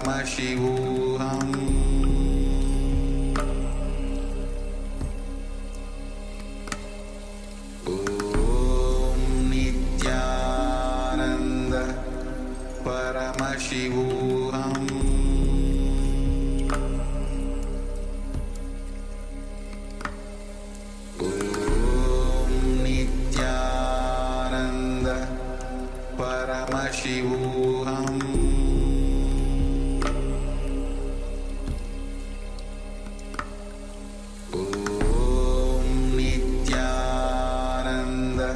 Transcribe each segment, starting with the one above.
Paramashivoham Om Nityananda Paramashivoham Paramashivoham Om Nityananda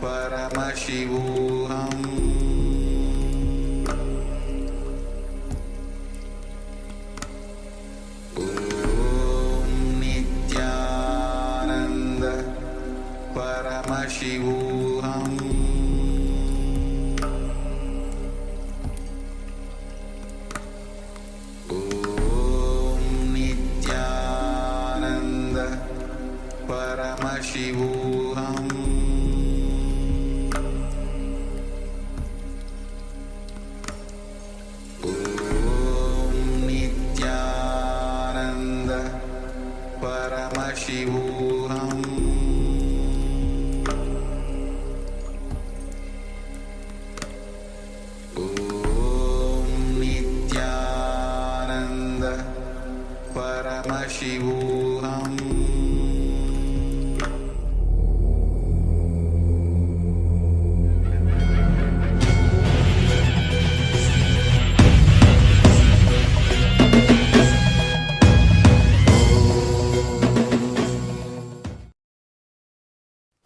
Paramashivoham Om Nityananda Paramashivoham Paramashivoham Om Nityananda Paramashivoham Om Nityananda Paramashivoham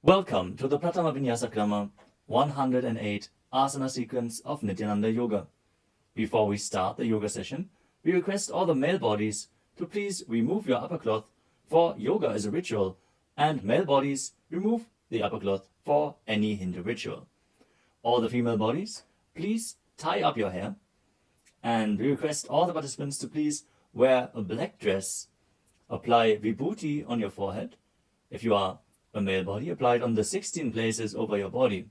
Welcome to the Pratama Vinyasa Krama 108 Asana sequence of Nityananda Yoga. Before we start the yoga session, we request all the male bodies to please remove your upper cloth, for yoga is a ritual, and male bodies remove the upper cloth for any Hindu ritual. All the female bodies, please tie up your hair, and we request all the participants to please wear a black dress, apply vibhuti on your forehead. If you are a male body, apply it on the 16 places over your body.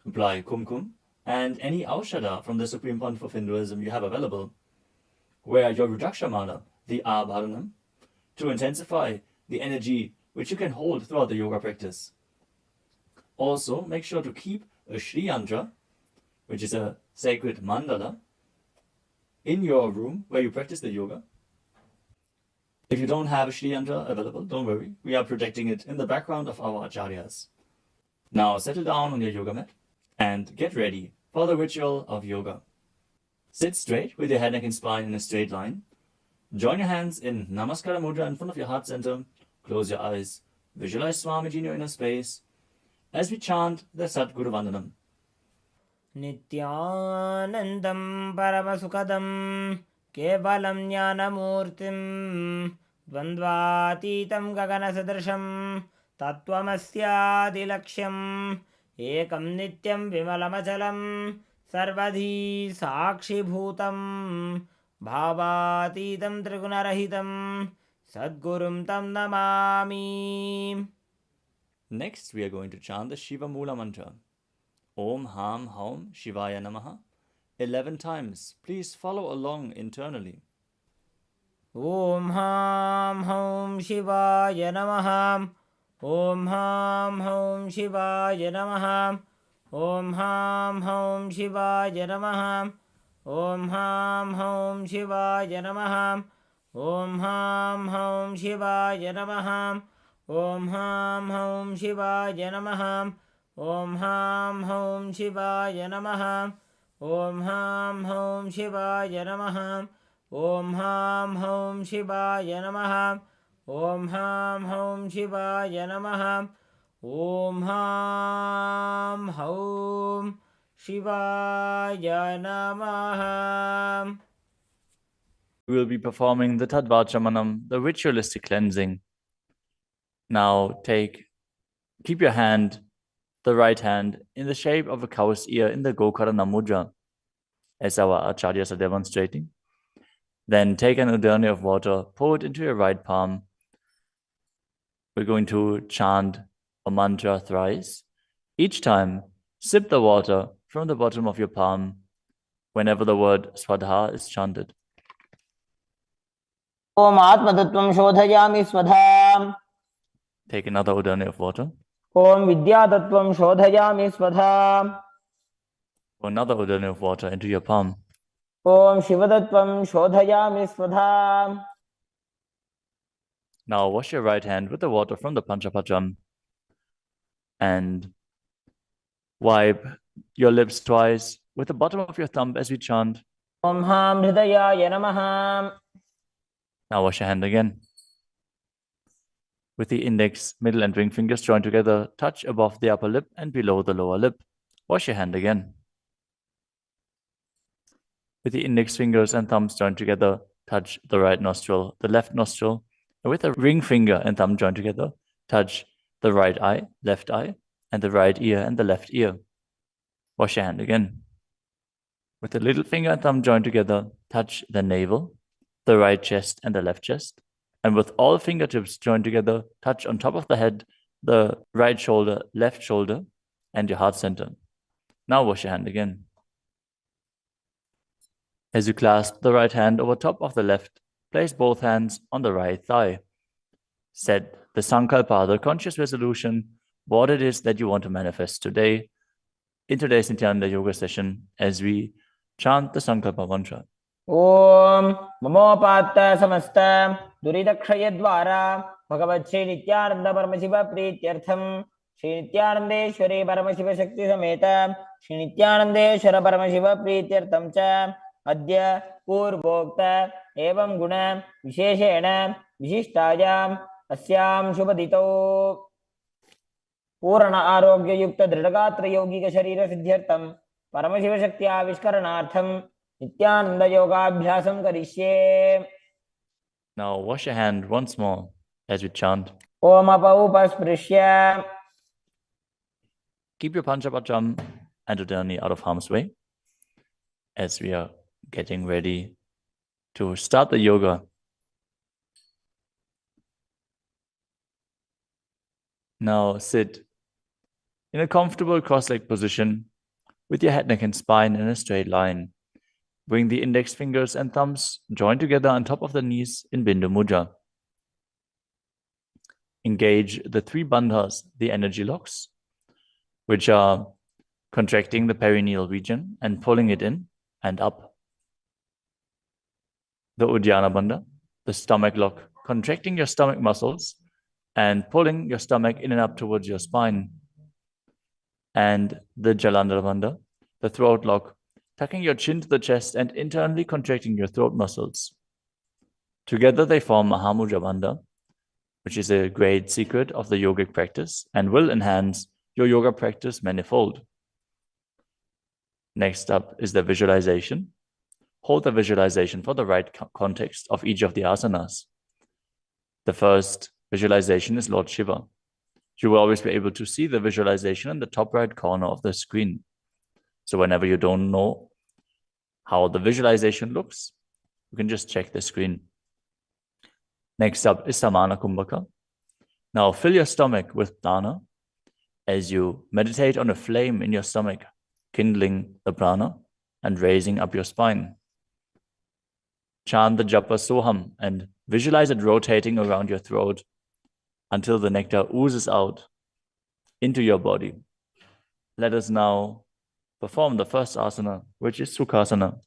Apply kumkum and any aushadha from the Supreme Fund of Hinduism you have available. Wear your Rudraksha mala, the abharanam, to intensify the energy which you can hold throughout the yoga practice. Also, make sure to keep a Shri Yantra, which is a sacred mandala, in your room where you practice the yoga. If you don't have a Shri Yantra available, don't worry. We are projecting it in the background of our acharyas. Now settle down on your yoga mat and get ready for the ritual of yoga. Sit straight with your head, neck and spine in a straight line. Join your hands in Namaskara Mudra in front of your heart center. Close your eyes. Visualize Swamiji in your inner space as we chant the Sadguru Vandanam. Nityanandam Paramasukadam Kevalam Jnanamurtim Dvandvatitam Gaganasadrasham Tattvamasyaadilaksham Ekam Nityam Vimalamachalam Sarvadhi Sakshibhutam Bhavatitam Trigunarahitam Sadgurum Tam Namami. Next, we are going to chant the Shiva Mula mantra. Om Ham Haum Shivaya Namaha 11 times. Please follow along internally. Om Ham Haum Shivaya Namaha. Om Ham Haum Shivaya Namaha. Om Ham Haum Shivaya Namaha. Om Ham Haum Shivaya Namaha. Om Ham Haum Shivaya Namaha. Om Ham Haum Shivaya Namaha. Om Ham Haum Shivaya Namaha. Om Ham Haum Shivaya Namaha. Om Ham Haum Shivaya Namaha. Om Ham Haum Shivaya Namaha. Om Ham Haum Shivaya Namaha. We will be performing the Tadvachamanam, the ritualistic cleansing. Now keep your hand, the right hand, in the shape of a cow's ear in the Gokarana Mudra, as our acharyas are demonstrating. Then take an udani of water, pour it into your right palm. We're going to chant a mantra thrice. Each time, sip the water from the bottom of your palm whenever the word Swadha is chanted. Om Atmatattvam Shodhayami Swadham. Take another udani of water. Om Vidyatattvam Shodhayami Swadham. Pour another udani of water into your palm. Om Shivatattvam Shodhayami Swadham. Now wash your right hand with the water from the Panchapajam and wipe your lips twice with the bottom of your thumb as we chant. Om Ham Hridayaya Namaha. Now wash your hand again. With the index, middle and ring fingers joined together, touch above the upper lip and below the lower lip. Wash your hand again. With the index fingers and thumbs joined together, touch the right nostril, the left nostril, and with the ring finger and thumb joined together, touch the right eye, left eye, and the right ear and the left ear. Wash your hand again. With the little finger and thumb joined together, touch the navel, the right chest and the left chest. And with all fingertips joined together, touch on top of the head, the right shoulder, left shoulder, and your heart center. Now wash your hand again. As you clasp the right hand over top of the left, place both hands on the right thigh. Set the sankalpa, the conscious resolution, what it is that you want to manifest today in today's Nityananda Yoga session as we chant the sankalpa mantra. Om Mamopatta Samasta Duridakshayadvara Bhagavad Shri Nityananda Paramashiva Prityartham Shri Nityanandeshwari Paramashiva Shakti Sameta Shri Nityanandeshwara Paramashiva Prityartham Cha Adya Purvokta Evam Guna Visheshena Vishishtayam Asyam Shubhadito Purana Arogya Yukta Dridagatra Yogika Sharira Siddhyartham Paramashiva Shakti Avishkaranartham Nityananda Yogabhyasam Karishye. Now wash your hand once more as we chant. Om Apaupasprisya. Keep your Panchapacham and Udani out of harm's way as we are getting ready to start the yoga. Now sit in a comfortable cross-legged position with your head, neck, and spine in a straight line. Bring the index fingers and thumbs joined together on top of the knees in Bindu Mudra. Engage the three bandhas, the energy locks, which are contracting the perineal region and pulling it in and up. The Uddiyana Bandha, the stomach lock, contracting your stomach muscles and pulling your stomach in and up towards your spine. And the Jalandhara Bandha, the throat lock, tucking your chin to the chest and internally contracting your throat muscles. Together they form Mahamudra Bandha, which is a great secret of the yogic practice and will enhance your yoga practice manifold. Next up is the visualization. Hold the visualization for the right context of each of the asanas. The first visualization is Lord Shiva. You will always be able to see the visualization in the top right corner of the screen. So whenever you don't know how the visualization looks, you can just check the screen. Next up is Samana Kumbhaka. Now fill your stomach with prana as you meditate on a flame in your stomach, kindling the prana and raising up your spine. Chant the japa soham and visualize it rotating around your throat until the nectar oozes out into your body. Let us now perform the first asana, which is Sukhasana.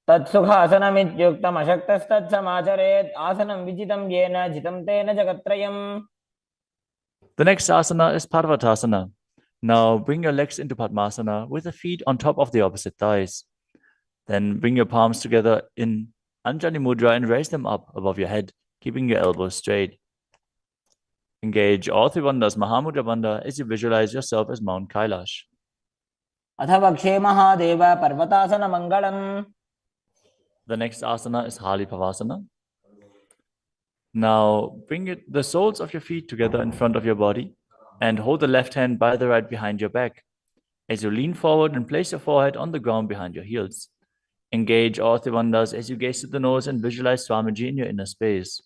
Tatsukhasanam ityuktam ashaktastat samacharet asanam vijitam yena jitam tena jagatrayam. The next asana is Parvatasana. Now bring your legs into Padmasana with the feet on top of the opposite thighs. Then bring your palms together in Anjali Mudra and raise them up above your head, keeping your elbows straight. Engage all three bandhas, Mahamudra Bandha, as you visualize yourself as Mount Kailash. Atha Mahadeva Parvatasana Mangalam. The next asana is Hali Pavasana. Now bring the soles of your feet together in front of your body and hold the left hand by the right behind your back. As you lean forward and place your forehead on the ground behind your heels. Engage all three bandhas as you gaze to the nose and visualize Swamiji in your inner space.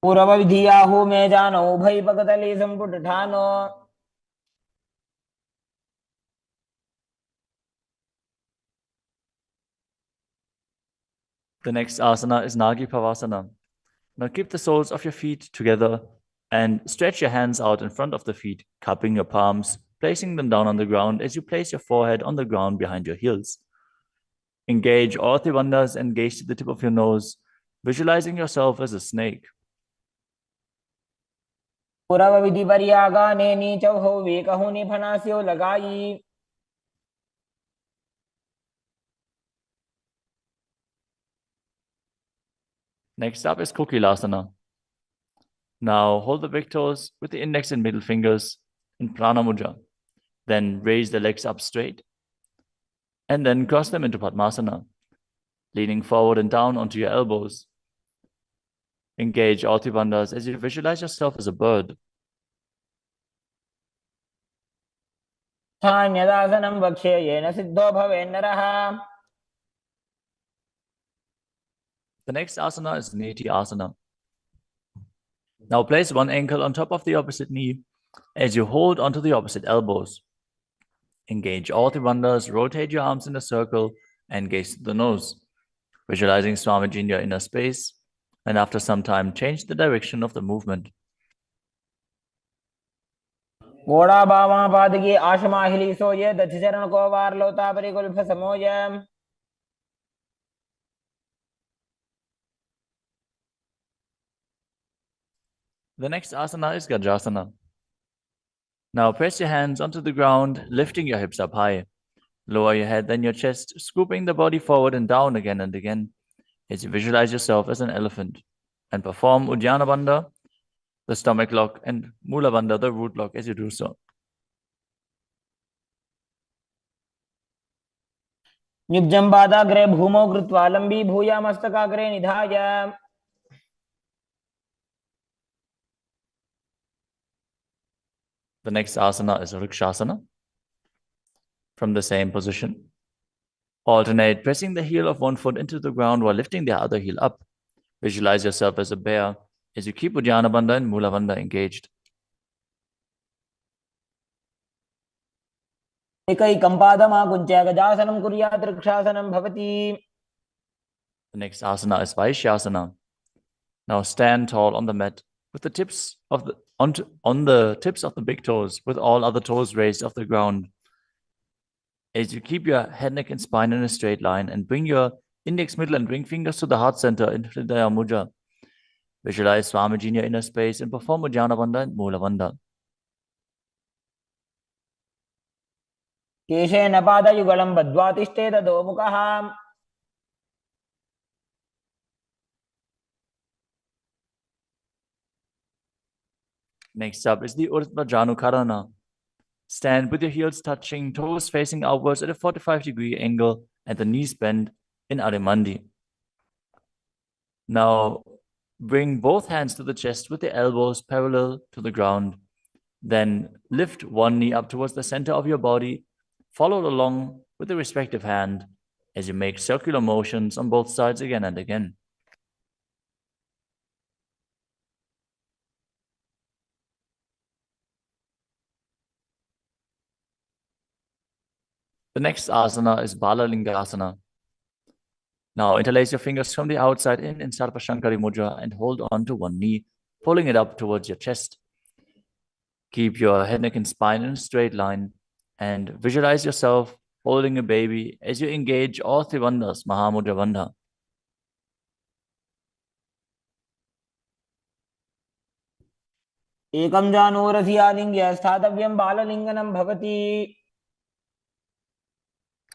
Purava vidhiyahu me jano ubhai pagatali samputthano. The next asana is Nagi Pavasana. Now keep the soles of your feet together and stretch your hands out in front of the feet, cupping your palms, placing them down on the ground as you place your forehead on the ground behind your heels. Engage all three bandhas and gaze to the tip of your nose, visualizing yourself as a snake. पुरव विधि पर्यागाने नीचौ वेकहु निफनास्यो लगाई. Next up is Kokilasana. Now hold the big toes with the index and middle fingers in Prana Mudra. Then raise the legs up straight and then cross them into Padmasana, leaning forward and down onto your elbows. Engage all three bandhas as you visualize yourself as a bird. स्थान्यदासनं वक्ष्ये yen Sidho भवेन्नरः. The next asana is Neti Asana. Now place one ankle on top of the opposite knee as you hold onto the opposite elbows. Engage all three bandhas, rotate your arms in a circle and gaze to the nose, visualizing Swamiji in your inner space, and after some time change the direction of the movement. घोड़ा बामा पादगी आशमाहिली सोये दक्षचरण को वार लोता परिकुल्फ समोय. The next asana is Gajasana. Now press your hands onto the ground, lifting your hips up high. Lower your head, then your chest, scooping the body forward and down again and again as you visualize yourself as an elephant. And perform Uddiyana Bandha, the stomach lock, and Mula Bandha, the root lock, as you do so. युग्जं पादाग्रे भूमौ कृत्वा लम्बी भूया मस्तकाग्रे निधाय. The next asana is Vrikshasana. From the same position, alternate pressing the heel of one foot into the ground while lifting the other heel up. Visualize yourself as a bear as you keep Uddiyana Bandha and Mula Bandha engaged. एकैकं पादमाकुञ्च्य गजासनं कुर्यात् वृक्षासनं भवति. The next asana is Vaishyasana. Now stand tall on the mat with the tips of the on the tips of the big toes, with all other toes raised off the ground. As you keep your head, neck, and spine in a straight line and bring your index, middle, and ring fingers to the heart center in Hridaya Mudra. Visualize Swamiji in your inner space and perform Uddiyana Bandha and Mula Bandha. केशेन पादयुगलं बद्ध्वा तिष्ठेत दोमुखः. Next up is the Urdhva Janukarana. Stand with your heels touching, toes facing outwards at a 45-degree angle and the knees bent in Adimandi. Now, bring both hands to the chest with the elbows parallel to the ground. Then lift one knee up towards the center of your body, followed along with the respective hand as you make circular motions on both sides again and again. The next asana is Balalingasana. Now interlace your fingers from the outside in Sarvashankari Mudra and hold on to one knee, pulling it up towards your chest. Keep your head, neck, and spine in a straight line and visualize yourself holding a baby as you engage all three bandhas, Mahamudra Bandha. एकं जानूरसि आलिङ्ग्य स्थातव्यं बाललिङ्गनं भवति.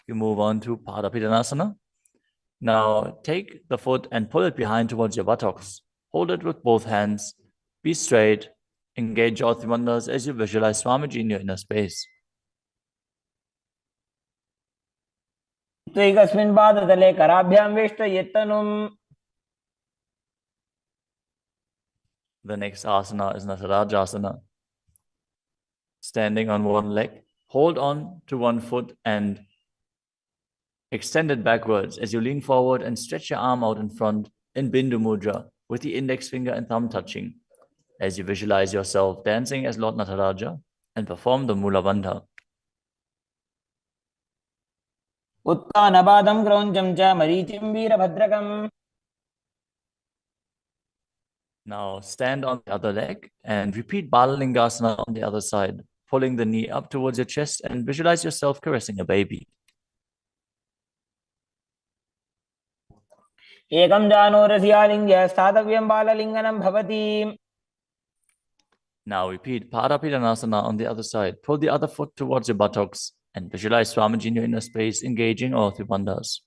You move on to Padapidanasana. Now take the foot and pull it behind towards your buttocks. Hold it with both hands. Be straight. Engage all three bandhas as you visualize Swamiji in your inner space. एकस्मिन् पादतले कराभ्यां वेष्टयेत्तनुम्. The next asana is Natarajasana. Standing on one leg, hold on to one foot and extend it backwards as you lean forward and stretch your arm out in front in Bindu Mudra with the index finger and thumb touching as you visualize yourself dancing as Lord Nataraja and perform the Mula Bandha. उत्तानपादं क्रौञ्चं च मरीचिं वीरभद्रकम्. Now stand on the other leg and repeat Balalingasana on the other side, pulling the knee up towards your chest and visualize yourself caressing a baby. एकं जानोरस्यालिङ्ग्य स्थातव्यं बाललिङ्गनं भवति. Now repeat Padapidanasana on the other side. Pull the other foot towards your buttocks and visualize Swamiji in your inner space, engaging all three bandhas.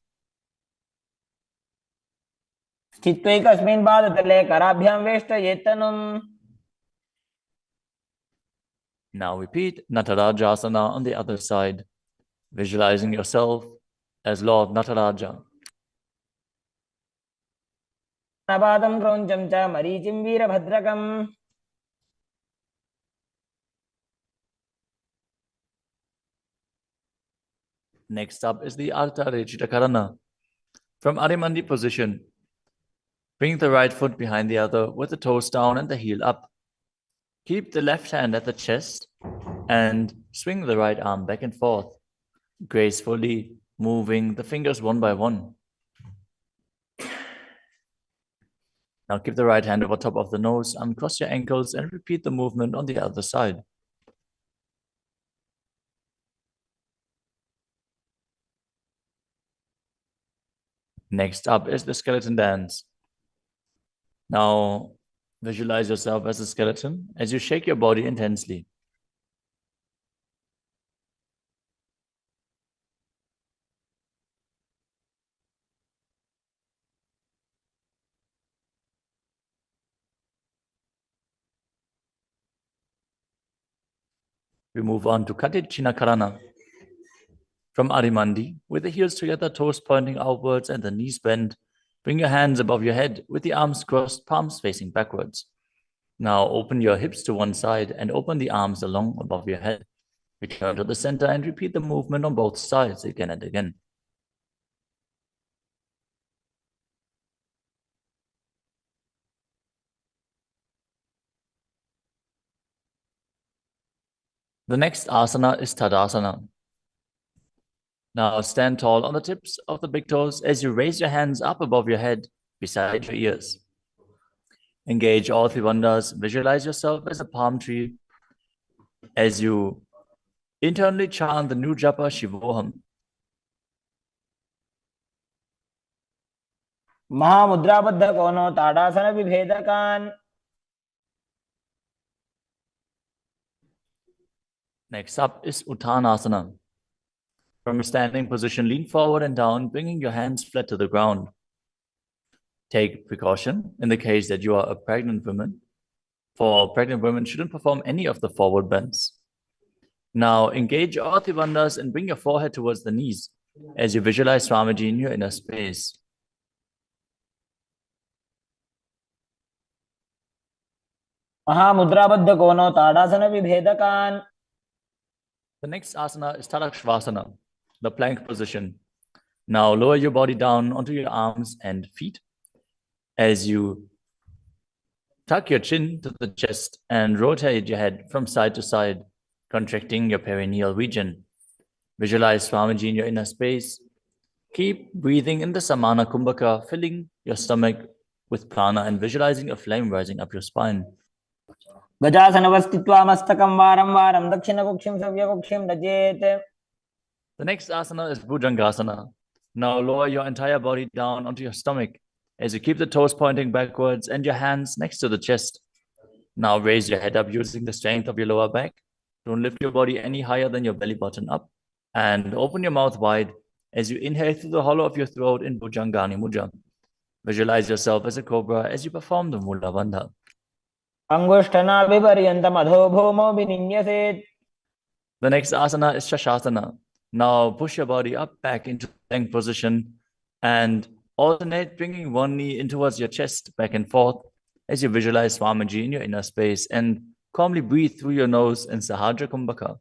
स्थित्वैकस्मिन् पादतले कराभ्यां वेष्टयेत्तनुम्. Now repeat Natarajasana on the other side, visualizing yourself as Lord Nataraja. पादं क्रौञ्चं च मरीचिं वीरभद्रकम्. Next up is the Alta Rechitakarana. From Adimandi position, bring the right foot behind the other with the toes down and the heel up. Keep the left hand at the chest and swing the right arm back and forth, gracefully moving the fingers one by one. Now keep the right hand over top of the nose, uncross your ankles, and repeat the movement on the other side. Next up is the skeleton dance. Now visualize yourself as a skeleton as you shake your body intensely. We move on to Katichinakarana. From Adimandi, with the heels together, toes pointing outwards and the knees bent, bring your hands above your head with the arms crossed, palms facing backwards. Now open your hips to one side and open the arms along above your head. Return to the center and repeat the movement on both sides again and again. The next asana is Tadasana. Now stand tall on the tips of the big toes as you raise your hands up above your head, beside your ears. Engage all three bandhas. Visualize yourself as a palm tree as you internally chant the new japa Shivoham. महामुद्राबद्ध कोनो ताड़ासन विभेदकान्. Next up is Uttanasana. From a standing position, lean forward and down, bringing your hands flat to the ground. Take precaution in the case that you are a pregnant woman, for pregnant women shouldn't perform any of the forward bends. Now engage all three bandhas and bring your forehead towards the knees as you visualize Swamiji in your inner space. महामुद्राबद्ध कोनो ताड़ासन विभेदकान्. The next asana is Tadakshvasana, the plank position. Now lower your body down onto your arms and feet as you tuck your chin to the chest and rotate your head from side to side, contracting your perineal region. Visualize Swamiji in your inner space. Keep breathing in the Samana Kumbhaka, filling your stomach with prana and visualizing a flame rising up your spine. गजासनवस्थित्वा मस्तकं वारं वारं दक्षिणकुक्षिं सव्यकुक्षिं नजेत्. The next asana is Bhujangasana. Now lower your entire body down onto your stomach as you keep the toes pointing backwards and your hands next to the chest. Now raise your head up using the strength of your lower back. Don't lift your body any higher than your belly button up. And open your mouth wide as you inhale through the hollow of your throat in Bhujangani Mudra. Visualize yourself as a cobra as you perform the Mula Bandha. अंगुष्ठनाभिपर्यन्तम् अधो भूमौ विनिन्यसेत्. The next asana is Shashasana. Now push your body up back into plank position and alternate bringing one knee in towards your chest back and forth as you visualize Swamiji in your inner space and calmly breathe through your nose in Sahadra Kumbhaka.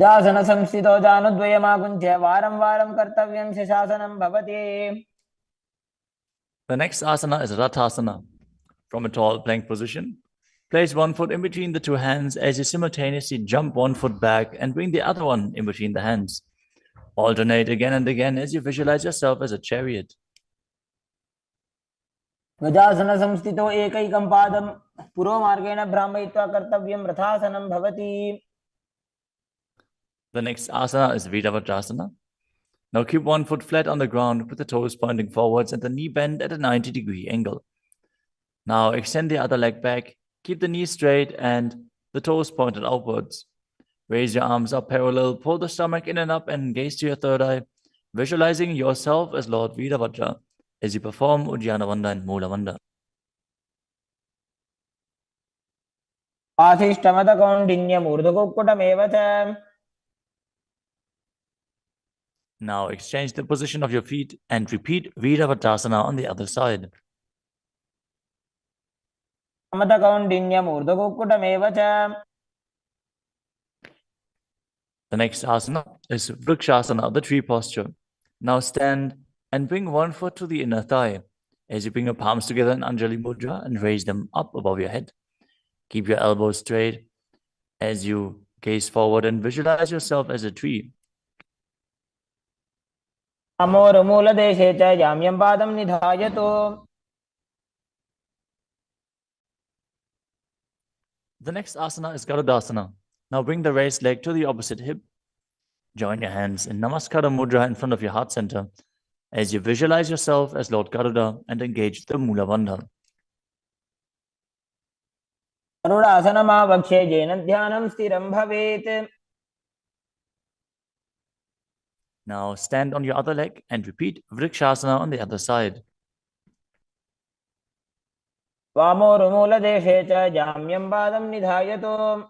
जासन संस्थितो जानुद्वयमाकुञ्च्य वारं वारं कर्तव्यं शशासनं भवति. The next asana is Rathasana. From a tall plank position, place one foot in between the two hands as you simultaneously jump one foot back and bring the other one in between the hands. Alternate again and again as you visualize yourself as a chariot. गजासन संस्थितो एकैकं पादं पुरोमार्गेण भ्रामयित्वा कर्तव्यं रथासनं भवति. The next asana is Viravatrasana. Now keep one foot flat on the ground with the toes pointing forwards and the knee bent at a 90-degree angle. Now extend the other leg back, keep the knee straight and the toes pointed outwards. Raise your arms up parallel, pull the stomach in and up and gaze to your third eye, visualizing yourself as Lord Virabhadra as you perform Udyanavanda and Moolavanda. पाथिष्ठमतकौण्डिन्यमूर्धकुक्कुटमेव च. Now exchange the position of your feet and repeat Virabhadrasana on the other side. समतकौण्डिन्यमूर्धकुक्कुटमेव च. The next asana is Vrikshasana, the tree posture. Now stand and bring one foot to the inner thigh as you bring your palms together in Anjali Mudra and raise them up above your head. Keep your elbows straight as you gaze forward and visualize yourself as a tree. अमोरमूलदेशे च जाम्यं पादं निधायतु. The next asana is Garudasana. Now bring the raised leg to the opposite hip. Join your hands in Namaskara Mudra in front of your heart center as you visualize yourself as Lord Garuda and engage the Mula Bandha. गरुडासनमावक्षे येन ध्यानं स्थिरं भवेत्. Now stand on your other leg and repeat Vrikshasana on the other side. वामोरुमूलदेशे च जाम्यं पादं निधायतु.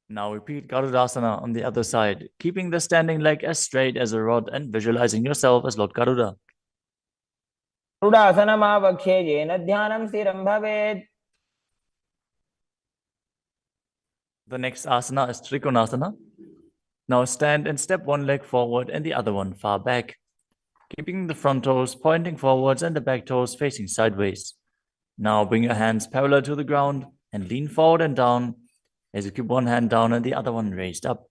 Now repeat Garudasana on the other side, keeping the standing leg as straight as a rod and visualizing yourself as Lord Garuda. गरुडासनमावक्षे येन ध्यानं स्थिरं भवेत्. The next asana is Trikonasana. Now stand and step one leg forward and the other one far back, keeping the front toes pointing forwards and the back toes facing sideways. Now bring your hands parallel to the ground and lean forward and down as you keep one hand down and the other one raised up.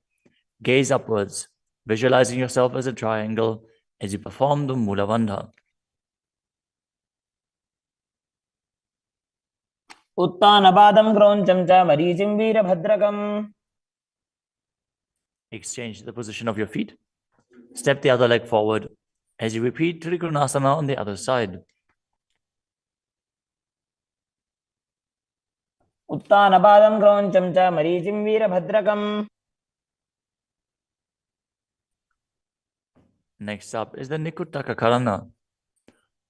Gaze upwards, visualizing yourself as a triangle as you perform the Mula Bandha. उत्तानपादं क्रौञ्चं च मरीचिं वीरभद्रकम्. Exchange the position of your feet. Step the other leg forward as you repeat Trikonasana on the other side. उत्तानपादं क्रौञ्चं च मरीचिं वीरभद्रकम्. Next up is the Nikuttaka Karana.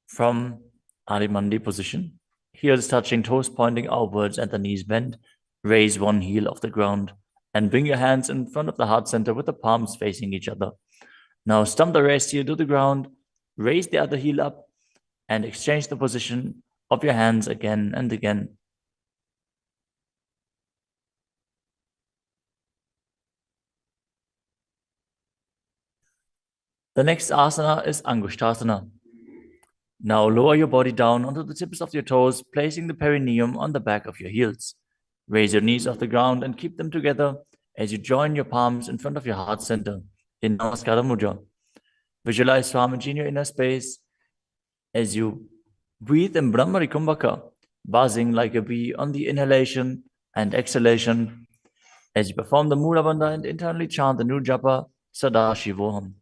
From Arimandi position, heels touching, toes pointing outwards and the knees bent, raise one heel off the ground and bring your hands in front of the heart center with the palms facing each other. Now stump the raised heel to the ground, raise the other heel up and exchange the position of your hands again and again. The next asana is Angushtasana. Now lower your body down onto the tips of your toes, placing the perineum on the back of your heels. Raise your knees off the ground and keep them together as you join your palms in front of your heart center in Namaskara Mudra. Visualize Swamiji in your inner space as you breathe in Brahmari Kumbhaka, buzzing like a bee on the inhalation and exhalation as you perform the Mula Bandha and internally chant the new japa Sadashivoham.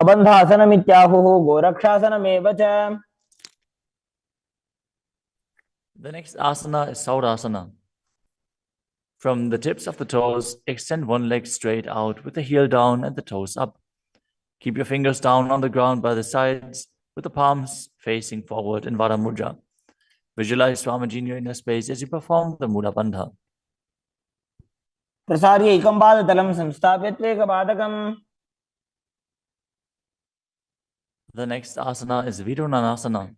अबन्धासनमित्याहुः गोरक्षासनमेव च. The next asana is Saurasana. From the tips of the toes, extend one leg straight out with the heel down and the toes up. Keep your fingers down on the ground by the sides with the palms facing forward in Vara Mudra. Visualize Swamiji in your inner space as you perform the Mula Bandha. प्रसार्य एकं पादतलं संस्थाप्य त्वेकपादकम्. The next asana is Virunanasana.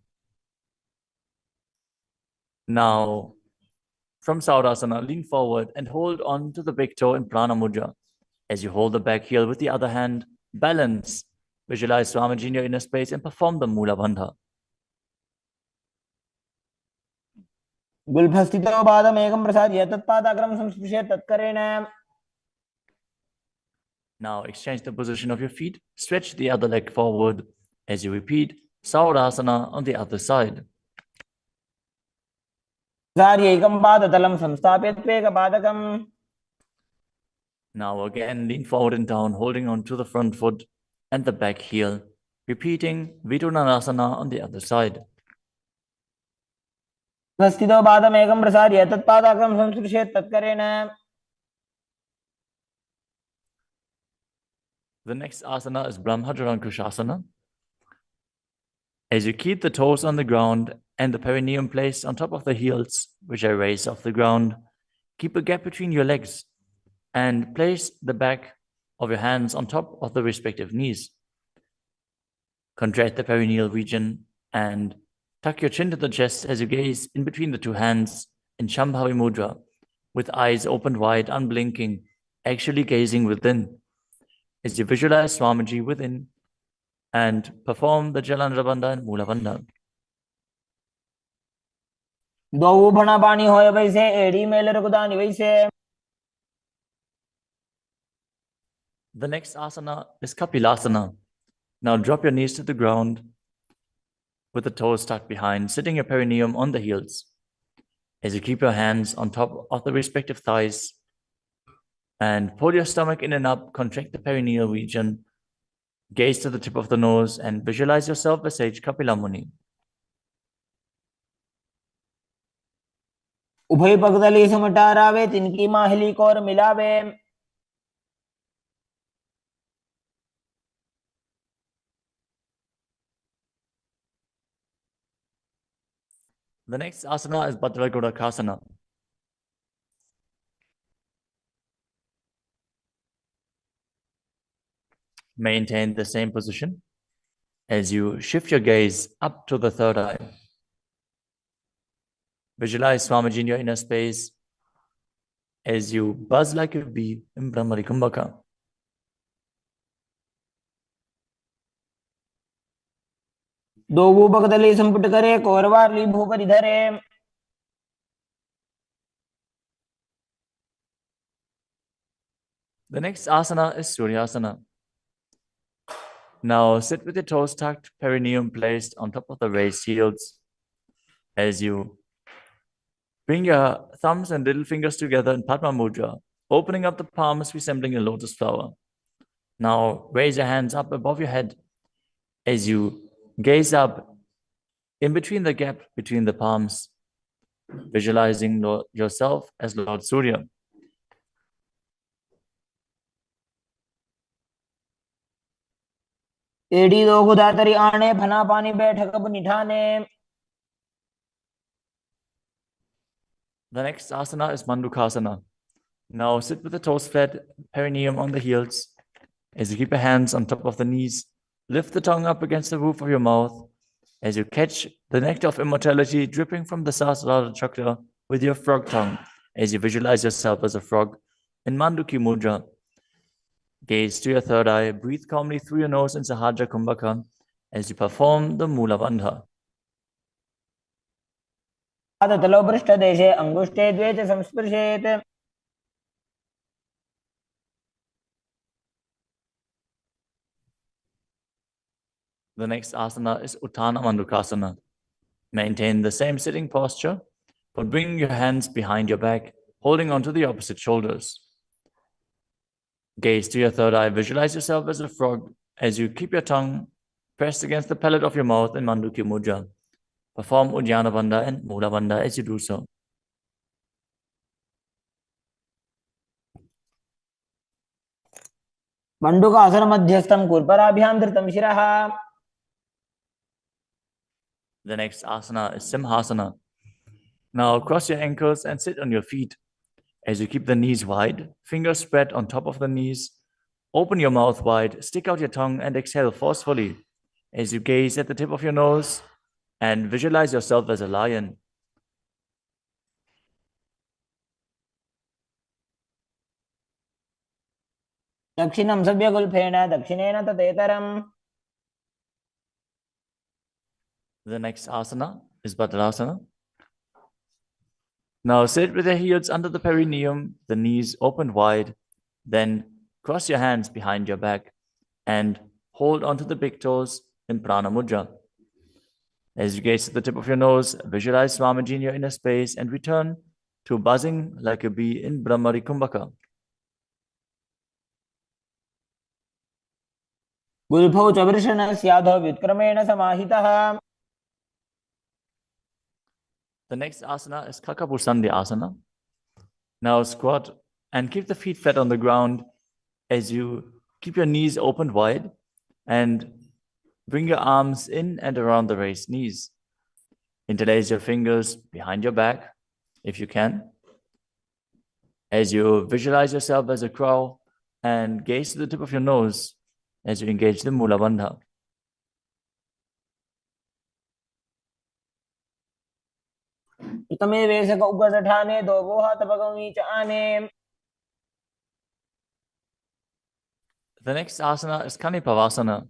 Now, from Saurasana, lean forward and hold on to the big toe in Prana Mudra. As you hold the back heel with the other hand, balance. Visualize Swamiji in your inner space and perform the Mula Bandha. गुल्फस्थितो पादमेकं प्रसार्य तत्पादाग्रं संस्पृश्य तत्करेण. Now exchange the position of your feet. Stretch the other leg forward as you repeat Saurasana on the other side. एकं पादतलं संस्थाप्य त्वेकपादकम्. Now again, lean forward and down, holding on to the front foot and the back heel. Repeating Vidunanasana on the other side. स्थितो पादमेकं प्रसार्य तत्पादकं संस्पृशेत् तत्करेण. The next asana is Brahmajarankushasana. As you keep the toes on the ground and the perineum placed on top of the heels, which are raised off the ground, keep a gap between your legs and place the back of your hands on top of the respective knees. Contract the perineal region and tuck your chin to the chest as you gaze in between the two hands in Shambhavi Mudra, with eyes opened wide, unblinking, actually gazing within. As you visualize Swamiji within and perform the Jalandhara Bandha and Mula Bandha. द्वौ भणापाणि होय वैसे एड़ी mail रघुदानि वैसे. The next asana is Kapilasana. Now drop your knees to the ground with the toes tucked behind, sitting your perineum on the heels. As you keep your hands on top of the respective thighs and pull your stomach in and up, contract the perineal region, gaze to the tip of the nose and visualize yourself as sage Kapila Muni. उभय पगदली समटारावे तिनकी Mahuli core मिलावे. The next asana is Bhadragodakasana. Maintain the same position as you shift your gaze up to the third eye. Visualize Swamiji in your inner space as you buzz like a bee in Brahmari Kumbhaka. दो भूपगदली संपुट करे कोरवारली भूपरि धरे. The next asana is Suryasana. Now sit with your toes tucked, perineum placed on top of the raised heels. As you bring your thumbs and little fingers together in Padma Mudra, opening up the palms resembling a lotus flower. Now raise your hands up above your head as you gaze up in between the gap between the palms, visualizing yourself as Lord Surya. एड़ी दो गुदातरी आने फना पानी बैठक अब निठाने. The next asana is Mandukasana. Now sit with the toes flat, perineum on the heels. As you keep your hands on top of the knees, lift the tongue up against the roof of your mouth. As you catch the nectar of immortality dripping from the Sahasrara chakra with your frog tongue, as you visualize yourself as a frog in Manduki Mudra. Gaze to your third eye, breathe calmly through your nose in Sahaja Kumbhaka as you perform the Mula Bandha. पादतलो पृष्ठदेशे अंगुष्ठे द्वे च संस्पृशेत्. The next asana is Uttana Mandukasana. Maintain the same sitting posture, but bring your hands behind your back, holding onto the opposite shoulders. Gaze to your third eye, visualize yourself as a frog as you keep your tongue pressed against the palate of your mouth in Manduki Mudra. Perform Uddiyana Bandha and Mula Bandha as you do so. मंडूकासन मध्यस्थं कुर्पराभ्यां धृतं शिरः. The next asana is Simhasana. Now cross your ankles and sit on your feet. As you keep the knees wide, fingers spread on top of the knees, open your mouth wide, stick out your tongue and exhale forcefully as you gaze at the tip of your nose and visualize yourself as a lion. दक्षिणं सव्यगुल्फेन दक्षिणेन ततेतरम्. The next asana is Bhadrasana. Now sit with your heels under the perineum, the knees opened wide, then Cross your hands behind your back and hold onto the big toes in Prana Mudra. As you gaze to the tip of your nose, visualize Swamiji in your inner space and return to buzzing like a bee in Brahmari Kumbhaka. गुल्फौ च वृषणस्याधो व्युत्क्रमेण समाहितः. The next asana is Kakapusandi asana. Now squat and keep the feet flat on the ground as you keep your knees opened wide and bring your arms in and around the raised knees. Interlace your fingers behind your back if you can. As you visualize yourself as a crow and gaze to the tip of your nose as you engage the Mula Bandha. उत्तमे वेशक उपगठाने दो वो हाथ पगमी च आने. The next asana is Kanipavasana.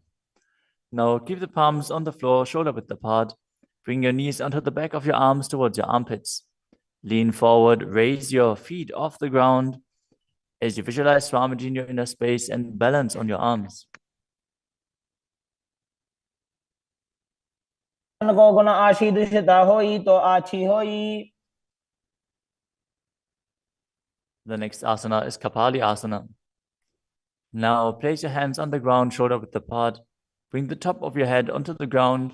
Now keep the palms on the floor, shoulder width apart. Bring your knees onto the back of your arms towards your armpits. Lean forward, raise your feet off the ground as you visualize Swamiji in your inner space and balance on your arms. को गुण आशी दुष्टता होई तो आछी होई. The next asana is Kapali asana. Now place your hands on the ground, shoulder width apart. Bring the top of your head onto the ground.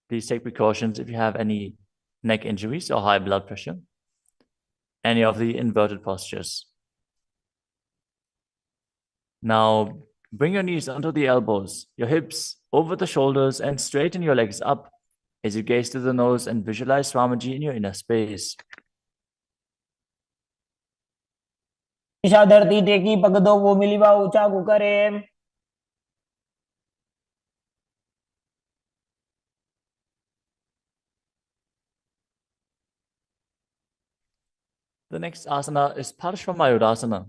Please take precautions if you have any neck injuries or high blood pressure. Any of the inverted postures. Now bring your knees onto the elbows, your hips over the shoulders, and straighten your legs up as you gaze to the nose and visualize Swamiji in your inner space. Isha धरती टेकी पग दो वो मिलीवा ऊंचा करे. The next asana is Parshvamayurasana.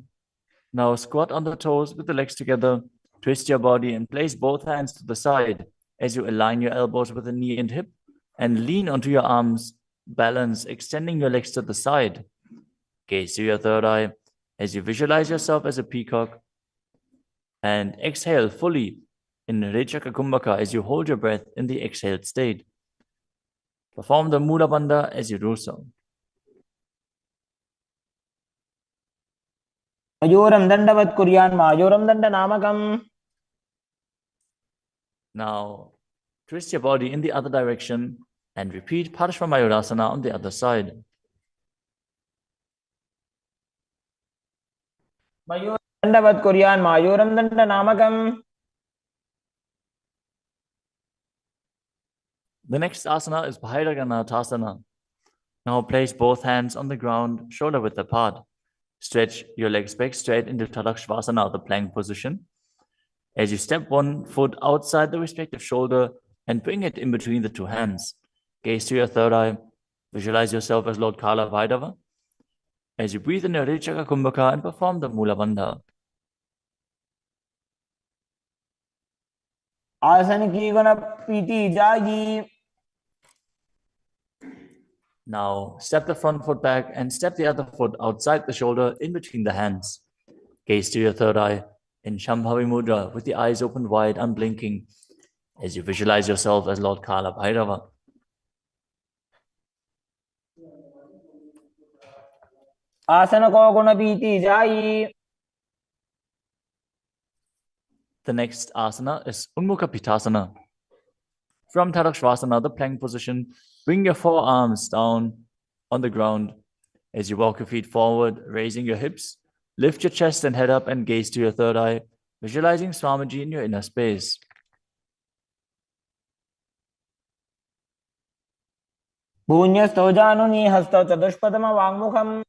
Now squat on the toes with the legs together, twist your body and place both hands to the side as you align your elbows with the knee and hip and lean onto your arms, balance, extending your legs to the side. Gaze to your third eye as you visualize yourself as a peacock and exhale fully in Rechaka Kumbhaka as you hold your breath in the exhaled state. Perform the Mula Bandha as you do so. मयूरं दंडवत् कुर्यान् मायूरं दंड नामकम्. Now twist your body in the other direction and repeat Parshvamayurasana on the other side. मयूरं दंडवत् कुर्यान् मायूरं दंड नामकम्. The next asana is Bhairaganathasana. Now place both hands on the ground, shoulder width apart. Stretch your legs back straight into Tadakshvasana, the plank position. As you step one foot outside the respective shoulder and bring it in between the two hands. Gaze to your third eye. Visualize yourself as Lord Kala Vaidava. As you breathe in your Rechaka Kumbhaka and perform the Mula Bandha. आसन की गुण पीती जागी. Now step the front foot back and step the other foot outside the shoulder in between the hands. Gaze to your third eye in Shambhavi Mudra with the eyes open wide, unblinking, as you visualize yourself as Lord Kala Bhairava. आसन को गुण पीती जाई. The next asana is Unmukha Pitasana. From Tadakshvasana, the plank position, bring your forearms down on the ground as you walk your feet forward, raising your hips. Lift your chest and head up and gaze to your third eye, visualizing Swamiji in your inner space. भून्यस्थो जानुनी हस्तो चतुष्पदम वाङ्मुखम्.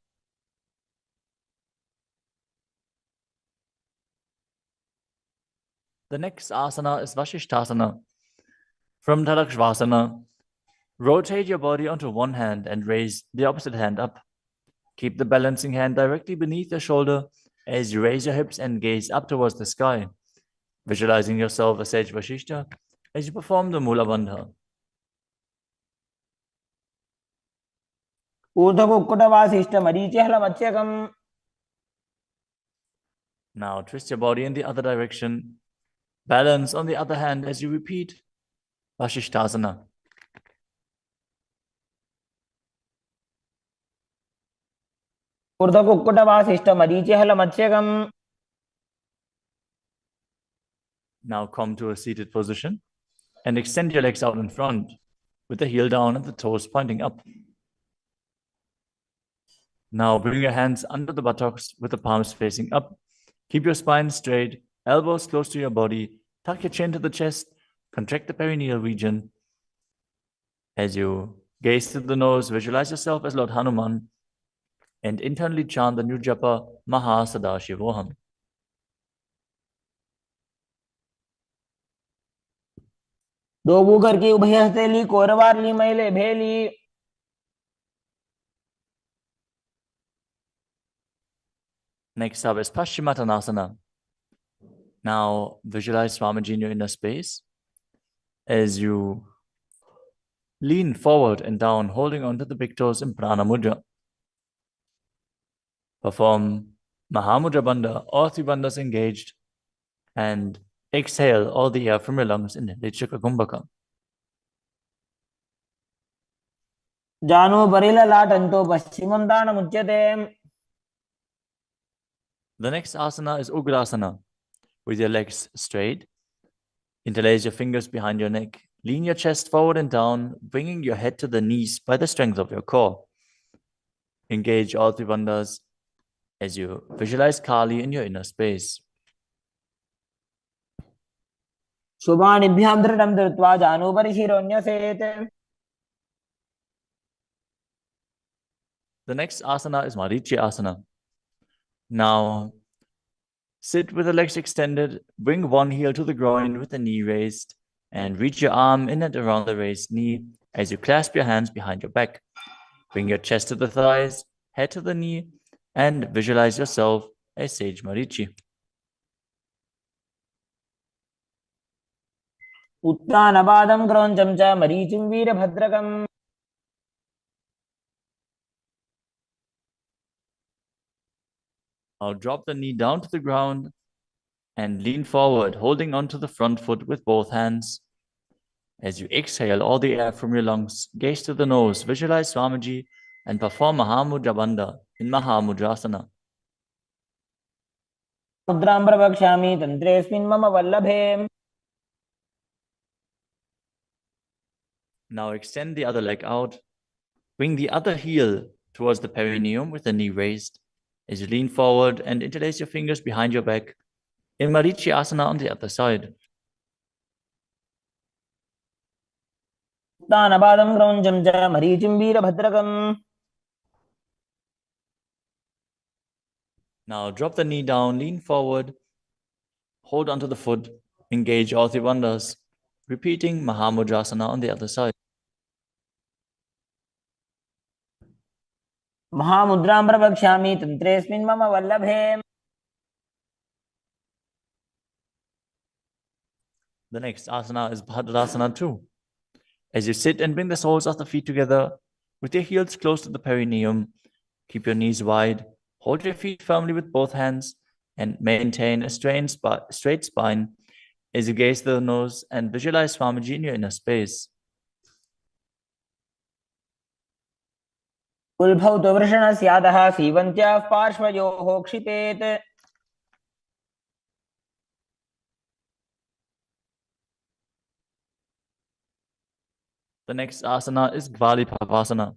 The next asana is Vashishthasana. From Tadakshvasana, rotate your body onto one hand and raise the opposite hand up. Keep the balancing hand directly beneath your shoulder as you raise your hips and gaze up towards the sky, visualizing yourself as Sage Vashishta as you perform the Mula Bandha. ऊर्ध्व कुक्कुटवासिष्ठ मरीचिहल मत्स्यकम्. Now twist your body in the other direction. Balance on the other hand as you repeat Vasishthasana. ऊर्ध्वकुक्कुटवासिष्ठमरीचिहलमत्स्यकम्. Now come to a seated position and extend your legs out in front with the heel down and the toes pointing up. Now bring your hands under the buttocks with the palms facing up. Keep your spine straight, elbows close to your body. Tuck your chin to the chest. Contract the perineal region. As you gaze through the nose, visualize yourself as Lord Hanuman and internally chant the new japa Maha Sadashivoham. दोबू करके उभय हस्तेली कोरवारली मैले भेली. Next up is Paschimottanasana. Now visualize Swamiji in your inner space as you lean forward and down, holding onto the big toes in Prana Mudra. Perform Mahamudra Bandha, all three bandhas engaged, and exhale all the air from your lungs in Lichaka Kumbhaka. जानो बरिललाटन्तो पश्चिमं दानमुच्यते. The next asana is Ugrasana. With your legs straight, interlace your fingers behind your neck. Lean your chest forward and down, bringing your head to the knees by the strength of your core. Engage all three bandhas as you visualize Kali in your inner space. शुभानिभ्यां दृढं धृत्वा जानुभरि शिरोन्यसेत्. The next asana is Marichi Asana. Now, sit with the legs extended, bring one heel to the groin with the knee raised, and reach your arm in and around the raised knee as you clasp your hands behind your back. Bring your chest to the thighs, head to the knee, and visualize yourself as Sage Marichi. उत्तानपादं क्रौञ्चं च मरीचिं वीरभद्रकम्. Now drop the knee down to the ground and lean forward, holding onto the front foot with both hands. As you exhale all the air from your lungs, gaze to the nose, visualize Swamiji, and perform Mahamudra Bandha in Mahamudrasana. मुद्रां प्रवक्ष्यामि तन्त्रेऽस्मिन् मम वल्लभे. Now extend the other leg out. Bring the other heel towards the perineum with the knee raised. As you lean forward and interlace your fingers behind your back in Marichi Asana on the other side. उत्तानपादं क्रौञ्चं च मरीचिं वीरभद्रकम्. Now drop the knee down, lean forward, hold onto the foot, engage all three bandhas, repeating Mahamudrasana on the other side. महामुद्रां प्रवक्ष्यामि तन्त्रेऽस्मिन् मम वल्लभे. The next asana is Bhadrasana 2. As you sit and bring the soles of the feet together with your heels close to the perineum, keep your knees wide, hold your feet firmly with both hands, and maintain a straight spine as you gaze to the nose and visualize Swamiji in your inner space. उल्भौ तु वृषणस्यादः सीवन्त्याः पार्श्वयोः क्षिपेत्. The next asana is Gvalipavasana.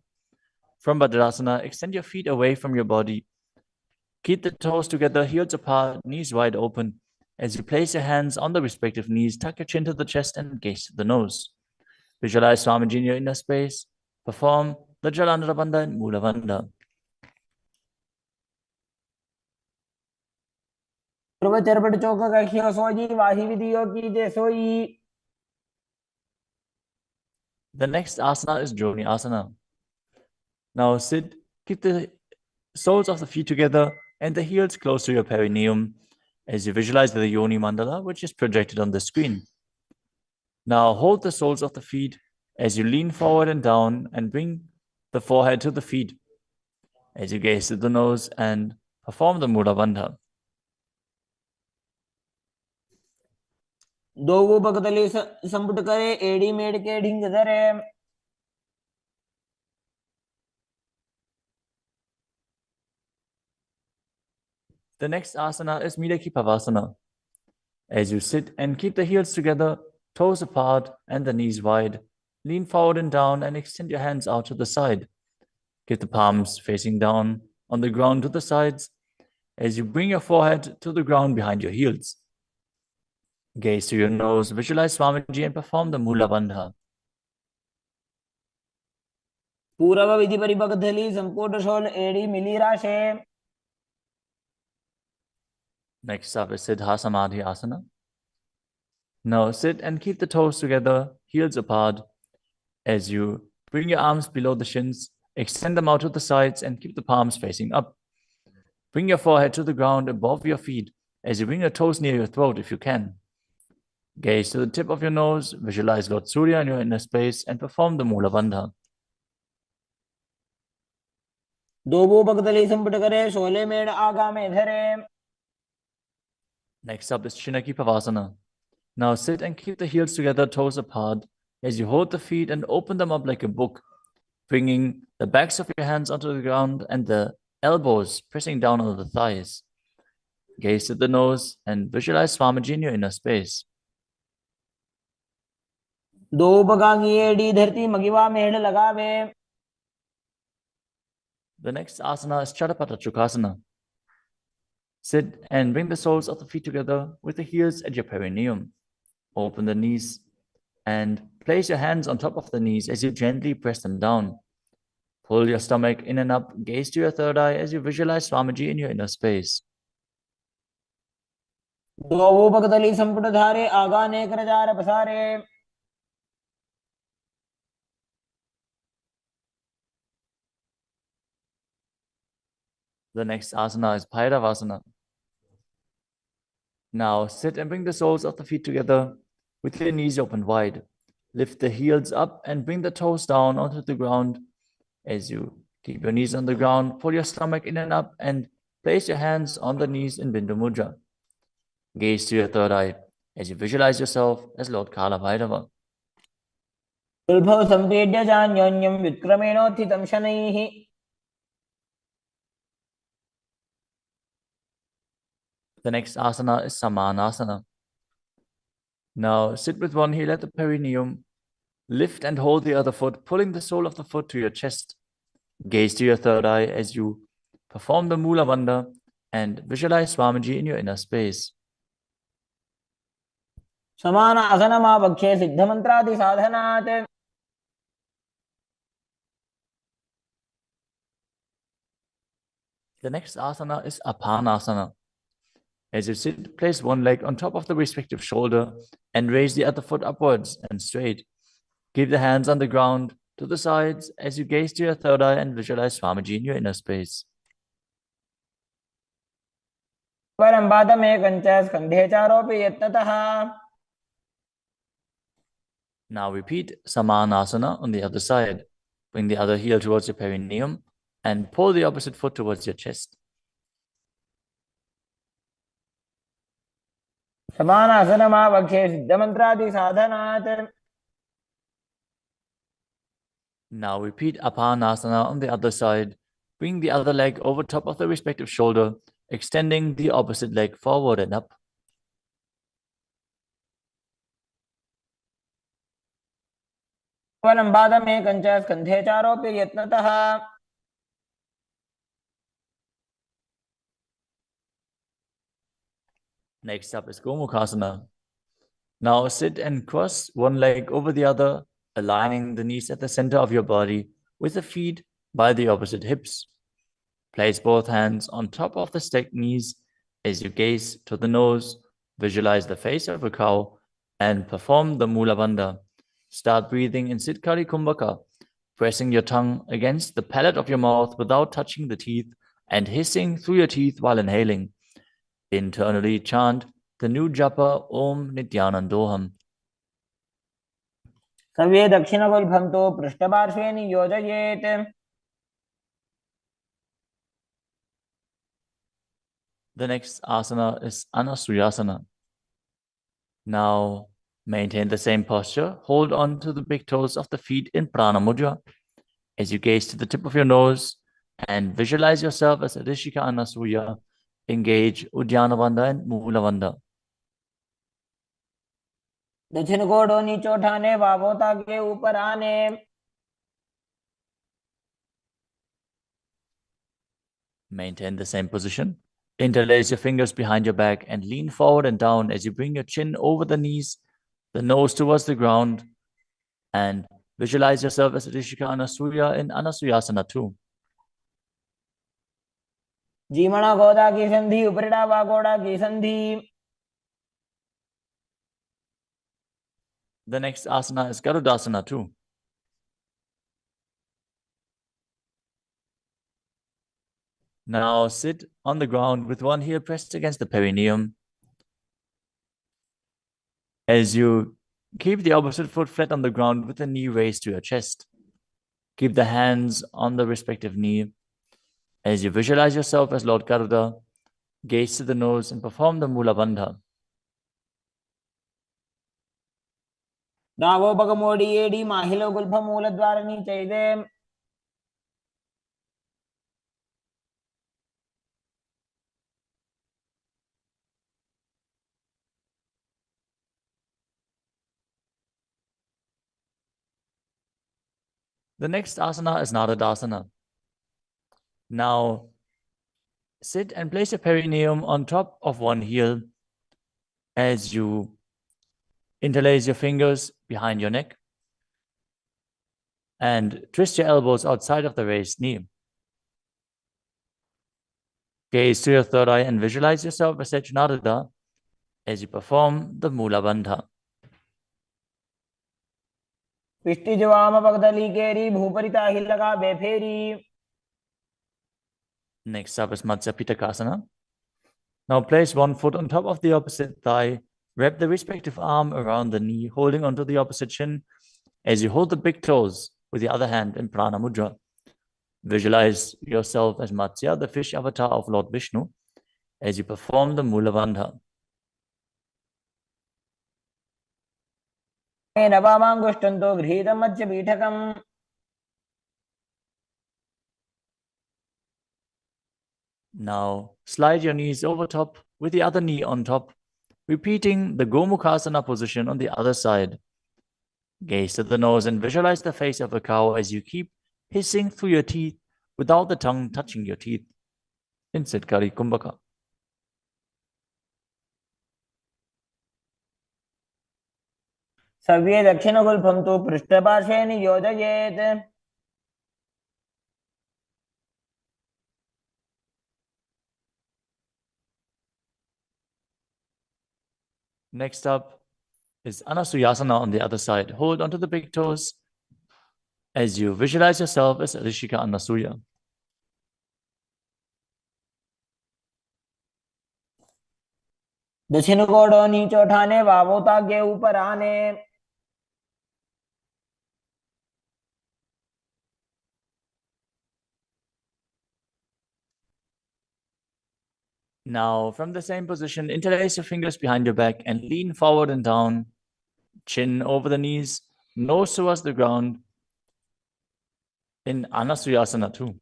From Bhadrasana, extend your feet away from your body. Keep the toes together, heels apart, knees wide open. As you place your hands on the respective knees, tuck your chin to the chest and gaze to the nose. Visualize Swamiji in your inner space. Perform the Jalandhara Bandha and Mula Bandha. ध्रुवचरपट चौक कख्यो सोई वाही विधियो की जय सोई. The next asana is Joni Asana. Now sit, keep the soles of the feet together and the heels close to your perineum as you visualize the Yoni Mandala, which is projected on the screen. Now hold the soles of the feet as you lean forward and down and bring the forehead to the feet as you gaze to the nose and perform the Mula Bandha. Dogu पकतली संपुट करे एड़ी मेड़ के ढिंग धरे। The next asana is Midakipavasana. As you sit and keep the heels together, toes apart and the knees wide, lean forward and down and extend your hands out to the side. Keep the palms facing down on the ground to the sides as you bring your forehead to the ground behind your heels. Gaze to your nose, visualize Swamiji and perform the Mula Bandha. पूर्व विधि परिपकथली संपुट शोल एड़ी मिली राशे। Next up is Siddha Samadhi Asana. Now sit and keep the toes together, heels apart. As you bring your arms below the shins, extend them out to the sides and keep the palms facing up. Bring your forehead to the ground above your feet as you bring your toes near your throat if you can. Gaze to the tip of your nose, visualize Lord Surya in your inner space and perform the Mula Bandha. दोबो पकतली संपुट करे शोले मेड़ आगा में धरे। Next up is Chinaki Pavasana. Now sit and keep the heels together, toes apart, as you hold the feet and open them up like a book, bringing the backs of your hands onto the ground and the elbows pressing down on the thighs. Gaze to the nose and visualize Swamiji in your inner space. दो पकांगी एड़ी धरती मगिवा मेड़ लगावे। The next asana is Chadapata Chukasana. Sit and bring the soles of the feet together with the heels at your perineum. Open the knees and place your hands on top of the knees as you gently press them down. Pull your stomach in and up, gaze to your third eye as you visualize Swamiji in your inner space. दोबो पकतली संपुट धारे आगा ने कर jar पसारे। The next asana is Bhairavasana. Now sit and bring the soles of the feet together with your knees open wide. Lift the heels up and bring the toes down onto the ground. As you keep your knees on the ground, pull your stomach in and up and place your hands on the knees in Bindu Mudra. Gaze to your third eye as you visualize yourself as Lord Kala Bhairava. उल्भव संपेड्य जान्योन्यं व्युत्क्रमेणोत्थितं शनैः। The next asana is Samanasana. Now sit with one heel at the perineum. Lift and hold the other foot, pulling the sole of the foot to your chest. Gaze to your third eye as you perform the Mula Bandha and visualize Swamiji in your inner space. समान आसनमावक्षे सिद्धमन्त्रादि साधनात्। The next asana is Apanasana. As you sit, place one leg on top of the respective shoulder and raise the other foot upwards and straight. Keep the hands on the ground to the sides as you gaze to your third eye and visualize Swamiji in your inner space. परं पादमेकं च स्कन्धे चारोपि यत्नतः। Now repeat Samanasana on the other side. Bring the other heel towards your perineum and pull the opposite foot towards your chest. समान आसनमावक्षे सिद्धमन्त्रादि साधनात्। Now repeat Apanasana on the other side. Bring the other leg over top of the respective shoulder, extending the opposite leg forward and up. परं पादमेकं च स्कन्धे चारोपि यत्नतः। Next up is Gomukhasana. Now sit and cross one leg over the other, aligning the knees at the center of your body with the feet by the opposite hips. Place both hands on top of the stacked knees as you gaze to the nose, visualize the face of a cow, and perform the Mula Bandha. Start breathing in Siddhkari Kumbhaka, pressing your tongue against the palate of your mouth without touching the teeth and hissing through your teeth while inhaling. Internally chant the new japa Om Nityanandoham. सर्वे दक्षिणगुल्फं तु पृष्ठपार्श्वे नियोजयेत्। The next asana is Anasuyasana. Now, maintain the same posture. Hold on to the big toes of the feet in Prana Mudra as you gaze to the tip of your nose and visualize yourself as Rishika Anasuya. Engage Uddiyana Bandha and Mula Bandha. दक्षिण कोडो नीचे उठाने वावोता के ऊपर आने Maintain the same position. Interlace your fingers behind your back and lean forward and down as you bring your chin over the knees, the nose towards the ground, and visualize yourself as Rishika Anasuya in Anasuyasana too. जीमणा गोदा की संधि उपरिड़ा वागोड़ा की संधि. The next asana is Garudasana too. Now sit on the ground with one heel pressed against the perineum. As you keep the opposite foot flat on the ground with the knee raised to your chest. Keep the hands on the respective knee. As you visualize yourself as Lord Garuda, gaze to the nose and perform the Mula Bandha. Navo Bagamodi Edi Mahilo Gulpa Mula Dwarani Chaide. The next asana is Naradasana. Now, sit and place your perineum on top of one heel as you interlace your fingers behind your neck and twist your elbows outside of the raised knee. Gaze to your third eye and visualize yourself as Narada as you perform the Mula Bandha. पिष्टि जवाम पगदली केरी भूपरिता हिलगा बेफेरी. Next up is Matsya Pitakasana. Now place one foot on top of the opposite thigh. Wrap the respective arm around the knee, holding onto the opposite shin as you hold the big toes with the other hand in Prana Mudra. Visualize yourself as Matsya, the fish avatar of Lord Vishnu, as you perform the Mula Bandha. नवामांगुष्टंतो गृहीतं Matsya पीठकम्. Now slide your knees over top with the other knee on top, repeating the Gomukhasana position on the other side. Gaze to the nose and visualize the face of a cow as you keep hissing through your teeth without the tongue touching your teeth. In Siddhkari Kumbhaka. सव्ये दक्षिणगुल्फं तु पृष्ठपार्श्वे नियोजयेत्. Next up is Anasuyasana on the other side. Hold onto the big toes as you visualize yourself as Rishika Anasuya. दक्षिण कोडो नीचे उठाने वावोता के ऊपर आने. Now, from the same position, interlace your fingers behind your back and lean forward and down, chin over the knees, nose towards the ground in Anasuyasana too.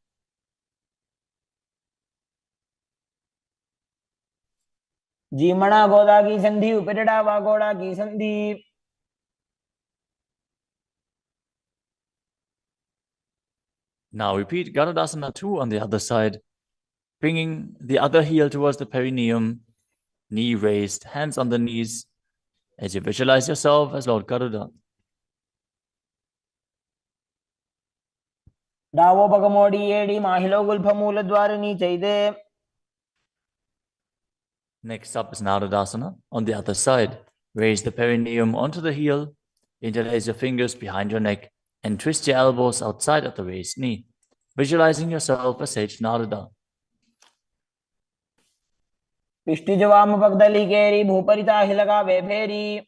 जीमणा गोदा की संधि उपरिड़ा वागोड़ा की संधि. Now repeat Garudasana 2 on the other side, bringing the other heel towards the perineum, knee raised, hands on the knees, as you visualize yourself as Lord Garuda. डावो बगमोडी एडी माहिलो गुल्फमूल द्वारनी चैदे. Next up is Naradasana on the other side. Raise the perineum onto the heel, interlace your fingers behind your neck, and twist your elbows outside of the raised knee, visualizing yourself as Sage Narada. पिष्टि जवाम पगदली केरी भूपरिता हिलगा बेफेरी.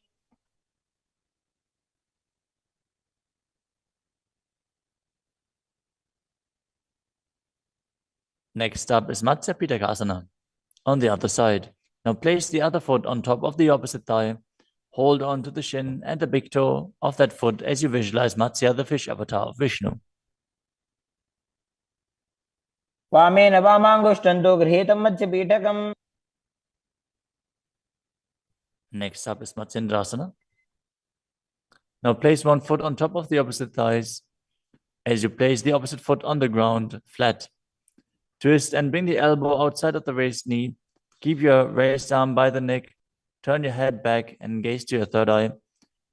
Next up is Matsya Pitakasana on the other side. Now place the other foot on top of the opposite thigh. Hold on to the shin and the big toe of that foot as you visualize Matsya, the fish avatar of Vishnu. वामेन वामाङ्गुष्ठं गृहीतं मत्स्यपीठकम्. Next up is Matsyendrasana. Now place one foot on top of the opposite thighs as you place the opposite foot on the ground, flat. Twist and bring the elbow outside of the raised knee. Keep your raised arm by the neck. Turn your head back and gaze to your third eye,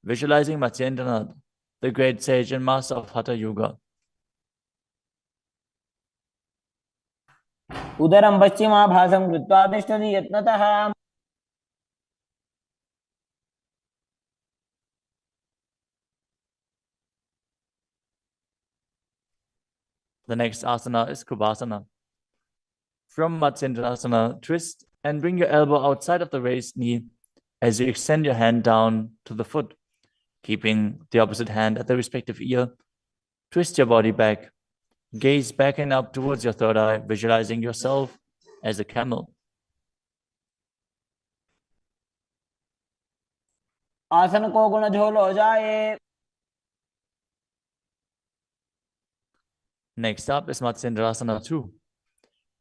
visualizing Matsyendranath, the great sage and master of Hatha Yoga. उदरं पश्चिमाभासं कृत्वा तिष्ठति यत्नतः. The next asana is Kubhasana. From Matsyendrasana, twist and bring your elbow outside of the raised knee as you extend your hand down to the foot, keeping the opposite hand at the respective ear. Twist your body back. Gaze back and up towards your third eye, visualizing yourself as a camel. आसन को गुण झोल हो जाए. Next up is Matsyendrasana 2.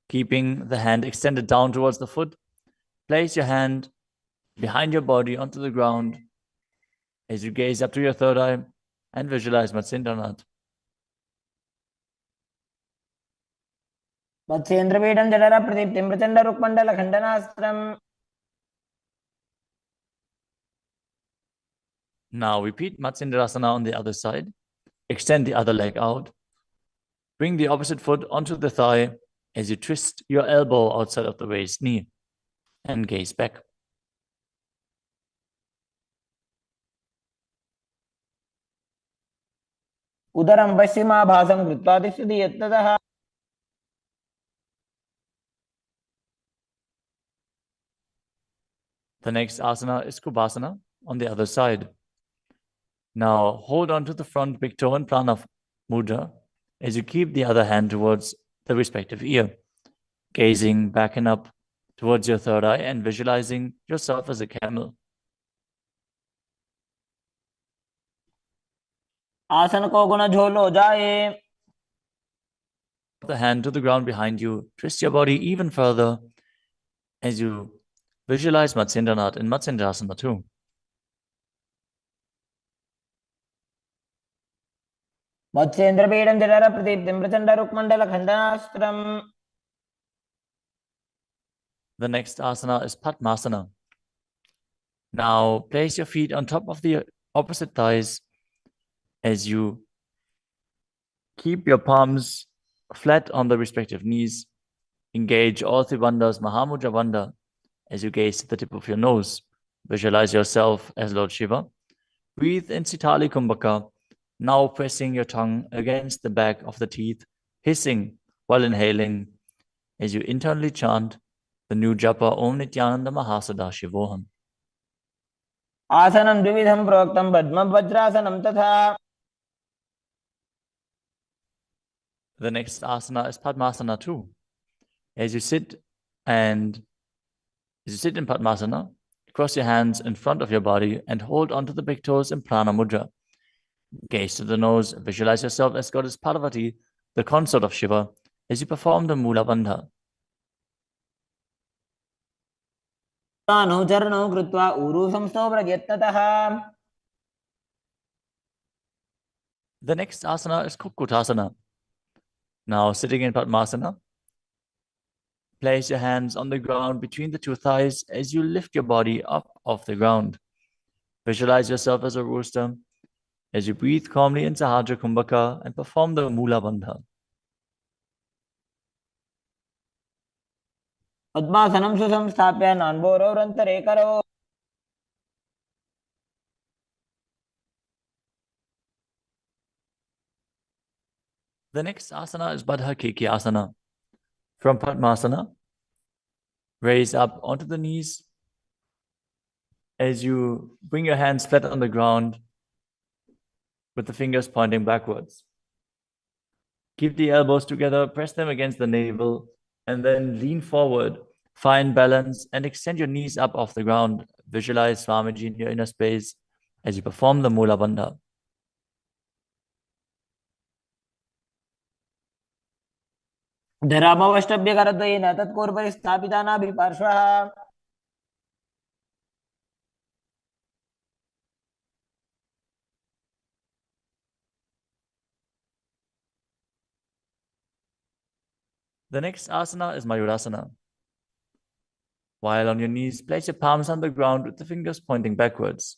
Keeping the hand extended down towards the foot, place your hand behind your body onto the ground as you gaze up to your third eye and visualize Matsyendranath. मत्स्येन्द्रपीठं जठर प्रदीप्तिं Prachanda रुक्मण्डल खण्डनास्त्रम्. Now repeat Matsyendrasana on the other side. Extend the other leg out. Bring the opposite foot onto the thigh as you twist your elbow outside of the raised knee and gaze back. उदरं पश्चिमाभासं कृत्वा तिष्ठति यत्नतः. The next asana is Kubhasana on the other side. Now hold on to the front big toe and prana mudra as you keep the other hand towards the respective ear, gazing back and up towards your third eye and visualizing yourself as a camel. आसन को गुण झोल हो जाए. The hand to the ground behind you. Twist your body even further as you visualize Matsyendranath in Matsyendrasana 2. मत्स्येन्द्रपीठं जठर प्रदीप्तिं Prachanda रुक्मण्डल खण्डनास्त्रम्. The next asana is Padmasana. Now place your feet on top of the opposite thighs as you keep your palms flat on the respective knees. Engage all three bandhas, Mahamudra Bandha, as you gaze to the tip of your nose. Visualize yourself as Lord Shiva. Breathe in Sitali Kumbhaka, now pressing your tongue against the back of the teeth, hissing while inhaling as you internally chant the new japa Om Nityananda Mahasada-shivoham. आसनं द्विविधं प्रोक्तं पद्मं वज्रासनं तथा. The next asana is Padmasana 2. As you sit in Padmasana, cross your hands in front of your body and hold onto the big toes in Prana Mudra. Gaze to the nose, visualize yourself as Goddess Parvati, the consort of Shiva, as you perform the Mula Bandha. तानौ चरणौ कृत्वा ऊरू संस्थो यत्नतः. The next asana is Kukkutasana. Now sitting in Padmasana, place your hands on the ground between the two thighs as you lift your body up off the ground. Visualize yourself as a rooster as you breathe calmly in Sahajra Kumbhaka and perform the Mula Bandha. पद्मासनं सुसंस्थाप्य नान्वोरौरन्तरे करौ. The next asana is Baddha Keki Asana. From Padmasana, raise up onto the knees as you bring your hands flat on the ground with the fingers pointing backwards. Keep the elbows together, press them against the navel, and then lean forward. Find balance and extend your knees up off the ground, visualize Swamiji in your inner space as you perform the Mula Bandha. धरामवष्टभ्यकरद्वयेन तत्पूर्वपरि स्थापितानाभिपार्श्वः The next asana is Mayurasana. While on your knees, place your palms on the ground with the fingers pointing backwards.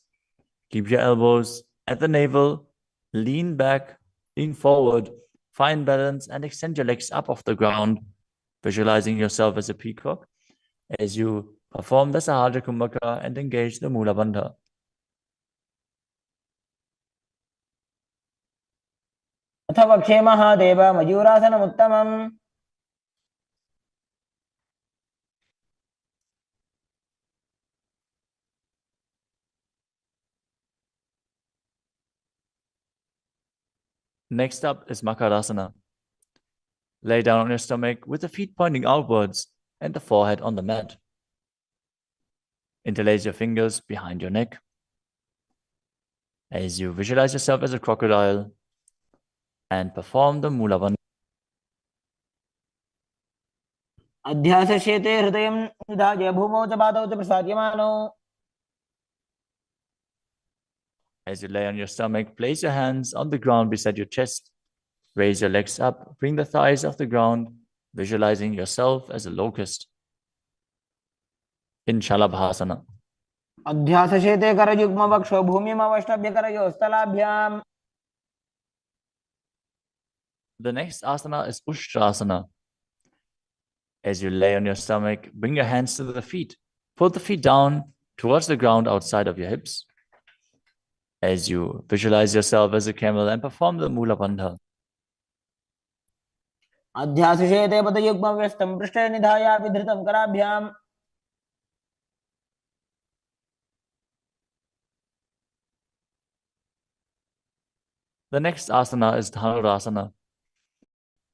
Keep your elbows at the navel, lean back, lean forward, find balance, and extend your legs up off the ground, visualizing yourself as a peacock as you perform the Sahaja Kumbhaka and engage the Mula Bandha. अथ वक्षे Mahadev मयूरासनमुत्तमम् Next up is Makarasana. Lay down on your stomach with the feet pointing outwards and the forehead on the mat. Interlace your fingers behind your neck as you visualize yourself as a crocodile and perform the Mula Bandha. अध्यासशेते हृदयं निधाय भूमौ च पादौ च प्रसाद्यमानौ As you lay on your stomach, place your hands on the ground beside your chest. Raise your legs up, bring the thighs off the ground, visualizing yourself as a locust. In Shalabhasana. अध्यासशेते करयुग्मवक्षो भूमिमवष्टभ्यकरयोस्तलाभ्याम् The next asana is Ushtrasana. As you lay on your stomach, bring your hands to the feet. Pull the feet down towards the ground outside of your hips. As you visualize yourself as a camel and perform the Mula Bandha. अध्यासशेते पदयुग्मव्यस्तं पृष्ठे निधायापि धृतं कराभ्याम् The next asana is Dhanurasana.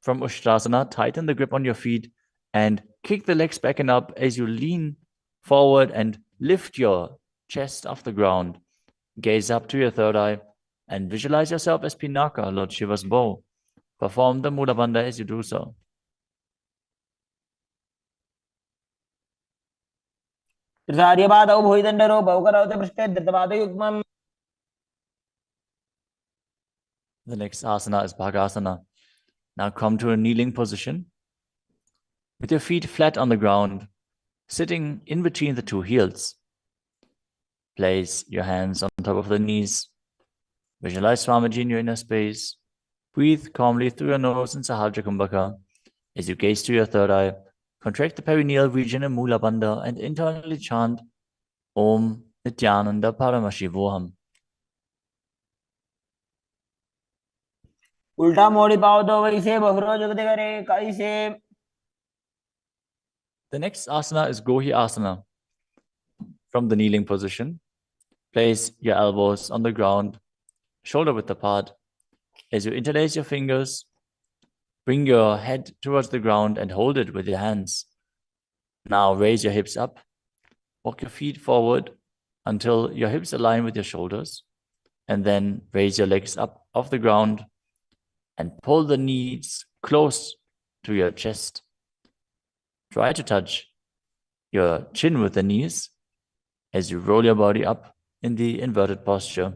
From Ushtrasana, tighten the grip on your feet and kick the legs back and up as you lean forward and lift your chest off the ground. Gaze up to your third eye and visualize yourself as Pinaka, Lord Shiva's bow. Perform the Mula Bandha as you do so. त्रिसार्यपादौ भुविदण्डरूपौ करौ च पृष्ठे धृतपादयुग्मम् The next asana is Bhagasana. Now come to a kneeling position with your feet flat on the ground, sitting in between the two heels. Place your hands on top of the knees. Visualize Swamiji in your inner space. Breathe calmly through your nose in Sahaja Kumbhaka. As you gaze to your third eye, contract the perineal region in Mula Bandha and internally chant Om Jayanti Paramashivoham. उल्टा मोड़ी पाओ तो वैसे बहुरो जगत करे कैसे The next asana is Gohi Asana. From the kneeling position, place your elbows on the ground, shoulder width apart. As you interlace your fingers, bring your head towards the ground and hold it with your hands. Now raise your hips up. Walk your feet forward until your hips align with your shoulders. And then raise your legs up off the ground and pull the knees close to your chest. Try to touch your chin with the knees as you roll your body up in the inverted posture.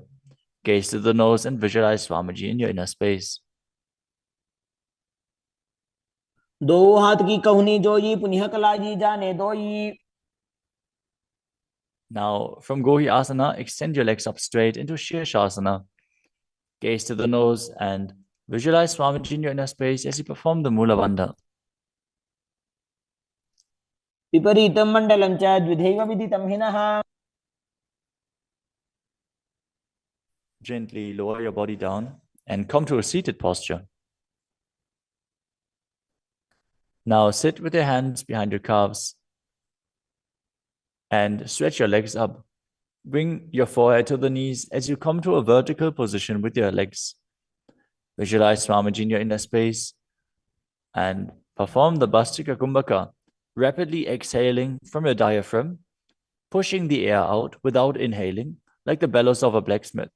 Gaze to the nose and visualize Swamiji in your inner space. दो हाथ की कहुनी जोई पुनिह कलाजी जाने दोई Now, from Gohi Asana, extend your legs up straight into Shirshasana. Gaze to the nose and visualize Swamiji in your inner space as you perform the Mula Bandha. विपरीतं मण्डलं च द्विधैव विदितं हिनः Gently lower your body down and come to a seated posture. Now sit with your hands behind your calves and stretch your legs up. Bring your forehead to the knees as you come to a vertical position with your legs. Visualize Swamiji in your inner space and perform the Bastika Kumbhaka, rapidly exhaling from your diaphragm pushing the air out without inhaling, like the bellows of a blacksmith.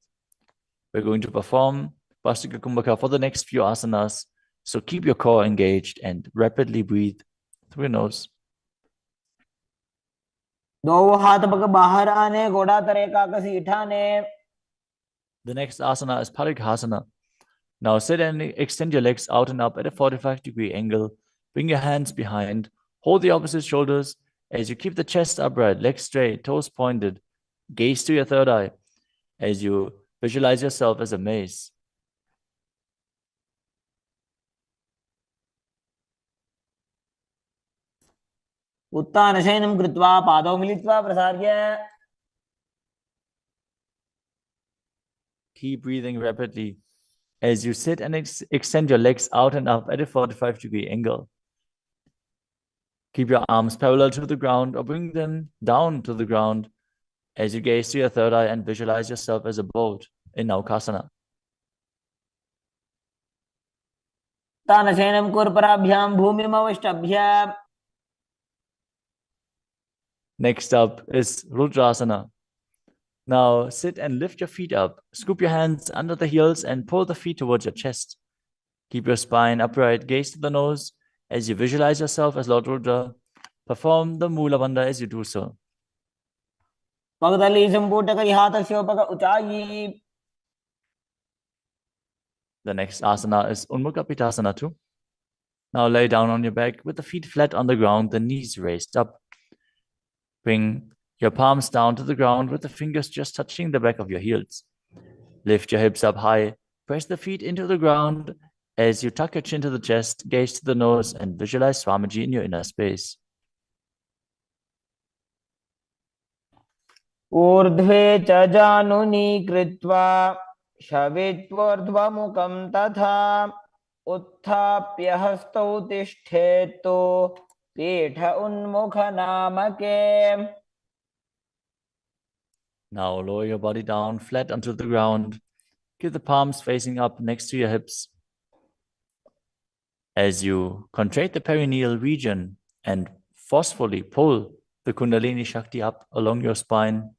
We're going to perform Vastika Kumbhaka for the next few asanas, so keep your core engaged and rapidly breathe through your nose. दो हाथ पग बाहर आने, घोड़ा तरे का घसीटा ने. The next asana is Parikhasana. Now sit and extend your legs out and up at a 45-degree angle. Bring your hands behind. Hold the opposite shoulders as you keep the chest upright, legs straight, toes pointed. Gaze to your third eye as you visualize yourself as a mace. उत्तानशयनं कृत्वा पादौ मिलित्वा प्रसार्य. Keep breathing rapidly as you sit and extend your legs out and up at a 45-degree angle. Keep your arms parallel to the ground or bring them down to the ground as you gaze to your third eye and visualize yourself as a boat in Naukasana. तानशयनं कुर्पराभ्यां भूमिमवष्टभ्य. Next up is Rudrasana. Now sit and lift your feet up. Scoop your hands under the heels and pull the feet towards your chest. Keep your spine upright, gaze to the nose as you visualize yourself as Lord Rudra. Perform the Mula Bandha as you do so. पगदली संपुटक हाथस्योपक उचायि. The next asana is Unmukha Pitasana too. Now lay down on your back with the feet flat on the ground, the knees raised up. Bring your palms down to the ground with the fingers just touching the back of your heels. Lift your hips up high. Press the feet into the ground as you tuck your chin to the chest, gaze to the nose, and visualize Swamiji in your inner space. ऊर्ध्वे च जानुनी कृत्वा शवित्वोर्ध्वमुखं तथा उत्थाप्य हस्तौ तिष्ठेत्तु पीठ उन्मुख नामके. Now lower your body down flat onto the ground. Keep the palms facing up next to your hips. As you contract the perineal region and forcefully pull the Kundalini Shakti up along your spine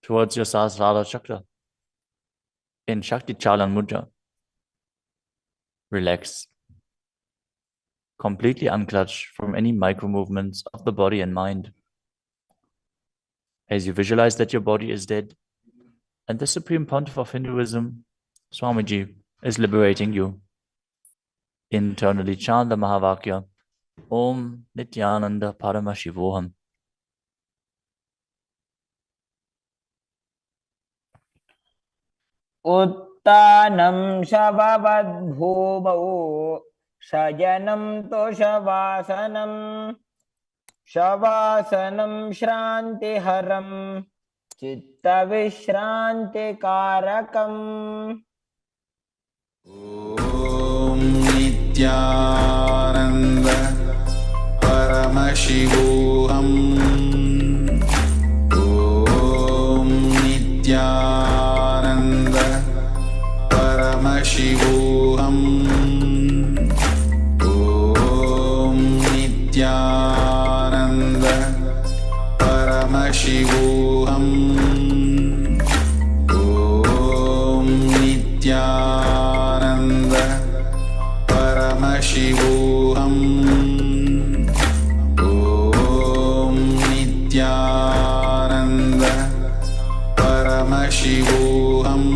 towards your Sahasrara Chakra in Shakti Chalan Mudra. Relax. Completely unclutch from any micro movements of the body and mind. As you visualize that your body is dead and the Supreme Pontiff of Hinduism, Swamiji, is liberating you. Internally chant the Mahavakya, Om Nityananda Paramashivoham. उत्तानं शववद्भूमौ शयनं तोषवासनं शवासनं श्रान्तिहरं चित्तविश्रान्तिकारकम्. ॐ नित्यानन्द परमशिवोऽहम् ॐ नित्यानन्द परमशिवोऽहम् ॐ नित्यानन्द परमशिवोऽहम् ॐ नित्यानन्द परमशिवोऽहम् ॐ नित्यानन्द परमशिवोऽहम्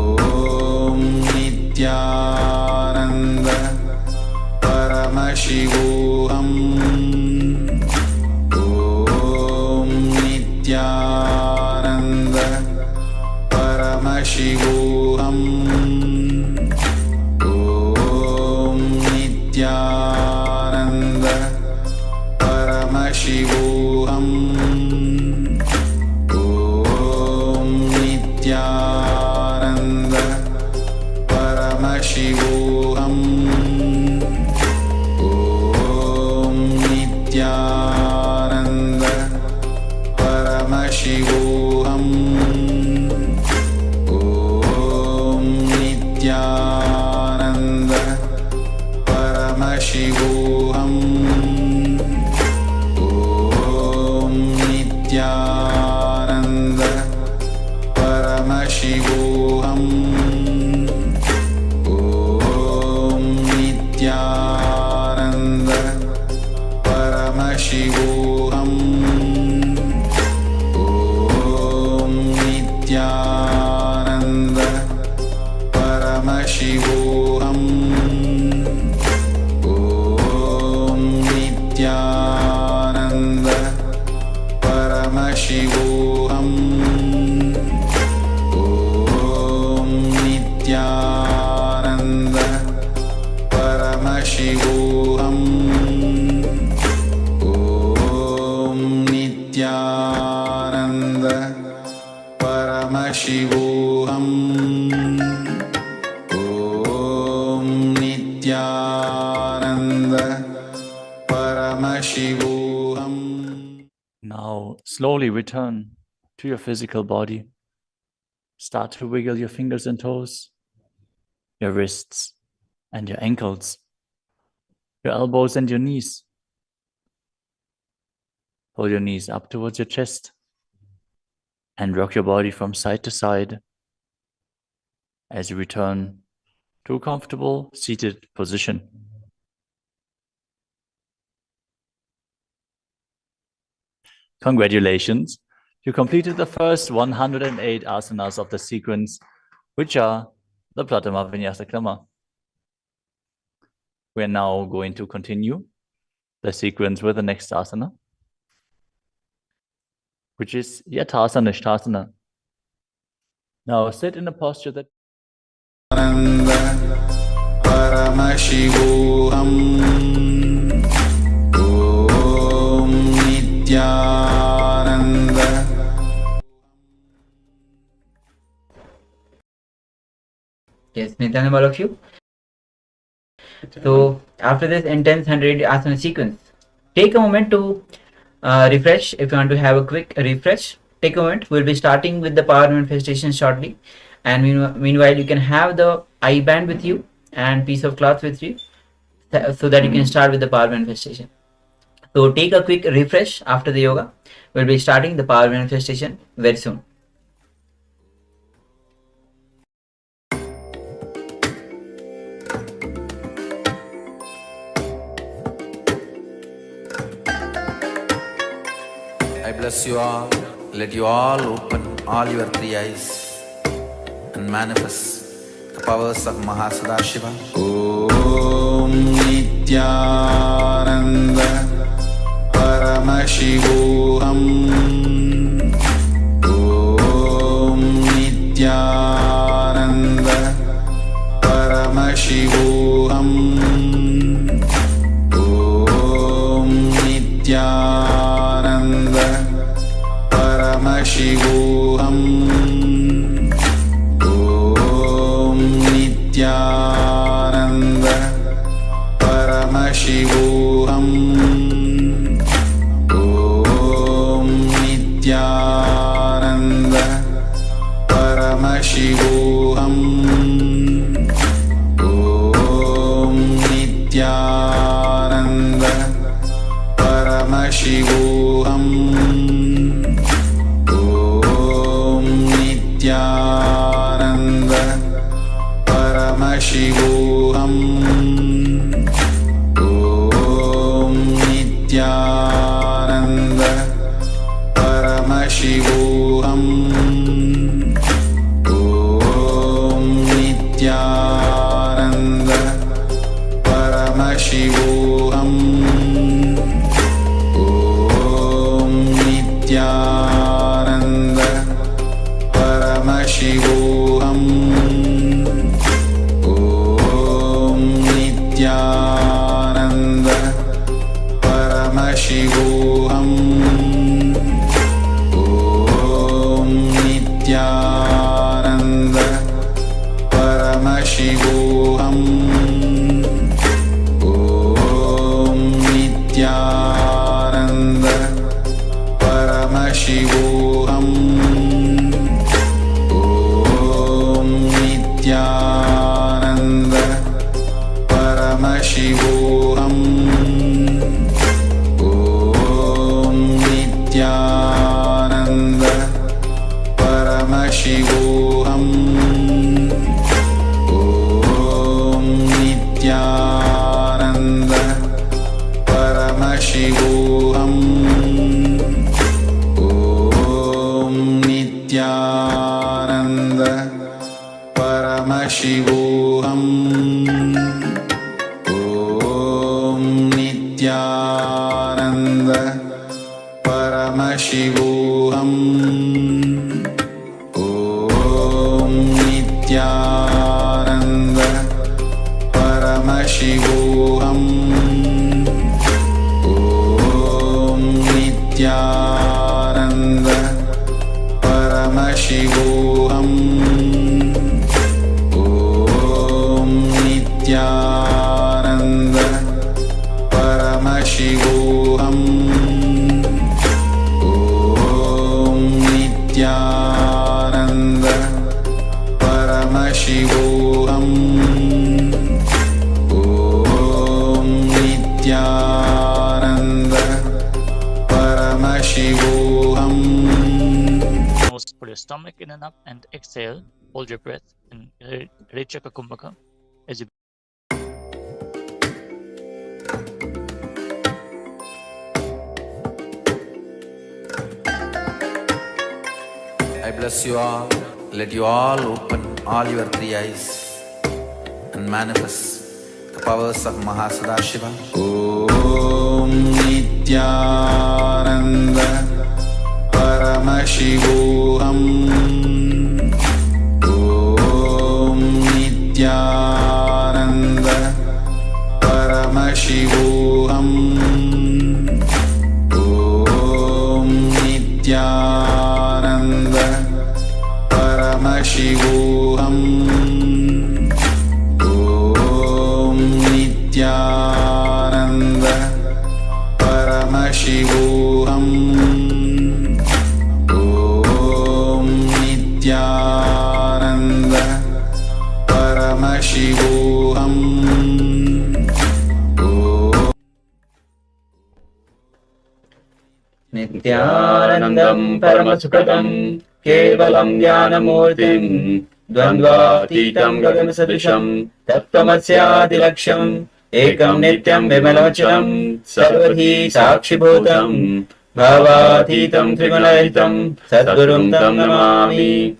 ॐ नित्यानन्द परमशिवोऽहम् ॐ नित्यानन्द परमशिवोऽहम् ॐ नित्यानन्द परमशिवोऽहम् ॐ नित्यानन्द परमशिवोऽहम् ॐ नित्यानन्द परमशिवोऽहम् ॐ नित्यानन्द परमशिवोऽहम् ॐ नित्यानन्द परमशिवोऽहम् ॐ नित्यानन्द परमशिवोऽहम् ॐ नित्यानन्द परमशिवोऽहम् ॐ नित्यानन्द परमशिवोऽहम् ॐ नित्यानन्द परमशिवोऽहम् ॐ नित्यानन्द परमशिवोऽहम्. Now slowly return to your physical body. Start to wiggle your fingers and toes, your wrists and your ankles, your elbows and your knees. Pull your knees up towards your chest and rock your body from side to side as you return to a comfortable seated position. Congratulations! You completed the first 108 asanas of the sequence, which are the Pratama Vinyasa Krama. We are now going to continue the sequence with the next asana, which is Yathasana Nishthasana. Now sit in a posture that आनन्द परमशिवोऽहम् ॐ Nityanand. Yes, Nityanand, all of you. So after this intense 100 asana sequence, take a moment to refresh. If you want to have a quick refresh, take a moment. We'll be starting with the power manifestation shortly, and meanwhile you can have the eye band with you and piece of cloth with you, so that you can start with the power manifestation. So take a quick refresh after the yoga. We'll be starting the power manifestation very soon. I bless you all. Let you all open all your three eyes and manifest the powers of Mahasadashiva. Om Nityananda Paramashivoham. Om Nityananda Paramashivoham. Om Nityananda Paramashivoham. Om Nityananda Paramashivoham. Om Nityananda Paramashivoham. Om Nityananda Paramashivoham. Om Nityananda Paramashivoham. Om Nityananda Paramashivoham. Om Nityananda Paramashivoham. Om Nityananda Paramashivoham. Om Nityananda Paramashivoham. Om Nityananda Paramashivoham. Om Nityananda Paramashivoham. Om Nityananda Paramashivoham. Om Nityananda Paramashivoham. Om Nityananda Paramashivoham Om Nityananda Paramashivoham Om Nityananda Paramashivoham Om Nityananda Paramashivoham Om Nityananda Paramashivoham Om Nityananda Paramashivoham. Nose, pull your stomach in and up and exhale. Hold your breath in Rechaka Kumbhaka as you I bless you all. Let you all open all your three eyes and manifest the powers of Mahasadashiva. Om Nityananda Paramashivoham Om Nityananda Paramashivoham Om Nityananda Paramashivoham Om Nityananda Paramashivoham Om Nityananda Paramashivoham. Nityanandam Paramasukadam Kevalam Dhyanamurtim Dvandvatitam Gagansadrisham Tattvamasyaadilaksham Ekam Nityam Vimalachalam Sarvadhi Sakshibhutam Bhavatitam Trigunarahitam Sadgurum Tam Namami.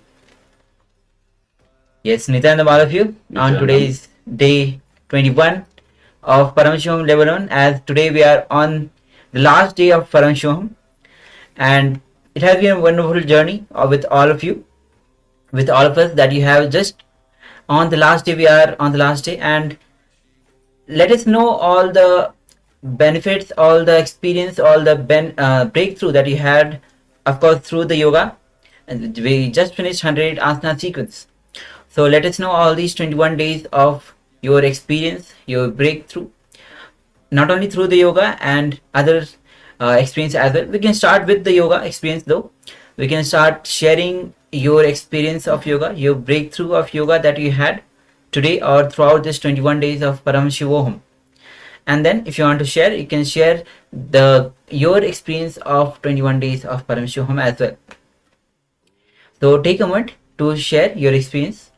Yes, Nityanandam, all of you, on today's day 21 of Paramashivoham Level 1, as today we are on the last day of Paramashivoham, and it has been a wonderful journey with all of you, with all of us, that you have just on the last day. We are on the last day, and let us know all the benefits, all the experience, all the breakthrough that you had, of course, through the yoga. And we just finished 100 asana sequence. So let us know all these 21 days of your experience, your breakthrough, not only through the yoga and other experience as well. We can start with the yoga experience though. We can start sharing your experience of yoga, your breakthrough of yoga that you had today or throughout this 21 days of Paramashivoham. And then if you want to share, you can share your experience of 21 days of Paramashivoham as well. So take a moment to share your experience.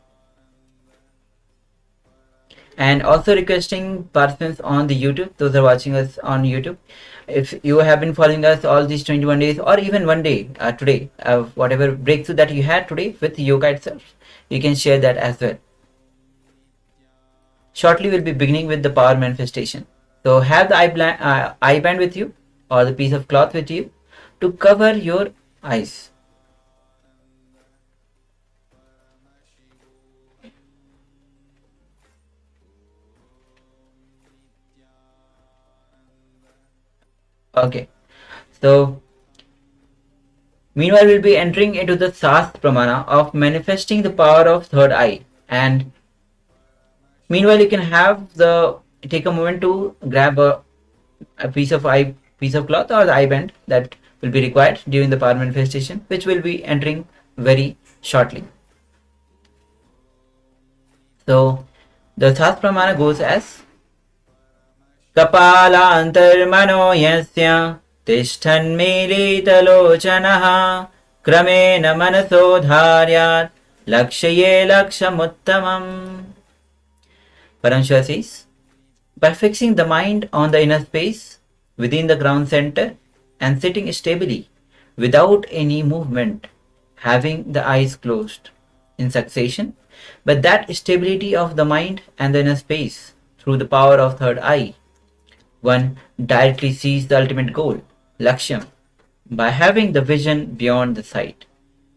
And also requesting participants on the YouTube, those are watching us on YouTube, if you have been following us all these 21 days or even one day today, whatever breakthrough that you had today with yoga itself, you can share that as well. Shortly we'll be beginning with the power manifestation. So have the eye band with you or the piece of cloth with you to cover your eyes. Okay, so meanwhile we'll be entering into the Sast Pramana of manifesting the power of third eye. And meanwhile you can take a moment to grab a piece of cloth or the eye band that will be required during the power manifestation, which will be entering very shortly. So the Sast Pramana goes as Kapalantarmano yasya tishthanmilitalochanaha kramena manaso dharyat lakshaye lakshamuttamam. Paramashiva says, by fixing the mind on the inner space within the ground center and sitting stably without any movement, having the eyes closed in succession, but that stability of the mind and the inner space through the power of third eye, one directly sees the ultimate goal, Lakshyam, by having the vision beyond the sight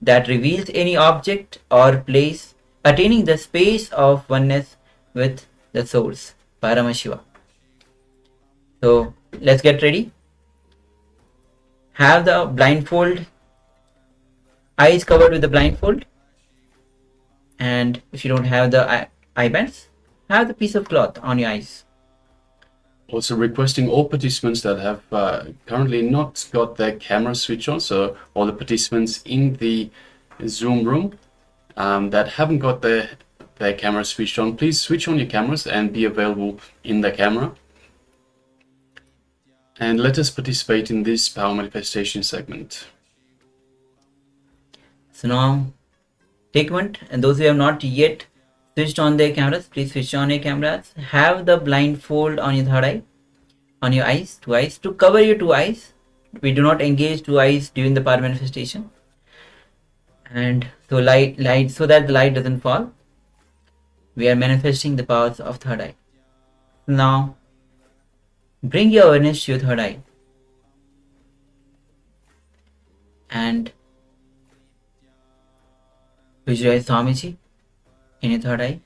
that reveals any object or place, attaining the space of oneness with the source, Paramashiva. So let's get ready. Have the blindfold, eyes covered with the blindfold, and if you don't have the eye bands, have the piece of cloth on your eyes. Also requesting all participants that have currently not got their camera switch on, so all the participants in the Zoom room that haven't got their camera switched on, please switch on your cameras and be available in the camera. And let us participate in this power manifestation segment. So now take a moment, and those who have not yet switched on their cameras, please switch on your cameras. Have the blindfold on your third eye, on your eyes, two eyes, to cover your two eyes. We do not engage two eyes during the power manifestation. And so light, so that the light doesn't fall. We are manifesting the powers of third eye. Now bring your awareness to your third eye and visualize Swamiji in your third eye.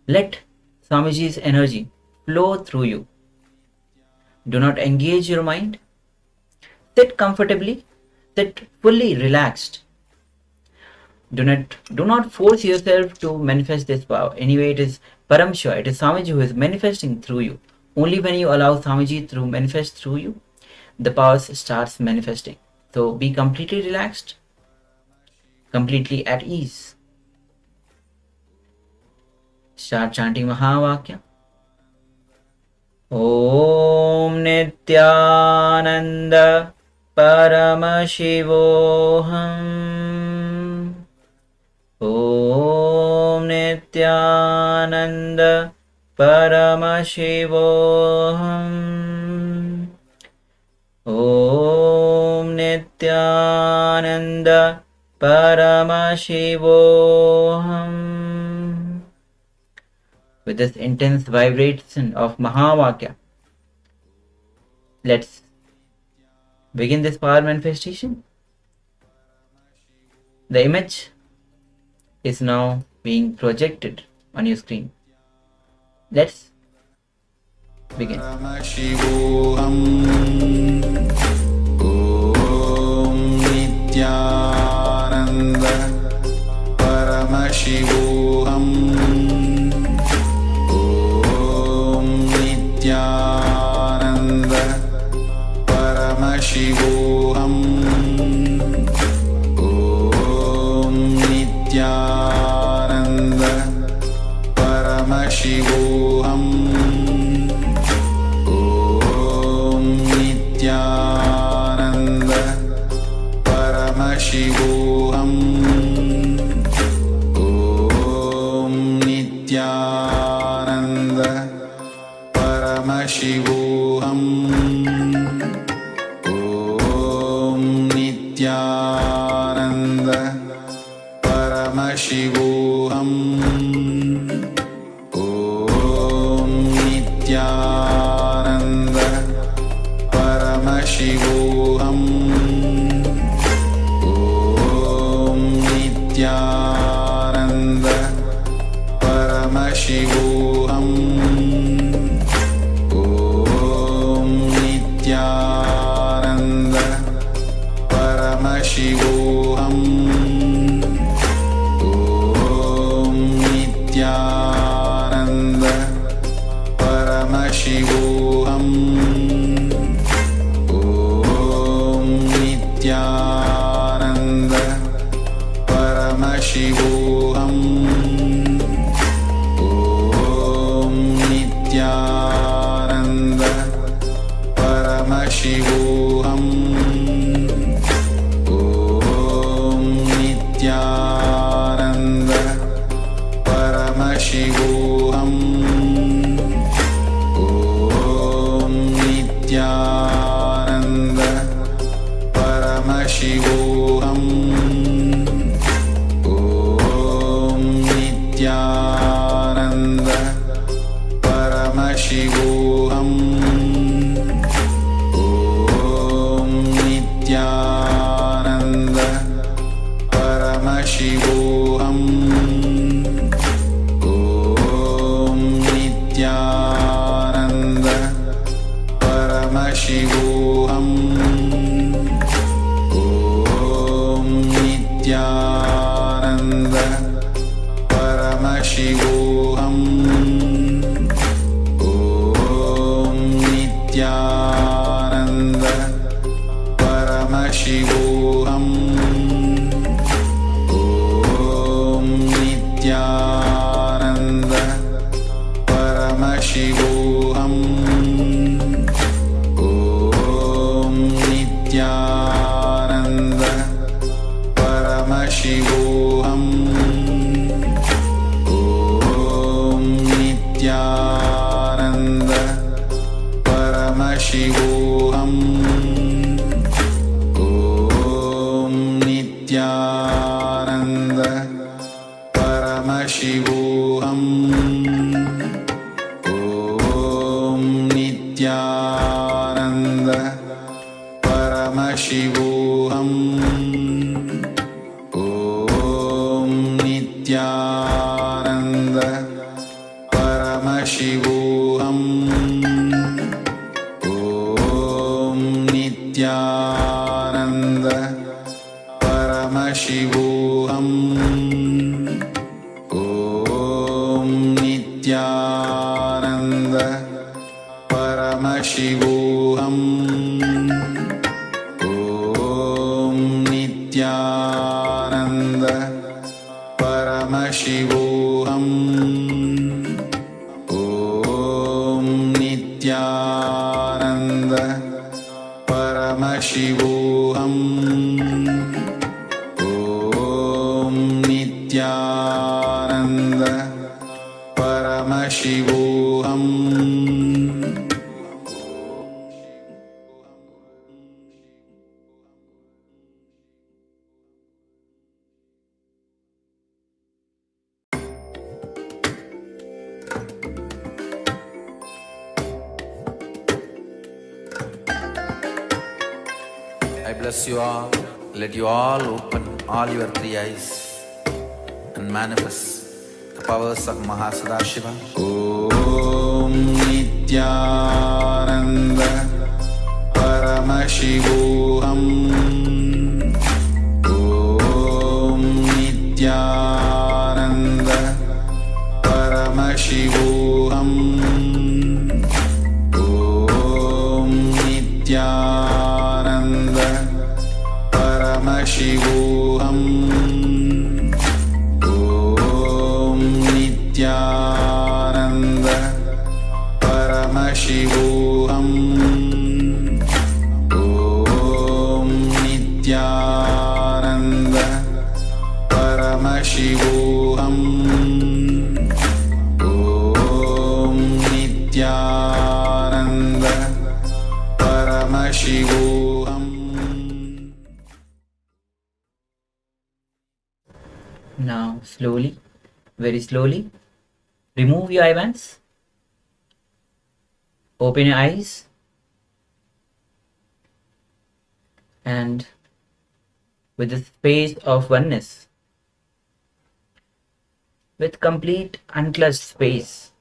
Let Swamiji's energy flow through you. Do not engage your mind. Sit comfortably. Sit fully relaxed. Do not force yourself to manifest this power. Anyway, it is Parameshwar, it is Swamiji who is manifesting through you. Only when you allow Swamiji to manifest through you, the power starts manifesting. So be completely relaxed, completely at ease. Start chanting Mahavakya. Om Nityananda Paramashivoham. Om Nityananda Paramashivoham. Om Nityananda Paramashivoham. With this intense vibration of Mahavakya, let's begin this power manifestation. The image is now being projected on your screen. Let's begin. Paramashivoham. Om Nityananda Paramashivoham. Om Nityananda Paramashivoham. Om Nityananda Paramashivoham. Om Nityananda Paramashivoham. Om Nityananda Paramashivoham. Om Nityananda Paramashivoham. Om Nityananda Paramashivoham. Om Nityananda Paramashivoham. Om Nityananda Paramashivoham. Om Nityananda Paramashivoham. Om Nityananda Paramashivoham. Om Nityananda Paramashivoham. Om Nityananda Paramashivoham. Om Nityananda Paramashivoham. Om Nityananda Paramashivoham. Om Nityananda Paramashivoham Om Nityananda Paramashivoham Om Nityananda Paramashivoham Om Nityananda Paramashivoham Om Nityananda Paramashivoham Om Nityananda Paramashivoham Om Nityananda Paramashivoham Om Nityananda Paramashivoham Om Nityananda Paramashivoham Om Nityananda Paramashivoham Om Nityananda Paramashivoham Om Nityananda Paramashivoham Om Nityananda Paramashivoham Om Nityananda Paramashivoham I bless you all. Let you all open all your three eyes and manifest the powers of Mahasadashiva. Om Nityananda Paramashivoham Om Nityananda Paramashivoham Om Nityananda Paramashivoham Om Nityananda Paramashivoham Om Nityananda Paramashivoham Om Nityananda Paramashivoham. Now slowly, very slowly, remove your eyebands. Open your eyes and with the space of oneness, with complete unclutched space,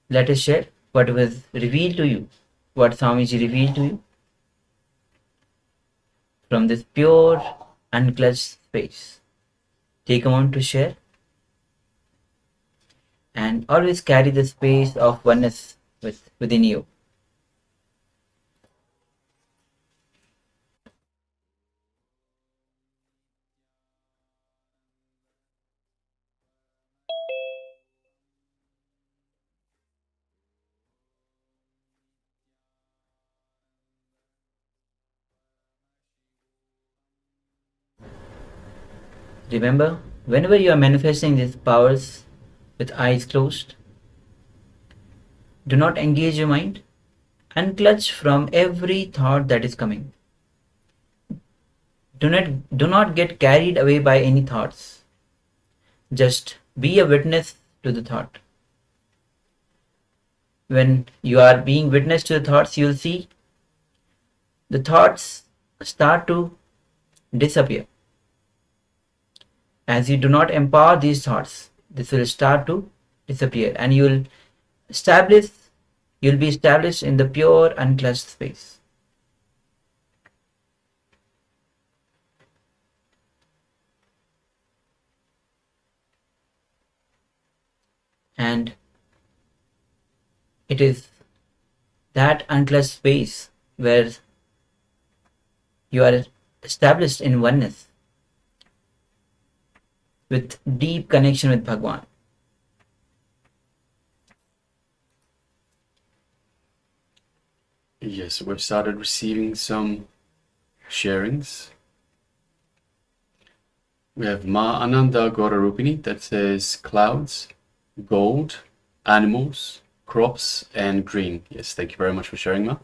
let us share what was revealed to you, what Swamiji revealed to you from this pure unclutched space. Take a moment to share and always carry the space of oneness within you. Remember, whenever you are manifesting these powers with eyes closed, do not engage your mind. Unclutch from every thought that is coming. Do not get carried away by any thoughts. Just be a witness to the thought. When you are being witness to the thoughts, you will see the thoughts start to disappear. As you do not empower these thoughts, this will start to disappear and you will you'll be established in the pure unclutched space. And it is that unclutched space where you are established in oneness with deep connection with Bhagwan. Yes, we've started receiving some sharings. We have Ma Ananda Gaurarupini that says clouds, gold, animals, crops, and green. Yes, thank you very much for sharing, Ma.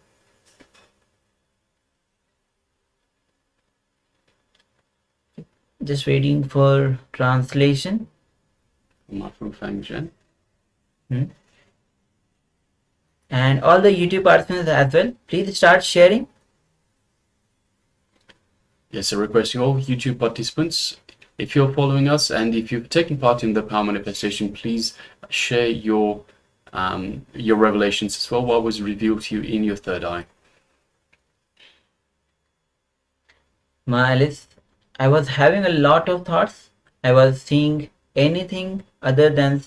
Just waiting for translation. Ma from Fang Zhen. And all the YouTube participants as well, please start sharing. Yes, so requesting all YouTube participants, if you're following us and if you've taken part in the power manifestation, please share your revelations as well, what was revealed to you in your third eye. Ma Alice, I was having a lot of thoughts. I was seeing anything other than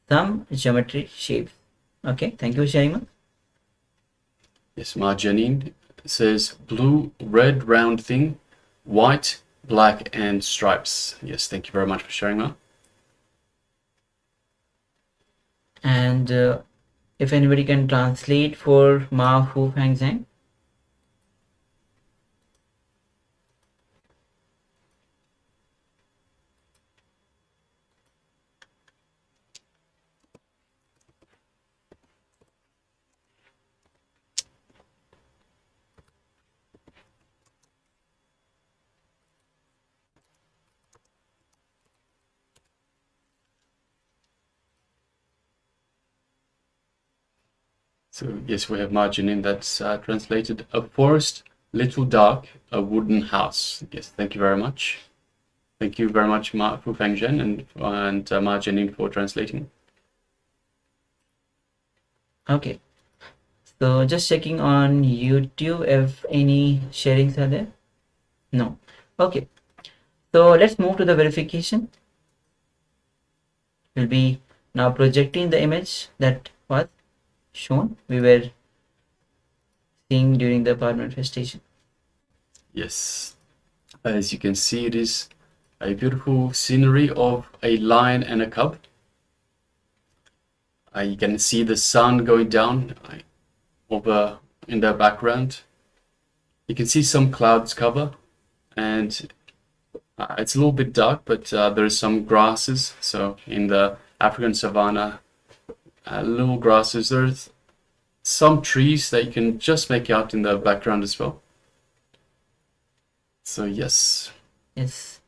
some geometry shapes. Okay, thank you for sharing, Ma. Yes, Ma Janine says blue, red, round thing, white, black, and stripes. Yes, thank you very much for sharing, Ma. And if anybody can translate for Ma Fu Fang Zhang. So yes, we have Ma Janine that's translated a forest, little dark, a wooden house. Yes, thank you very much. Thank you very much, Ma Fu Fang Zhen and Ma Janine for translating. Okay, so just checking on YouTube if any sharings are there. No. Okay, so let's move to the verification. We'll be now projecting the image that was shown, we were seeing during the power manifestation. Yes, as you can see, it is a beautiful scenery of a lion and a cub. You can see the sun going down over in the background. You can see some clouds cover, and it's a little bit dark, but there's some grasses. So in the African savanna, little grasses. There's some trees that you can just make out in the background as well. So yes. Yes.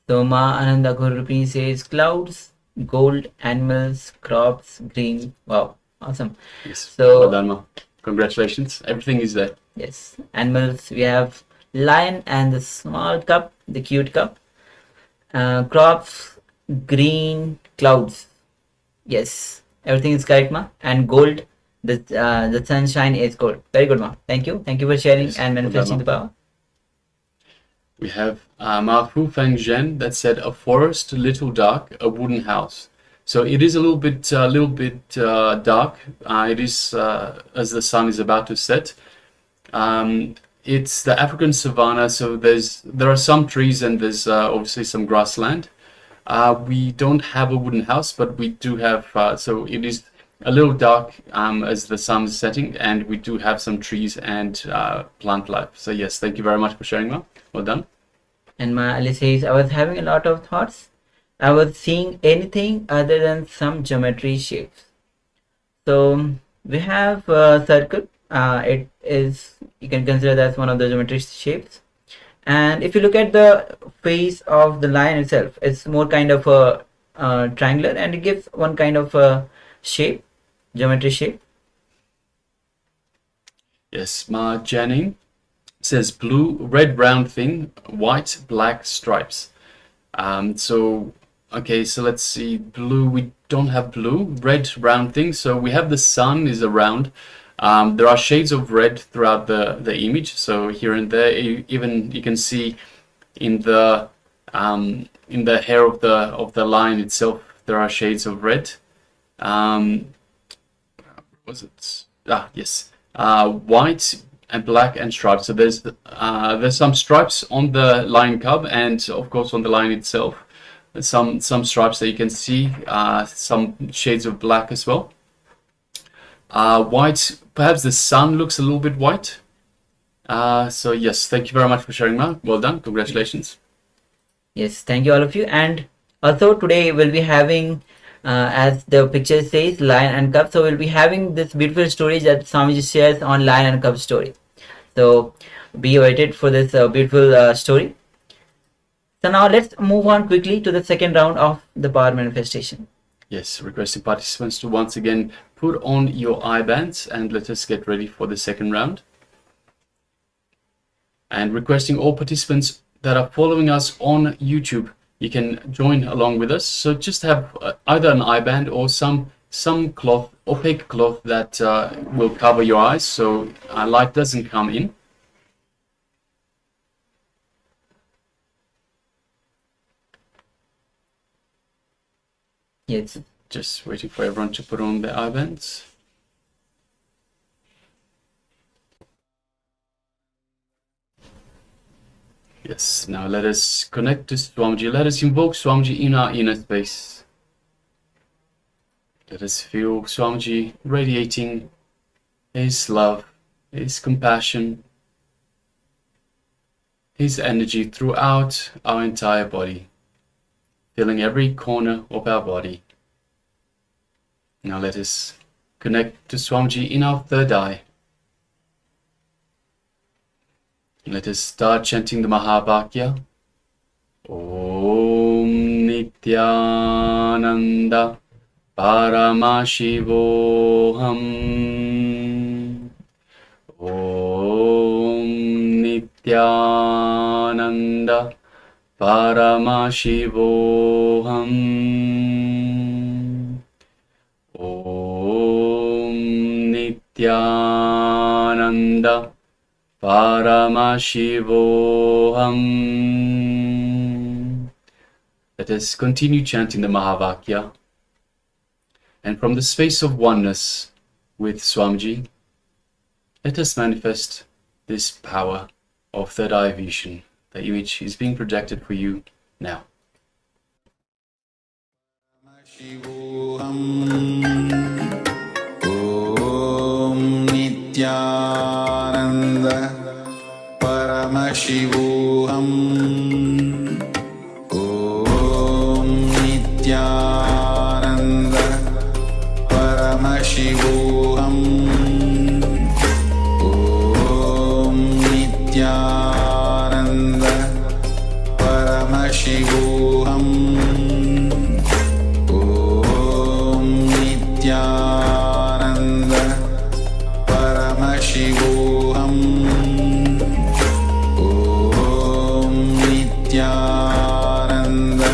So Ma Ananda Gurupini says clouds, gold, animals, crops, green. Wow, awesome. Yes. So well done, Ma. Congratulations. Everything is there. Yes. Animals, we have lion and the small cup, the cute cup. Crops, green, clouds. Yes. Everything is correct, Ma. And gold, the sunshine is gold. Very good, Ma. Thank you. Thank you for sharing Yes. and manifesting well the power. We have Ma Fu Feng Zhen that said a forest, little dark, a wooden house. So it is a little bit dark. It is as the sun is about to set. It's the African savanna, so there are some trees and there's obviously some grassland. We don't have a wooden house, but we do have. So it is a little dark as the sun is setting, and we do have some trees and plant life. So yes, thank you very much for sharing, Ma. Well done. And Ma Ali says, I was having a lot of thoughts. I was seeing anything other than some geometry shapes. So we have a circle. It is, you can consider that as one of the geometry shapes. And if you look at the face of the line itself, it's more kind of a triangular, and it gives one kind of a shape, geometry shape. Yes, Ma Janine says blue, red, round thing, white, black stripes. So Okay, so let's see. Blue, we don't have blue. Red, round thing. So we have the sun is a round. There are shades of red throughout the image. So here and there, even you can see in the hair of the lion itself, there are shades of red. Was it? Ah, yes. White and black and stripes. So there's some stripes on the lion cub and of course on the lion itself. Some stripes that you can see, some shades of black as well. White, perhaps the sun looks a little bit white. So yes, thank you very much for sharing, Mark. Well done, congratulations. Yes, thank you all of you. And also today we'll be having, as the picture says, lion and cub. So we'll be having this beautiful story that Swamiji shares on lion and cub story. So be waited for this beautiful story. So now let's move on quickly to the second round of the power manifestation. Yes, requesting participants to once again put on your eye bands and let us get ready for the second round. And requesting all participants that are following us on YouTube, you can join along with us. So just have either an eye band or some cloth, opaque cloth that will cover your eyes so light doesn't come in. Yes. Just waiting for everyone to put on their eye bands. Yes, now let us connect to Swamiji. Let us invoke Swamiji in our inner space. Let us feel Swamiji radiating his love, his compassion, his energy throughout our entire body, filling every corner of our body. Now let us connect to Swamiji in our third eye. Let us start chanting the Mahavakya. Om Nityananda Paramashivoham. Om Nityananda Paramashivoham. Om Nityananda Paramashivoham. Let us continue chanting the Mahavakya. And from the space of oneness with Swamiji, let us manifest this power of third eye vision. The image is being projected for you now. Om Nityananda Paramashivoham. Om Nityananda Paramashivoham. Om Nityananda Paramashivoham. Om Nityananda Paramashivoham. Om Nityananda Paramashivoham. Om Nityananda Paramashivoham. Om Nityananda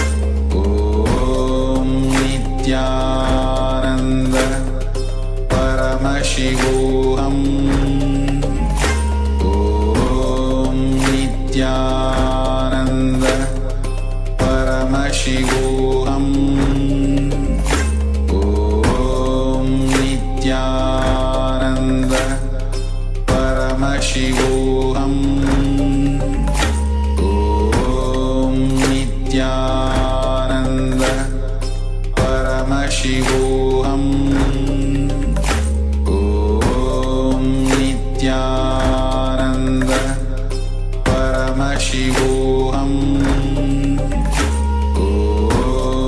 Paramashivoham. Om Nityananda Paramashivoham. Om Nityananda Paramashivoham. Om Nityananda Paramashivoham. Om Nityananda Paramashivoham. Om Nityananda Paramashivoham. Om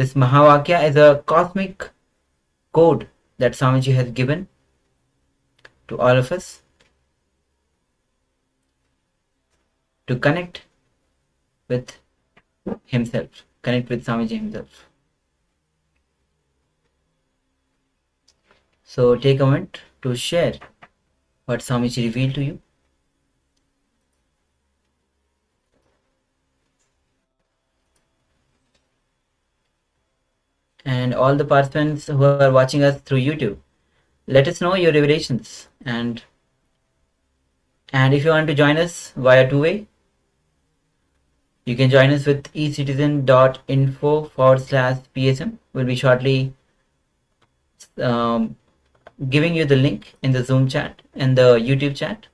This Mahavakya is a cosmic code that Swamiji has given to all of us to connect with himself, connect with Swamiji himself. So take a moment to share what Swamiji revealed to you. And all the participants who are watching us through YouTube, let us know your revelations. And if you want to join us via two-way, you can join us with ecitizen.info/PSM. We'll be shortly giving you the link in the Zoom chat and the YouTube chat.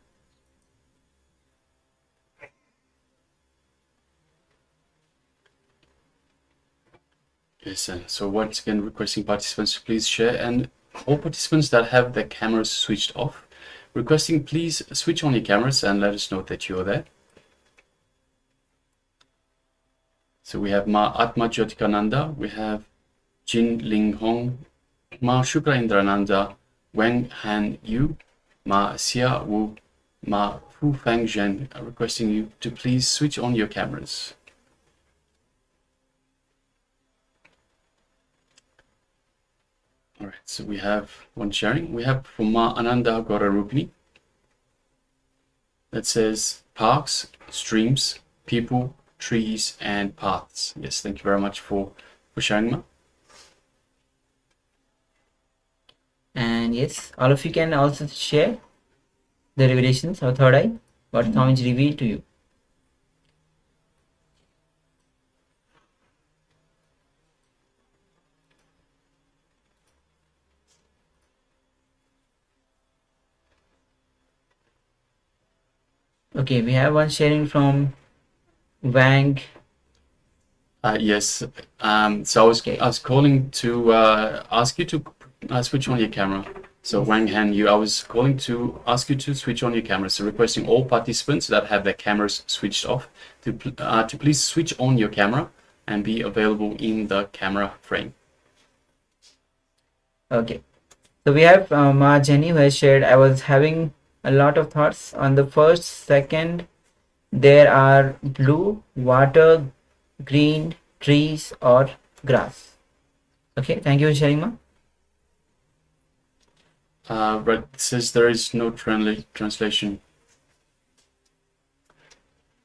Yes, so once again, requesting participants to please share, and all participants that have their cameras switched off, requesting please switch on your cameras and let us know that you're there. So we have Ma Atma Jyotikananda, we have Jin Ling Hong, Ma Shukra Indrananda, Wang Han Yu, Ma Xia Wu, Ma Fu Fang Zhen, requesting you to please switch on your cameras. Alright, so we have one sharing. We have from Ma Ananda Gaurarupini that says parks, streams, people, trees, and paths. Yes, thank you very much for sharing, Ma. And yes, all of you can also share the revelations or third eye, what Swamiji revealed to you. Okay, we have one sharing from Wang. Yes, so I was calling to ask you to switch on your camera. So Wang Han Yu, I was calling to ask you to switch on your camera. So requesting all participants that have their cameras switched off to please switch on your camera and be available in the camera frame. Okay, so we have Ma Jenny, who has shared, I was having a lot of thoughts. On the first second, there are blue, water, green, trees, or grass. Okay, thank you for sharing, Ma. But it says there is no translation.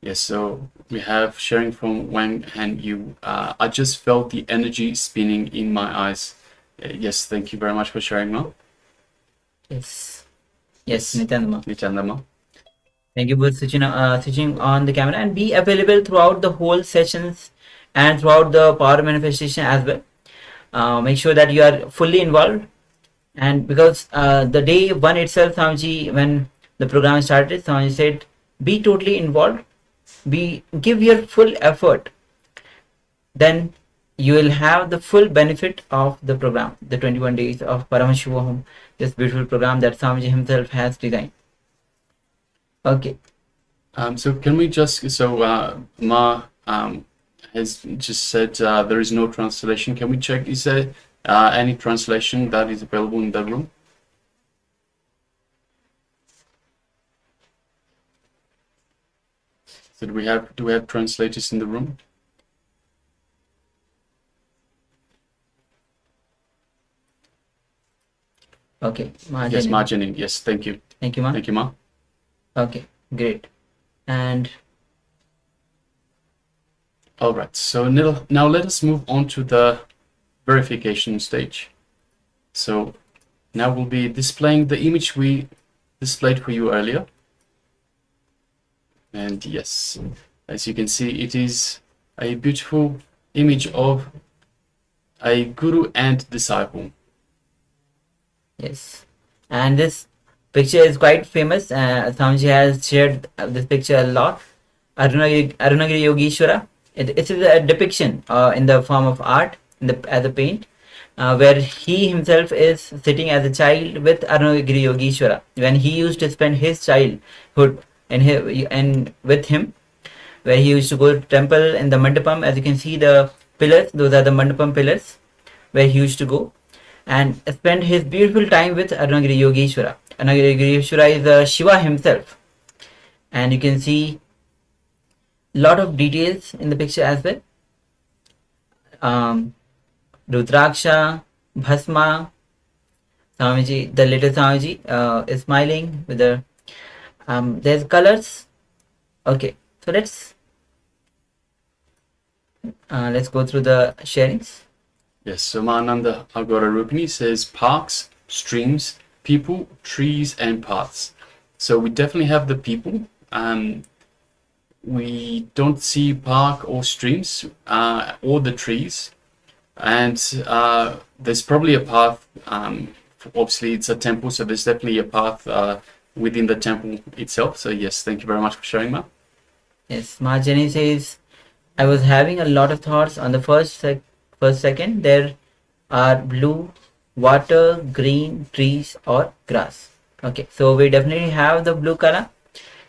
Yes, so we have sharing from Wang Han Yu. I just felt the energy spinning in my eyes. Yes, thank you very much for sharing, Ma. Yes, Nityananda. Nityananda, Ma. Thank you for switching on the camera, and be available throughout the whole sessions and throughout the power manifestation as well. Make sure that you are fully involved. And because the day one itself, Swamiji, when the program started, Swamiji said, be totally involved, give your full effort, then you will have the full benefit of the program, the 21 days of Paramashivoham, this beautiful program that Swamiji himself has designed. Okay. So can we just, Ma has just said there is no translation. Can we check, is there any translation that is available in the room? So do we have translators in the room? Okay. Yes, Ma Jenny. Yes, thank you. Thank you, Ma. Thank you, Ma. Okay, great. And all right, so now let us move on to the verification stage. So now we'll be displaying the image we displayed for you earlier. And yes, as you can see, it is a beautiful image of a guru and disciple. yes, and this picture is quite famous. Swamiji has shared this picture a lot. Arunagiri Yogeshwara. It is a depiction in the form of art, as a paint, where he himself is sitting as a child with Arunagiri Yogeshwara, when he used to spend his childhood and with him, where he used to go to temple in the mandapam. As you can see, the pillars. Those are the mandapam pillars where he used to go and spend his beautiful time with Arunagiri Yogeshwara. Arunagiri Yogeshwara is Shiva himself, and you can see lot of details in the picture as well. Rudraksha, Bhasma, Swamiji, the little Swamiji is smiling with the there's colors. Okay, so let's go through the sharings. Yes, so Mananda Agora Rupini says parks, streams, people, trees, and paths. So we definitely have the people. We don't see park or streams or the trees, and there's probably a path. Obviously, it's a temple, so there's definitely a path within the temple itself. So yes, thank you very much for sharing that. Yes, Mahajani says, I was having a lot of thoughts on the first second. There are blue, water, green, trees, or grass. Okay, so we definitely have the blue color.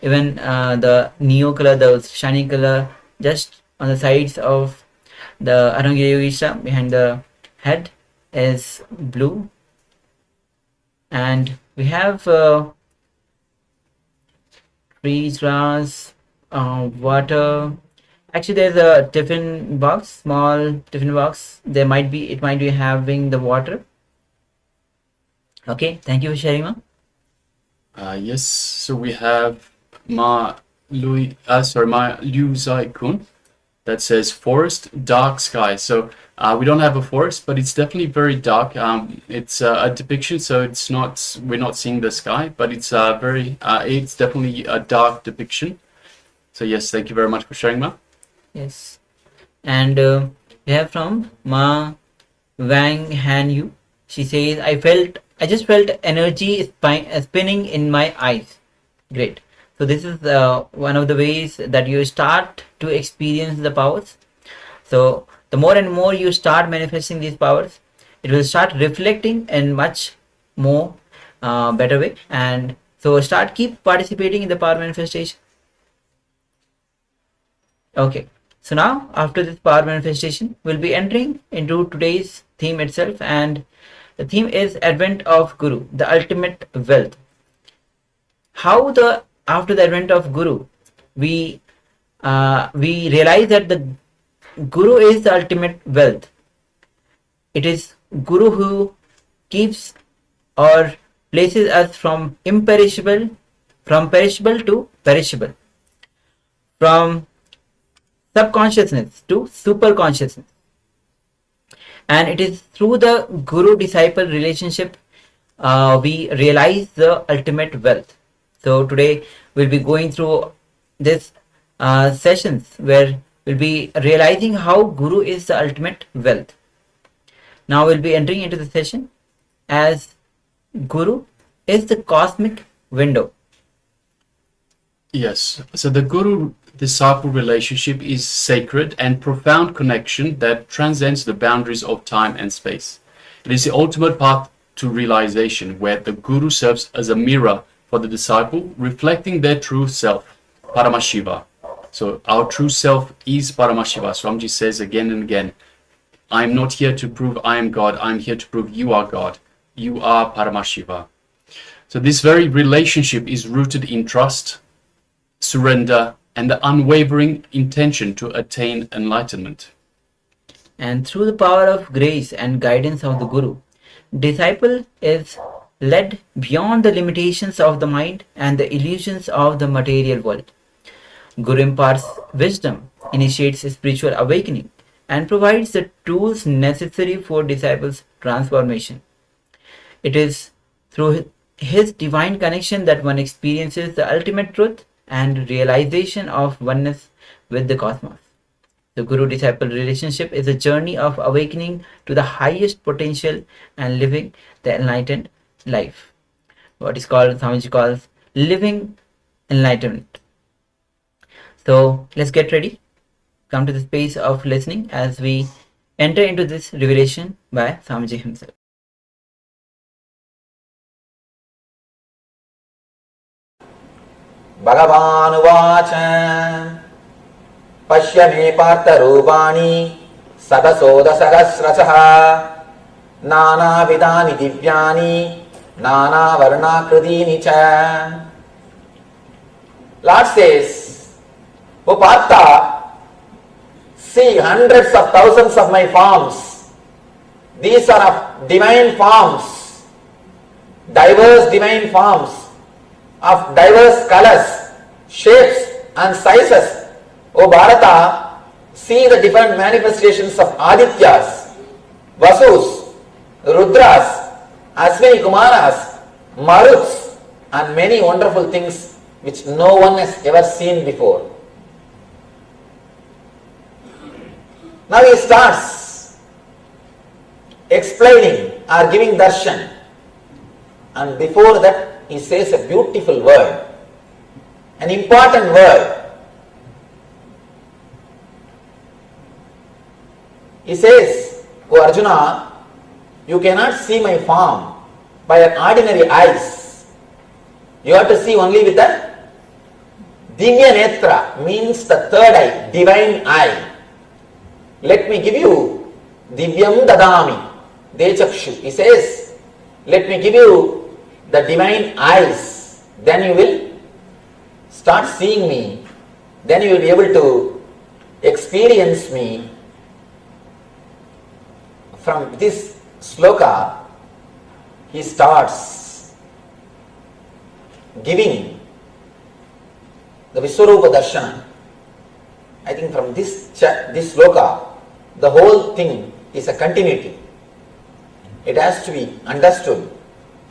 Even the neo color, the shiny color, just on the sides of the Arunagiri Yogeshwara behind the head is blue. And we have trees, grass, water. Actually, there's a tiffin box, small tiffin box. It might be having the water. Okay, thank you for sharing, Ma. Yes, so we have Ma Liu Zai Kun that says forest, dark sky. So we don't have a forest, but it's definitely very dark. It's a depiction, so we're not seeing the sky, but it's it's definitely a dark depiction. So yes, thank you very much for sharing, Ma. Yes, and we have from Ma Wang Han Yu. She says, I just felt energy spinning in my eyes. Great. So this is one of the ways that you start to experience the powers. So the more and more you start manifesting these powers, it will start reflecting in much more better way. And so keep participating in the power manifestation. Okay. So now after this power manifestation, we'll be entering into today's theme itself, and the theme is Advent of Guru, the ultimate wealth. How after the advent of Guru, we realize that the Guru is the ultimate wealth. It is Guru who keeps or places us from perishable to perishable, from subconsciousness to superconsciousness. And it is through the Guru-disciple relationship we realize the ultimate wealth. So today we'll be going through this sessions where we'll be realizing how Guru is the ultimate wealth. Now we'll be entering into the session as Guru is the cosmic window. Yes, so the Guru-disciple relationship is sacred and profound connection that transcends the boundaries of time and space. It is the ultimate path to realization, where the Guru serves as a mirror for the disciple, reflecting their true self, Paramashiva. So our true self is Paramashiva. Swamiji says again and again, I am not here to prove I am God, I am here to prove you are God. You are Paramashiva. So this very relationship is rooted in trust, surrender, and the unwavering intention to attain enlightenment. And through the power of grace and guidance of the Guru, disciple is led beyond the limitations of the mind and the illusions of the material world. Guru imparts wisdom, initiates spiritual awakening, and provides the tools necessary for disciples' transformation. It is through his divine connection that one experiences the ultimate truth and realization of oneness with the cosmos. The Guru-disciple relationship is a journey of awakening to the highest potential and living the enlightened life. What is called, Swamiji calls, living enlightenment. So let's get ready. Come to the space of listening as we enter into this revelation by Swamiji himself. Bhagavan Vacha Pashya me partharupani Sadasodasahasrasaha Nana Vidani Divyani Nana Varnakridini cha. Lord says, O Partha, see hundreds of thousands of my forms. These are of divine forms, diverse divine forms, of diverse colors, shapes and sizes. O Bharata, see the different manifestations of Adityas, Vasus, Rudras, Aswini Kumaras, Maruts and many wonderful things which no one has ever seen before. Now he starts explaining or giving darshan, and before that he says a beautiful word, an important word. He says, O Arjuna, you cannot see my form by your ordinary eyes. You have to see only with the Divya Netra, means the third eye, divine eye. Let me give you Divyam Dadami, Dechakshu. He says, let me give you the divine eyes. Then you will start seeing me. Then you will be able to experience me. From this sloka, he starts giving the Vishwarupa Darshana. I think from this sloka, the whole thing is a continuity. It has to be understood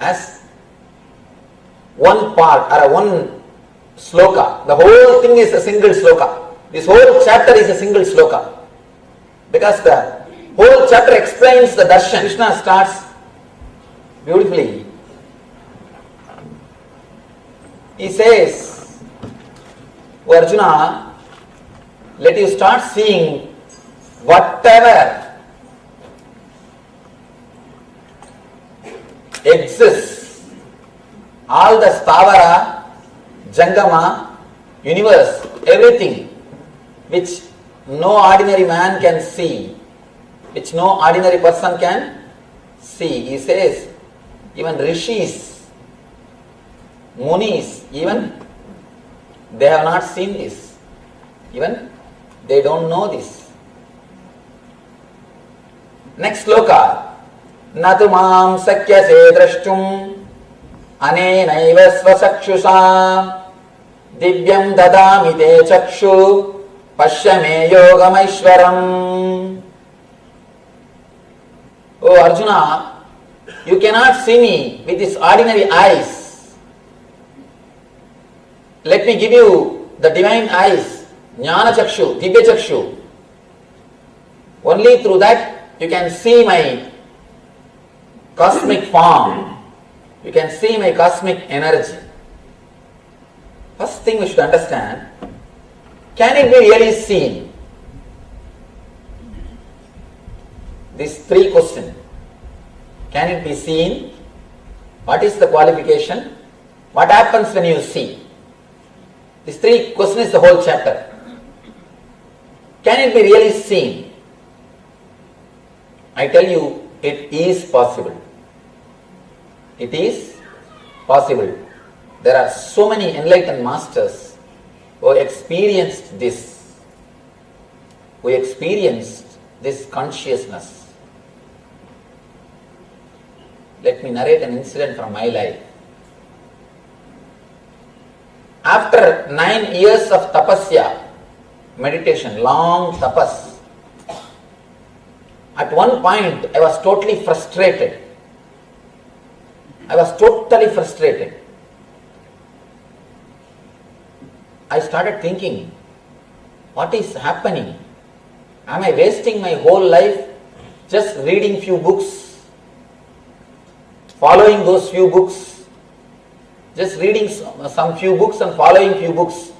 as one part or one sloka. The whole thing is a single sloka. This whole chapter is a single sloka. Because the whole chapter explains the darshan. Krishna starts beautifully. He says, O Arjuna, let you start seeing whatever exists, all the stavara, jangama, universe, everything which no ordinary man can see, which no ordinary person can see. He says, even rishis, munis, even they have not seen this. Even they don't know this. Next sloka. Natu mam sakyase drashtum anenaiva svasakshusa divyam dadami te chakshu pashyame yogamaishwaram. Oh Arjuna, you cannot see me with these ordinary eyes. Let me give you the divine eyes, jnana chakshu, divya chakshu. Only through that you can see my cosmic form. You can see my cosmic energy. First thing we should understand, can it be really seen? These three questions. Can it be seen? What is the qualification? What happens when you see? These three questions is the whole chapter. Can it be really seen? I tell you, it is possible. It is possible. There are so many enlightened masters who experienced this, who experienced this consciousness. Let me narrate an incident from my life. After 9 years of tapasya, meditation, long tapas, at one point I was totally frustrated. I started thinking, what is happening? Am I wasting my whole life just reading few books, following those few books, just reading some few books and following few books,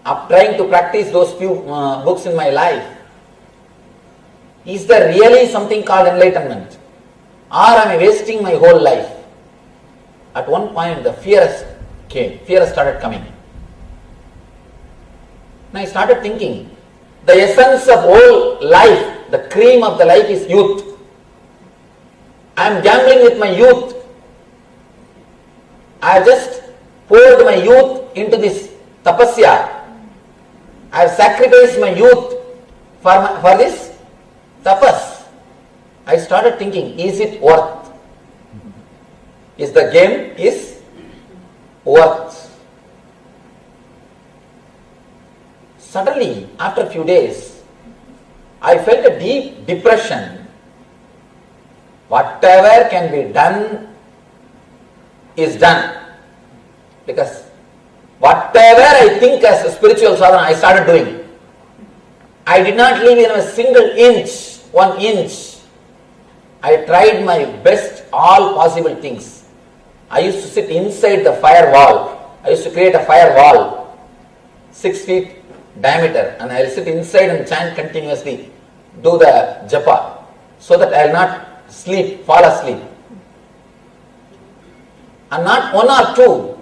of trying to practice those few books in my life? Is there really something called enlightenment? Or am I wasting my whole life? At one point the fear started coming. And I started thinking, the essence of whole life, the cream of the life is youth. I am gambling with my youth. I have just poured my youth into this tapasya. I have sacrificed my youth for this tapas. I started thinking, is it worth? Is the game worth? Suddenly, after a few days, I felt a deep depression. Whatever can be done is done. Because whatever I think as a spiritual sadhana, I started doing. I did not leave even a single inch, 1 inch. I tried my best, all possible things. I used to sit inside the firewall. I used to create a firewall, 6 feet diameter, and I will sit inside and chant continuously, do the japa, so that I will not fall asleep. And not 1 or 2,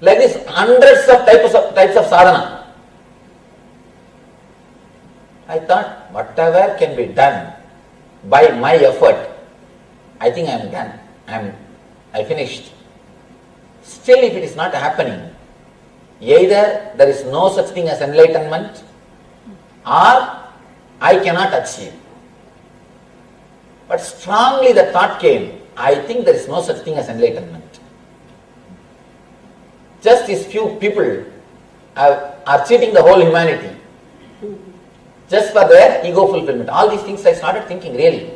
like this, hundreds of types of sadhana. I thought, whatever can be done by my effort, I think I am done. I finished. Still, if it is not happening, either there is no such thing as enlightenment, or I cannot achieve. But strongly the thought came, I think there is no such thing as enlightenment. Just these few people are cheating the whole humanity, just for their ego fulfillment. All these things I started thinking, really.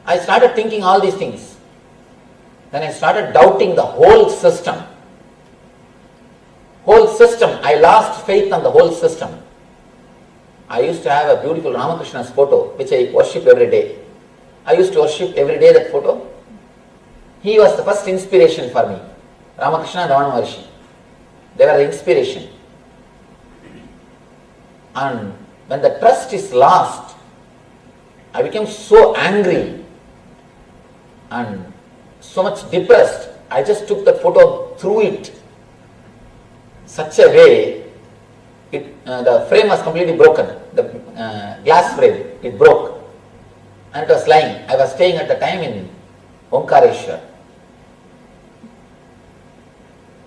I started thinking all these things. Then I started doubting the whole system. I lost faith on the whole system. I used to have a beautiful Ramakrishna's photo, which I worship every day. I used to worship every day that photo. He was the first inspiration for me. Ramakrishna and Ramana Maharshi. They were the inspiration. And when the trust is lost, I became so angry and so much depressed. I just took that photo, threw it such a way, the frame was completely broken, the glass frame, it broke, and it was lying. I was staying at the time in Omkareshwar,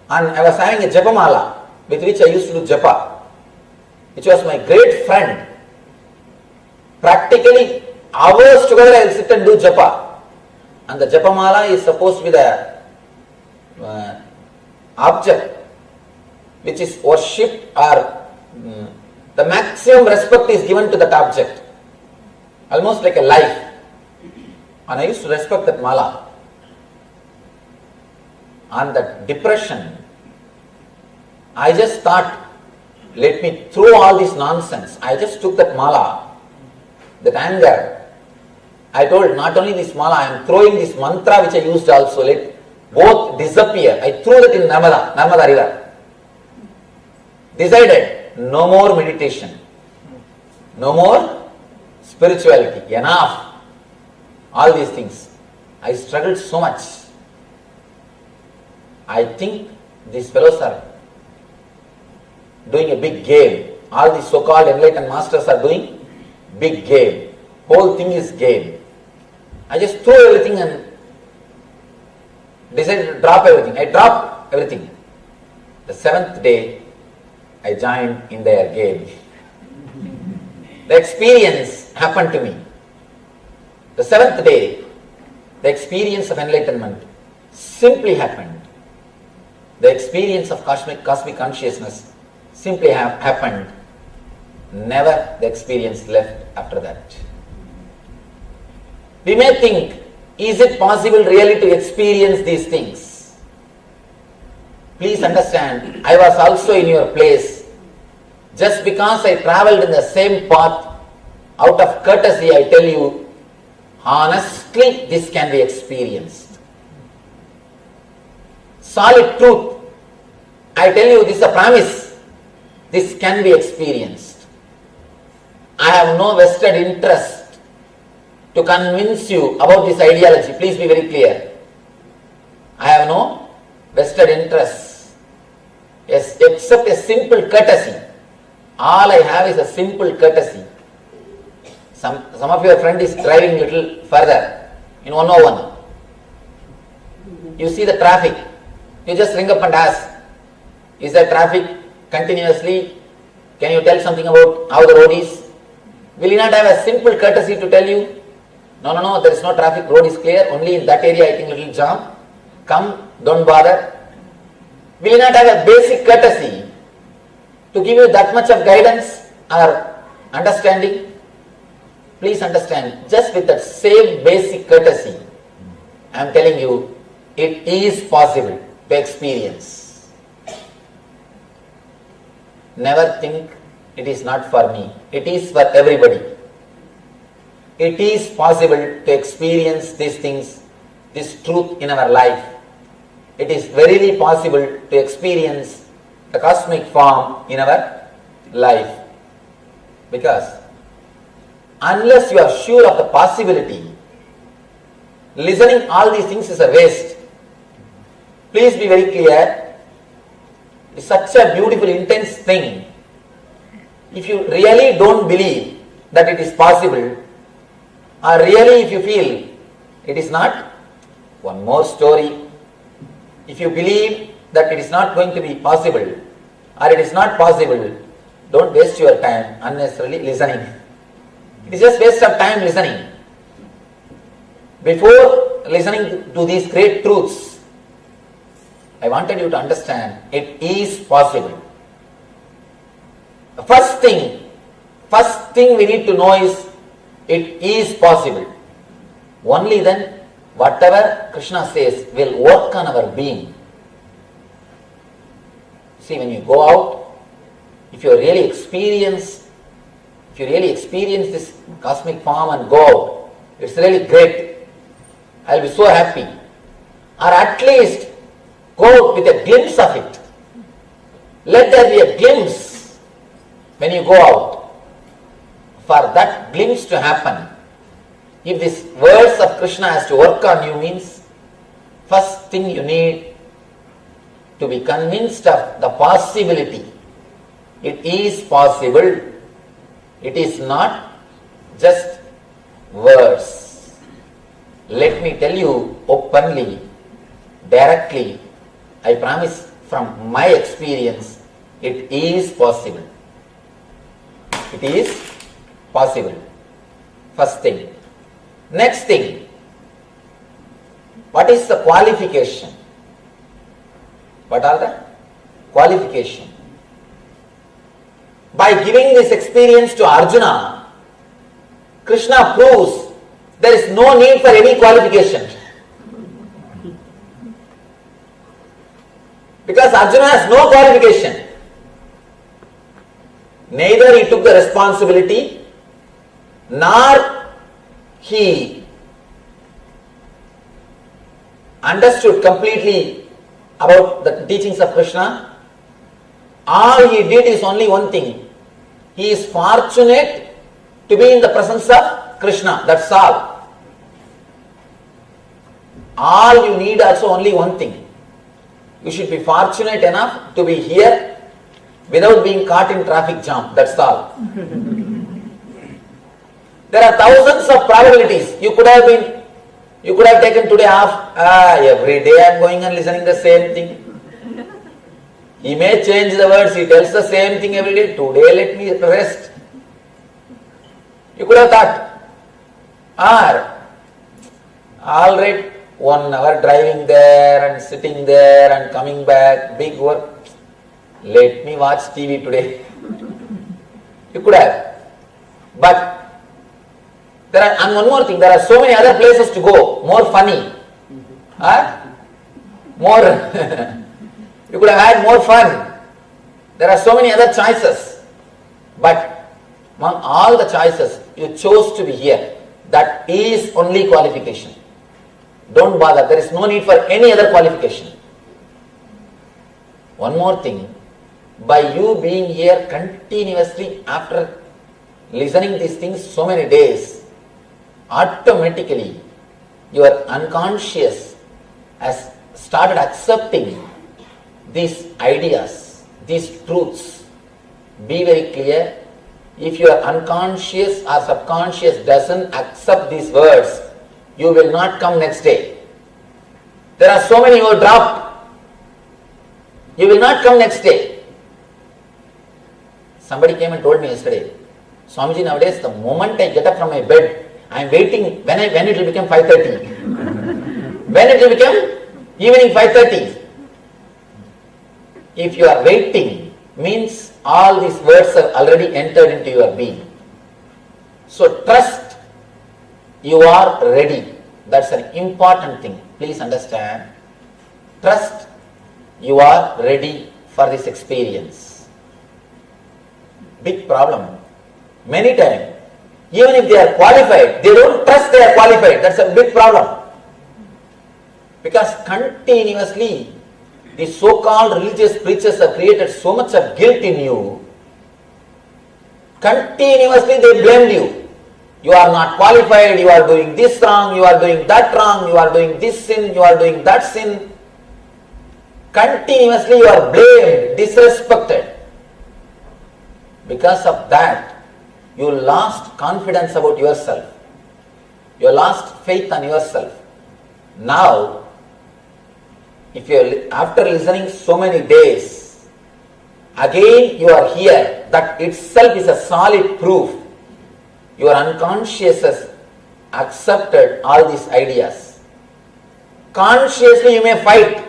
and I was having a japamala with which I used to do japa, which was my great friend. Practically hours together I will sit and do japa, and the japamala is supposed to be the object which is worshipped, or the maximum respect is given to that object, almost like a life. And I used to respect that mala. And that depression, I just thought, let me throw all this nonsense. I just took that mala, that anger. I told, not only this mala, I am throwing this mantra which I used also, let both disappear. I threw that in Narmada river. Decided, no more meditation, no more spirituality, enough. All these things. I struggled so much. I think these fellows are doing a big game. All these so-called enlightened masters are doing big game. Whole thing is game. I just threw everything and decided to drop everything. I dropped everything. The 7th day, I joined in their game. The experience happened to me. The 7th day, the experience of enlightenment simply happened. The experience of cosmic consciousness simply happened. Never the experience left after that. We may think, is it possible really to experience these things? Please understand, I was also in your place. Just because I travelled in the same path, out of courtesy I tell you, honestly this can be experienced. Solid truth, I tell you, this is a promise, this can be experienced. I have no vested interest to convince you about this ideology, please be very clear. I have no vested interest, yes, except a simple courtesy. All I have is a simple courtesy. Some of your friend is driving little further in 101. You see the traffic. You just ring up and ask, is there traffic continuously? Can you tell something about how the road is? Will he not have a simple courtesy to tell you, no, there is no traffic, road is clear, only in that area I think little jam. Come, don't bother. Will he not have a basic courtesy to give you that much of guidance or understanding? Please understand, just with that same basic courtesy, I am telling you, it is possible to experience. Never think it is not for me. It is for everybody. It is possible to experience these things, this truth in our life. It is verily possible to experience the cosmic form in our life. Because unless you are sure of the possibility, listening all these things is a waste. Please be very clear. It's such a beautiful, intense thing. If you really don't believe that it is possible, or really if you feel it is not, one more story. If you believe that it is not going to be possible, or it is not possible, don't waste your time unnecessarily listening. It is just waste of time listening. Before listening to these great truths, I wanted you to understand it is possible. The first thing we need to know is it is possible. Only then whatever Krishna says will work on our being. See, when you go out, if you really experience this cosmic form and go out, it's really great. I'll be so happy. Or at least go out with a glimpse of it. Let there be a glimpse when you go out. For that glimpse to happen, if these words of Krishna has to work on you means, first thing you need to be convinced of the possibility. It is possible. It is not just words. Let me tell you openly, directly, I promise from my experience, it is possible. It is possible. First thing. Next thing, what is the qualification? What are the qualification? By giving this experience to Arjuna, Krishna proves there is no need for any qualification. Because Arjuna has no qualification. Neither he took the responsibility, nor he understood completely about the teachings of Krishna. All he did is only one thing. He is fortunate to be in the presence of Krishna. That's all. All you need also only one thing. You should be fortunate enough to be here without being caught in traffic jam. That's all. There are thousands of probabilities. You could have taken today off. Every day I am going and listening the same thing. He may change the words, he tells the same thing every day. Today let me rest. You could have thought, alright, 1 hour driving there and sitting there and coming back, big work. Let me watch TV today. You could have. But and one more thing, there are so many other places to go, more funny. More, you could have had more fun. There are so many other choices. But among all the choices, you chose to be here. That is only qualification. Don't bother, there is no need for any other qualification. One more thing, by you being here continuously after listening these things so many days, automatically your unconscious has started accepting these ideas, these truths. Be very clear, If your unconscious or subconscious doesn't accept these words, you will not come next day. There are so many who will drop. You will not come next day. Somebody came and told me yesterday, Swamiji, nowadays the moment I get up from my bed, I am waiting when it will become 5:30. When it will become evening 5:30. If you are waiting, means all these words have already entered into your being. So trust you are ready. That's an important thing. Please understand. Trust you are ready for this experience. Big problem. Many times, even if they are qualified, they don't trust they are qualified. That's a big problem. Because continuously, the so-called religious preachers have created so much of guilt in you. Continuously they blamed you. You are not qualified, you are doing this wrong, you are doing that wrong, you are doing this sin, you are doing that sin. Continuously you are blamed, disrespected. Because of that, you lost confidence about yourself. You lost faith on yourself. Now, if you are, after listening so many days, again you are here, that itself is a solid proof. Your unconscious has accepted all these ideas. Consciously you may fight.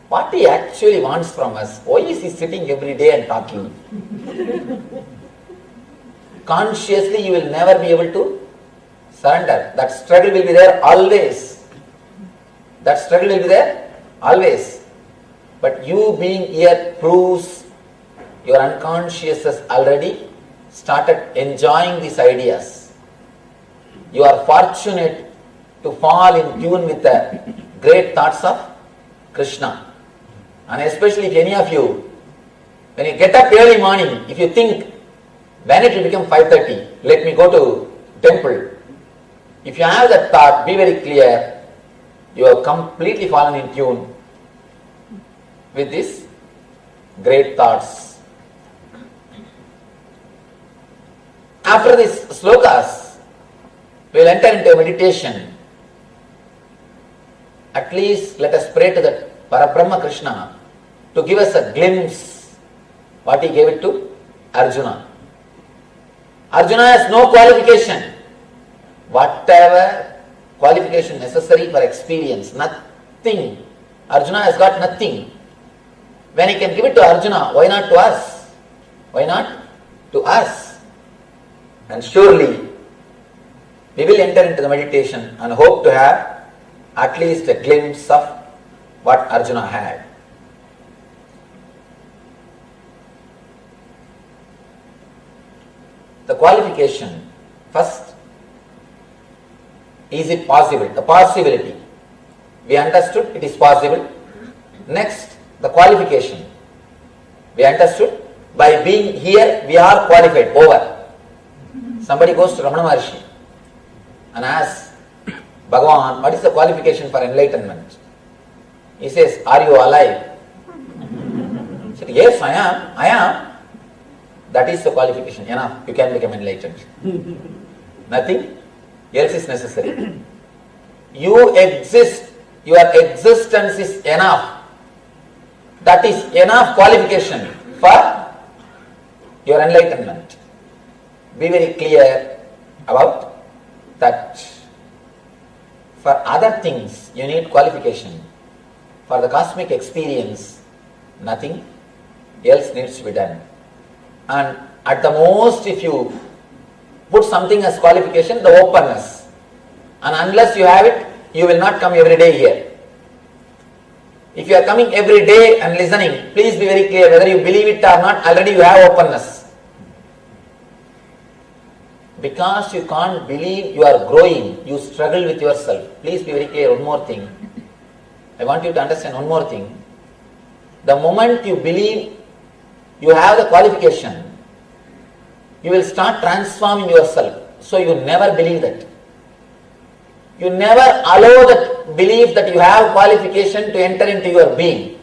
What he actually wants from us? Why is he sitting every day and talking? Consciously you will never be able to surrender. That struggle will be there always. That struggle will be there always. But you being here proves your unconscious has already started enjoying these ideas. You are fortunate to fall in tune with the great thoughts of Krishna. And especially if any of you, when you get up early morning, if you think, when it will become 5:30, let me go to temple. If you have that thought, be very clear, you have completely fallen in tune with these great thoughts. After these slokas, we will enter into a meditation. At least let us pray to the Parabrahma Krishna to give us a glimpse what he gave it to Arjuna. Arjuna has no qualification. Whatever qualification necessary for experience, nothing. Arjuna has got nothing. When he can give it to Arjuna, why not to us? Why not to us? And surely we will enter into the meditation and hope to have at least a glimpse of what Arjuna had. The qualification, first, is it possible? The possibility. We understood it is possible. Next, the qualification. We understood by being here we are qualified. Over. Somebody goes to Ramana Maharshi and asks, Bhagavan, what is the qualification for enlightenment? He says, are you alive? He said, yes, I am. That is the qualification. Enough, you can become enlightened. Nothing else is necessary. You exist, your existence is enough. That is enough qualification for your enlightenment. Be very clear about that. For other things, you need qualification. For the cosmic experience, nothing else needs to be done. And at the most, if you put something as qualification, the openness. And unless you have it, you will not come every day here. If you are coming every day and listening, please be very clear, whether you believe it or not, already you have openness. Because you can't believe you are growing, you struggle with yourself. Please be very clear, one more thing. I want you to understand one more thing. The moment you believe you have the qualification, you will start transforming yourself. So you never believe that. You never allow that belief that you have qualification to enter into your being.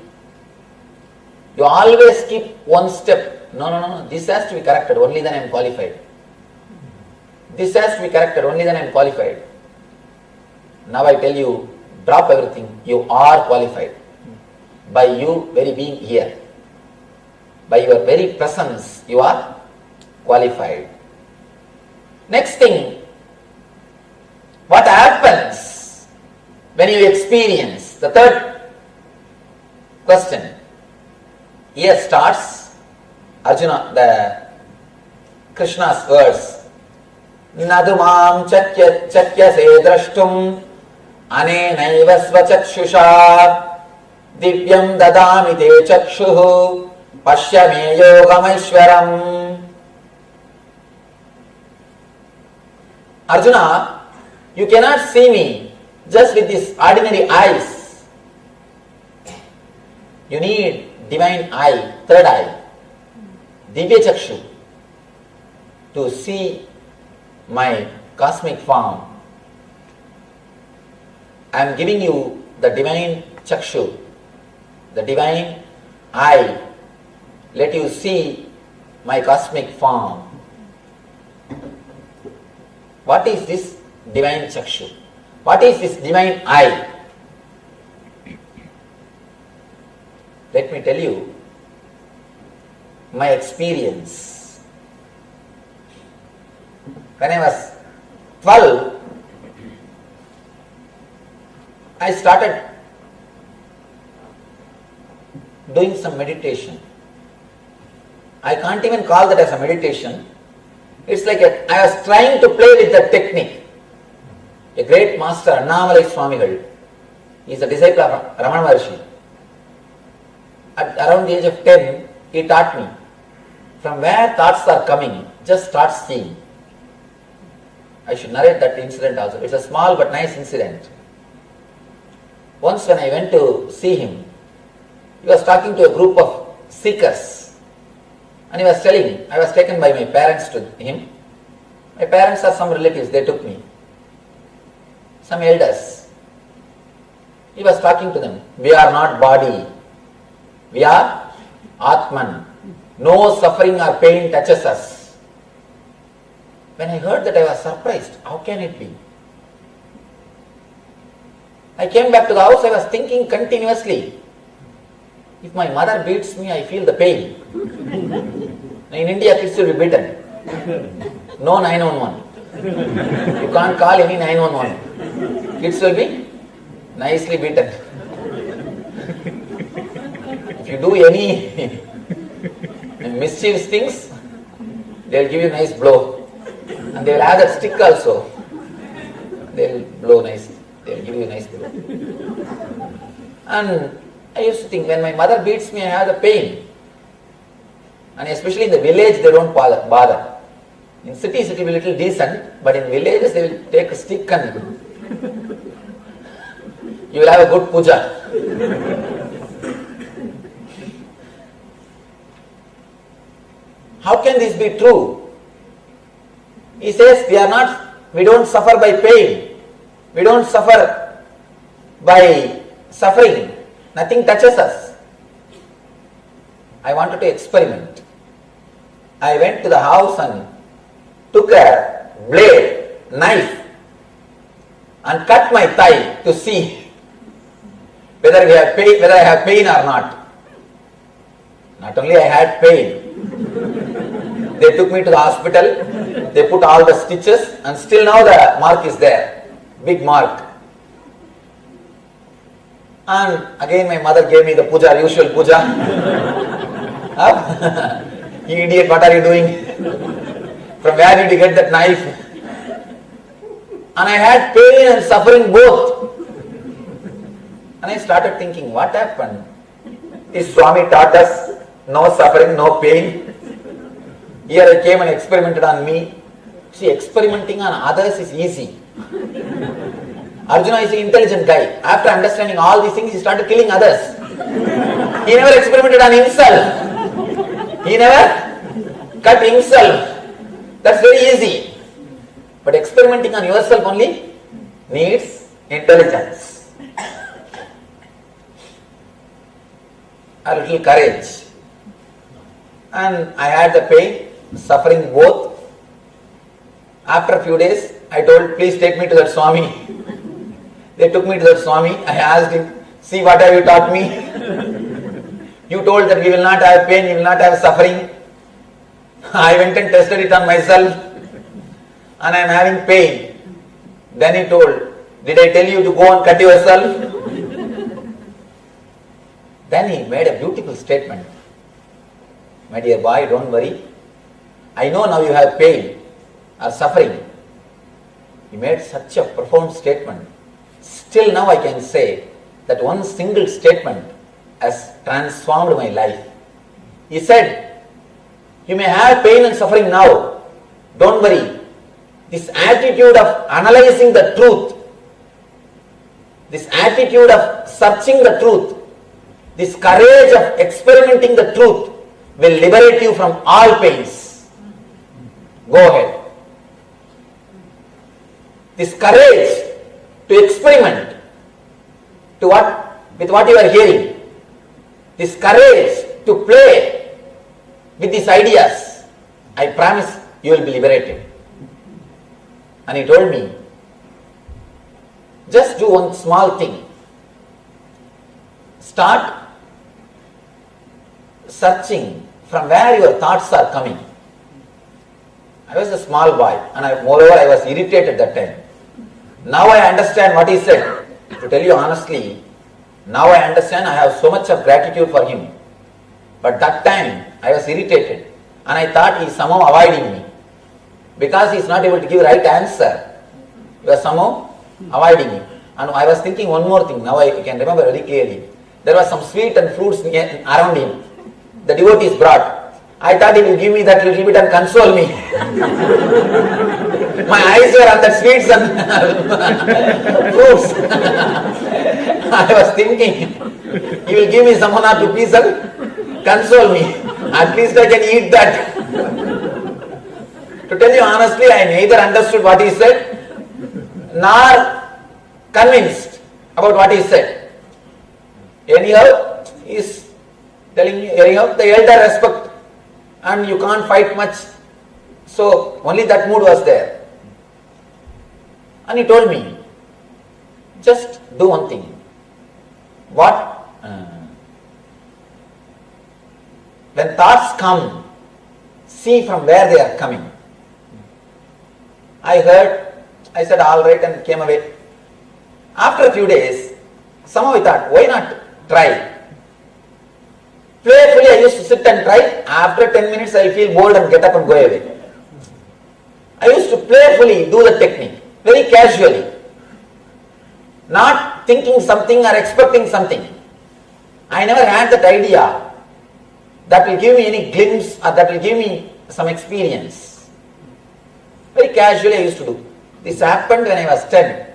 You always keep one step No. This has to be corrected, only then I am qualified. This has to be corrected, only then I am qualified. Now I tell you, drop everything. You are qualified. By you very being here. By your very presence, you are qualified. Next thing, what happens when you experience? The third question. Here starts Arjuna, the Krishna's verse. Nadumam chakyase drashtum anenaiva svachakshusha divyam dadami te chakshuhu pashya me yogamaishwaram. Arjuna, you cannot see me just with these ordinary eyes. You need divine eye, third eye, divya chakshu, to see my cosmic form. I am giving you the divine chakshu, the divine eye. Let you see my cosmic form. What is this divine chakshu? What is this divine eye? Let me tell you my experience. When I was 12, I started doing some meditation. I can't even call that as a meditation. It's like I was trying to play with the technique. A great master, Annamalai Swamigal, he is a disciple of Ramana Maharshi. At around the age of 10, he taught me, from where thoughts are coming, just start seeing. I should narrate that incident also. It's a small but nice incident. Once when I went to see him, he was talking to a group of seekers. And he was telling, I was taken by my parents to him. My parents are some relatives, they took me. Some elders. He was talking to them. We are not body. We are Atman. No suffering or pain touches us. When I heard that, I was surprised. How can it be? I came back to the house, I was thinking continuously. If my mother beats me, I feel the pain. In India, kids will be beaten. No 911. You can't call any 911. Kids will be nicely beaten. If you do any mischievous things, they will give you a nice blow. And they will have that stick also. They will blow nice. They will give you a nice blow. And I used to think, when my mother beats me, I have the pain. And especially in the village, they don't bother. In cities, it will be a little decent, but in villages, they will take a stick and you will have a good puja. How can this be true? He says, we don't suffer by pain. We don't suffer by suffering. Nothing touches us. I wanted to experiment. I went to the house and took a blade, knife, and cut my thigh to see whether I have pain or not. Not only I had pain, they took me to the hospital, they put all the stitches, and still now the mark is there, big mark. And again my mother gave me the puja, usual puja. You idiot, what are you doing? From where did you get that knife? And I had pain and suffering both. And I started thinking, what happened? This Swami taught us no suffering, no pain. Here I came and experimented on me. See, experimenting on others is easy. Arjuna is an intelligent guy. After understanding all these things, he started killing others. He never experimented on himself. He never cut himself. That's very easy. But experimenting on yourself only needs intelligence. A little courage. and I had the pain, suffering both. After a few days, I told, please take me to that Swami. They took me to that Swami. I asked him, see what have you taught me? You told that we will not have pain, we will not have suffering. I went and tested it on myself and I am having pain. Then he told, did I tell you to go and cut yourself? Then he made a beautiful statement. My dear boy, don't worry. I know now you have pain or suffering. He made such a profound statement. Still now I can say that one single statement has transformed my life. He said, you may have pain and suffering now. Don't worry. This attitude of analyzing the truth, this attitude of searching the truth, this courage of experimenting the truth will liberate you from all pains. Go ahead. This courage to experiment with what you are hearing, this courage to play with these ideas, I promise you will be liberated. And he told me, just do one small thing. Start searching from where your thoughts are coming. I was a small boy and moreover I was irritated that time. Now I understand what he said. To tell you honestly, now I understand. I have so much of gratitude for him. But that time I was irritated and I thought he is somehow avoiding me. Because he is not able to give right answer, he was somehow avoiding me. And I was thinking one more thing, now I can remember very clearly. There was some sweet and fruits around him. The devotees brought. I thought he will give me that little bit and console me. My eyes were on that sweets and fruits. I was thinking, he will give me some 1 or 2 pieces and console me. At least I can eat that. To tell you honestly, I neither understood what he said, nor convinced about what he said. Anyhow, he is telling me, anyhow, the elder respect and you can't fight much. So, only that mood was there. And he told me, just do one thing. When thoughts come, see from where they are coming. I heard, I said all right and came away. After a few days, somehow I thought, why not try? Playfully I used to sit and try. After 10 minutes I feel bored and get up and go away. I used to playfully do the technique, very casually. Not thinking something or expecting something. I never had that idea that will give me any glimpse or that will give me some experience. Very casually I used to do. This happened when I was 10.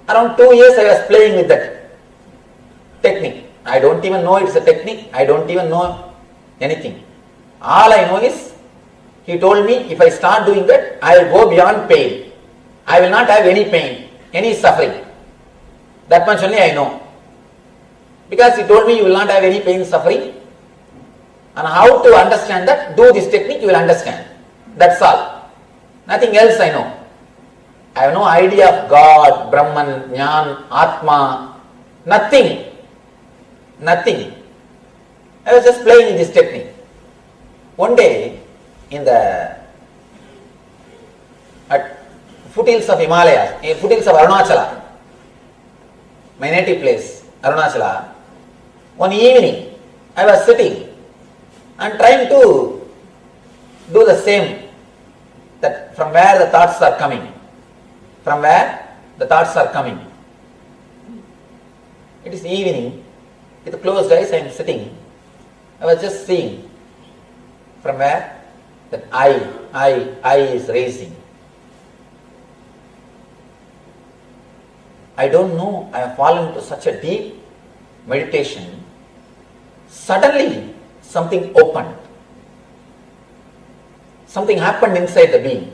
Around 2 years I was playing with that technique. I don't even know it's a technique. I don't even know anything. All I know is, he told me if I start doing that, I will go beyond pain. I will not have any pain, any suffering. That much only I know. Because he told me you will not have any pain, suffering. And how to understand that, do this technique, you will understand. That's all. Nothing else I know. I have no idea of God, Brahman, Jnana, Atma, nothing. Nothing. I was just playing in this technique. One day, at foothills of Himalayas, foothills of Arunachala, my native place, Arunachala, one evening, I was sitting and trying to do the same, that from where the thoughts are coming. From where the thoughts are coming. It is evening, with closed eyes I am sitting. I was just seeing from where that I is raising. I don't know, I have fallen into such a deep meditation. Suddenly something opened. Something happened inside the being.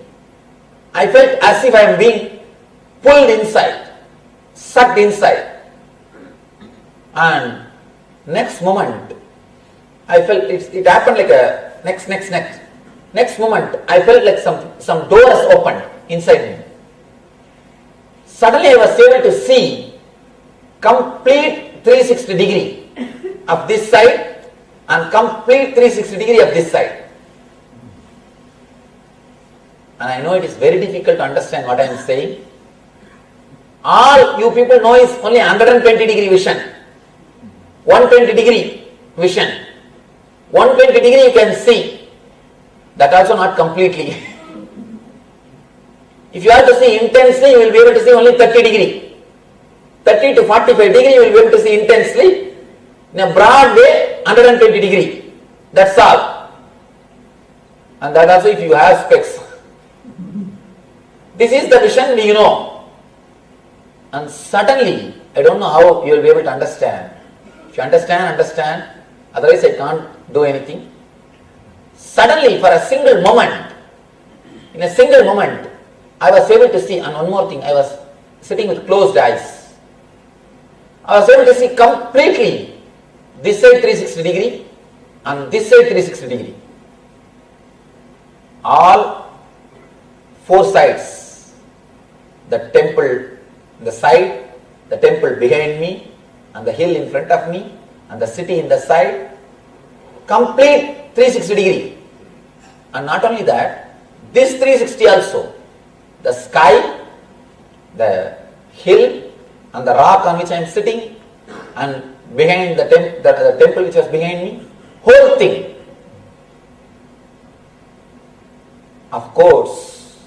I felt as if I am being pulled inside, sucked inside. And next moment, I felt it happened like a Next moment, I felt like some doors opened inside me. Suddenly I was able to see complete 360 degree of this side and complete 360 degree of this side. And I know it is very difficult to understand what I am saying. All you people know is only 120 degree vision. 120 degree vision. 120 degree you can see. That also not completely. If you have to see intensely, you will be able to see only 30 degree. 30 to 45 degree you will be able to see intensely. In a broad way, 120 degree. That's all. And that also if you have specs. This is the vision we know. And suddenly, I don't know how you will be able to understand. If you understand. Otherwise I can't do anything. Suddenly, for a single moment, in a single moment, I was able to see, and one more thing, I was sitting with closed eyes. I was able to see completely this side 360 degree and this side 360 degree. All four sides. The temple in the side, the temple behind me, and the hill in front of me, and the city in the side. Complete 360 degree. And not only that, this 360 also. The sky, the hill, and the rock on which I am sitting, and behind the temple which was behind me, whole thing. Of course,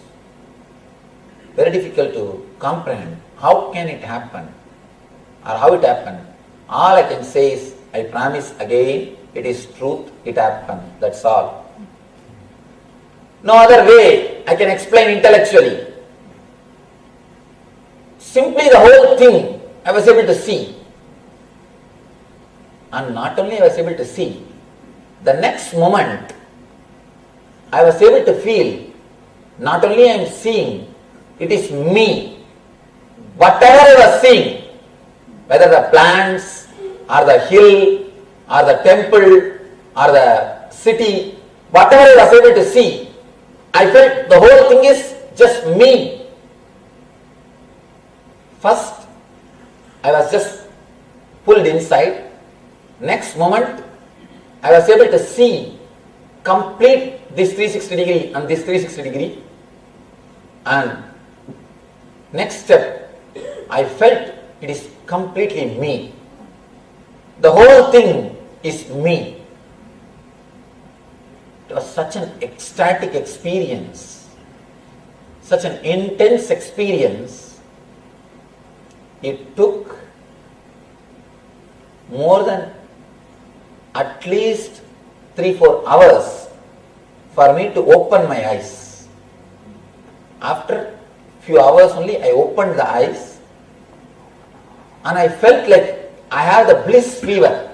very difficult to comprehend. How can it happen? Or how it happened? All I can say is, I promise again, it is truth, it happened. That's all. No other way I can explain intellectually. Simply the whole thing I was able to see. And not only I was able to see, the next moment I was able to feel, not only I am seeing, it is me. Whatever I was seeing, whether the plants or the hill or the temple or the city, whatever I was able to see, I felt the whole thing is just me. First, I was just pulled inside. Next moment, I was able to see complete this 360 degree and this 360 degree. And next step, I felt it is completely me. The whole thing is me. It was such an ecstatic experience, such an intense experience. It took more than at least 3-4 hours for me to open my eyes. After few hours only, I opened the eyes and I felt like I have the bliss fever.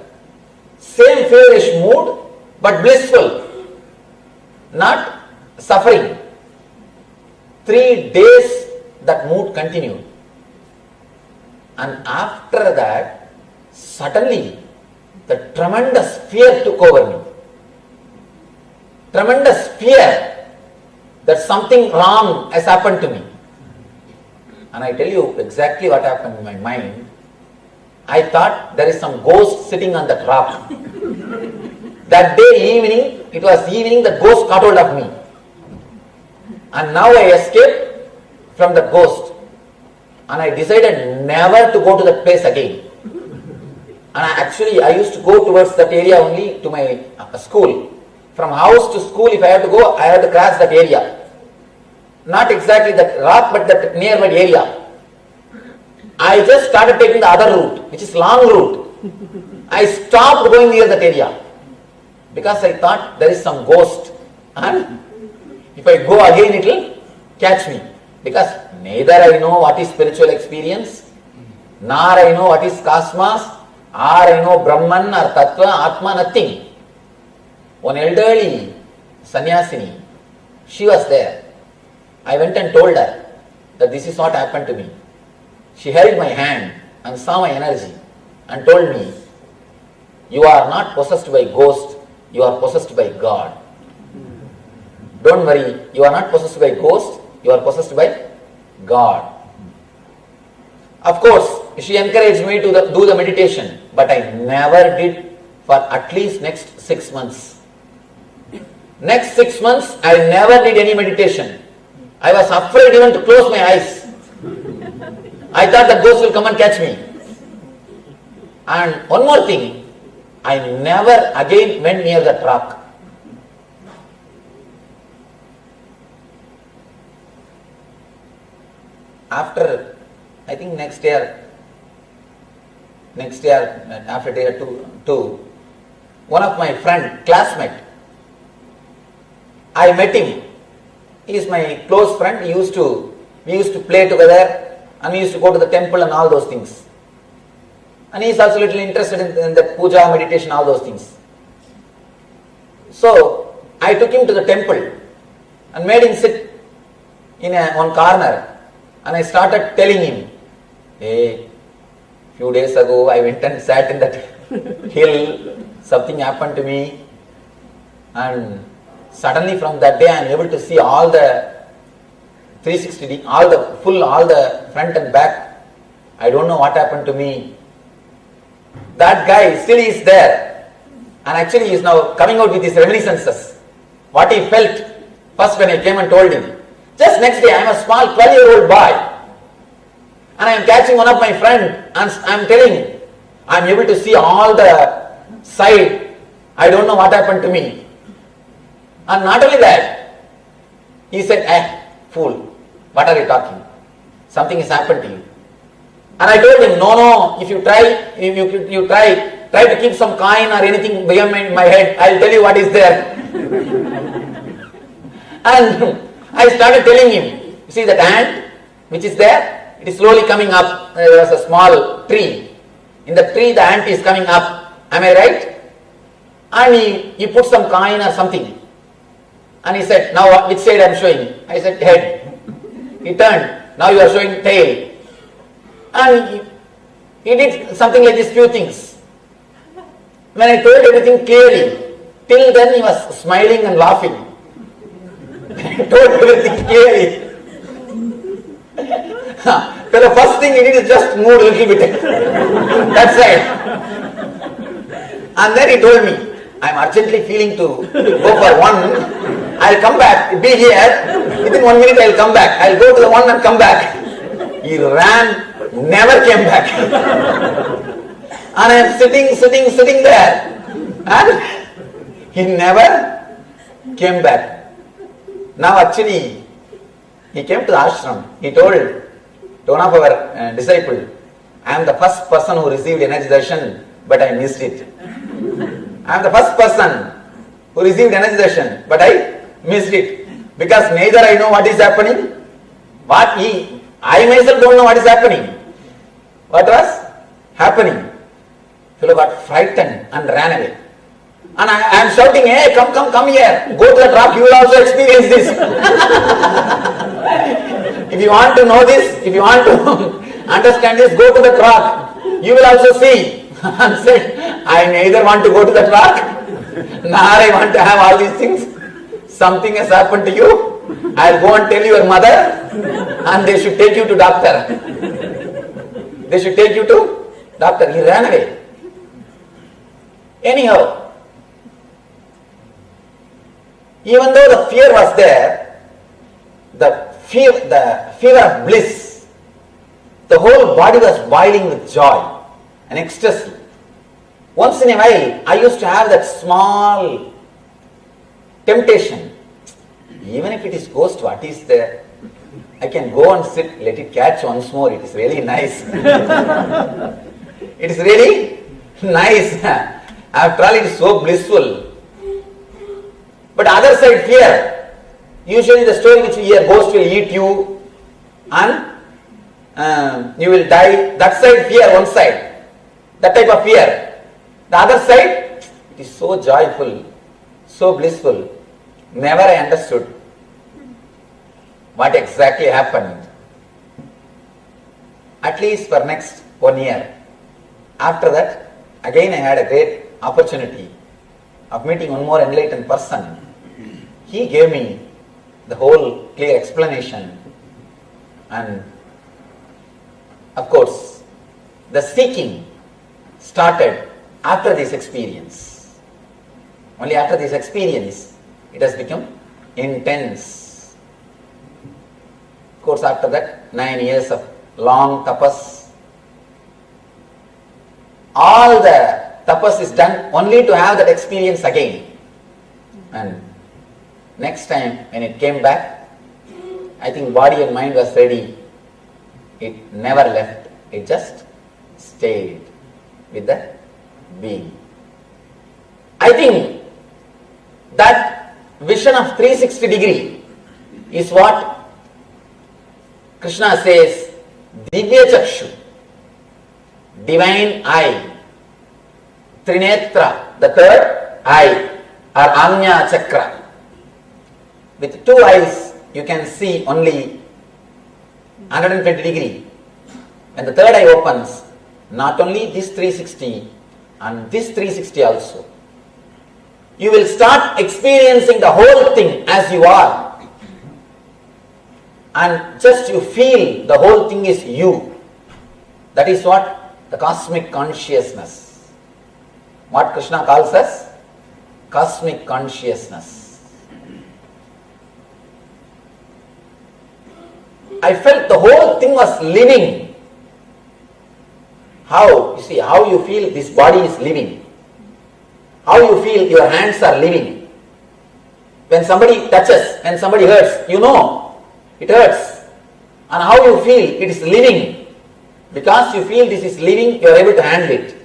Same feverish mood, but blissful. Not suffering. 3 days that mood continued. And after that, suddenly, the tremendous fear took over me. Tremendous fear that something wrong has happened to me. And I tell you exactly what happened in my mind. I thought there is some ghost sitting on that rock. That day evening, it was evening, the ghost got hold of me. And now I escaped from the ghost. And I decided never to go to that place again. And I used to go towards that area only to my school. From house to school, if I have to go, I have to cross that area. Not exactly that rock, but that nearby area. I just started taking the other route, which is long route. I stopped going near that area. Because I thought there is some ghost. And if I go again, it will catch me. Because neither I know what is spiritual experience, nor I know what is cosmos, or I know Brahman or Tattva, Atma, nothing. One elderly sannyasini, she was there. I went and told her that this is what happened to me. She held my hand and saw my energy and told me, you are not possessed by ghost, you are possessed by God. don't worry, you are not possessed by ghost, you are possessed by God. Of course, she encouraged me to do the meditation, but I never did for at least next 6 months. Next 6 months, I never did any meditation. I was afraid even to close my eyes. I thought the ghost will come and catch me. And one more thing, I never again went near that rock. After, I think next year, after year two, one of my classmate, I met him. He is my close friend. We used to play together, and we used to go to the temple and all those things. And he is also a little interested in the puja, meditation, all those things. So I took him to the temple and made him sit in one corner, and I started telling him, hey, few days ago I went and sat in that hill, something happened to me, and suddenly from that day I am able to see all the 360, all the front and back. I don't know what happened to me. That guy still is there, and actually he is now coming out with his reminiscences. What he felt first when I came and told him. Just next day I am a small 12-year-old boy, and I am catching one of my friends and I am telling him, I am able to see all the side. I don't know what happened to me. And not only that, he said, fool, what are you talking? Something has happened to you. And I told him, no, if you try to keep some coin or anything behind my head, I will tell you what is there. And I started telling him, you see that ant which is there, it is slowly coming up. There was a small tree. In the tree the ant is coming up. Am I right? And he put some coin or something. And he said, now which side I am showing? I said, head. He turned, now you are showing tail. And he did something like these few things. When I told everything clearly, till then he was smiling and laughing. I told everything clearly. So the first thing he did is just move a little bit. That side. And then he told me, I am urgently feeling to go for one. I will come back, be here. Within 1 minute I will come back. I will go to the one and come back. He ran, never came back. And I am sitting there. And he never came back. Now actually, he came to the ashram. He told to one of our disciples, I am the first person who received energy darshan, but I missed it. I am the first person who received energy darshan, but I missed it. Because neither I know what is happening, I myself don't know what is happening. What was happening? Fellow got frightened and ran away. And I am shouting, hey, come here. Go to the rock, you will also experience this. If you want to know this, if you want to understand this, go to the rock. You will also see. And said, I neither want to go to that rock, nor I want to have all these things. Something has happened to you. I will go and tell your mother, and they should take you to doctor. They should take you to doctor. He ran away. Anyhow, even though the fear was there, the fear of bliss, the whole body was boiling with joy and ecstasy. Once in a while, I used to have that small temptation. Even if it is ghost, what is there? I can go and sit, let it catch once more. It is really nice. It is really nice. After all, it is so blissful. But other side, fear. Usually the story which we hear, ghost will eat you and you will die. That side, fear, one side. That type of fear. The other side, it is so joyful, so blissful. Never I understood what exactly happened. At least for next 1 year. After that, again I had a great opportunity of meeting one more enlightened person. He gave me the whole clear explanation, and of course the seeking started after this experience. Only after this experience it has become intense. Of course, after that 9 years of long tapas, all the tapas is done only to have that experience again. And next time when it came back, I think body and mind was ready. It never left. It just stayed with the being. I think that vision of 360 degree is what Krishna says, Divya Chakshu, divine eye, Trinetra, the third eye, or Anya Chakra. With two eyes you can see only 120 degree. When the third eye opens, not only this 360 and this 360 also, you will start experiencing the whole thing as you are, and just you feel the whole thing is you. That is what the cosmic consciousness, what Krishna calls us cosmic consciousness. I felt the whole thing was living. How? You see, how you feel this body is living. How you feel your hands are living. When somebody touches, when somebody hurts, you know it hurts. And how you feel it is living. Because you feel this is living, you are able to handle it.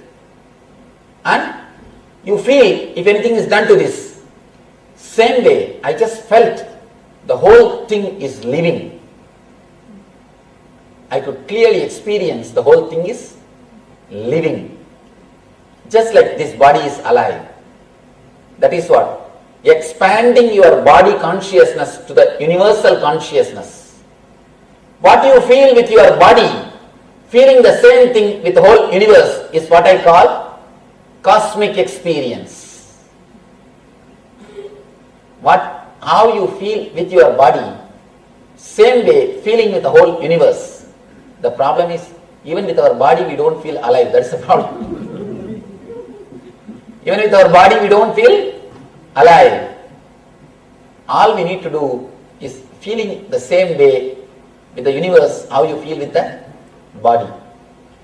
And you feel if anything is done to this. Same way, I just felt the whole thing is living. I could clearly experience the whole thing is living. Just like this body is alive. That is what? Expanding your body consciousness to the universal consciousness. What you feel with your body, feeling the same thing with the whole universe is what I call cosmic experience. How you feel with your body, same way feeling with the whole universe. The problem is, even with our body we don't feel alive. That's the problem. Even with our body we don't feel alive. All we need to do is feeling the same way with the universe, how you feel with the body.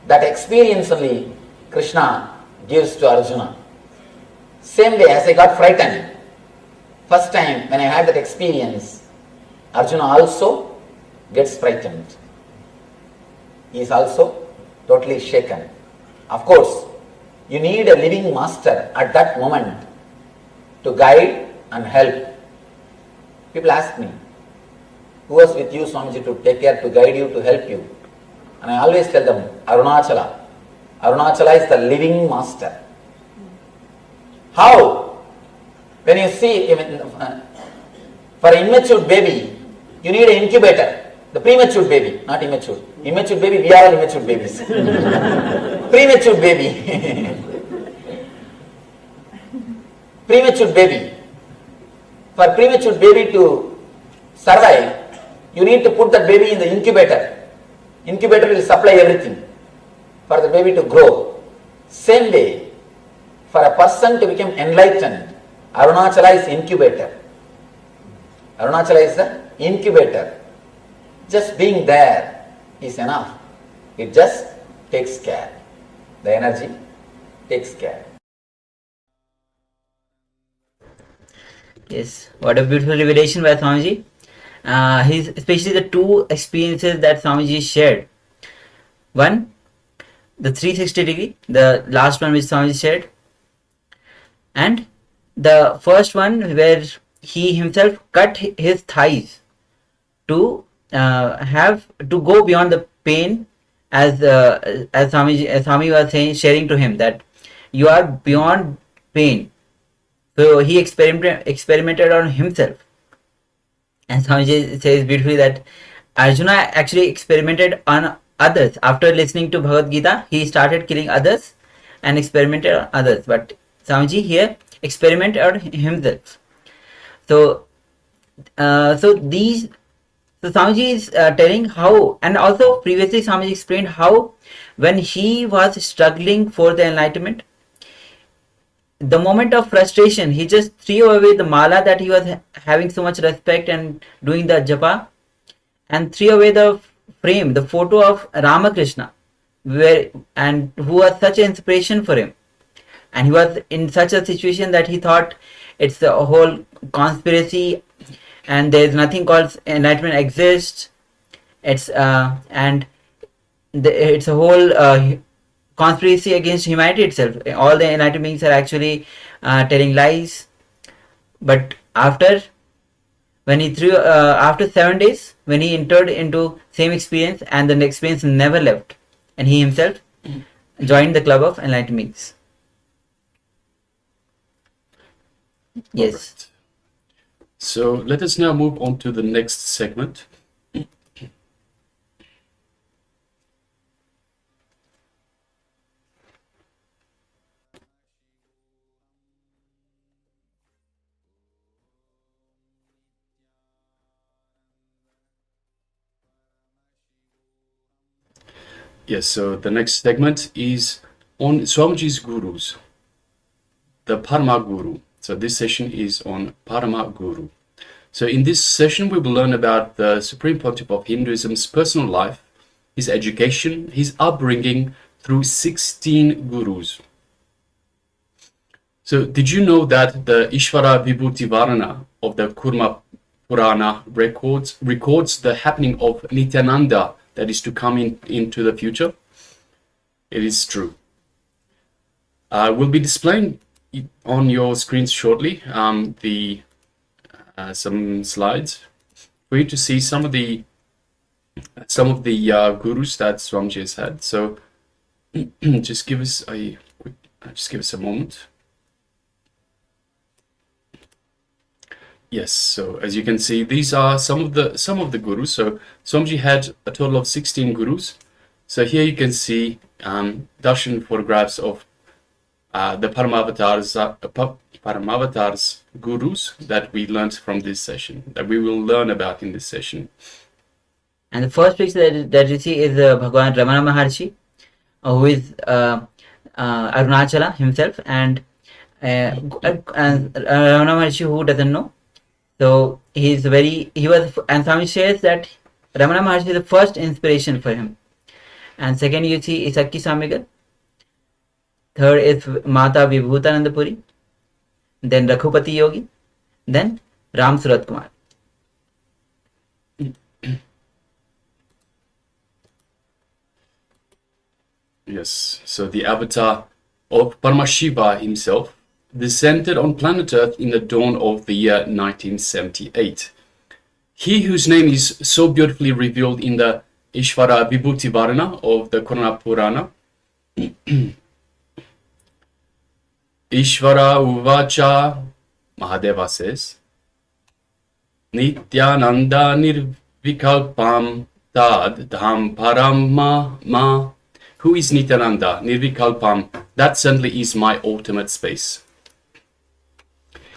That experience only Krishna gives to Arjuna. Same way as I got frightened. First time when I had that experience, Arjuna also gets frightened. He is also totally shaken. Of course, you need a living master at that moment to guide and help. People ask me, who was with you, Swamiji, to take care, to guide you, to help you? And I always tell them, Arunachala. Arunachala is the living master. How? When you see, for an immature baby, you need an incubator. The premature baby, not immature. Immature baby, we are all immature babies. Premature baby. Premature baby. For premature baby to survive, you need to put that baby in the incubator. Incubator will supply everything for the baby to grow. Same way, for a person to become enlightened, Arunachala is incubator. Arunachala is the incubator. Just being there is enough. It just takes care. The energy takes care. Yes, what a beautiful revelation by Swamiji. Especially the two experiences that Swamiji shared. One, the 360 degree, the last one which Swamiji shared. And the first one where he himself cut his thighs to go beyond the pain, as Swami was saying, sharing to him that you are beyond pain. So he experimented on himself. And Swamiji says beautifully that Arjuna actually experimented on others. After listening to Bhagavad Gita, he started killing others and experimented on others. But Swamiji here experimented on himself. So So Swamiji is telling how, and also previously Swamiji explained how when he was struggling for the enlightenment, the moment of frustration, he just threw away the mala that he was having so much respect and doing the japa, and threw away the frame, the photo of Ramakrishna, who was such an inspiration for him. And he was in such a situation that he thought it's a whole conspiracy and there's nothing called enlightenment exists. It's it's a whole conspiracy against humanity itself. All the enlightened beings are actually telling lies. But after 7 days, when he entered into same experience, and the experience never left, and he himself joined the club of enlightened beings. Yes. Alright. So let us now move on to the next segment. Yes, so the next segment is on Swamiji's gurus, the Parama Guru. So this session is on Parama Guru. So in this session, we will learn about the Supreme Pontiff of Hinduism's personal life, his education, his upbringing through 16 gurus. So did you know that the Ishvara Vibhuti Varana of the Kurma Purana records the happening of Nityananda that is to come into the future? It is true. We'll be displaying on your screens shortly some slides for you to see some of the gurus that Swamiji has had. So just give us a moment. Yes, so as you can see, these are some of the gurus. So Swamiji had a total of 16 gurus. So here you can see darshan photographs of the Paramavatars gurus that we learned from this session, that we will learn about in this session. And the first picture that you see is Bhagavan Ramana Maharshi, who is Arunachala himself, and Ramana Maharshi, who doesn't know. So and Swami says that Ramana Maharshi is the first inspiration for him. And second you see is Sakki Samigal. Third is Mata Vibhutanandapuri. Then Raghupati Yogi. Then Ram Surat Kumar. Yes, so the avatar of Paramashiva himself descended on planet Earth in the dawn of the year 1978. He whose name is so beautifully revealed in the Ishvara Vibhuti Varana of the Kurma Purana. Ishvara Uvacha, Mahadeva says, Nityananda Nirvikalpam Tad Dham Parama Ma. Who is Nityananda? Nirvikalpam. That certainly is my ultimate space.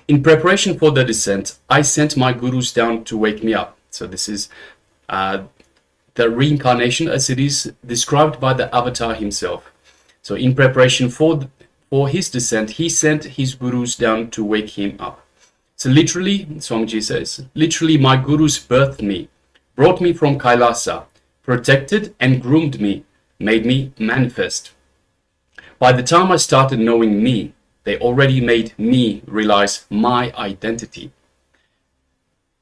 In preparation for the descent, I sent my gurus down to wake me up. So this is the reincarnation as it is described by the avatar himself. So in preparation for his descent, he sent his gurus down to wake him up. So literally, Swamiji says, literally my gurus birthed me, brought me from Kailasa, protected and groomed me, made me manifest. By the time I started knowing me, they already made me realize my identity.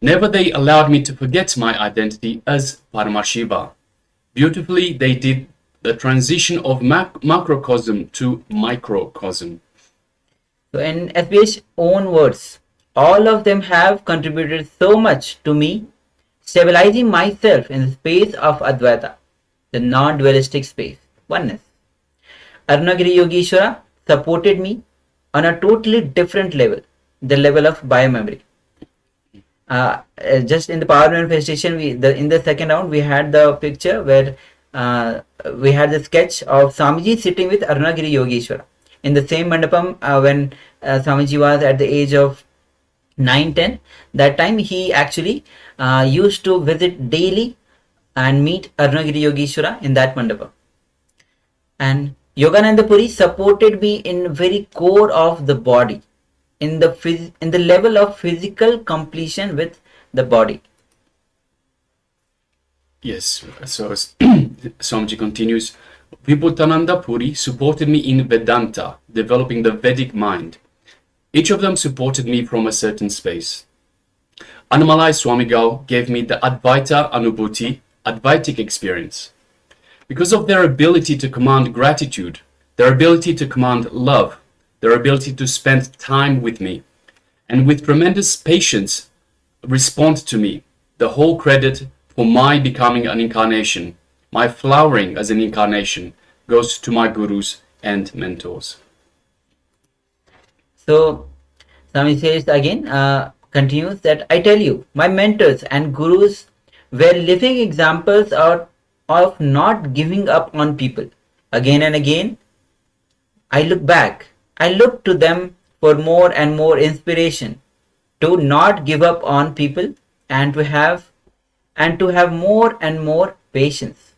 Never they allowed me to forget my identity as Paramashiva. Beautifully, they did the transition of macrocosm to microcosm. So in SBH's own words, all of them have contributed so much to me, stabilizing myself in the space of Advaita, the non-dualistic space, oneness. Arunagiri Yogeshwara supported me on a totally different level, the level of biomemory. Just in the power manifestation, in the second round, we had the picture where we had the sketch of Swamiji sitting with Arunagiri Yogeshwara in the same mandapam when Swamiji was at the age of 9-10. That time he actually used to visit daily and meet Arunagiri Yogeshwara in that mandapa. And Yogananda Puri supported me in very core of the body, in the level of physical completion with the body. Yes, so Swamiji continues, Vibhutananda Puri supported me in Vedanta, developing the Vedic mind. Each of them supported me from a certain space. Annamalai Swamigal gave me the Advaita Anubhuti, Advaitic experience. Because of their ability to command gratitude, their ability to command love, their ability to spend time with me, and with tremendous patience respond to me, the whole credit for my becoming an incarnation, my flowering as an incarnation, goes to my gurus and mentors. So Swami says again, continues that I tell you, my mentors and gurus were living examples of not giving up on people. Again and again, I look back. I look to them for more and more inspiration to not give up on people and to have more and more patience.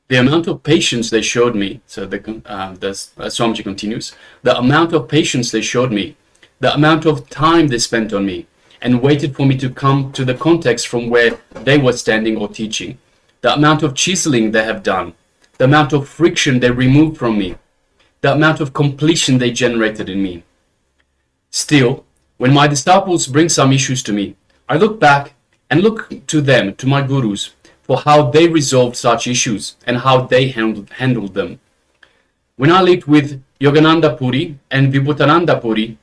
The amount of patience they showed me, so Swamiji continues, the amount of patience they showed me, the amount of time they spent on me, and waited for me to come to the context from where they were standing or teaching, the amount of chiseling they have done, the amount of friction they removed from me, the amount of completion they generated in me. Still, when my disciples bring some issues to me, I look back and look to them, to my gurus, for how they resolved such issues and how they handled them. When I lived with Yogananda Puri and Vibhutananda Puri,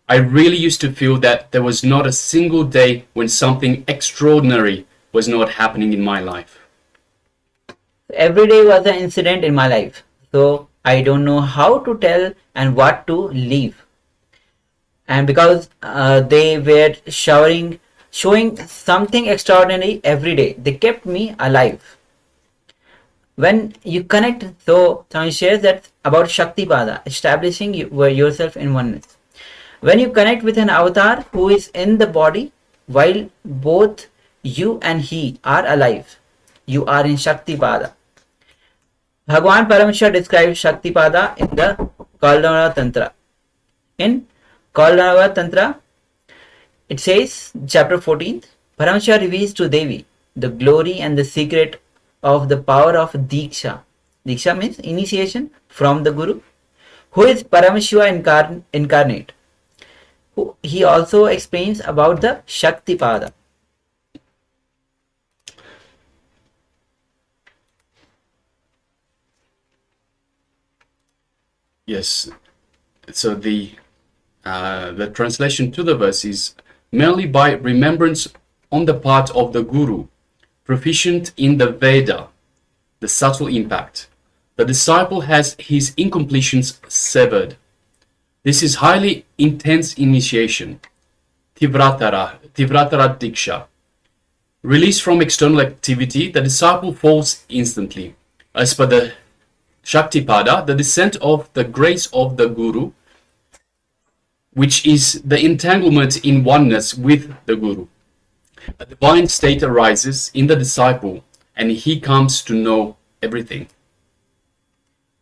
I really used to feel that there was not a single day when something extraordinary was not happening in my life. Every day was an incident in my life. So I don't know how to tell and what to leave. And because they were showing something extraordinary every day, they kept me alive. When you connect, so Swami shares that about Shaktipada, establishing yourself in oneness. When you connect with an avatar who is in the body, while both you and he are alive, you are in Shaktipada. Bhagwan Paramashiva describes Shaktipada in the Kaldana Tantra. In Kaldana Tantra, it says, chapter 14, Paramashiva reveals to Devi the glory and the secret of the power of Diksha. Diksha means initiation from the Guru, who is Paramashiva incarnate. He also explains about the Shaktipada. Yes, so the translation to the verse is merely by remembrance on the part of the Guru, proficient in the Veda, the subtle impact. The disciple has his incompletions severed. This is highly intense initiation, Tivratara Diksha. Released from external activity, the disciple falls instantly. As per the Shaktipada, the descent of the grace of the Guru, which is the entanglement in oneness with the Guru. A divine state arises in the disciple and he comes to know everything.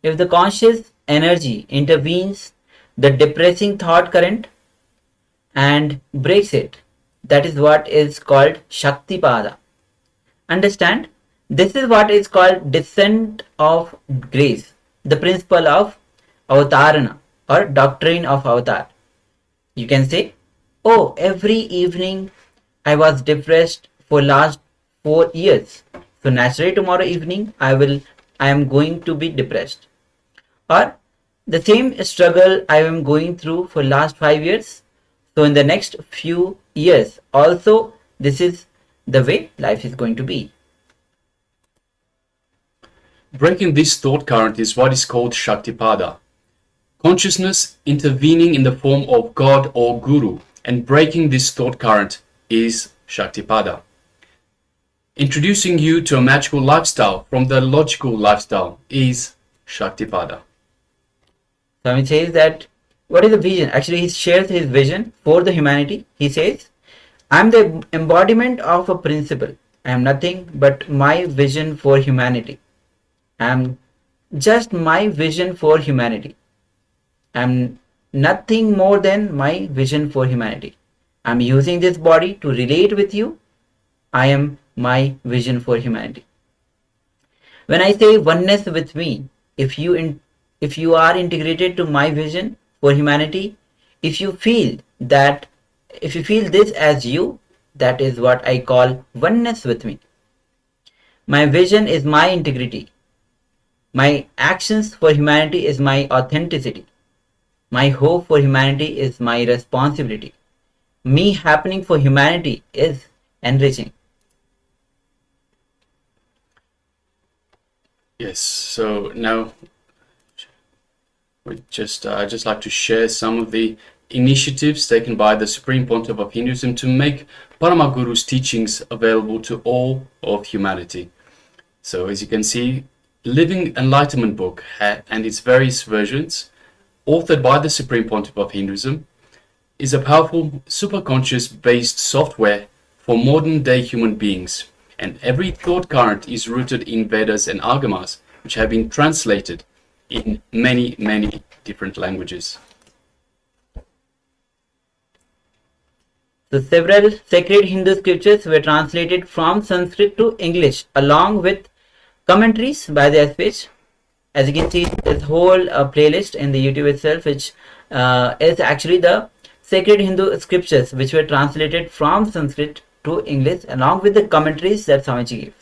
If the conscious energy intervenes the depressing thought current and breaks it, that is what is called Shaktipada. Understand? This is what is called descent of grace, the principle of avatarana or doctrine of avatar. You can say, oh, every evening I was depressed for last 4 years. So naturally tomorrow evening I am going to be depressed. Or the same struggle I am going through for last 5 years. So in the next few years also this is the way life is going to be. Breaking this thought current is what is called Shaktipada. Consciousness intervening in the form of God or Guru and breaking this thought current is Shaktipada. Introducing you to a magical lifestyle from the logical lifestyle is Shaktipada. Swami says that What is the vision? Actually, he shares his vision for the humanity. He says, I am the embodiment of a principle. I am nothing but my vision for humanity. I am just my vision for humanity. I am nothing more than my vision for humanity. I am using this body to relate with you. I am my vision for humanity. When I say oneness with me, if you are integrated to my vision for humanity, if you feel that, if you feel this as you, that is what I call oneness with me. My vision is my integrity. My actions for humanity is my authenticity. My hope for humanity is my responsibility. Me happening for humanity is enriching. Yes, so now we just like to share some of the initiatives taken by the Supreme Pontiff of Hinduism to make Paramaguru's teachings available to all of humanity. So as you can see, Living Enlightenment book and its various versions, authored by the Supreme Pontiff of Hinduism, is a powerful superconscious based software for modern day human beings, and every thought current is rooted in Vedas and Agamas, which have been translated in many, many different languages. So several sacred Hindu scriptures were translated from Sanskrit to English along with commentaries by the SPH. As you can see, this whole playlist in the YouTube itself, which is actually the sacred Hindu scriptures which were translated from Sanskrit to English along with the commentaries that Swamiji gave.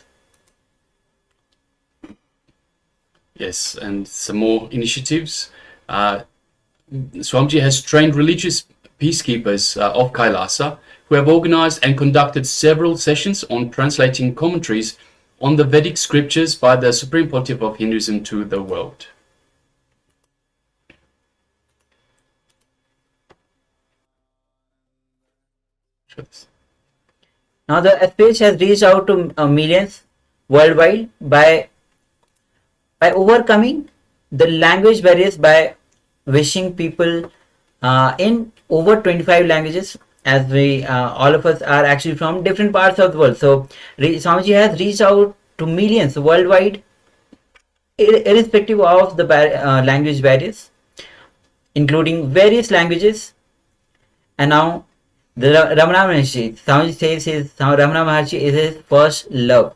Yes, and some more initiatives. Swamiji has trained religious peacekeepers of KAILASA who have organized and conducted several sessions on translating commentaries on the Vedic scriptures by the Supreme Pontiff of Hinduism to the world. Now the SPH has reached out to millions worldwide by overcoming the language barriers by wishing people in over 25 languages, as we all of us are actually from different parts of the world. So Swamiji has reached out to millions worldwide, irrespective of the language barriers, including various languages. And now the Ramana Maharshi, Swamiji says Ramana Maharshi is his first love.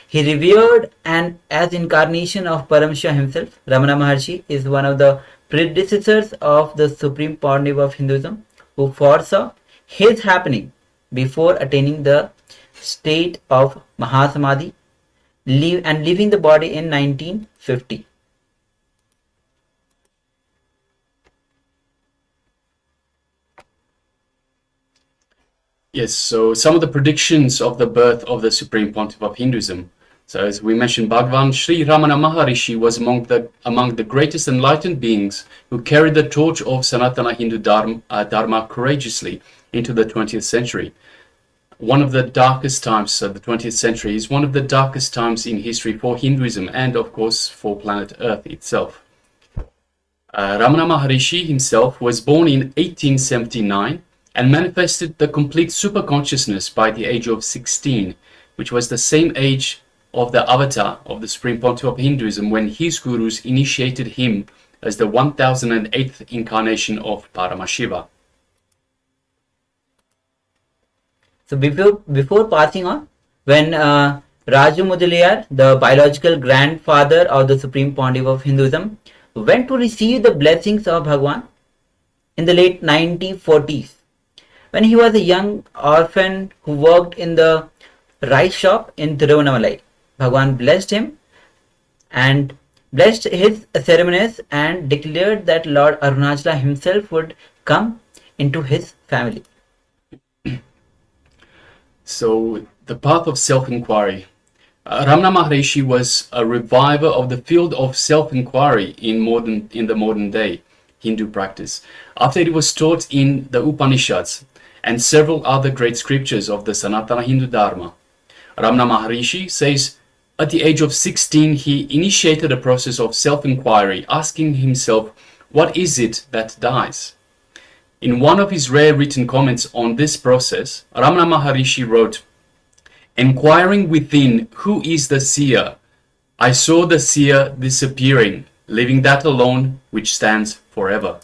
He revered and as incarnation of Paramashiva himself. Ramana Maharshi is one of the predecessors of the Supreme Pontiff of Hinduism, who foresaw his happening before attaining the state of Mahasamadhi and leaving the body in 1950. Yes, so some of the predictions of the birth of the Supreme Pontiff of Hinduism. So as we mentioned, Bhagavan Sri Ramana Maharishi was among the greatest enlightened beings who carried the torch of Sanatana Hindu Dharma courageously into the 20th century. One of the darkest times of the 20th century is one of the darkest times in history for Hinduism and of course for planet Earth itself. Ramana Maharishi himself was born in 1879 and manifested the complete superconsciousness by the age of 16, which was the same age of the avatar of the Supreme Pontiff of Hinduism when his gurus initiated him as the 1008th incarnation of Paramashiva. So before passing on, when Raju Mudaliar, the biological grandfather of the Supreme Pontiff of Hinduism, went to receive the blessings of Bhagwan in the late 1940s, when he was a young orphan who worked in the rice shop in Tiruvannamalai, Bhagwan blessed him and blessed his ceremonies and declared that Lord Arunachala himself would come into his family. So the path of self-inquiry. Ramana Maharishi was a reviver of the field of self-inquiry in the modern day Hindu practice, after it was taught in the Upanishads and several other great scriptures of the Sanatana Hindu Dharma. Ramana Maharishi says at the age of 16 he initiated a process of self-inquiry, asking himself What is it that dies? In one of his rare written comments on this process, Ramana Maharishi wrote, "Enquiring within who is the seer, I saw the seer disappearing, leaving that alone which stands forever."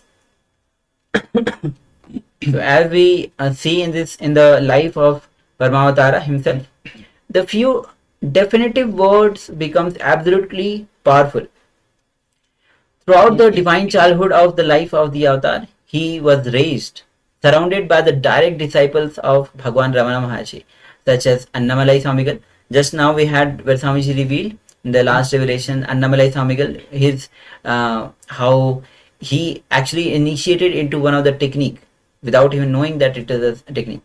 So as we see in the life of Paramavatara himself, the few definitive words becomes absolutely powerful. Throughout the divine childhood of the life of the avatar, he was raised, surrounded by the direct disciples of Bhagwan Ramana Maharshi, such as Annamalai Swamigal. Just now we had where Swamiji revealed in the last revelation, Annamalai Swamigal, his how he actually initiated into one of the technique without even knowing that it is a technique.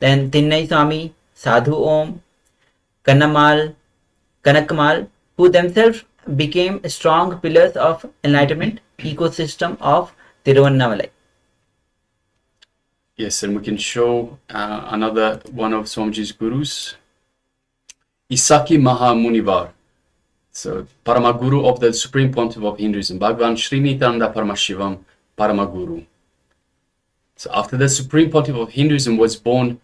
Then Tinnai Swami, Sadhu Om, Kannamal, Kanakamal, who themselves became strong pillars of enlightenment ecosystem of Tiruvannamalai. Yes, and we can show another one of Swamiji's gurus, Isaki Mahamunivar. So, Paramaguru of the Supreme Pontiff of Hinduism, Bhagavan Sri Nityananda Paramashivoham Paramaguru. So, after the Supreme Pontiff of Hinduism was born,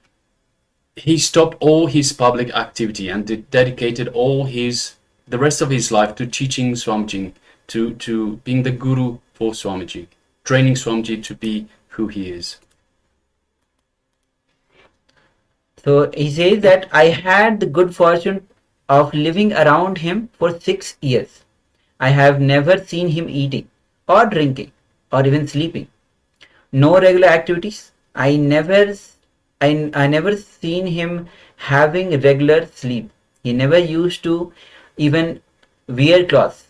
he stopped all his public activity and dedicated the rest of his life to teaching Swamiji, to being the guru for Swamiji, training Swamiji to be who he is. So he says that I had the good fortune of living around him for 6 years. I have never seen him eating or drinking or even sleeping. No regular activities. I never seen him having regular sleep. He never used to even wear clothes.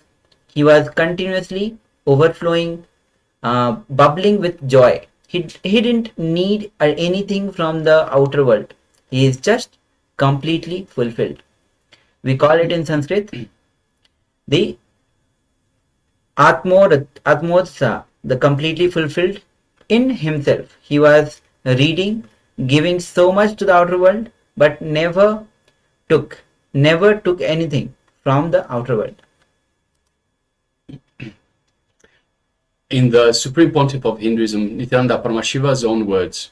He was continuously overflowing, bubbling with joy. He didn't need anything from the outer world. He is just completely fulfilled. We call it in Sanskrit the Atmotsa, the completely fulfilled in himself. He was reading, giving so much to the outer world, but never took anything from the outer world. In the Supreme Pontiff of Hinduism, Nityananda Paramashiva's own words,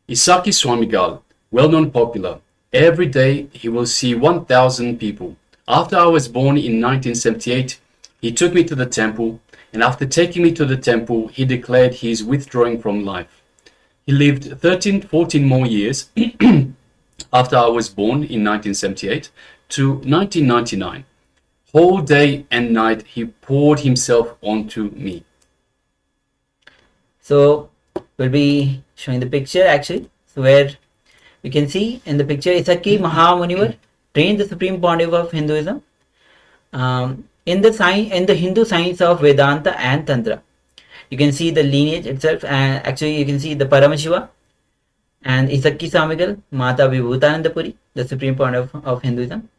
Isaki Swamigal, well-known popular, every day he will see 1,000 people. After I was born in 1978, he took me to the temple, and after taking me to the temple, he declared he is withdrawing from life. He lived 14 more years after I was born in 1978 to 1999. Whole day and night he poured himself onto me. So we'll be showing the picture actually. So where you can see in the picture, Isaki Mahamunivar trained the Supreme Pontiff of Hinduism in the Hindu science of Vedanta and Tantra. You can see the lineage itself, and actually you can see the Paramashiva and Isaki Swamigal, Mata Vibhutanandapuri, the Supreme Pontiff of Hinduism.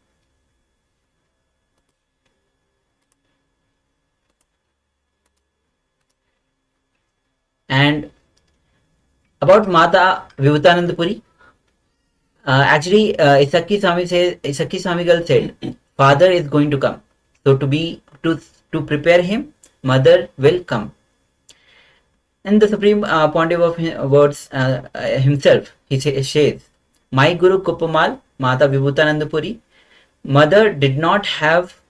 And about Mata Vibhutanandapuri, Isaki Swamigal said, "Father is going to come. So to prepare him, mother will come." And the Supreme Pontiff of words himself, he says, "My Guru Kupamal, Mata Vibhutanandapuri, mother did not have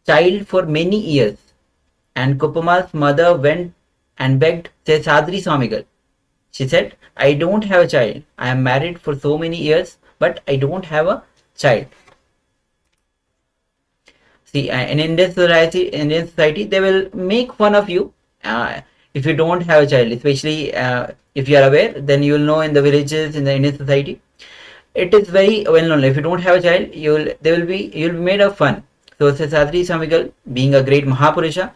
child for many years, and Kupamal's mother went and begged Sadri Swamigal. She said, I don't have a child. I am married for so many years, but I don't have a child." See, in Indian society, they will make fun of you if you don't have a child. Especially if you are aware, then you will know in the villages in the Indian society, it is very well known. If you don't have a child, you'll be made of fun. So Sadri Swamigal, being a great Mahapurusha,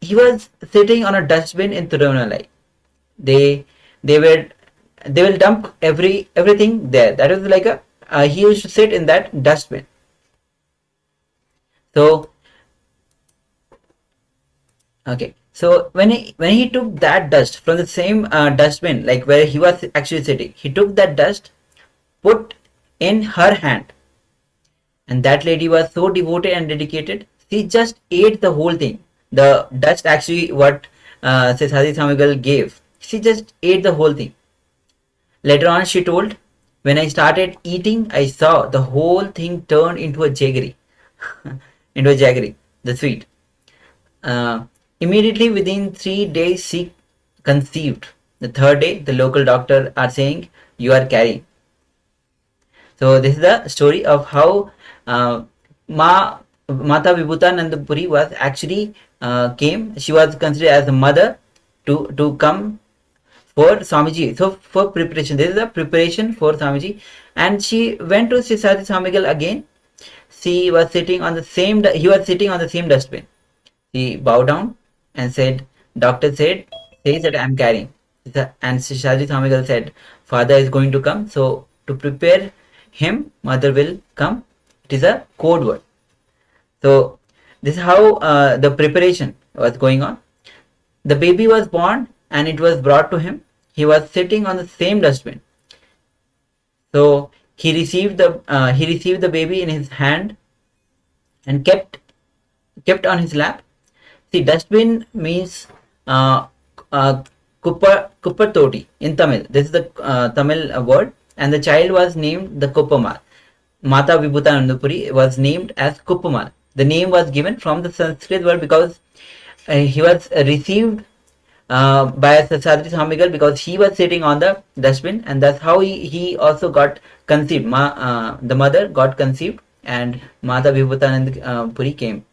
he was sitting on a dustbin in Tiruvannamalai. They will dump everything there. That is like he used to sit in that dustbin. So okay, so when he took that dust from the same dustbin, like where he was actually sitting, he took that dust, put in her hand, and that lady was so devoted and dedicated. She just ate the whole thing. the dust actually what Sesadi Samigal gave. She just ate the whole thing. Later on, she told, when I started eating, I saw the whole thing turn into a jaggery, into a jaggery, the sweet. Immediately within 3 days, she conceived. The third day, the local doctor are saying, you are carrying. So this is the story of how Mata Vibhutanandapuri was actually came. She was considered as a mother to come for Swamiji. So for preparation, this is a preparation for Swamiji, and she went to Sisati Swamigal again. She was sitting on the same. He was sitting on the same dustbin. He bowed down and said, "Doctor says that I am carrying." And Sisati Swamigal said, "Father is going to come, so to prepare him, mother will come." It is a code word. So this is how the preparation was going on. The baby was born and it was brought to him. He was sitting on the same dustbin. So he received the baby in his hand and kept on his lap. See, dustbin means kuppa toti in Tamil. This is the Tamil word, and the child was named the Kuppamal. Mata Vibhutanandapuri was named as Kuppamal. The name was given from the Sanskrit word because he was received by Sadri Swamigal because he was sitting on the dustbin, and that's how he also got conceived. The mother got conceived and Mata Vibhutanandapuri came.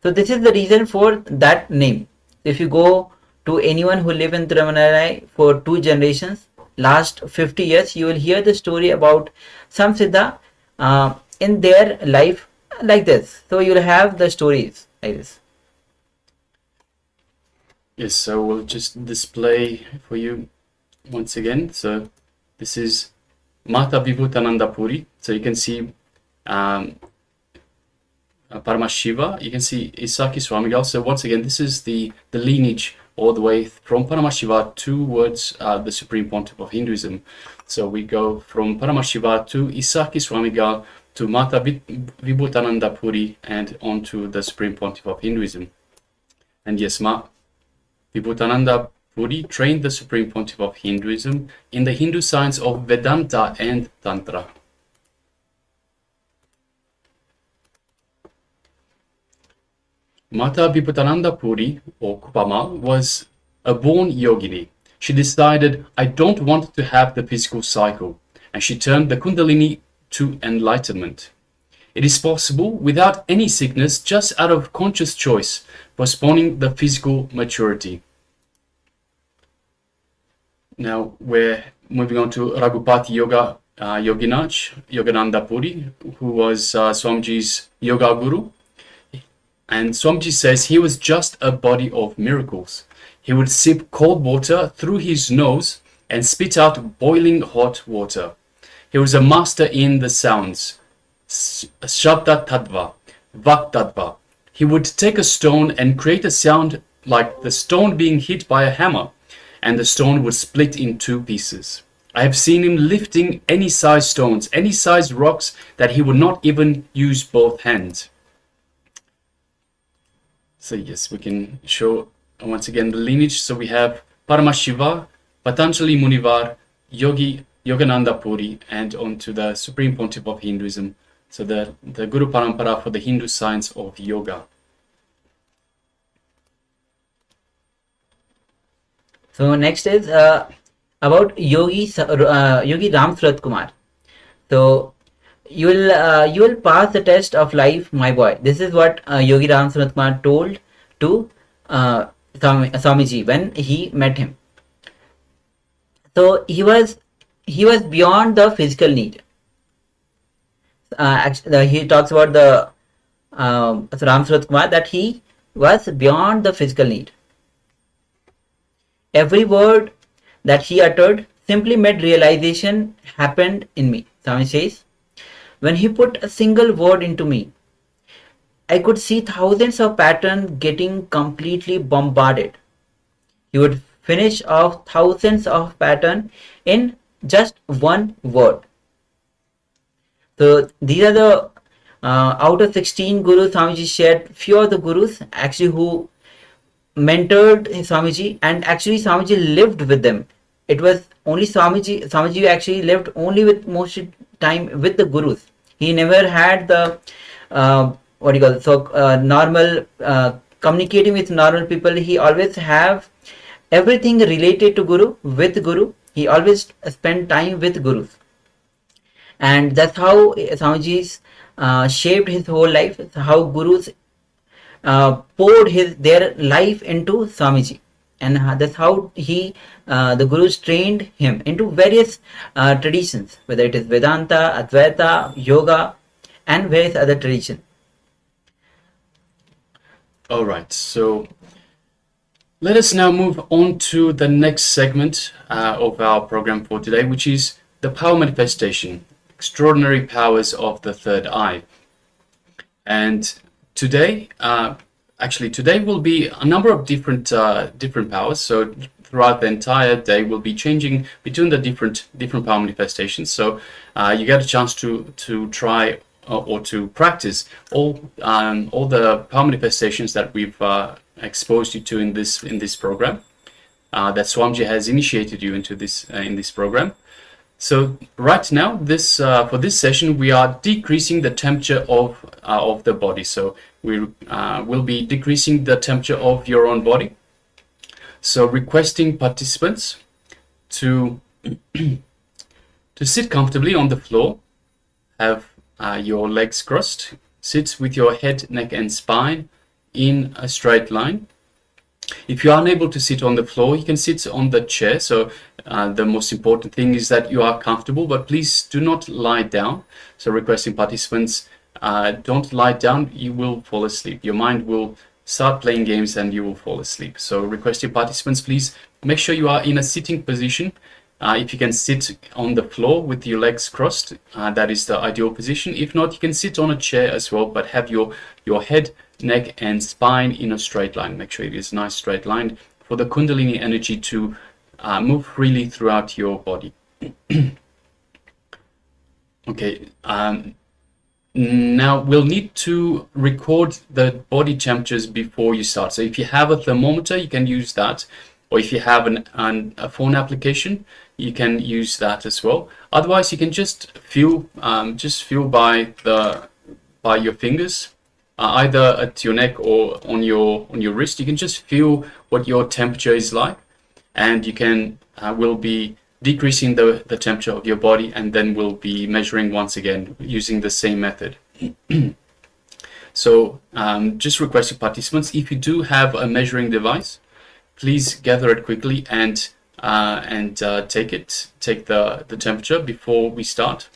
So this is the reason for that name. If you go to anyone who live in Tiruvannamalai for 2 generations, last 50 years, you will hear the story about some Siddha in their life like this. So you will have the stories like this. Yes, so we'll just display for you once again. So this is Mata Vibhutanandapuri. So you can see Paramashiva, you can see Isaki Swamigal. So once again, this is the lineage all the way from Paramashiva towards the Supreme Pontiff of Hinduism. So we go from Paramashiva to Isaki Swamigal to Mata Vibhutanandapuri and on to the Supreme Pontiff of Hinduism. And yes, Vibhutananda Puri trained the Supreme Pontiff of Hinduism in the Hindu science of Vedanta and Tantra. Mata Vibhutananda Puri, or Kupama, was a born yogini. She decided, I don't want to have the physical cycle, and she turned the Kundalini to enlightenment. It is possible without any sickness, just out of conscious choice, postponing the physical maturity. Now we're moving on to Raghupati Yogananda Puri, who was Swamiji's yoga guru. And Swamiji says he was just a body of miracles. He would sip cold water through his nose and spit out boiling hot water. He was a master in the sounds, Shabda Tattva, Vak Tattva. He would take a stone and create a sound like the stone being hit by a hammer, and the stone would split in 2 pieces. I have seen him lifting any size stones, any size rocks, that he would not even use both hands. So yes, we can show once again the lineage. So we have Paramashiva, Patanjali Munivar, Yogananda Puri, and on to the Supreme Pontiff of Hinduism. So the Guru Parampara for the Hindu science of yoga. So next is about Yogi Ram Surat Kumar. So you will pass the test of life, my boy. This is what Yogi Ram Surat Kumar told to Swamiji when he met him. So he was beyond the physical need. He talks about the Ram Surat Kumar that he was beyond the physical need. Every word that he uttered simply made realization happened in me. Swami says, when he put a single word into me, I could see thousands of patterns getting completely bombarded. He would finish off thousands of patterns in just one word. So these are the Out of 16 gurus, Swamiji shared few of the gurus actually who mentored Swamiji, and actually Swamiji lived with them. It was only Swamiji actually lived only with most time with the gurus. He never had the what do you call it? So normal communicating with normal people. He always have everything related to guru with guru. He always spent time with gurus, and that's how Swamiji's shaped his whole life. How gurus poured their life into Swamiji, and that's how the gurus trained him into various traditions, whether it is Vedanta, Advaita, Yoga, and various other traditions. All right, so let us now move on to the next segment of our program for today, which is the power manifestation, extraordinary powers of the third eye. And today, today will be a number of different powers. So throughout the entire day, we'll be changing between the different power manifestations. So you get a chance to try or to practice all the power manifestations that we've exposed you to in this program. That Swamiji has initiated you into this in this program. So right now, for this session, we are decreasing the temperature of the body. So we will be decreasing the temperature of your own body. So requesting participants to to sit comfortably on the floor, have your legs crossed, sit with your head, neck, and spine in a straight line. If you are unable to sit on the floor, you can sit on the chair. So the most important thing is that you are comfortable, but please do not lie down. So requesting participants, don't lie down, you will fall asleep. Your mind will start playing games and you will fall asleep. So requesting participants, please make sure you are in a sitting position. If you can sit on the floor with your legs crossed, that is the ideal position. If not, you can sit on a chair as well, but have your head, neck, and spine in a straight line. Make sure it is a nice straight line for the Kundalini energy to move freely throughout your body. Okay, now we'll need to record the body temperatures before you start. So if you have a thermometer, you can use that, or if you have a phone application, you can use that as well. Otherwise, you can just feel by your fingers, either at your neck or on your wrist. You can just feel what your temperature is like, and you can will be decreasing the temperature of your body, and then we'll be measuring once again using the same method. So just requesting participants, if you do have a measuring device, please gather it quickly and take the temperature before we start.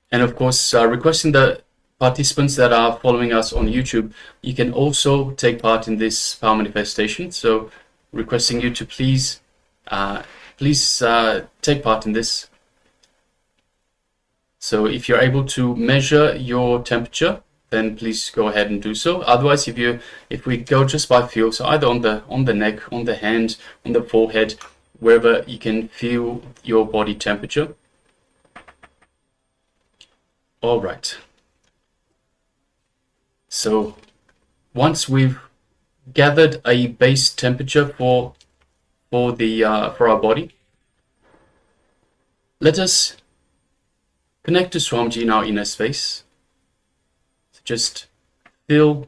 And of course, requesting the participants that are following us on YouTube, you can also take part in this power manifestation. So requesting you to please take part in this. So if you're able to measure your temperature, then please go ahead and do so. Otherwise, if we go just by feel, so either on the neck, on the hand, on the forehead, wherever you can feel your body temperature. All right. So once we've gathered a base temperature for our body, let us connect to Swamiji in our inner space. So just feel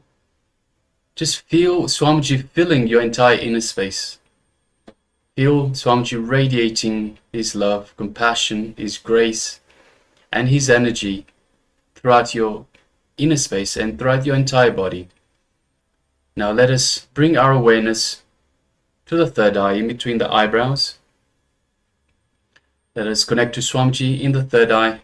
Swamiji filling your entire inner space. Feel Swamiji radiating his love, compassion, his grace, and his energy throughout your inner space and throughout your entire body. Now let us bring our awareness to the third eye, in between the eyebrows. Let us connect to Swamiji in the third eye.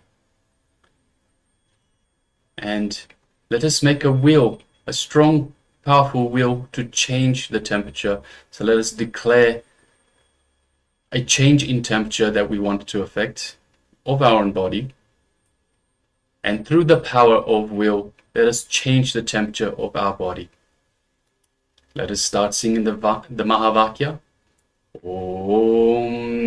And let us make a will, a strong, powerful will to change the temperature. So let us declare a change in temperature that we want to affect of our own body. And through the power of will, let us change the temperature of our body. Let us start singing the Mahavakya. Om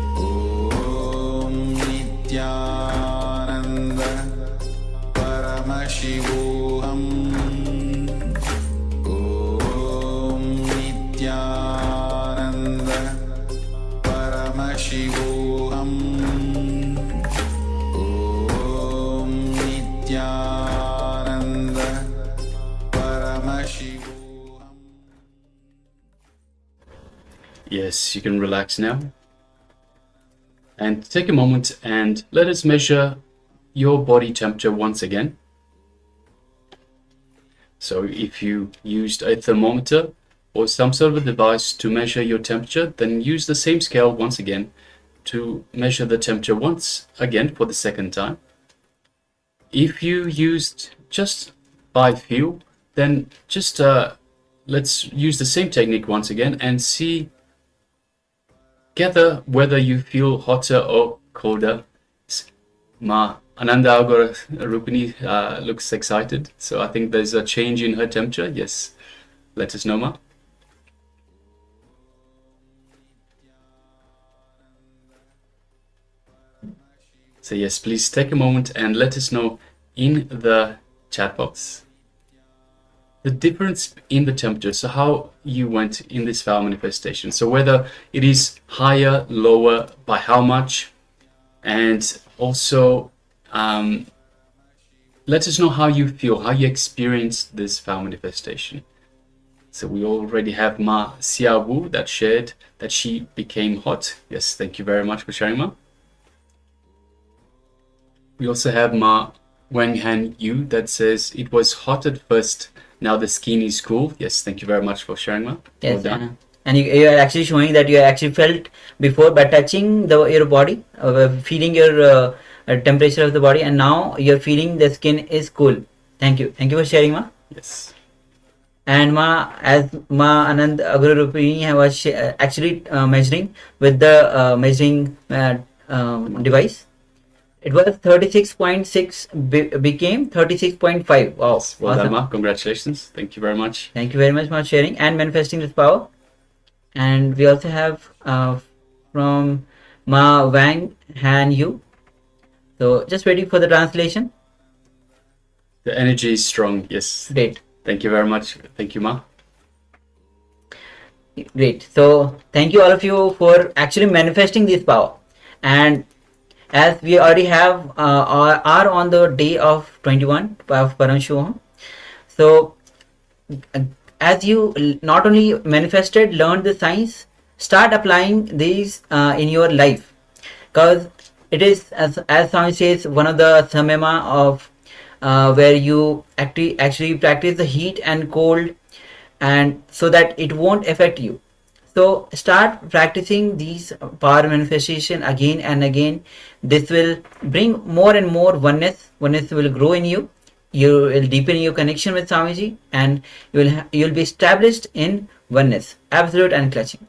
Paramashivoham Om Nityananda Paramashivoham. Yes, you can relax now. And take a moment and let us measure your body temperature once again. So if you used a thermometer or some sort of a device to measure your temperature, then use the same scale once again to measure the temperature once again for the second time. If you used just by feel, then just let's use the same technique once again and see gather whether you feel hotter or colder. Ma Ananda Agora Rupini looks excited, so I think there's a change in her temperature. Yes, let us know, Ma. So yes, please take a moment and let us know in the chat box the difference in the temperature, so how you went in this vow manifestation. So whether it is higher, lower, by how much, and also let us know how you feel, how you experienced this vow manifestation. So we already have Ma Xiaowu that shared that she became hot. Yes, thank you very much for sharing, Ma. We also have Ma Wang Han Yu that says it was hot at first, now the skin is cool. Yes, thank you very much for sharing, Ma. Yes, well done. And you are actually showing that you actually felt before by touching your body, feeling your temperature of the body, and now you're feeling the skin is cool. Thank you for sharing, Ma. Yes. And Ma, as Ma Anand Agurupini was actually measuring with the measuring device, it was 36.6 became 36.5. Wow. Yes, well awesome. done, Ma. Congratulations. Thank you very much. Thank you very much for sharing and manifesting this power. And we also have from Ma Wang Han Yu. So just waiting for the translation. The energy is strong. Yes. Great. Thank you very much. Thank you, Ma. Great. So thank you all of you for actually manifesting this power. And as we already have are on the day of 21 of Paramashivoham. So as you not only manifested, learned the science, start applying these in your life, because it is, as Swami says, one of the samema of where you actually practice the heat and cold, and so that it won't affect you. So start practicing these power manifestation again and again. This will bring more and more oneness. Oneness will grow in you. You will deepen your connection with Swamiji, and you will be established in oneness, absolute and clutching.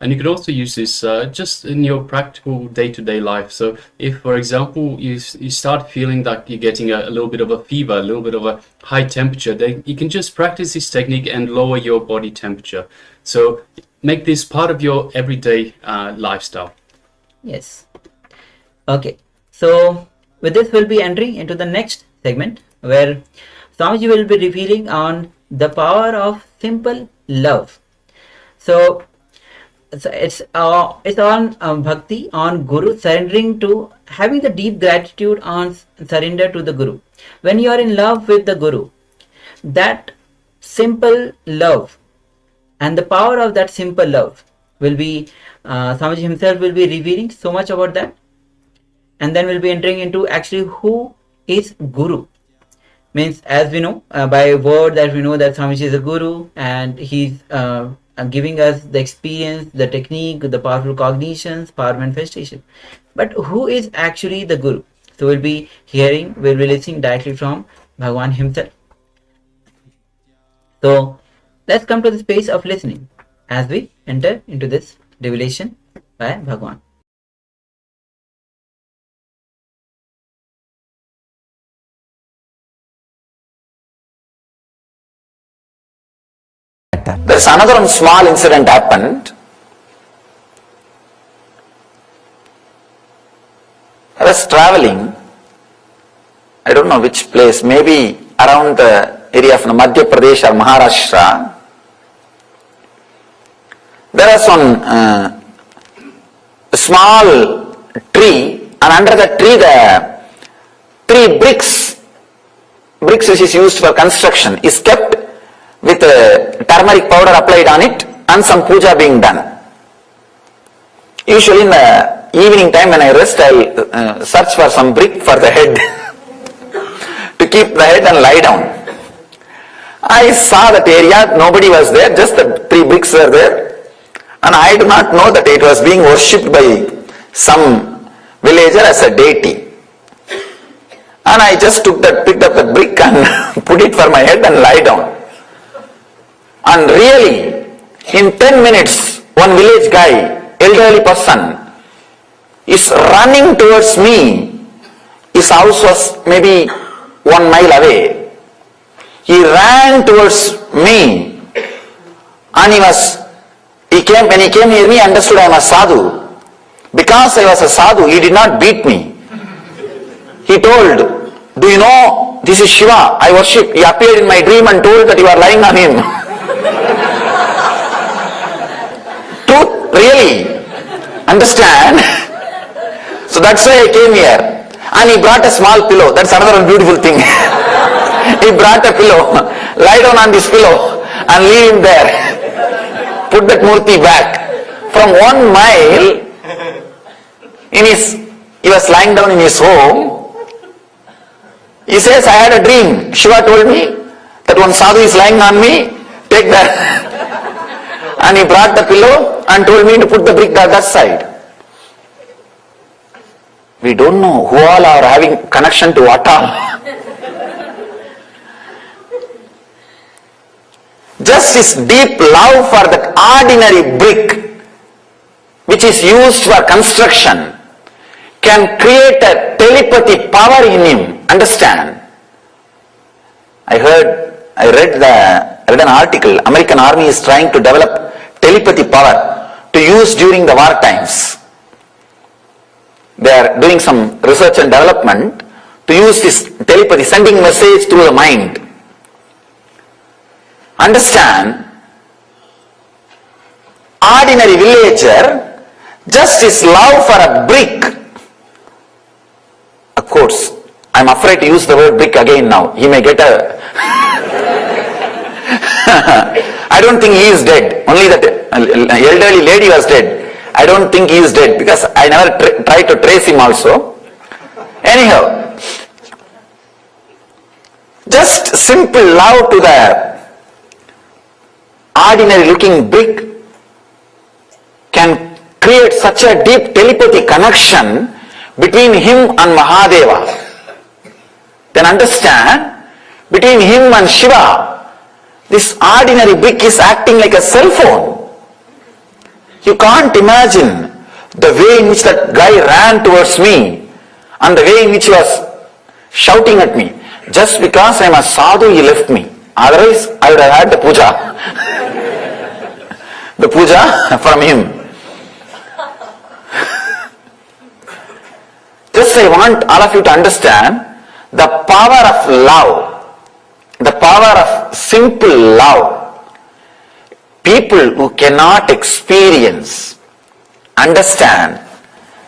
And you can also use this just in your practical day-to-day life. So if, for example, you start feeling that you're getting a little bit of a fever, a little bit of a high temperature, then you can just practice this technique and lower your body temperature. So make this part of your everyday lifestyle. Yes. Okay. So with this, we'll be entering into the next segment, where Swamiji will be revealing on the power of simple love. So it's on bhakti, on Guru, surrendering to, having the deep gratitude on surrender to the Guru. When you are in love with the Guru, that simple love and the power of that simple love will be, Swamiji himself will be revealing so much about that. And then we'll be entering into actually who is Guru. Means, as we know, by word that we know that Swamiji is a Guru, and he's giving us the experience, the technique, the powerful cognitions, power manifestation. But who is actually the Guru? So we'll be listening directly from Bhagwan himself. So let's come to the space of listening as we enter into this revelation by Bhagwan. There's another small incident happened. I was traveling, I don't know which place, maybe around the area of Madhya Pradesh or Maharashtra. There was one small tree, and under the tree the 3 bricks which is used for construction is kept with turmeric powder applied on it and some puja being done. Usually in the evening time when I rest, I'll search for some brick for the head to keep the head and lie down. I saw that area, nobody was there, just the 3 bricks were there, and I do not know that it was being worshipped by some villager as a deity. And I just picked up the brick and put it for my head and lie down. And really, in 10 minutes, one village guy, elderly person, is running towards me. His house was maybe 1 mile away. He ran towards me, and when he came near me, understood I am a sadhu. Because I was a sadhu, he did not beat me. He told, do you know, this is Shiva, I worship. He appeared in my dream and told that you are lying on him. Truth, really. Understand? So that's why I came here. And he brought a small pillow. That's another beautiful thing. He brought a pillow. Lie down on this pillow and leave him there. Put that murti back. From 1 mile, he was lying down in his home. He says, I had a dream. Shiva told me that one sadhu is lying on me. Take that. And he brought the pillow and told me to put the brick that side. We don't know who all are having connection to what all. Just this deep love for that ordinary brick which is used for construction can create a telepathy power in him. Understand? I read an article. American army is trying to develop telepathy power to use during the war times. They are doing some research and development to use this telepathy, sending message through the mind. Understand? Ordinary villager, just his love for a brick. Of course, I'm afraid to use the word brick again now. He may get a... I don't think he is dead. Only that elderly lady was dead. I don't think he is dead because I never tried to trace him also. Anyhow, just simple love to the ordinary looking brick can create such a deep telepathy connection between him and Mahadeva. Then understand, between him and Shiva, this ordinary brick is acting like a cell phone. You can't imagine the way in which that guy ran towards me and the way in which he was shouting at me. Just because I am a sadhu, he left me. Otherwise, I would have had the puja. The puja from him. Just I want all of you to understand the power of love, the power of simple love. People who cannot experience, understand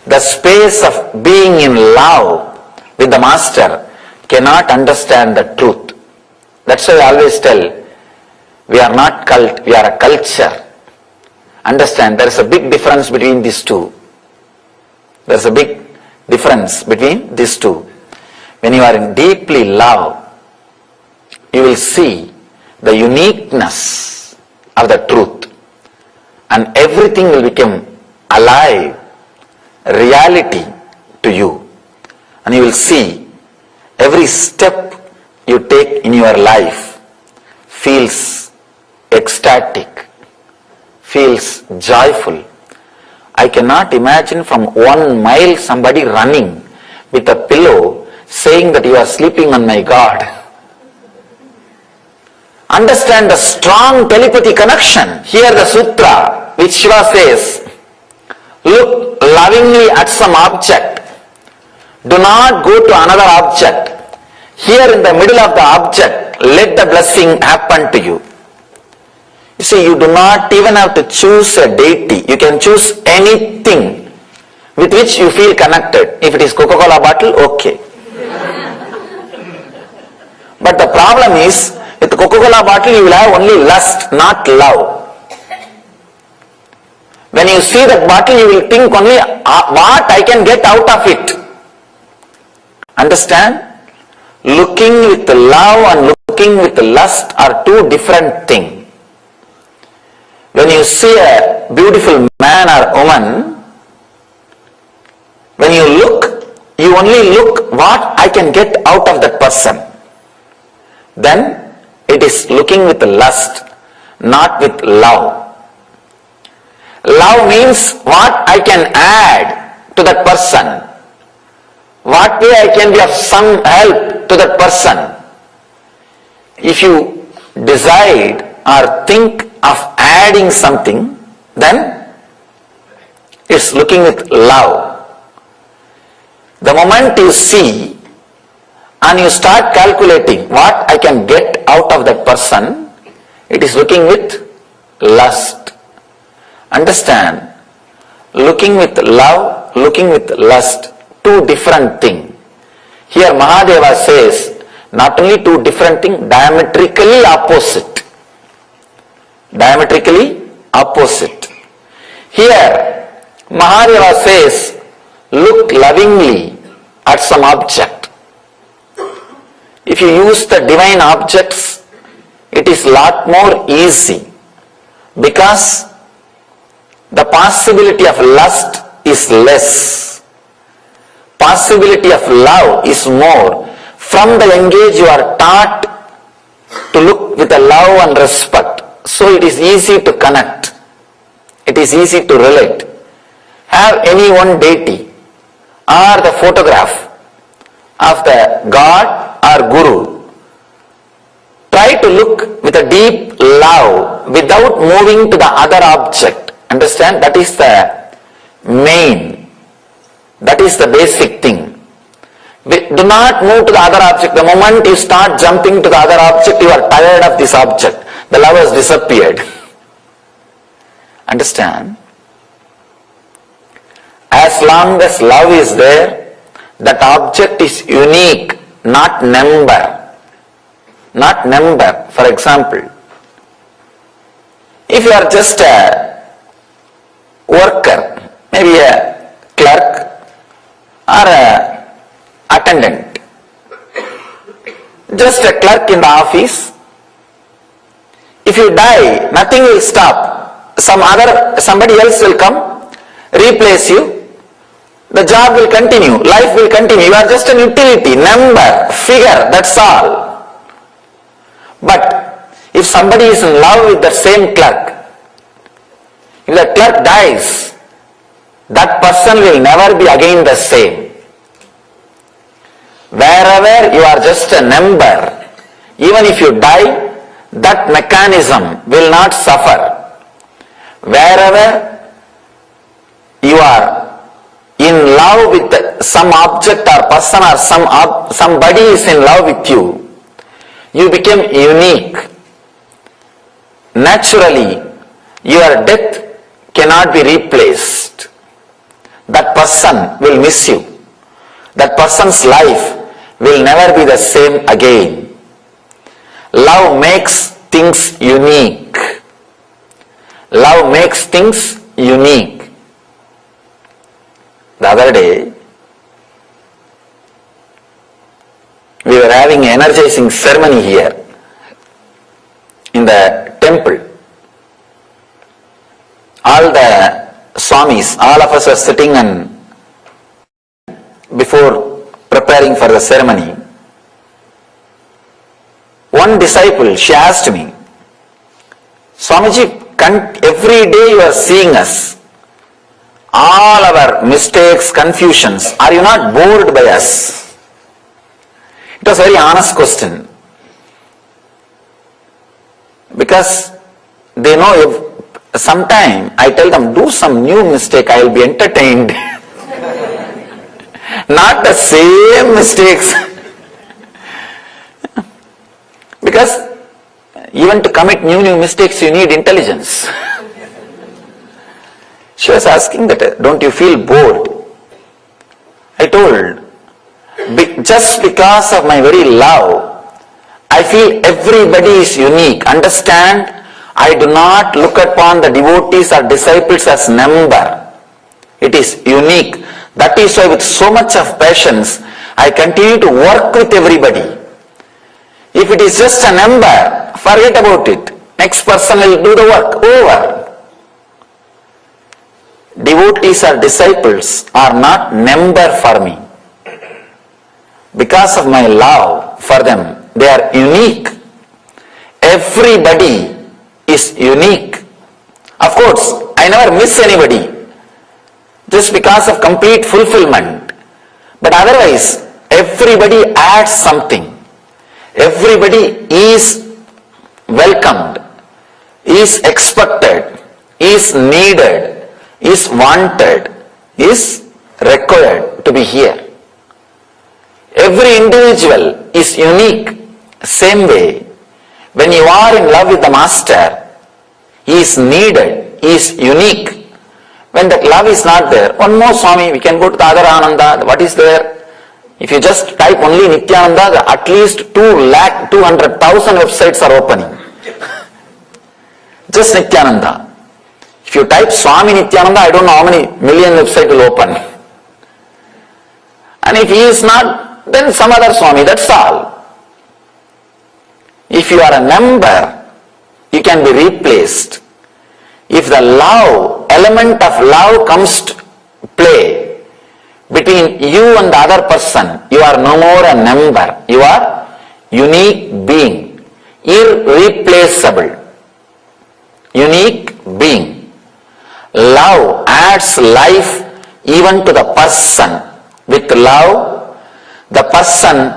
the space of being in love with the Master cannot understand the truth. That's why I always tell, we are not cult, we are a culture. Understand, there is a big difference between these two. There is a big difference between these two. When you are in deeply love, you will see the uniqueness of the truth, and everything will become alive, reality to you, and you will see every step you take in your life feels ecstatic, feels joyful. I cannot imagine from 1 mile somebody running with a pillow saying that you are sleeping on my God. Understand the strong telepathy connection. Here the sutra which Shiva says, look lovingly at some object. Do not go to another object. Here in the middle of the object, let the blessing happen to you. You see, you do not even have to choose a deity. You can choose anything with which you feel connected. If it is Coca-Cola bottle, okay. But the problem is, with Coca-Cola bottle you will have only lust, not love. When you see that bottle, you will think only what I can get out of it. Understand? Looking with love and looking with lust are two different things. When you see a beautiful man or woman, when you look, you only look what I can get out of that person. Then it is looking with lust, not with love. Love means what I can add to that person. What way I can be of some help to that person. If you decide or think of adding something, then it's looking with love. The moment you see and you start calculating what I can get out of that person, it is looking with lust. Understand? Looking with love, looking with lust, two different things. Here Mahadeva says, not only two different things, diametrically opposite. Diametrically opposite. Here Mahadeva says, look lovingly at some object. If you use the divine objects, it is lot more easy, because the possibility of lust is less. Possibility of love is more. From the young age you are taught to look with a love and respect. So it is easy to connect. It is easy to relate. Have any one deity or the photograph of the God or Guru. Try to look with a deep love without moving to the other object. Understand? That is the main. That is the basic thing. Do not move to the other object. The moment you start jumping to the other object, you are tired of this object. The love has disappeared. Understand? As long as love is there, that object is unique, not number. Not number. For example, if you are just a worker, maybe a clerk or a attendant, just a clerk in the office, if you die, nothing will stop. Somebody else will come, replace you, the job will continue, life will continue. You are just an utility, number, figure, that's all. But if somebody is in love with the same clerk, if the clerk dies, that person will never be again the same. Wherever you are just a number, even if you die, that mechanism will not suffer. Wherever you are in love with some object or person or somebody is in love with you, you become unique. Naturally, your death cannot be replaced. That person will miss you. That person's life will never be the same again. Love makes things unique. Love makes things unique. The other day, we were having an energizing ceremony here in the temple. All the Swamis, all of us were sitting and before preparing for the ceremony. One disciple, she asked me, Swamiji, every day you are seeing us, all our mistakes, confusions, are you not bored by us? It was a very honest question. Because they know if sometime I tell them, do some new mistake, I will be entertained. Not the same mistakes. Because even to commit new mistakes, you need intelligence. She was asking that, don't you feel bored? told, just because of my very love, I feel everybody is unique. Understand, I do not look upon the devotees or disciples as number. It is unique. That is why with so much of patience, I continue to work with everybody. If it is just a number, forget about it. Next person will do the work. Over. Devotees or disciples are not number for me. Because of my love for them, they are unique. Everybody is unique. Of course, I never miss anybody just because of complete fulfillment. But otherwise, everybody adds something. Everybody is welcomed, is expected, is needed, is wanted, is required to be here. Every individual is unique. Same way, when you are in love with the Master, he is needed, he is unique. When that love is not there, one more Swami, we can go to the other Ananda. What is there? If you just type only Nityananda, at least 200,000 websites are opening. Just Nityananda. If you type Swami Nityananda, I don't know how many million websites will open. And if he is not, then some other Swami, that's all. If you are a number, you can be replaced. If the love, element of love comes to play between you and the other person, you are no more a number. You are unique being, irreplaceable, unique being. Love adds life even to the person. With love, the person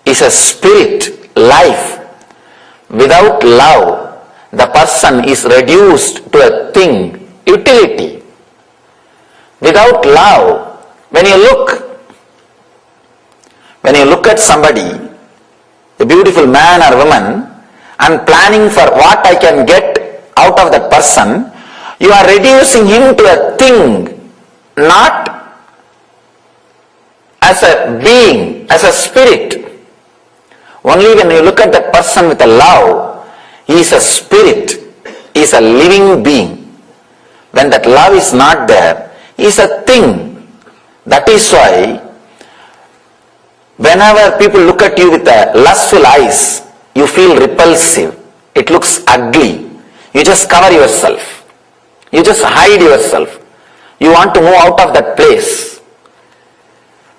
is a spirit, life. Without love, the person is reduced to a thing, utility. Without love, when you look at somebody, a beautiful man or woman, and planning for what I can get out of that person, you are reducing him to a thing, not as a being, as a spirit. Only when you look at that person with a love, he is a spirit, he is a living being. When that love is not there, he is a thing. That is why whenever people look at you with lustful eyes, you feel repulsive. It looks ugly. You just cover yourself. You just hide yourself. You want to move out of that place.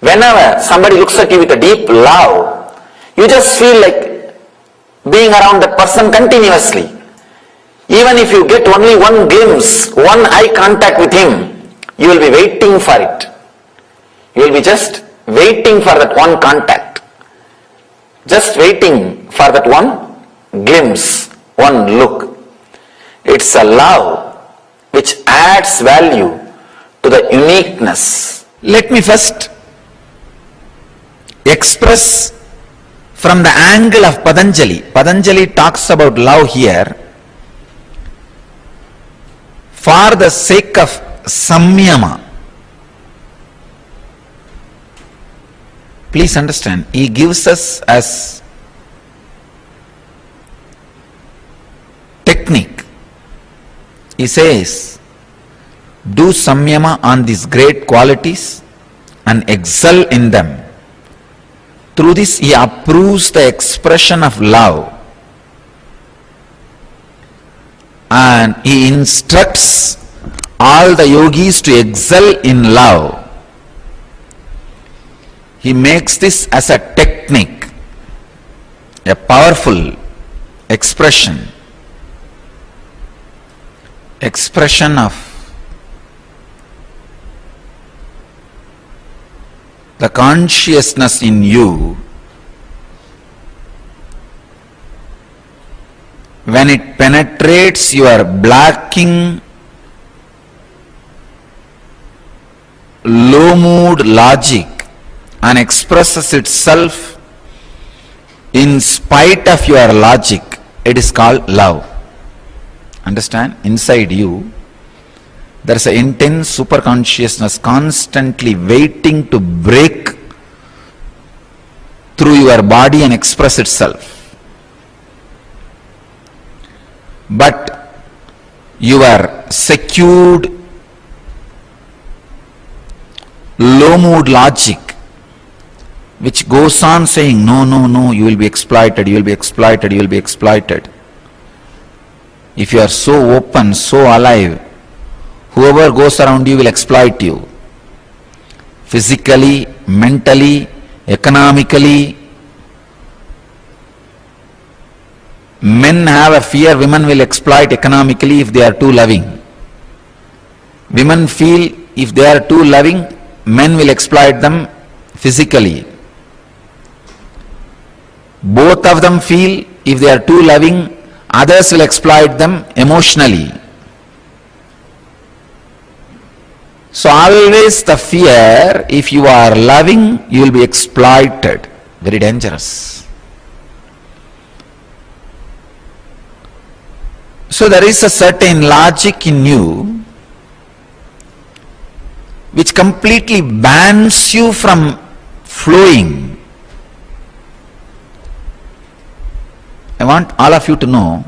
Whenever somebody looks at you with a deep love, you just feel like being around that person continuously. Even if you get only one glimpse, one eye contact with him, you will be waiting for it. You will be just waiting for that one contact. Just waiting for that one glimpse, one look. It's a love which adds value to the uniqueness. Let me first express from the angle of Patanjali. Patanjali talks about love here for the sake of samyama. Please understand, he gives us as technique. He says, do samyama on these great qualities and excel in them. Through this he approves the expression of love and he instructs all the yogis to excel in love. He makes this as a technique, a powerful expression of the consciousness in you when it penetrates your blocking low mood logic and expresses itself in spite of your logic. It is called love. Understand? Inside you, There's an intense superconsciousness constantly waiting to break through your body and express itself. But your secured low mood logic, which goes on saying, no, no, no, you will be exploited, you will be exploited, you will be exploited. If you are so open, so alive, whoever goes around you will exploit you. Physically, mentally, economically. Men have a fear women will exploit economically if they are too loving. Women feel if they are too loving, men will exploit them physically. Both of them feel if they are too loving, others will exploit them emotionally. So always the fear, if you are loving, you will be exploited. Very dangerous. So there is a certain logic in you which completely bans you from flowing. I want all of you to know,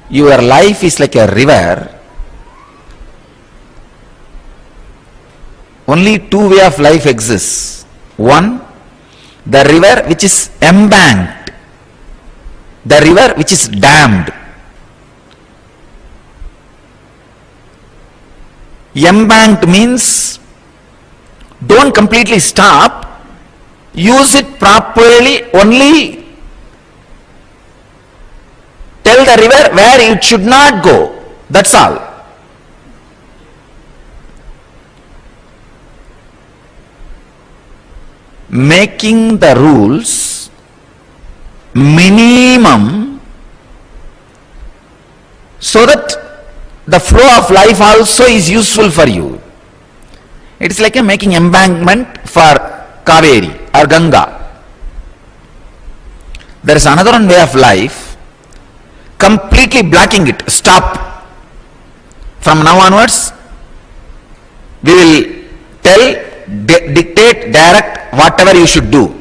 your life is like a river. Only two ways of life exists. One, the river which is embanked, the river which is dammed. Embanked means don't completely stop, use it properly, only tell the river where it should not go, that's all. Making the rules minimum so that the flow of life also is useful for you. It is like making embankment for Kaveri or Ganga. There is another one way of life, completely blocking it. Stop. From now onwards, we will tell, dictate, direct whatever you should do.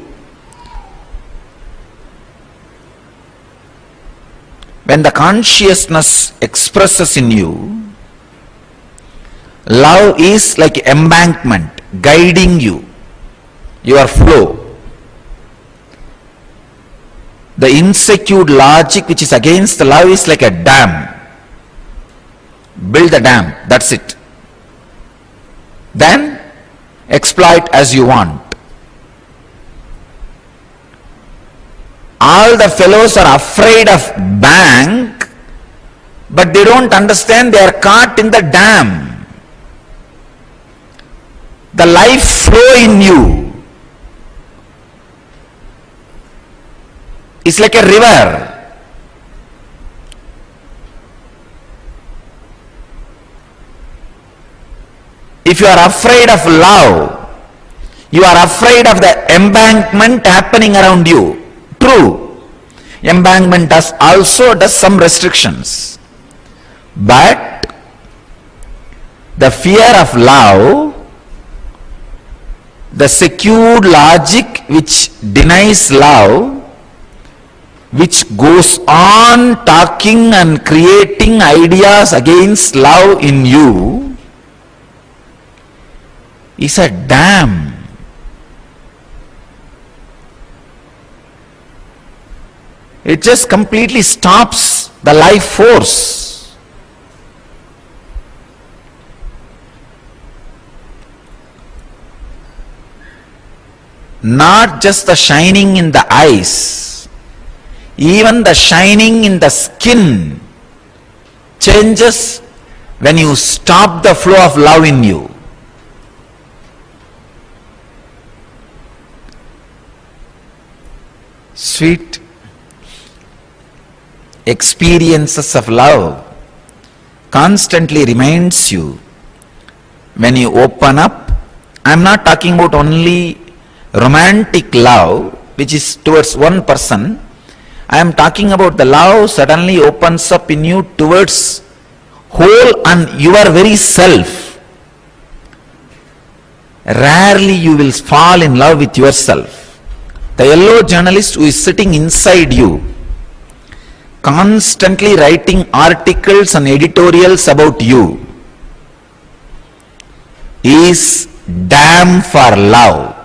When the consciousness expresses in you, love is like embankment, guiding you, your flow. The insecure logic which is against the love is like a dam. Build the dam, that's it. Then exploit as you want. All the fellows are afraid of bank, but they don't understand they are caught in the dam. The life flow in you is like a river. If you are afraid of love, you are afraid of the embankment happening around you. True, embankment also does some restrictions, but the fear of love, the secured logic which denies love, which goes on talking and creating ideas against love in you, is a dam. It just completely stops the life force. Not just the shining in the eyes, even the shining in the skin changes when you stop the flow of love in you. Sweet experiences of love constantly reminds you when you open up. I am not talking about only romantic love which is towards one person. I am talking about the love suddenly opens up in you towards whole and your very self, rarely you will fall in love with yourself. The yellow journalist who is sitting inside you, constantly writing articles and editorials about you, is damn for love.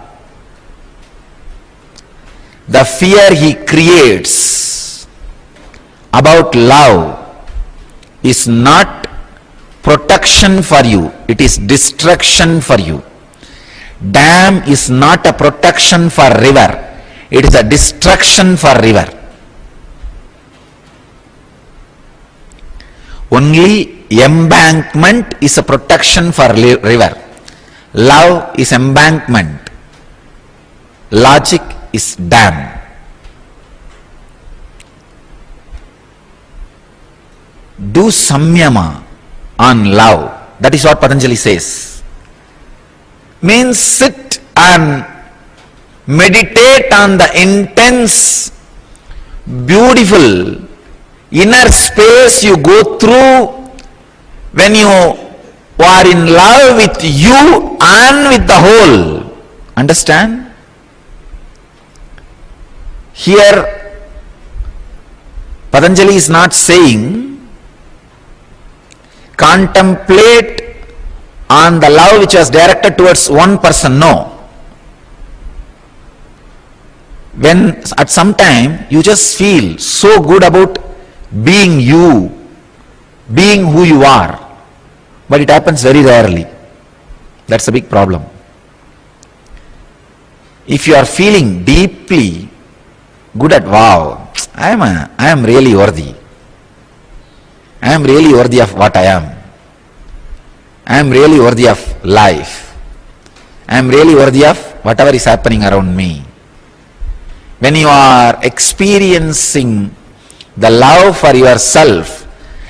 The fear he creates about love is not protection for you, it is destruction for you. Dam is not a protection for river, it is a destruction for river. Only embankment is a protection for river. Love is embankment. Logic is dam. Do samyama on love. That is what Patanjali says. Means sit and meditate on the intense, beautiful inner space you go through when you are in love with you and with the whole. Understand? Here Patanjali is not saying contemplate on the love which was directed towards one person. No. When at some time you just feel so good about being you, being who you are, but it happens very rarely. That's a big problem. If you are feeling deeply good at, wow, I am really worthy. I am really worthy of what I am. I am really worthy of life. I am really worthy of whatever is happening around me. When you are experiencing the love for yourself,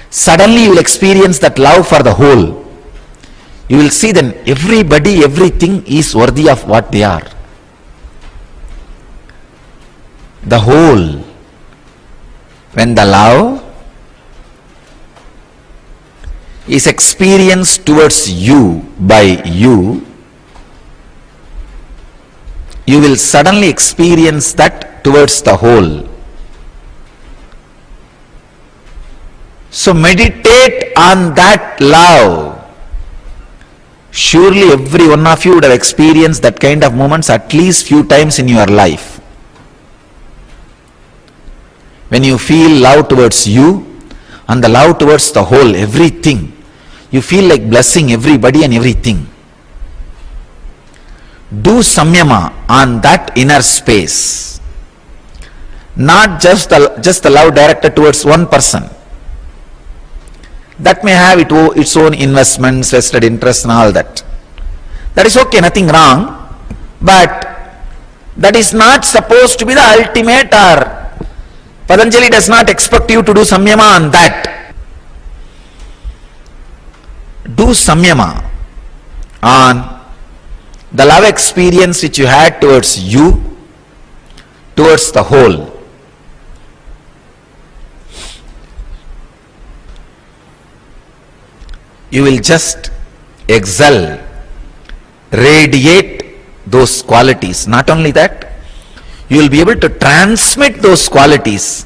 suddenly you will experience that love for the whole. You will see then everybody, everything is worthy of what they are. The whole. When the love is experienced towards you by you, you will suddenly experience that towards the whole. So meditate on that love. Surely every one of you would have experienced that kind of moments at least few times in your life. When you feel love towards you and the love towards the whole, everything, you feel like blessing everybody and everything. Do samyama on that inner space. Not just the love directed towards one person. That may have its own investments, vested interests and all that. That is okay, nothing wrong. But that is not supposed to be the ultimate, or Patanjali does not expect you to do samyama on that. Do samyama on the love experience which you had towards you, towards the whole. You will just excel, radiate those qualities. Not only that, you will be able to transmit those qualities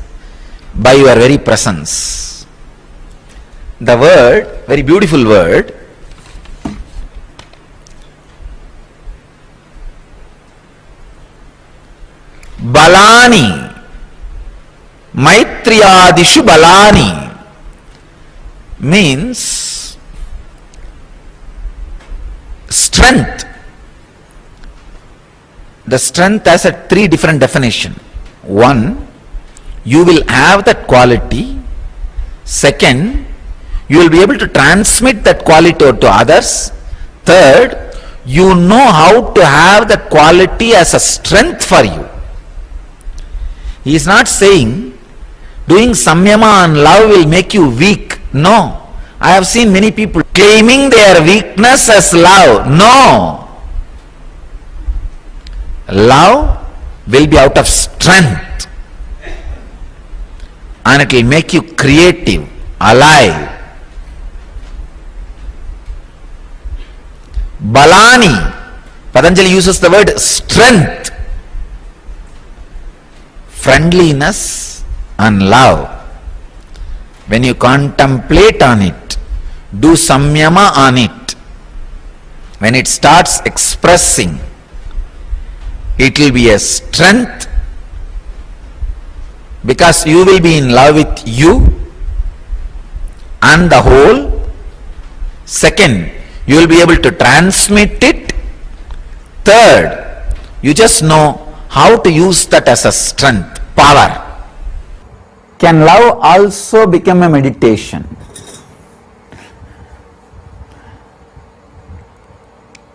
by your very presence. The word, very beautiful word, balani, maitriyadishu balani, means strength. The strength has a three different definition. One, you will have that quality. Second, you will be able to transmit that quality to others. Third, you know how to have that quality as a strength for you. He is not saying doing samyama on love will make you weak. No. I have seen many people claiming their weakness as love. No. Love will be out of strength and it will make you creative, alive. balani. Patanjali uses the word strength, friendliness and love. When you contemplate on it, do samyama on it, when it starts expressing, it will be a strength, because you will be in love with you and the whole. Second, you will be able to transmit it. Third, you just know how to use that as a strength, power. Can love also become a meditation?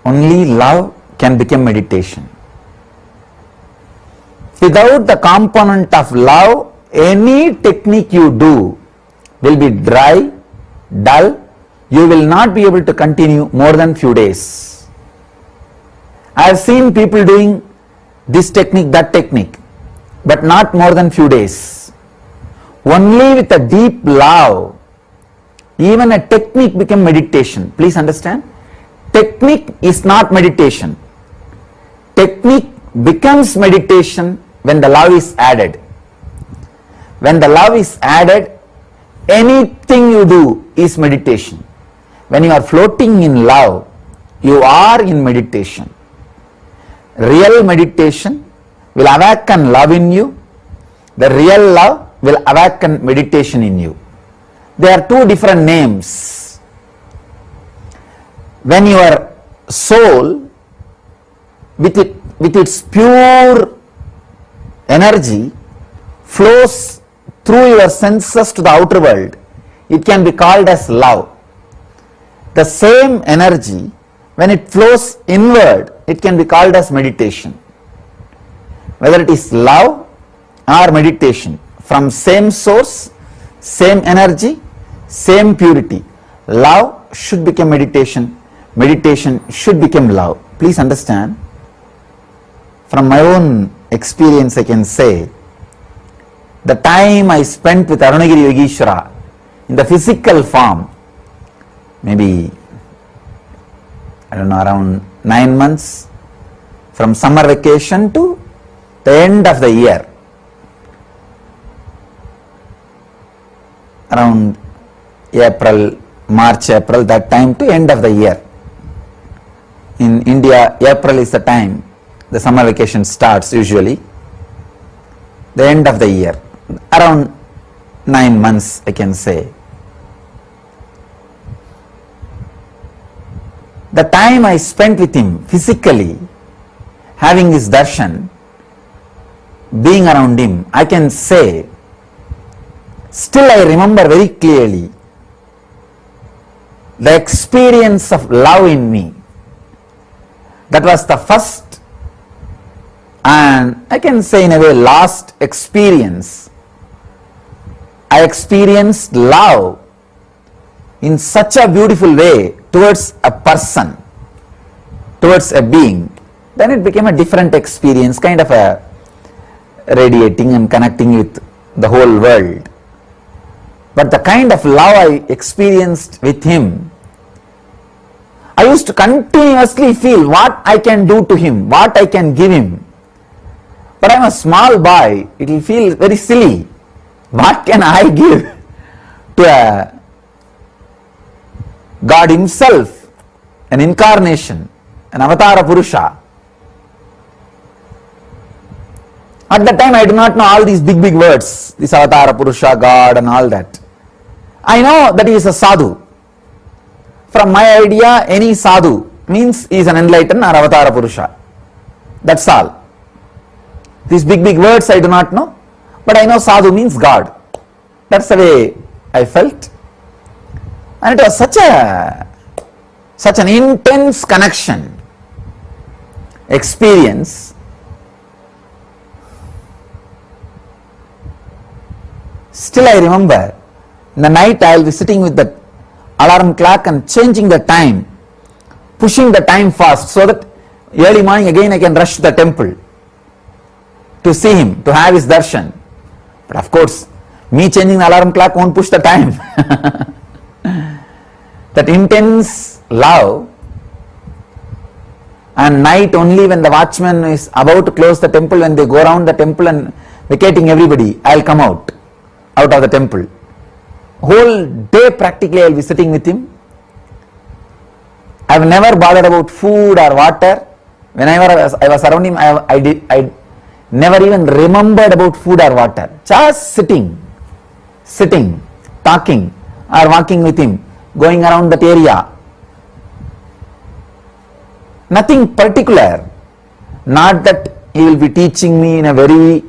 Only love can become meditation. Without the component of love, any technique you do will be dry, dull. You will not be able to continue more than few days. I have seen people doing this technique, that technique, but not more than few days. Only with a deep love, even a technique become meditation. Please understand, technique is not meditation. Technique becomes meditation when the love is added. When the love is added, anything you do is meditation. When you are floating in love, you are in meditation. Real meditation will awaken love in you. The real love will awaken meditation in you. There are two different names. When your soul, with its pure energy, flows through your senses to the outer world, it can be called as love. The same energy, when it flows inward, it can be called as meditation. Whether it is love or meditation, from same source, same energy, same purity. Love should become meditation. Meditation should become love. Please understand, from my own experience I can say, the time I spent with Arunagiri Yogeshwara in the physical form, maybe, I don't know, around 9 months, from summer vacation to the end of the year, around April, March, April, that time to end of the year. In India, April is the time the summer vacation starts usually, the end of the year, around 9 months I can say. The time I spent with him physically, having his darshan, being around him, I can say, still I remember very clearly the experience of love in me. That was the first and I can say in a way last experience. I experienced love in such a beautiful way towards a person, towards a being. Then it became a different experience, kind of a radiating and connecting with the whole world. But the kind of love I experienced with him, I used to continuously feel what I can do to him, what I can give him. But I'm a small boy, it will feel very silly. What can I give to a God himself, an incarnation, an avatara Purusha? At that time I do not know all these big words, this avatara Purusha, God and all that. I know that he is a sadhu. From my idea, any sadhu means he is an enlightened or avatara Purusha. That's all. These big words I do not know, but I know sadhu means God. That's the way I felt. And it was such an intense connection, experience. Still I remember, in the night I will be sitting with the alarm clock and changing the time, pushing the time fast so that early morning again I can rush to the temple to see him, to have his darshan. But of course, me changing the alarm clock won't push the time. That intense love and night only when the watchman is about to close the temple, when they go around the temple and vacating everybody, I'll come out of the temple. Whole day practically I'll be sitting with him. I've never bothered about food or water. Whenever I was around him, I never even remembered about food or water. Just sitting, talking or walking with him, going around that area. Nothing particular. Not that he will be teaching me in a very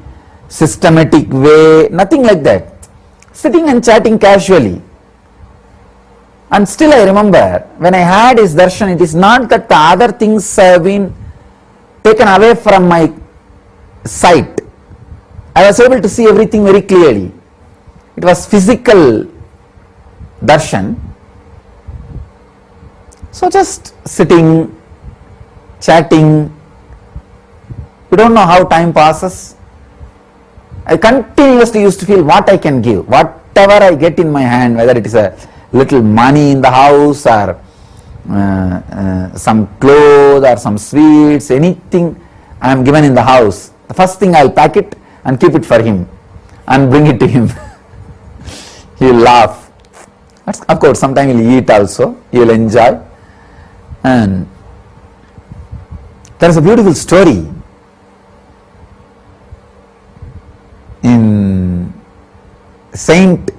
systematic way, nothing like that. Sitting and chatting casually. And still I remember, when I had his darshan, it is not that the other things have been taken away from my sight. I was able to see everything very clearly. It was physical darshan. So just sitting, chatting, we don't know how time passes. I continuously used to feel what I can give, whatever I get in my hand, whether it is a little money in the house or some clothes or some sweets, anything I am given in the house. The first thing I'll pack it and keep it for him and bring it to him. He will laugh. Of course, sometimes he will eat also, he will enjoy. And there is a beautiful story in saint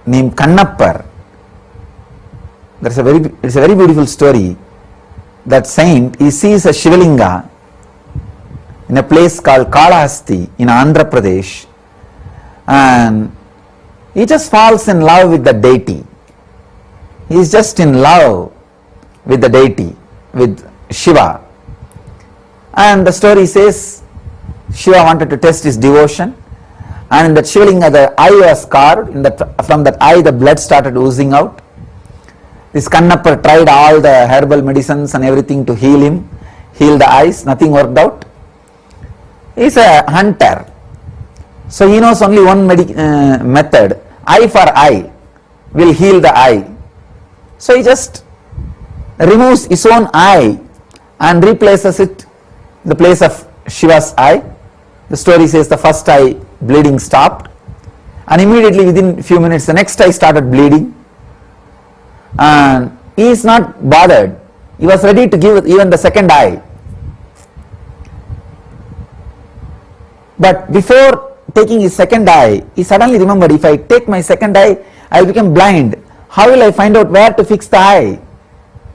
named Kannappar. It's a very beautiful story. That saint, he sees a Shivalinga in a place called Kalahasti in Andhra Pradesh, and he just falls in love with the deity. He is just in love with the deity, with Shiva. And the story says Shiva wanted to test his devotion, and in that Shivalinga the eye was carved. From that eye the blood started oozing out. This Kannappar tried all the herbal medicines and everything to heal the eyes, nothing worked out. He is a hunter, so he knows only one method, eye for eye will heal the eye. So he just removes his own eye and replaces it in the place of Shiva's eye. The story says the first eye bleeding stopped, and immediately within few minutes the next eye started bleeding, and he is not bothered. He was ready to give even the second eye. But before taking his second eye, he suddenly remembered, if I take my second eye, I will become blind. How will I find out where to fix the eye?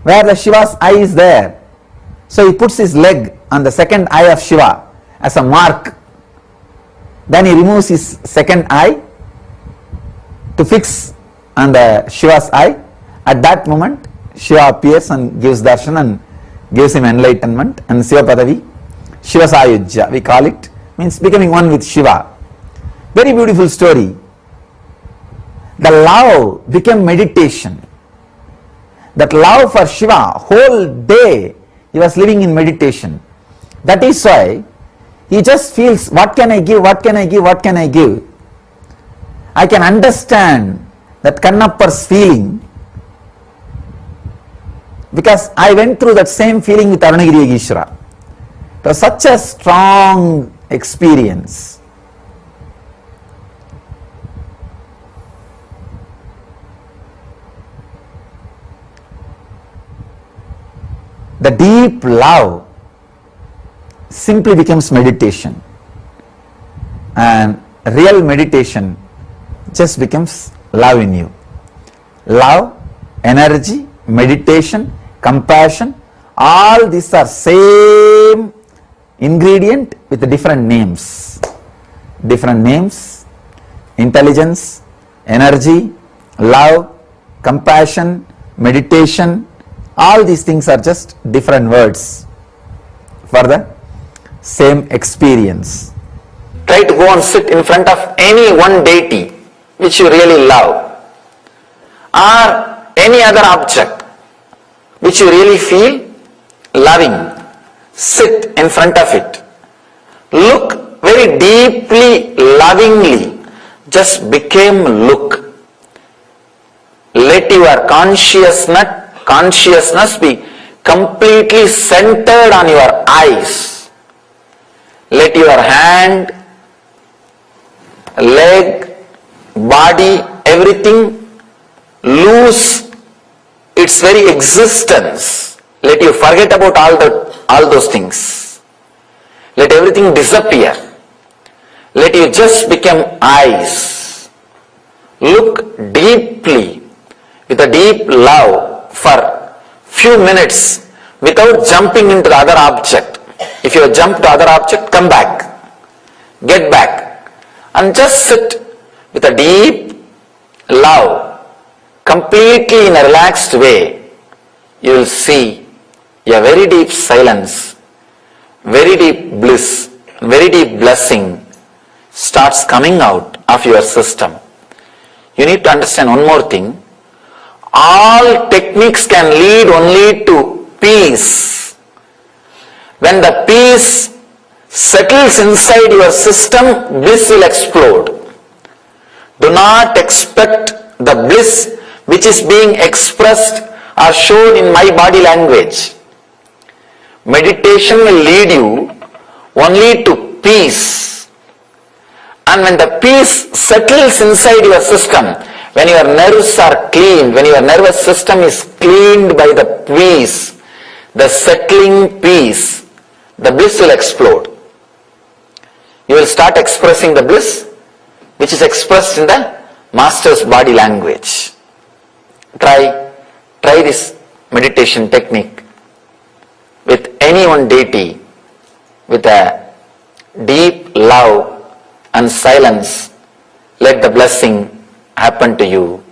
Where the Shiva's eye is there. So he puts his leg on the second eye of Shiva as a mark. Then he removes his second eye to fix on the Shiva's eye. At that moment, Shiva appears and gives darshan and gives him enlightenment, and Shiva Padavi, Shiva Sayujya, we call it, means becoming one with Shiva. Very beautiful story. The love became meditation. That love for Shiva, whole day he was living in meditation. That is why he just feels, what can I give, what can I give, what can I give? I can understand that Kannappar's feeling, because I went through that same feeling with Arunagiri Yogeshwara. It was such a strong experience. The deep love simply becomes meditation, and real meditation just becomes love in you. Love, energy, meditation, compassion, all these are same ingredient with different names. Different names: intelligence, energy, love, compassion, meditation. All these things are just different words for the same experience. Try to go and sit in front of any one deity which you really love, or any other object which you really feel loving. Sit in front of it. Look very deeply, lovingly. Just look. Let your consciousness be completely centered on your eyes. Let your hand, leg, body, everything lose its very existence. Let you forget about all those things. Let everything disappear. Let you just become eyes. Look deeply with a deep love for few minutes without jumping into the other object. If you jump to other object, come back. Get back. And just sit with a deep love, completely in a relaxed way. You will see a very deep silence, very deep bliss, very deep blessing starts coming out of your system. You need to understand one more thing. All techniques can lead only to peace. When the peace settles inside your system, bliss will explode. Do not expect the bliss which is being expressed or shown in my body language. Meditation will lead you only to peace. And when the peace settles inside your system, when your nerves are cleaned, when your nervous system is cleaned by the peace, the settling peace, the bliss will explode. You will start expressing the bliss which is expressed in the master's body language. Try this meditation technique with any one deity with a deep love and silence. Let the blessing happen to you.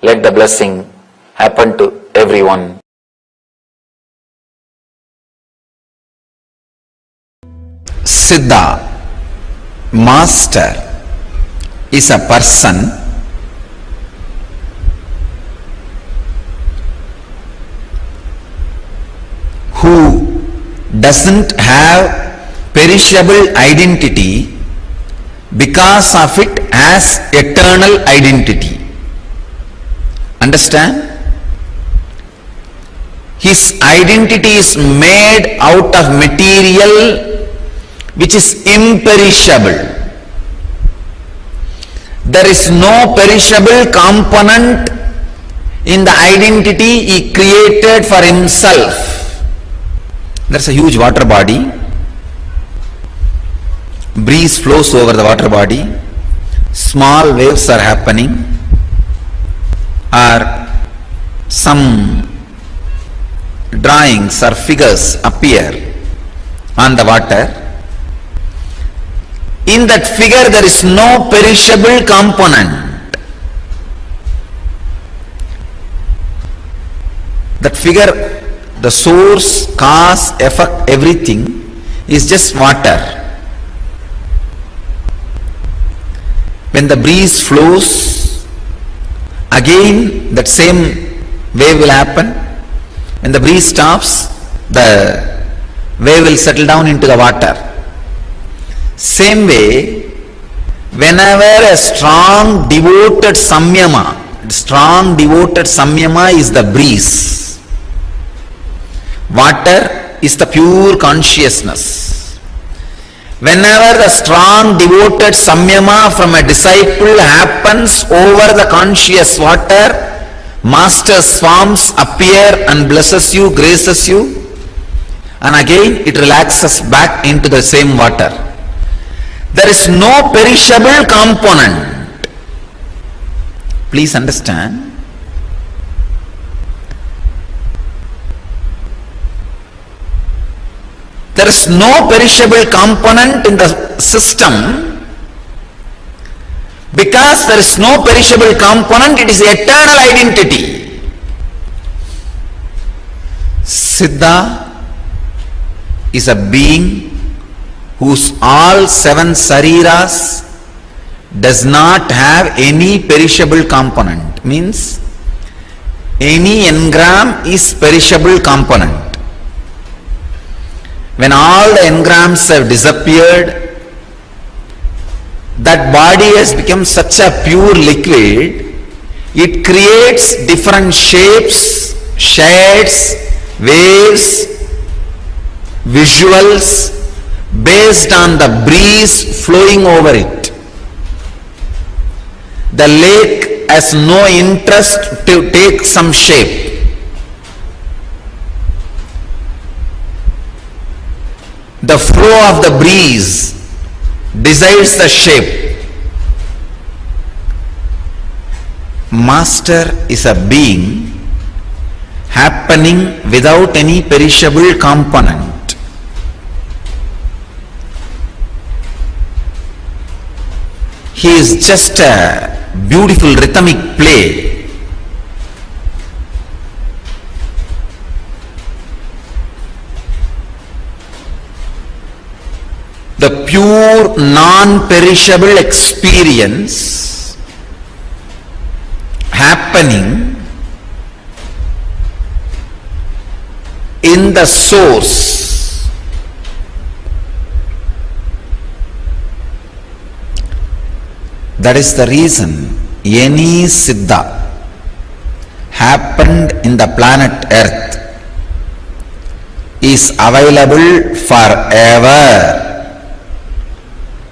Let the blessing happen to everyone. Siddha, master, is a person who doesn't have perishable identity because of it has eternal identity. Understand? His identity is made out of material which is imperishable. There is no perishable component in the identity he created for himself. There's a huge water body. Breeze flows over the water body. Small waves are happening, or some drawings or figures appear on the water. In that figure there is no perishable component. That figure, the source, cause, effect, everything is just water. When the breeze flows, again that same wave will happen. When the breeze stops, the wave will settle down into the water. Same way, whenever a strong devoted samyama is the breeze. Water is the pure consciousness. Whenever the strong devoted samyama from a disciple happens over the conscious water, master's forms appear and blesses you, graces you, and again it relaxes back into the same water. There is no perishable component. Please understand. There is no perishable component in the system. Because there is no perishable component, it is eternal identity. Siddha is a being whose all seven sariras does not have any perishable component. Means any engram is perishable component. When all the engrams have disappeared, that body has become such a pure liquid, it creates different shapes, shades, waves, visuals based on the breeze flowing over it. The lake has no interest to take some shape. The flow of the breeze decides the shape. Master is a being happening without any perishable component. He is just a beautiful rhythmic play. The pure non-perishable experience happening in the source. That is the reason any siddha happened in the planet Earth is available forever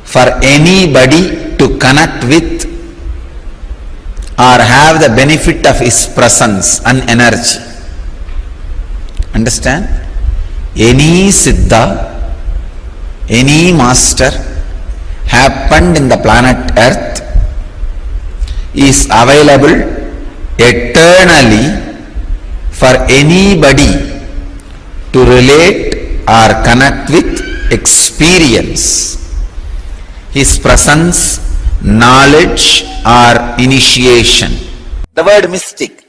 for anybody to connect with or have the benefit of his presence and energy. Understand? Any siddha, any master happened in the planet Earth is available eternally for anybody to relate or connect with, experience his presence, knowledge or initiation. The word mystic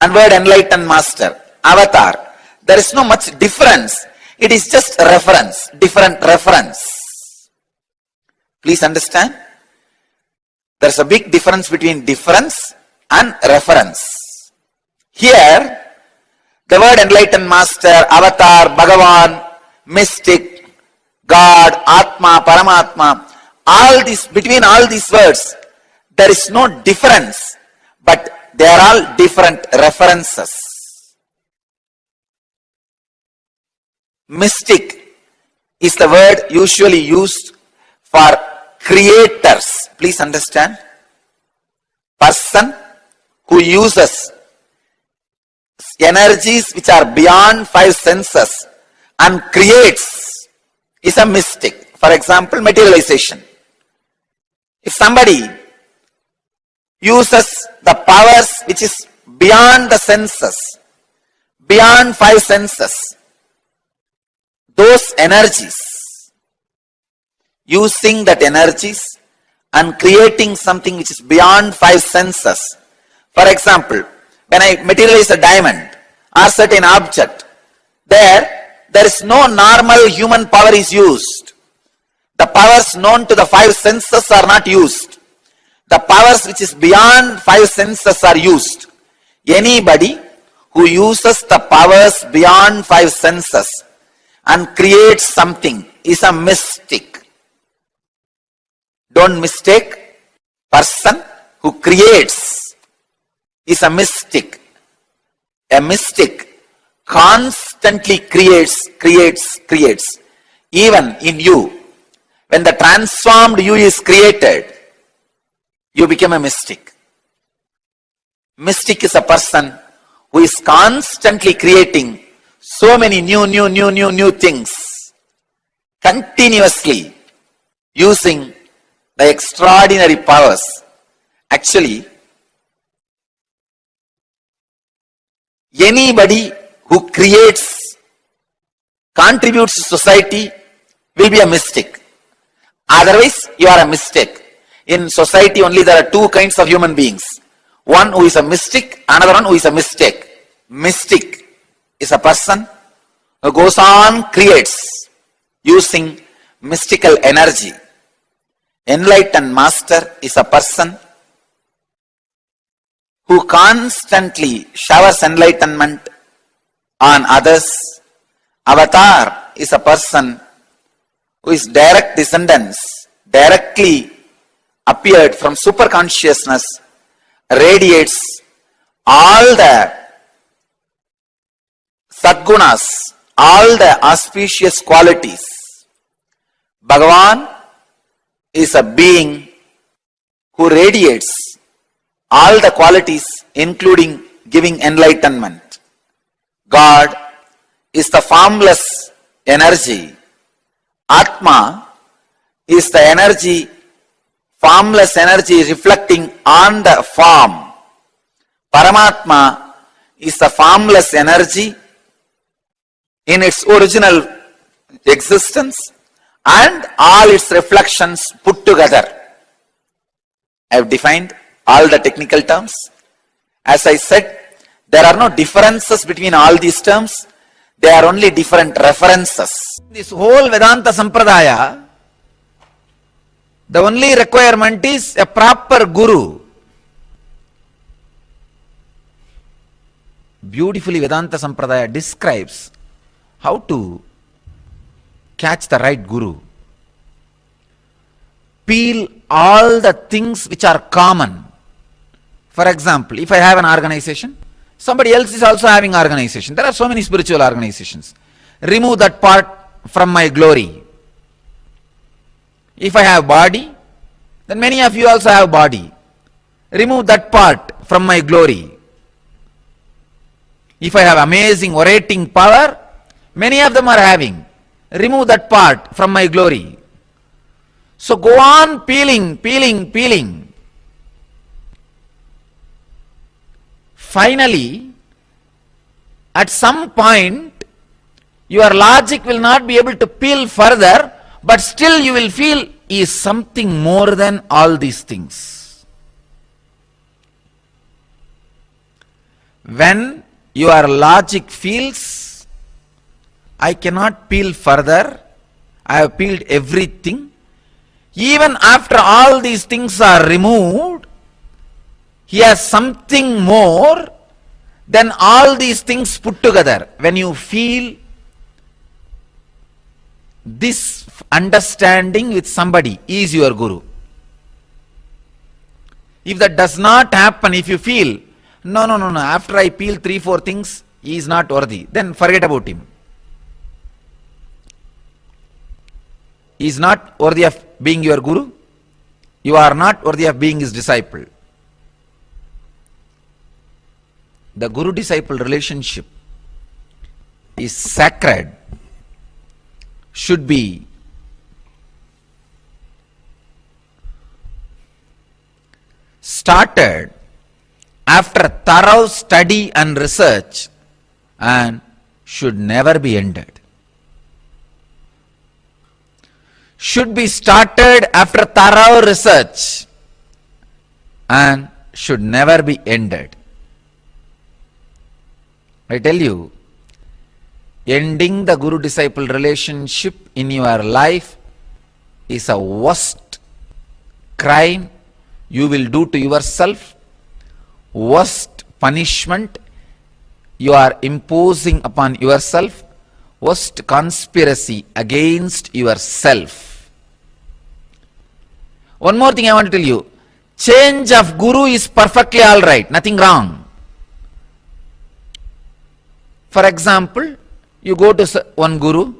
and word enlightened master, avatar, there is no much difference. It is just reference, different reference. Please understand? There is a big difference between difference and reference. Here, the word enlightened master, avatar, Bhagavan, mystic, God, Atma, Paramatma, all this, between all these words, there is no difference, but they are all different references. Mystic is the word usually used for creators. Please understand. Person who uses energies which are beyond five senses and creates is a mystic. For example, materialization. If somebody uses the powers which is beyond the senses, beyond five senses, those energies, using that energies and creating something which is beyond five senses. For example, when I materialize a diamond or certain object, there is no normal human power is used. The powers known to the five senses are not used. The powers which is beyond five senses are used. Anybody who uses the powers beyond five senses and creates something is a mystic. Don't mistake. Person who creates is a mystic. A mystic constantly creates. Even in you, when the transformed you is created, you become a mystic. Mystic is a person who is constantly creating so many new things, continuously using the extraordinary powers. Actually, anybody who creates, contributes to society will be a mystic. Otherwise, you are a mistake. In society only there are two kinds of human beings. One who is a mystic, another one who is a mistake. Mystic is a person who goes on, creates, using mystical energy. Enlightened master is a person who constantly showers enlightenment on others. Avatar is a person who is direct descendants, directly appeared from superconsciousness, radiates all the Sadgunas, all the auspicious qualities. Bhagavan is a being who radiates all the qualities, including giving enlightenment. God is the formless energy. Atma is the energy, formless energy reflecting on the form. Paramatma is the formless energy in its original existence and all its reflections put together. I have defined all the technical terms. As I said, there are no differences between all these terms. They are only different references. This whole Vedanta Sampradaya, the only requirement is a proper guru. Beautifully Vedanta Sampradaya describes how to catch the right guru. Peel all the things which are common. For example, if I have an organization, somebody else is also having organization. There are so many spiritual organizations. Remove that part from my glory. If I have body, then many of you also have body. Remove that part from my glory. If I have amazing orating power, many of them are having. Remove that part from my glory. So go on peeling, peeling, peeling. Finally, at some point, your logic will not be able to peel further, but still you will feel he is something more than all these things. When your logic feels, I cannot peel further, I have peeled everything, even after all these things are removed, he has something more than all these things put together. When you feel this understanding with somebody, he is your guru. If that does not happen, if you feel, no, after I peel 3-4 things, he is not worthy, then forget about him. He is not worthy of being your guru. You are not worthy of being his disciple. The guru-disciple relationship is sacred, should be started after thorough study and research and should never be ended. Should be started after thorough research and should never be ended. I tell you, ending the guru-disciple relationship in your life is a worst crime you will do to yourself, worst punishment you are imposing upon yourself, worst conspiracy against yourself. One more thing I want to tell you, change of guru is perfectly alright, nothing wrong. For example, you go to one guru,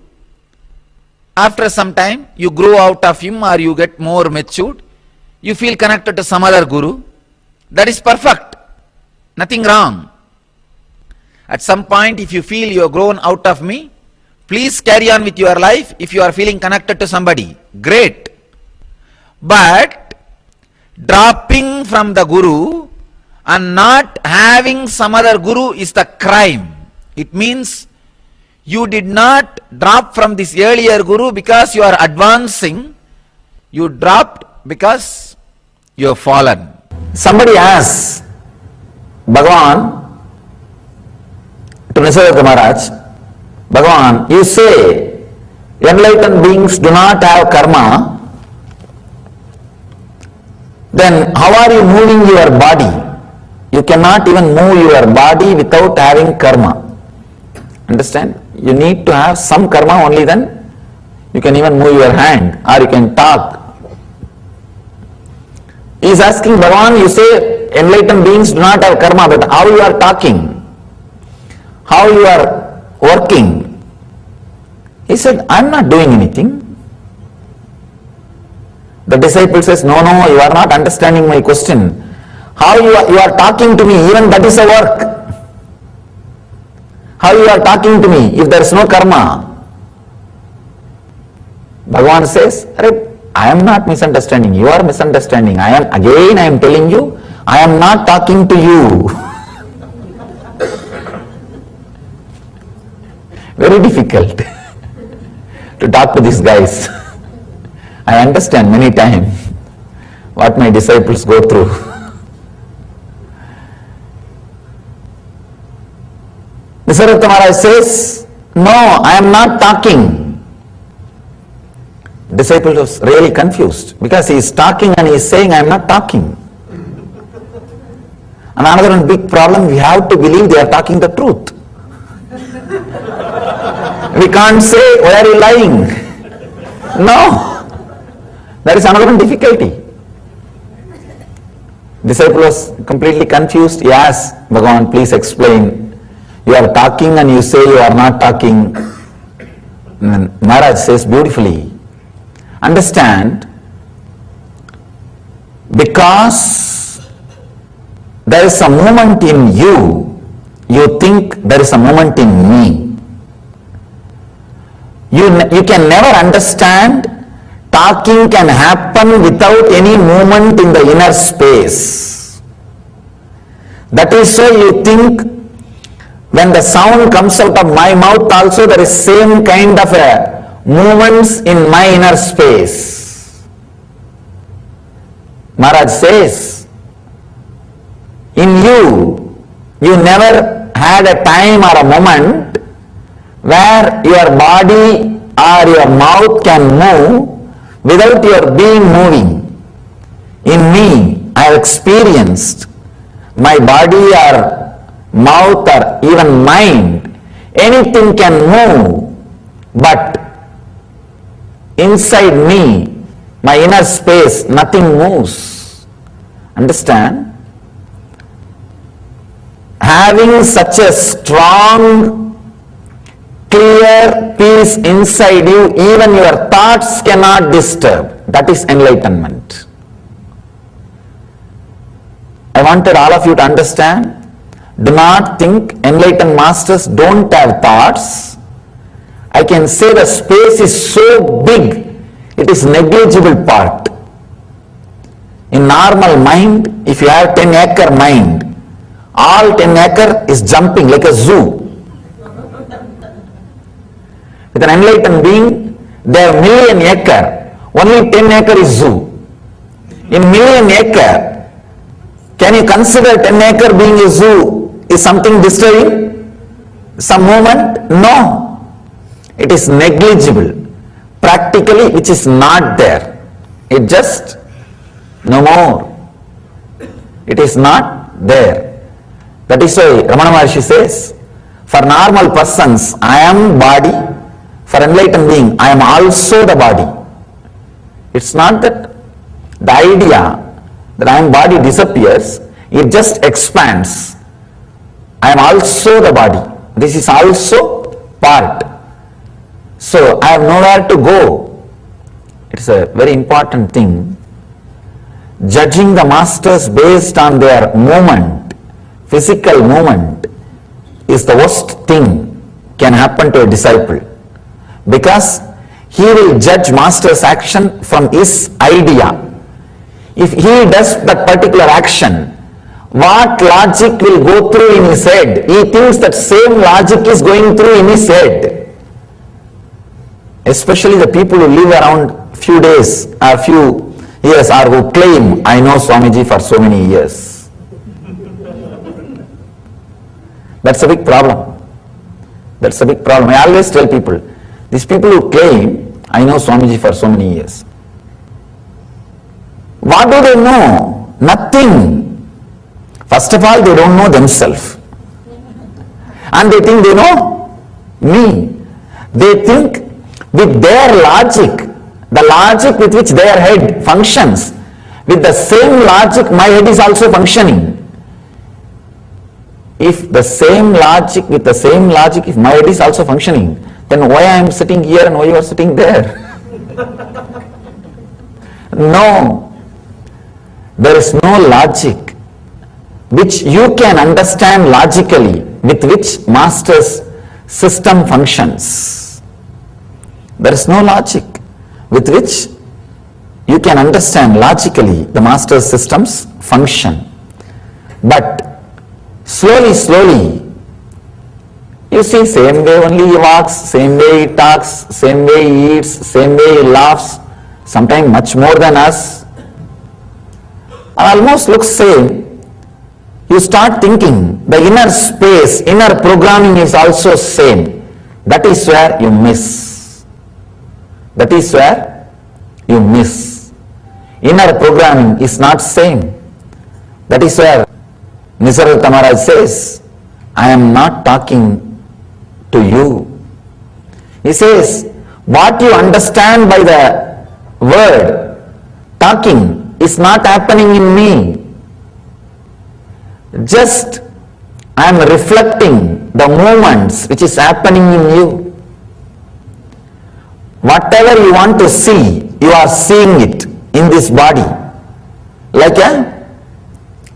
after some time you grow out of him or you get more matured, you feel connected to some other guru, that is perfect, nothing wrong. At some point if you feel you have grown out of me, please carry on with your life. If you are feeling connected to somebody, great. But dropping from the guru and not having some other guru is the crime. It means you did not drop from this earlier guru because you are advancing. You dropped because you have fallen. Somebody asks Bhagavan to Nisargadatta Maharaj, Bhagavan, you say enlightened beings do not have karma, then how are you moving your body? You cannot even move your body without having karma. Understand? You need to have some karma, only then you can even move your hand or you can talk. He is asking Bhagavan, you say enlightened beings do not have karma, but how you are talking, how you are working. He said, I'm not doing anything. The disciple says, no, you are not understanding my question. How you are talking to me, even that is a work. How you are talking to me if there is no karma? Bhagavan says, I am not misunderstanding, you are misunderstanding. I am telling you, I am not talking to you. Very difficult to talk to these guys. I understand many times what my disciples go through. Nisargadatta Maharaj says, no, I am not talking. Disciple was really confused because he is talking and he is saying, I am not talking. And another one big problem, we have to believe they are talking the truth. We can't say, why are you lying? No. That is another difficulty. Disciple was completely confused. He asked, Bhagavan, please explain. You are talking and you say you are not talking. And Maharaj says beautifully, understand, because there is a moment in you, you think there is a moment in me. You can never understand talking can happen without any movement in the inner space. That is why you think when the sound comes out of my mouth also there is same kind of a movements in my inner space. Maharaj says, in you never had a time or a moment where your body or your mouth can move without your being moving. In me, I have experienced my body or mouth or even mind, anything can move, but inside me, my inner space, nothing moves. Understand? Having such a strong, clear peace inside you, even your thoughts cannot disturb. That is enlightenment. I wanted all of you to understand, do not think enlightened masters don't have thoughts. I can say the space is so big, it is negligible part. In normal mind, if you have 10-acre mind, all 10-acre is jumping like a zoo. With an enlightened being, they have million-acre, only 10-acre is zoo. In million-acre, can you consider 10-acre being a zoo is something disturbing? Some movement? No. It is negligible. Practically, which is not there. It just, no more. It is not there. That is why Ramana Maharshi says, for normal persons, I am body. For enlightened being, I am also the body. It's not that the idea that I am body disappears, it just expands. I am also the body. This is also part. So I have nowhere to go. It's a very important thing. Judging the masters based on their movement, physical movement, is the worst thing can happen to a disciple. Because he will judge master's action from his idea. If he does that particular action, what logic will go through in his head? He thinks that same logic is going through in his head. Especially the people who live around few days or few years or who claim, I know Swamiji for so many years. That's a big problem. That's a big problem. I always tell people, these people who claim, I know Swamiji for so many years. What do they know? Nothing. First of all, they don't know themselves. And they think they know me. They think with their logic, the logic with which their head functions, with the same logic my head is also functioning. If the same logic, with the same logic, if my head is also functioning, then why I am sitting here and why you are sitting there? No, there is no logic which you can understand logically with which master's system functions. There is no logic with which you can understand logically the master's systems function. But slowly, you see, same way only he walks, same way he talks, same way he eats, same way he laughs, sometimes much more than us, almost looks same. You start thinking the inner space, inner programming is also same. That is where you miss. That is where you miss. Inner programming is not same. That is where Nisargadatta Maharaj says, I am not talking to you. He says, what you understand by the word talking is not happening in me. Just I am reflecting the movements which is happening in you. Whatever you want to see, you are seeing it in this body. Like a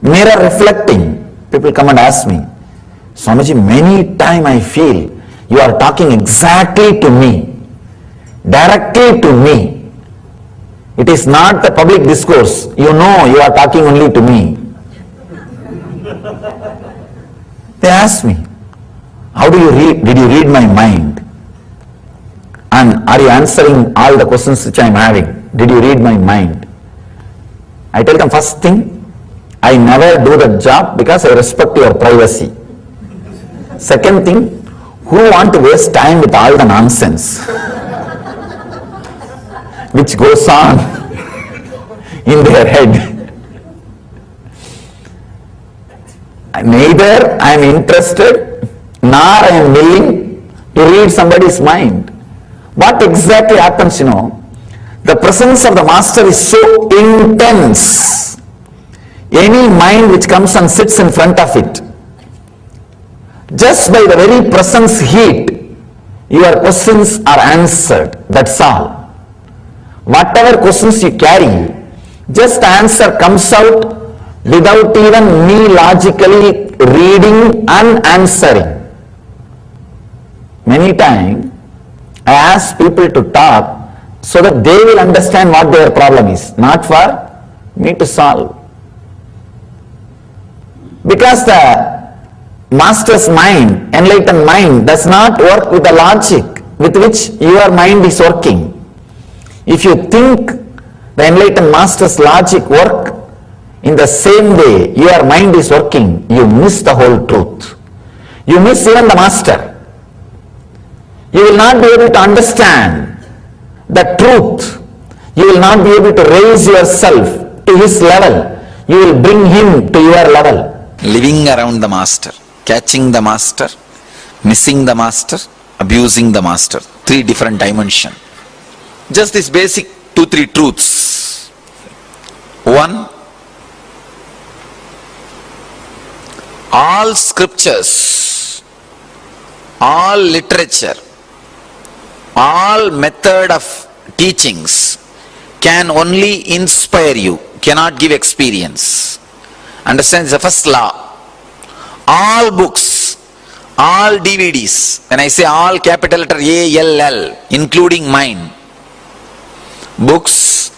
mirror reflecting. People come and ask me, Swamiji, many times I feel you are talking exactly to me, directly to me. It is not the public discourse. You know you are talking only to me. They ask me, how do you read? Did you read my mind? And are you answering all the questions which I am having? Did you read my mind? I tell them, first thing, I never do the job because I respect your privacy. Second thing, who want to waste time with all the nonsense which goes on in their head? Neither I am interested nor I am willing to read somebody's mind. What exactly happens, the presence of the master is so intense. Any mind which comes and sits in front of it, just by the very presence heat, your questions are answered. That's all. Whatever questions you carry, just answer comes out without even me logically reading and answering. Many times I ask people to talk so that they will understand what their problem is, not for me to solve. Because the master's mind, enlightened mind, does not work with the logic with which your mind is working. If you think the enlightened master's logic work in the same way your mind is working, you miss the whole truth. You miss even the master. You will not be able to understand the truth. You will not be able to raise yourself to his level. You will bring him to your level. Living around the master, catching the master, missing the master, abusing the master. 3 different dimensions. Just this basic 2-3 truths. 1, all scriptures, all literature, all method of teachings can only inspire you, cannot give experience. Understand? It's the first law. All books, all DVDs, when I say all, capital letter ALL, including mine, books,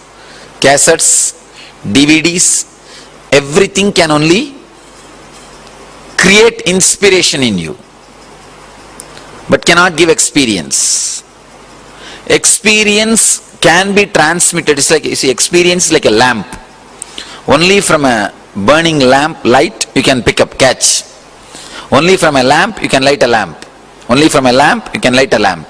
cassettes, DVDs, everything can only create inspiration in you, but cannot give experience. Experience can be transmitted. It's like, you see, experience is like a lamp. Only from a burning lamp light you can pick up, catch. Only from a lamp you can light a lamp. Only from a lamp you can light a lamp.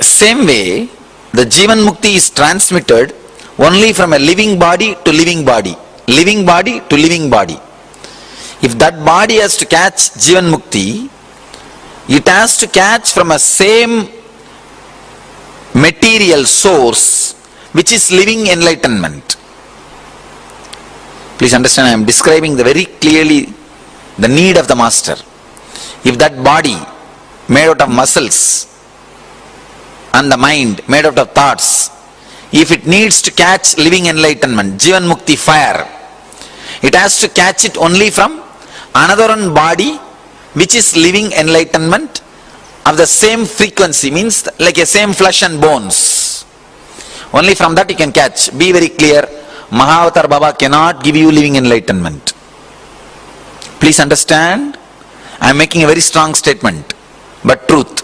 Same way, the Jivan Mukti is transmitted only from a living body to living body. Living body to living body. If that body has to catch Jivan Mukti, it has to catch from a same material source which is living enlightenment. Please understand, I am describing very clearly the need of the master. If that body made out of muscles and the mind made out of thoughts, if it needs to catch living enlightenment, Jivan Mukti fire, it has to catch it only from another one body which is living enlightenment of the same frequency, means like a same flesh and bones. Only from that you can catch. Be very clear, Mahavatar Baba cannot give you living enlightenment. Please understand, I am making a very strong statement, but truth.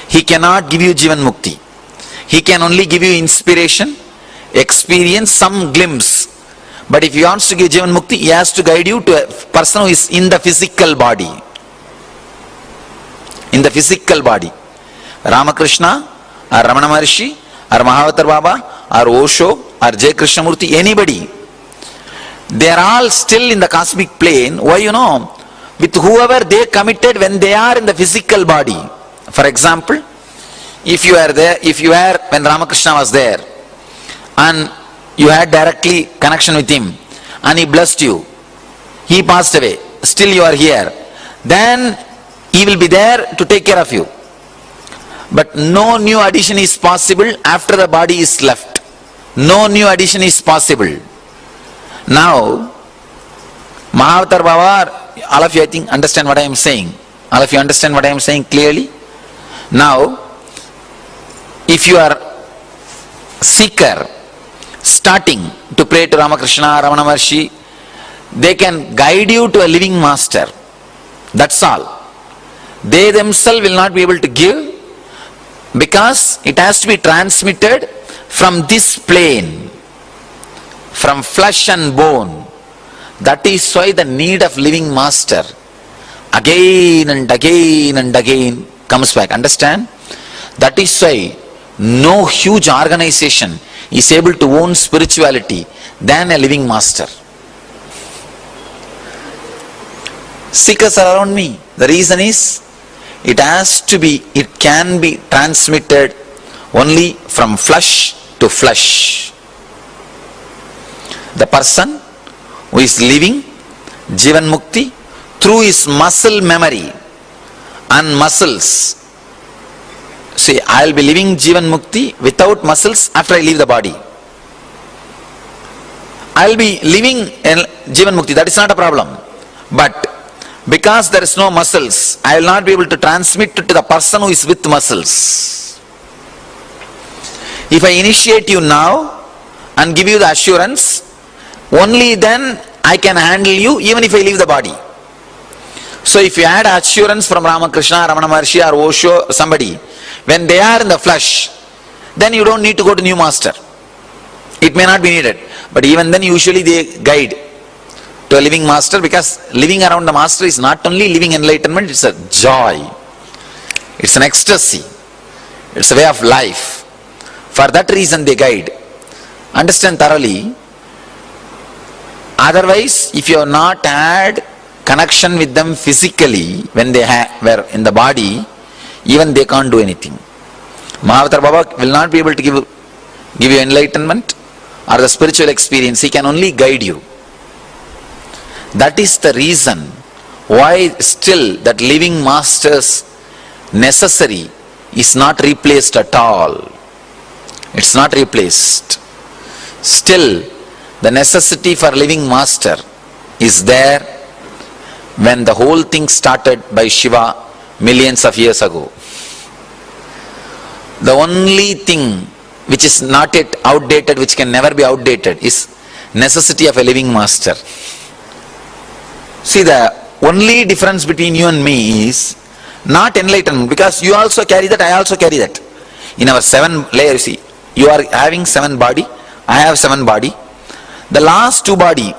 He cannot give you Jivan Mukti. He can only give you inspiration, experience, some glimpse. But if he wants to give Jivan Mukti, he has to guide you to a person who is in the physical body. In the physical body. Ramakrishna, or Ramana Maharshi, or Mahavatar Baba, or Osho, or J. Krishnamurti, anybody. They are all still in the cosmic plane. Why, you know? With whoever they committed when they are in the physical body. For example, if you are there, if you were when Ramakrishna was there, and you had directly connection with him, and he blessed you, he passed away, still you are here, then he will be there to take care of you. But no new addition is possible after the body is left. No new addition is possible. Now, Mahavatar Baba, all of you I think understand what I am saying. All of you understand what I am saying clearly? Now, if you are seeker, starting to pray to Ramakrishna, Ramana Maharshi, they can guide you to a living master. That's all. They themselves will not be able to give, because it has to be transmitted from this plane, from flesh and bone. That is why the need of living master again and again and again comes back. Understand? That is why no huge organization is able to own spirituality than a living master. Seekers are around me. The reason is, it has to be, it can be transmitted only from flesh to flesh. The person who is living Jivan Mukti through his muscle memory and muscles. See, I will be living Jivan Mukti without muscles after I leave the body. I will be living Jivan Mukti, that is not a problem. But because there is no muscles, I will not be able to transmit it to the person who is with muscles. If I initiate you now and give you the assurance, only then I can handle you even if I leave the body. So if you had assurance from Ramakrishna, Ramana Maharshi or Osho, somebody, when they are in the flesh, then you don't need to go to new master. It may not be needed. But even then usually they guide to a living master, because living around the master is not only living enlightenment, it's a joy. It's an ecstasy. It's a way of life. For that reason they guide. Understand thoroughly. Otherwise, if you have not had connection with them physically when they were in the body, even they can't do anything. Mahavatar Baba will not be able to give you enlightenment or the spiritual experience. He can only guide you. That is the reason why still that living master's necessary is not replaced at all. It's not replaced. Still, the necessity for living master is there when the whole thing started by Shiva millions of years ago. The only thing which is not yet outdated, which can never be outdated, is necessity of a living master. See, the only difference between you and me is not enlightenment, because you also carry that, I also carry that. In our 7 layers, see, you are having 7 body, I have 7 body. The last 2 body,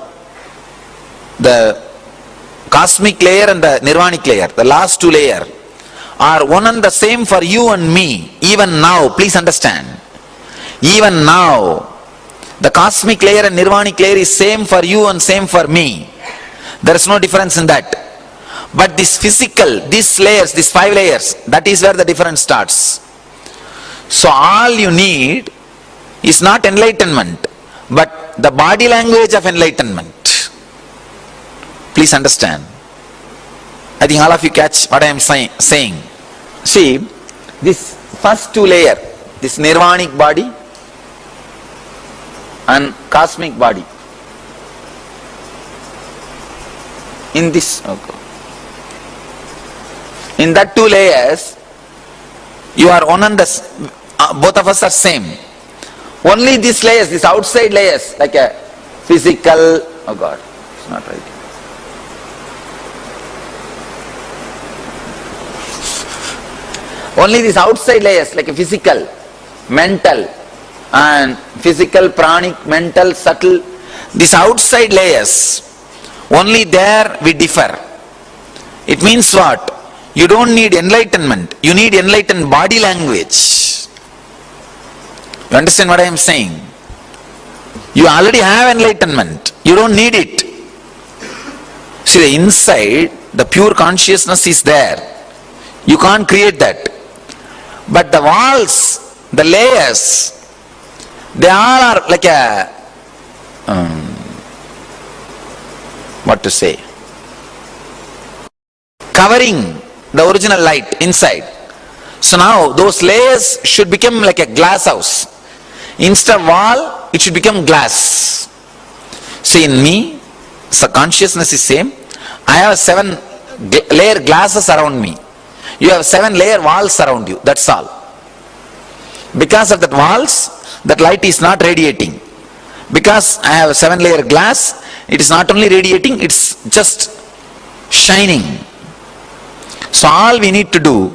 the cosmic layer and the nirvanic layer, the last 2 layer are one and the same for you and me. Even now, please understand, even now, the cosmic layer and nirvanic layer is same for you and same for me. There is no difference in that. But this physical, these layers, these 5 layers, that is where the difference starts. So all you need is not enlightenment, but the body language of enlightenment. Please understand. I think all of you catch what I am saying. See, this first two layer, this nirvanic body and cosmic body. In this, in that two layers, you are one and the, both of us are same. Only these layers, these outside layers, like a physical, oh God, it's not right. Only these outside layers, like a physical, mental, and physical, pranic, mental, subtle, these outside layers, only there we differ. It means what? You don't need enlightenment, you need enlightened body language. You understand what I am saying? You already have enlightenment, you don't need it. See, the inside, the pure consciousness is there. You can't create that. But the walls, the layers, they all are like a, what to say, covering the original light inside. So now those layers should become like a glass house. Instead of wall, it should become glass. See, in me, so consciousness is same. I have 7 layer glasses around me. You have 7 layer walls around you, that's all. Because of that walls, that light is not radiating. Because I have a 7 layer glass, it is not only radiating, it's just shining. So all we need to do,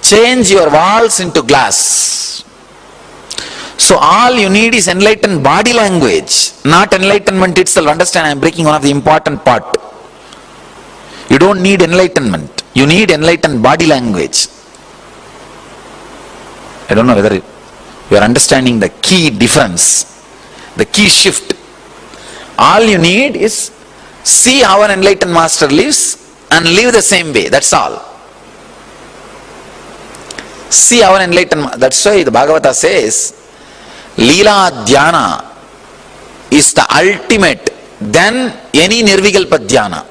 change your walls into glass. So all you need is enlightened body language, not enlightenment itself. Understand, I am breaking one of the important part. You don't need enlightenment, you need enlightened body language. I don't know whether you are understanding the key difference, the key shift. All you need is see how an enlightened master lives and live the same way, that's all. See how an enlightened, that's why the Bhagavata says, Leela Dhyana is the ultimate than any Nirvikalpa Dhyana.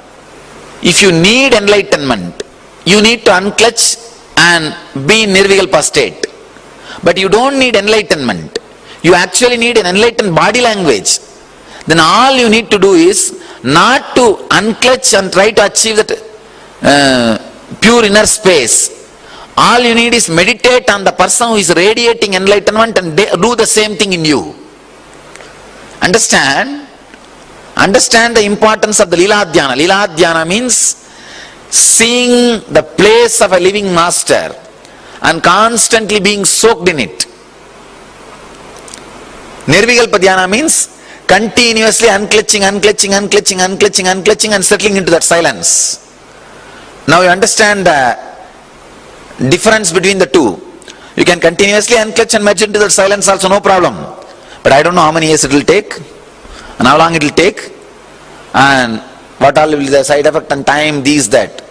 If you need enlightenment, you need to unclutch and be in Nirvikalpa state. But you don't need enlightenment. You actually need an enlightened body language. Then all you need to do is not to unclutch and try to achieve that pure inner space. All you need is meditate on the person who is radiating enlightenment and do the same thing in you. Understand? Understand the importance of the Leela Dhyana. Leela Dhyana means seeing the place of a living master and constantly being soaked in it. Nirvikalpa Dhyana means continuously unclutching and settling into that silence. Now you understand the difference between the two. You can continuously unclutch and merge into that silence also, no problem. But I don't know how many years it will take and how long it will take and what all will be the side effect and time, these, that.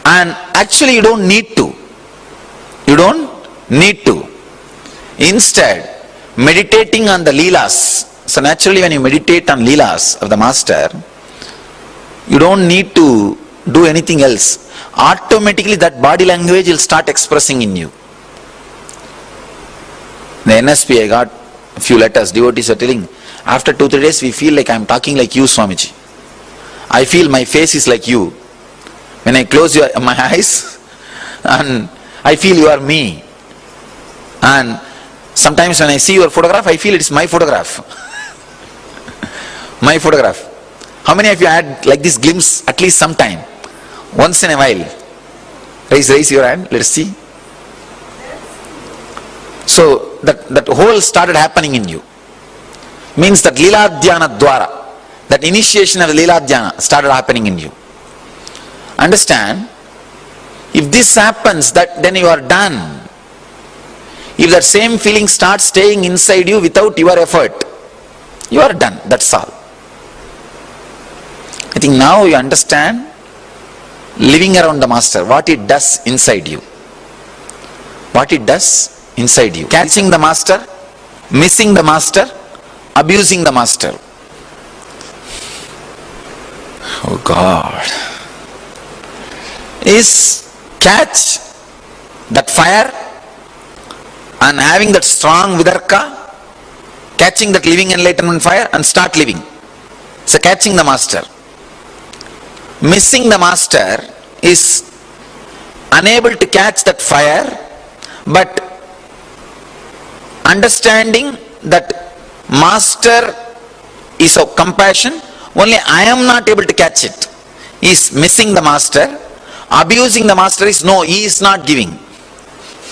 And actually you don't need to. You don't need to. Instead, meditating on the Leelas. So naturally when you meditate on Leelas of the Master, you don't need to do anything else. Automatically that body language will start expressing in you. The NSP, I got a few letters, devotees are telling, after 2-3 days we feel like I am talking like you, Swamiji. I feel my face is like you. When I close my eyes and I feel you are me. And sometimes when I see your photograph, I feel it is my photograph. My photograph. How many of you had like this glimpse at least sometime? Once in a while. Raise your hand, let's see. So that whole started happening in you. Means that Leela Dhyana Dwara, that initiation of Leela Dhyana started happening in you. Understand? If this happens, then you are done. If that same feeling starts staying inside you without your effort, you are done, that's all. I think now you understand living around the Master, what it does inside you. What it does inside you. Catching the Master, missing the Master, abusing the Master. Oh God. is catch that fire and having that strong vidarka, catching that living enlightenment fire and start living. So catching the master. Missing the master is unable to catch that fire, but understanding that master is of compassion, only I am not able to catch it. He is missing the master. Abusing the master is no, he is not giving.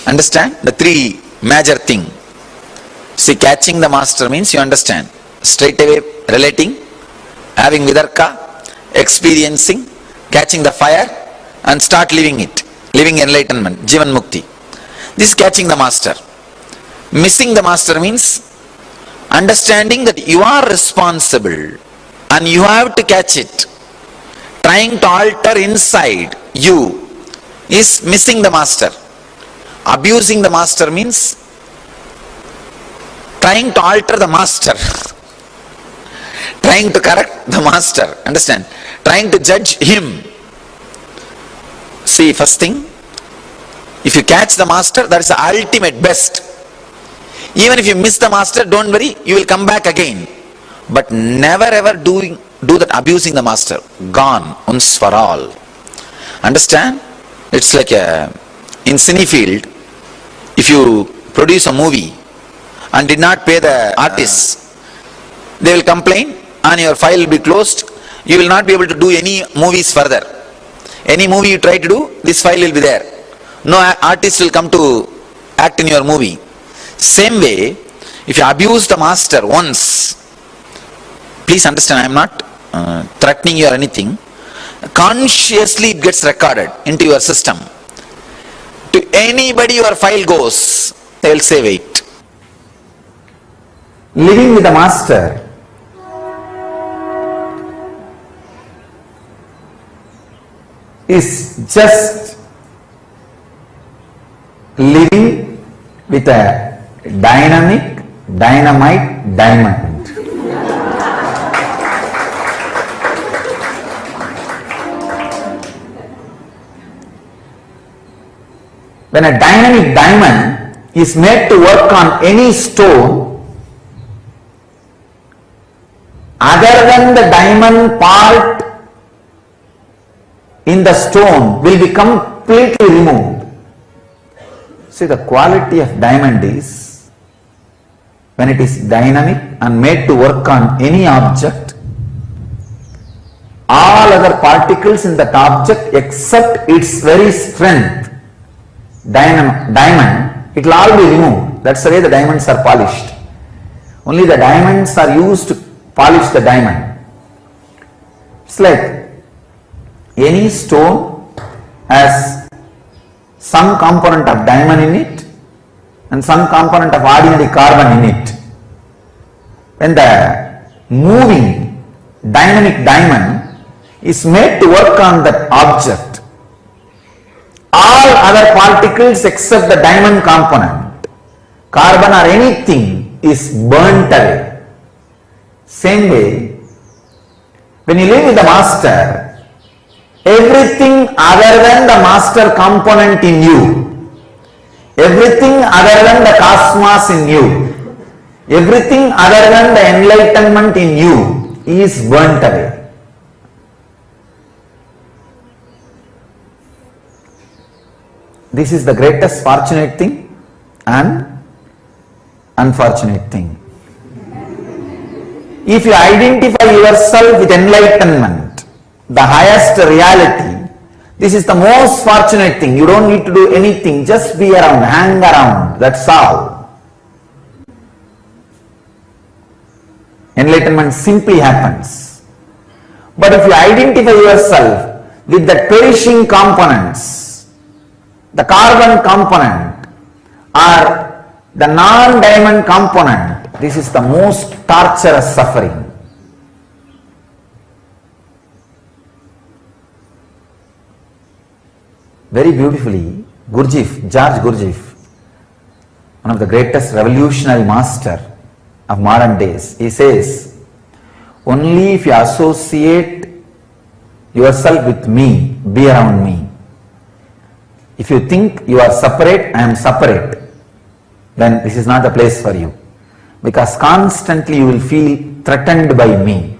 Understand? The three major thing. See, catching the master means you understand. Straight away relating, having vidarka, experiencing, catching the fire and start living it. Living enlightenment, Jivan Mukti. This is catching the master. Missing the master means understanding that you are responsible and you have to catch it. Trying to alter inside you is missing the master. Abusing the master means trying to alter the master. Trying to correct the master. Understand? Trying to judge him. See, first thing, if you catch the master, that is the ultimate best. Even if you miss the master, don't worry, you will come back again. But never ever do that abusing the master. Gone, once for all. Understand? It's like in Cinefield, if you produce a movie and did not pay the artists, they will complain and your file will be closed. You will not be able to do any movies further. Any movie you try to do, this file will be there. No artist will come to act in your movie. Same way, if you abuse the master once, please understand, I am not threatening you or anything. Consciously it gets recorded into your system. To anybody your file goes, they will say wait. Living with the master is just living with a dynamic, dynamite diamond. When a dynamic diamond is made to work on any stone, other than the diamond part in the stone will be completely removed. See, the quality of diamond is when it is dynamic and made to work on any object, all other particles in that object except its very strength, diamond, it will all be removed. That's the way the diamonds are polished. Only the diamonds are used to polish the diamond. It's like any stone has some component of diamond in it and some component of ordinary carbon in it. When the moving dynamic diamond is made to work on that object, all other particles except the diamond component, carbon or anything, is burnt away. Same way, when you live with the master, everything other than the master component in you, everything other than the cosmos in you, everything other than the enlightenment in you is burnt away. This is the greatest fortunate thing and unfortunate thing. If you identify yourself with enlightenment, the highest reality, this is the most fortunate thing. You don't need to do anything, just be around, hang around, that's all. Enlightenment simply happens. But if you identify yourself with the perishing components, the carbon component or the non-diamond component, this is the most torturous suffering. Very beautifully, George Gurdjieff, one of the greatest revolutionary master of modern days, he says, only if you associate yourself with me, be around me, If you think you are separate, I am separate, then this is not the place for you. Because constantly you will feel threatened by me.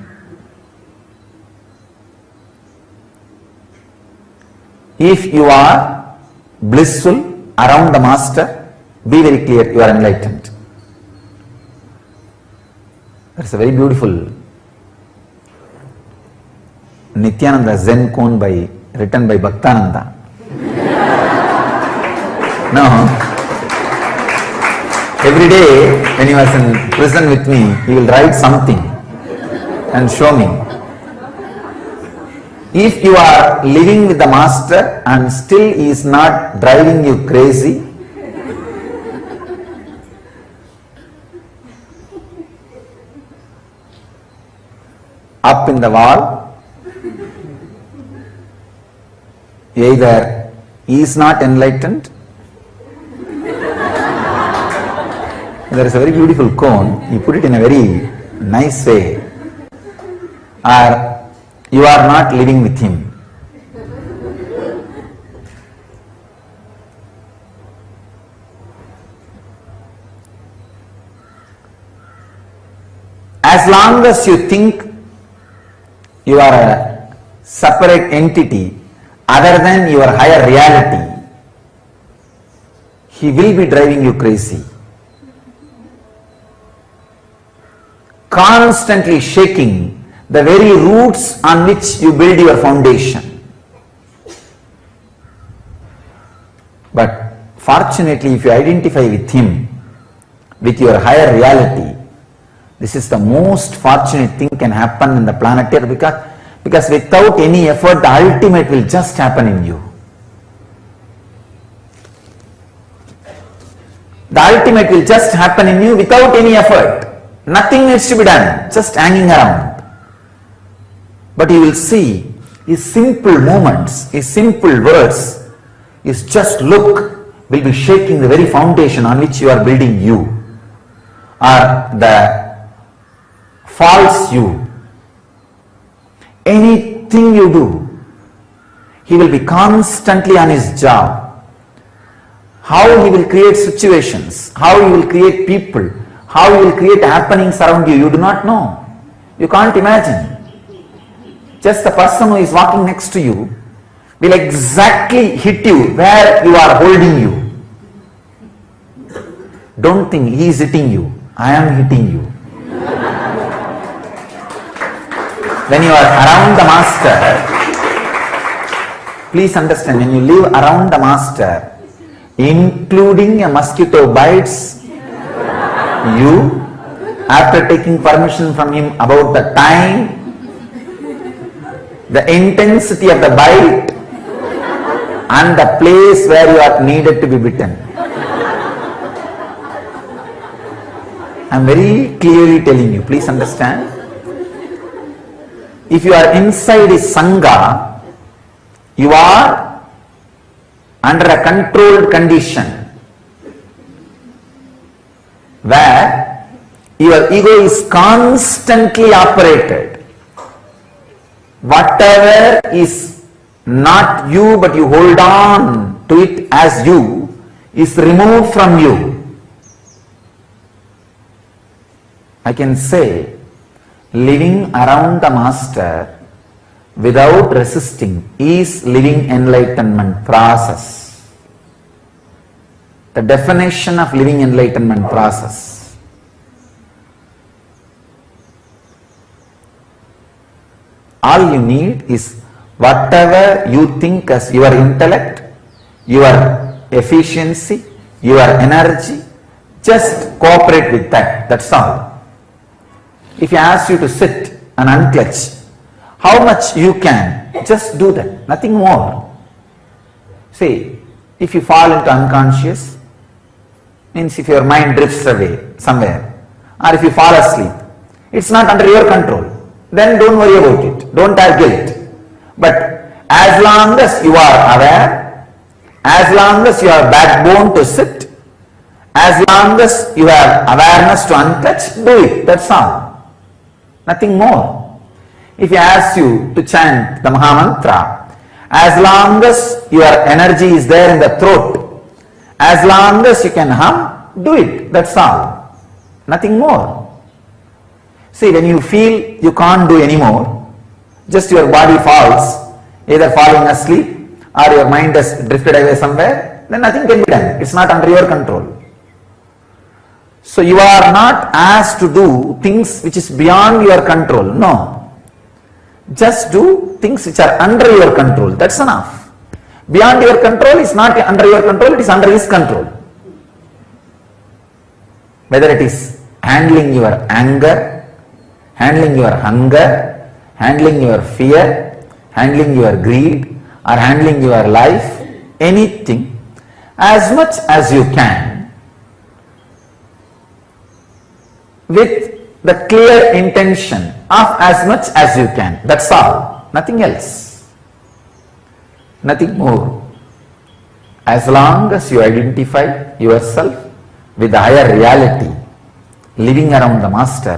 If you are blissful around the master, be very clear, you are enlightened. That's a very beautiful Nityananda Zen koan written by Bhaktananda. Now, every day when he was in prison with me, he will write something and show me. If you are living with the master and still he is not driving you crazy, up in the wall, either he is not enlightened. There is a very beautiful koan, he put it in a very nice way, or you are not living with him. As long as you think you are a separate entity other than your higher reality, he will be driving you crazy. Constantly shaking the very roots on which you build your foundation. But fortunately, if you identify with him, with your higher reality, this is the most fortunate thing can happen in the planet Earth, because without any effort, the ultimate will just happen in you. The ultimate will just happen in you without any effort. Nothing needs to be done, just hanging around. But you will see his simple movements, his simple words, his just look will be shaking the very foundation on which you are building you, or the false you. Anything you do, he will be constantly on his job. How he will create situations, how he will create people, how he will create happenings around you, you do not know. You can't imagine. Just the person who is walking next to you will exactly hit you where you are holding you. Don't think he is hitting you, I am hitting you. When you are around the master, please understand, when you live around the master, including a mosquito bites you, after taking permission from him about the time, the intensity of the bite, and the place where you are needed to be bitten. I am very clearly telling you, please understand. If you are inside a Sangha, you are under a controlled condition where your ego is constantly operated. Whatever is not you but you hold on to it as you is removed from you. I can say, living around the master without resisting is living enlightenment process. The definition of living enlightenment process. All you need is whatever you think as your intellect, your efficiency, your energy, just cooperate with that, that's all. If he asks you to sit and unclutch, how much you can, just do that, nothing more. See, if you fall into unconscious, means if your mind drifts away somewhere, or if you fall asleep, it's not under your control, then don't worry about it, don't have guilt. But as long as you are aware, as long as you have backbone to sit, as long as you have awareness to unclutch, do it, that's all. Nothing more. If he asks you to chant the Maha Mantra As long as your energy is there in the throat, as long as you can hum, do it, that's all. Nothing more. See, when you feel you can't do anymore, just your body falls, either falling asleep or your mind has drifted away somewhere, then nothing can be done. It's not under your control. So you are not asked to do things which is beyond your control. No. Just do things which are under your control. That's enough. Beyond your control is not under your control, it is under his control. Whether it is handling your anger, handling your hunger, handling your fear, handling your greed, or handling your life, anything, as much as you can, with the clear intention of as much as you can. That's all. Nothing else. Nothing more. As long as you identify yourself with the higher reality, living around the Master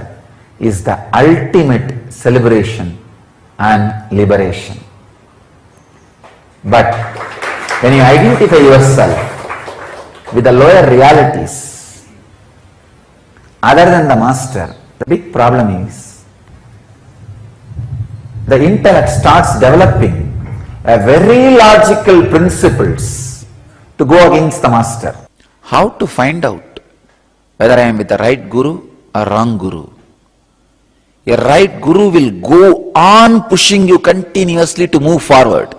is the ultimate celebration and liberation. But when you identify yourself with the lower realities, other than the Master, the big problem is the intellect starts developing a very logical principles to go against the Master. How to find out whether I am with the right Guru or wrong Guru? A right Guru will go on pushing you continuously to move forward.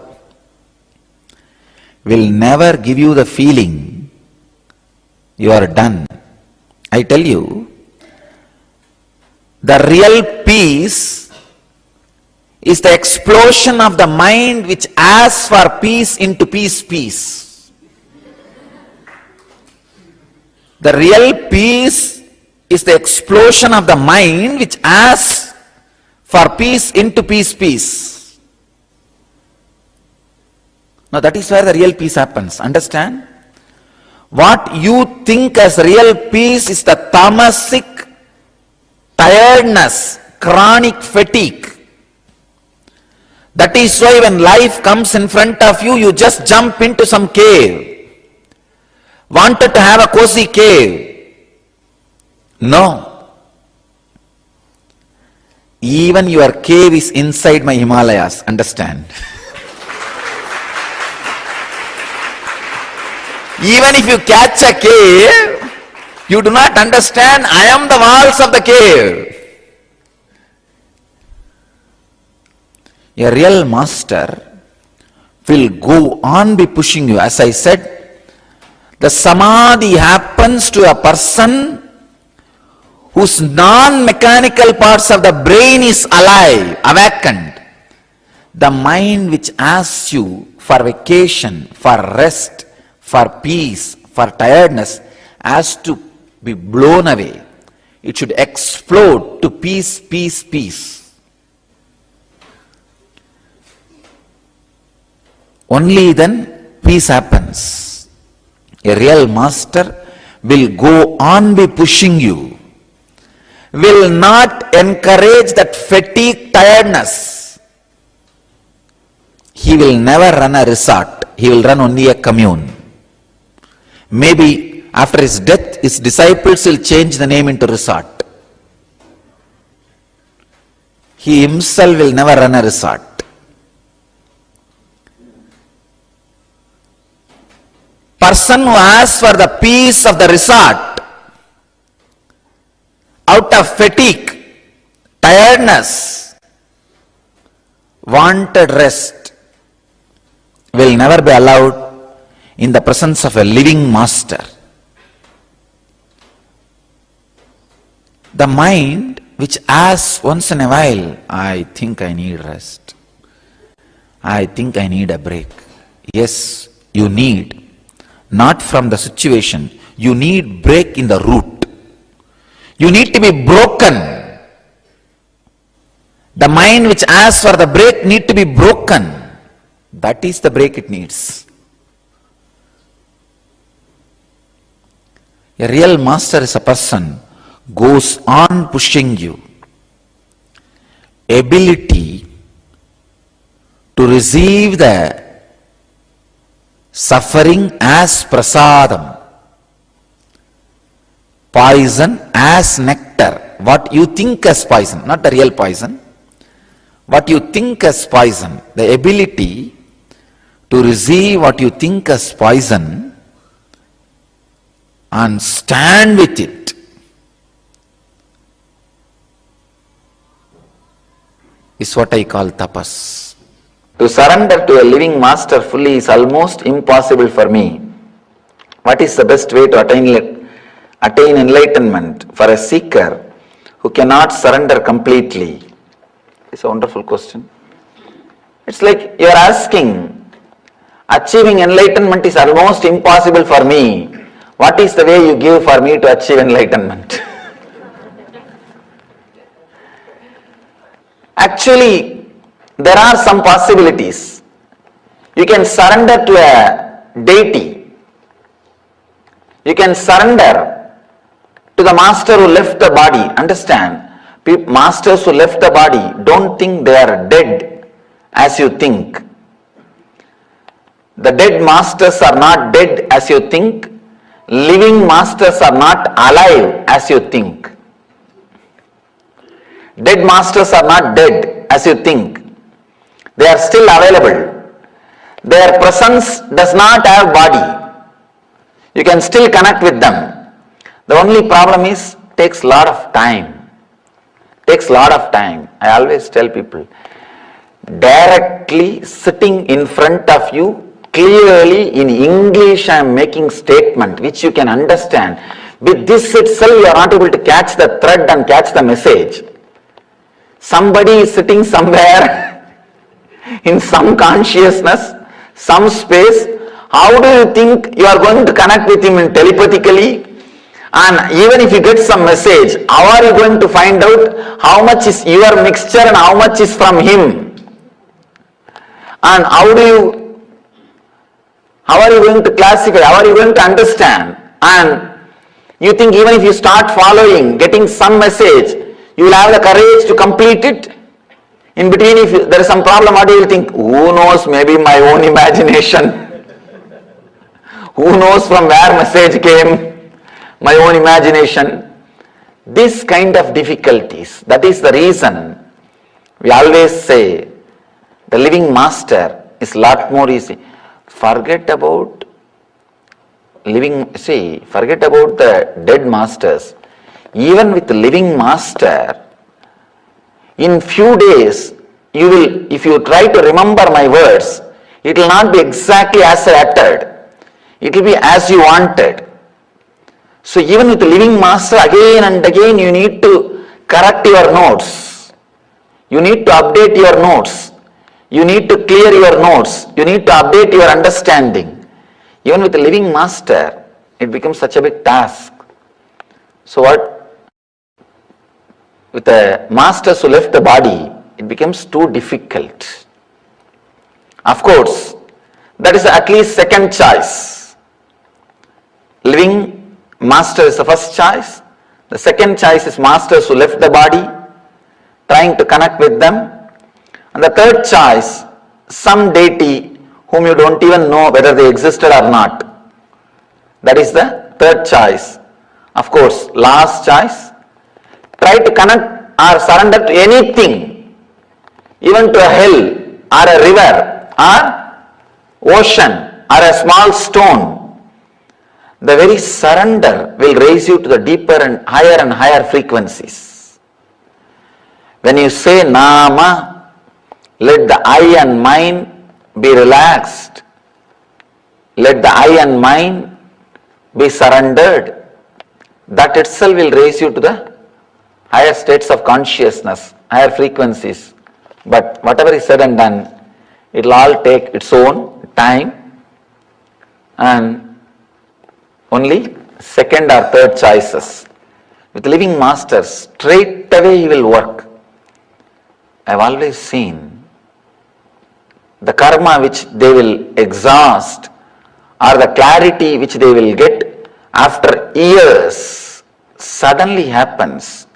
Will never give you the feeling you are done. I tell you, the real peace is the explosion of the mind which asks for peace into peace. The real peace is the explosion of the mind which asks for peace into peace. Now that is where the real peace happens. Understand? What you think as real peace is the tamasic tiredness, chronic fatigue. That is why when life comes in front of you, you just jump into some cave. Wanted to have a cozy cave. No. Even your cave is inside my Himalayas, understand? Even if you catch a cave, you do not understand, I am the walls of the cave. A real Master will go on be pushing you. As I said, the samadhi happens to a person whose non-mechanical parts of the brain is alive, awakened. The mind which asks you for vacation, for rest, for peace, for tiredness, has to be blown away. It should explode to peace. Only then peace happens. A real Master will go on be pushing you, will not encourage that fatigue, tiredness. He will never run a resort. He will run only a commune. Maybe after his death, his disciples will change the name into resort. He himself will never run a resort. Person who asks for the peace of the resort out of fatigue, tiredness, wanted rest, will never be allowed in the presence of a living Master. The mind which asks once in a while, I think I need rest. I think I need a break. Yes, you need. Not from the situation. You need break in the root. You need to be broken. The mind which asks for the break need to be broken. That is the break it needs. A real Master is a person goes on pushing you. Ability to receive the suffering as prasadam, poison as nectar. What you think as poison, not the real poison, what you think as poison, the ability to receive what you think as poison and stand with it. Is what I call tapas. To surrender to a living master fully is almost impossible for me. What is the best way to attain enlightenment for a seeker who cannot surrender completely? It's a wonderful question. It's like you are asking, achieving enlightenment is almost impossible for me. What is the way you give for me to achieve enlightenment? Actually, there are some possibilities. You can surrender to a deity. You can surrender to the master who left the body. Understand, masters who left the body don't think they are dead as you think. The dead masters are not dead as you think. Living masters are not alive as you think. Dead masters are not dead as you think. They are still available. Their presence does not have body. You can still connect with them. The only problem is, takes a lot of time. Takes a lot of time. I always tell people, directly sitting in front of you, clearly in English I am making statement which you can understand. With this itself you are not able to catch the thread and catch the message. Somebody is sitting somewhere in some consciousness, some space. How do you think you are going to connect with him telepathically? And even if you get some message, how are you going to find out how much is your mixture and how much is from him? And how are you going to classify? How are you going to understand? And you think even if you start following, getting some message, you will have the courage to complete it? In between, if there is some problem, what do you think? Who knows, maybe my own imagination. Who knows from where message came? My own imagination. This kind of difficulties, that is the reason we always say the living master is lot more easy. Forget about forget about the dead masters. Even with the living master, in few days, you will, if you try to remember my words, it will not be exactly as I uttered. It will be as you wanted. So even with the living master, again and again you need to correct your notes. You need to update your notes. You need to clear your notes. You need to update your understanding. Even with the living master, it becomes such a big task. So what? With the masters who left the body, it becomes too difficult. Of course, that is at least second choice. Living master is the first choice. The second choice is masters who left the body, trying to connect with them. And the third choice, some deity whom you don't even know whether they existed or not. That is the third choice. Of course, last choice, try to connect or surrender to anything, even to a hill or a river or ocean or a small stone. The very surrender will raise you to the deeper and higher frequencies. When you say Nama, let the eye and mind be relaxed. Let the eye and mind be surrendered. That itself will raise you to the higher states of consciousness, higher frequencies. But whatever is said and done, it will all take its own time, and only second or third choices. With living masters, straight away he will work. I have always seen the karma which they will exhaust or the clarity which they will get after years suddenly happens.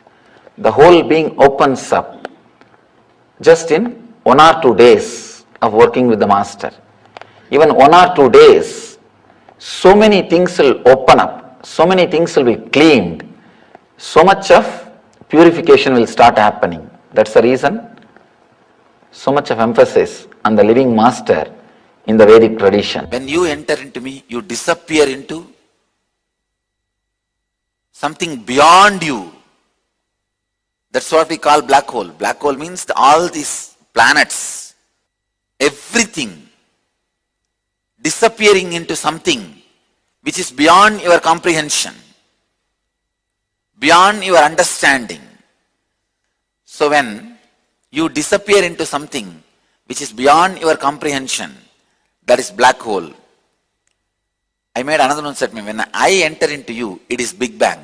The whole being opens up just in 1 or 2 days of working with the master. even 1 or 2 days, so many things will open up, so many things will be cleaned, so much of purification will start happening. That's the reason so much of emphasis on the living master in the Vedic tradition. When you enter into me, you disappear into something beyond you. That's what we call black hole. Black hole means all these planets, everything disappearing into something which is beyond your comprehension, beyond your understanding. So when you disappear into something which is beyond your comprehension, that is black hole. I made another one statement. When I enter into you, it is Big Bang.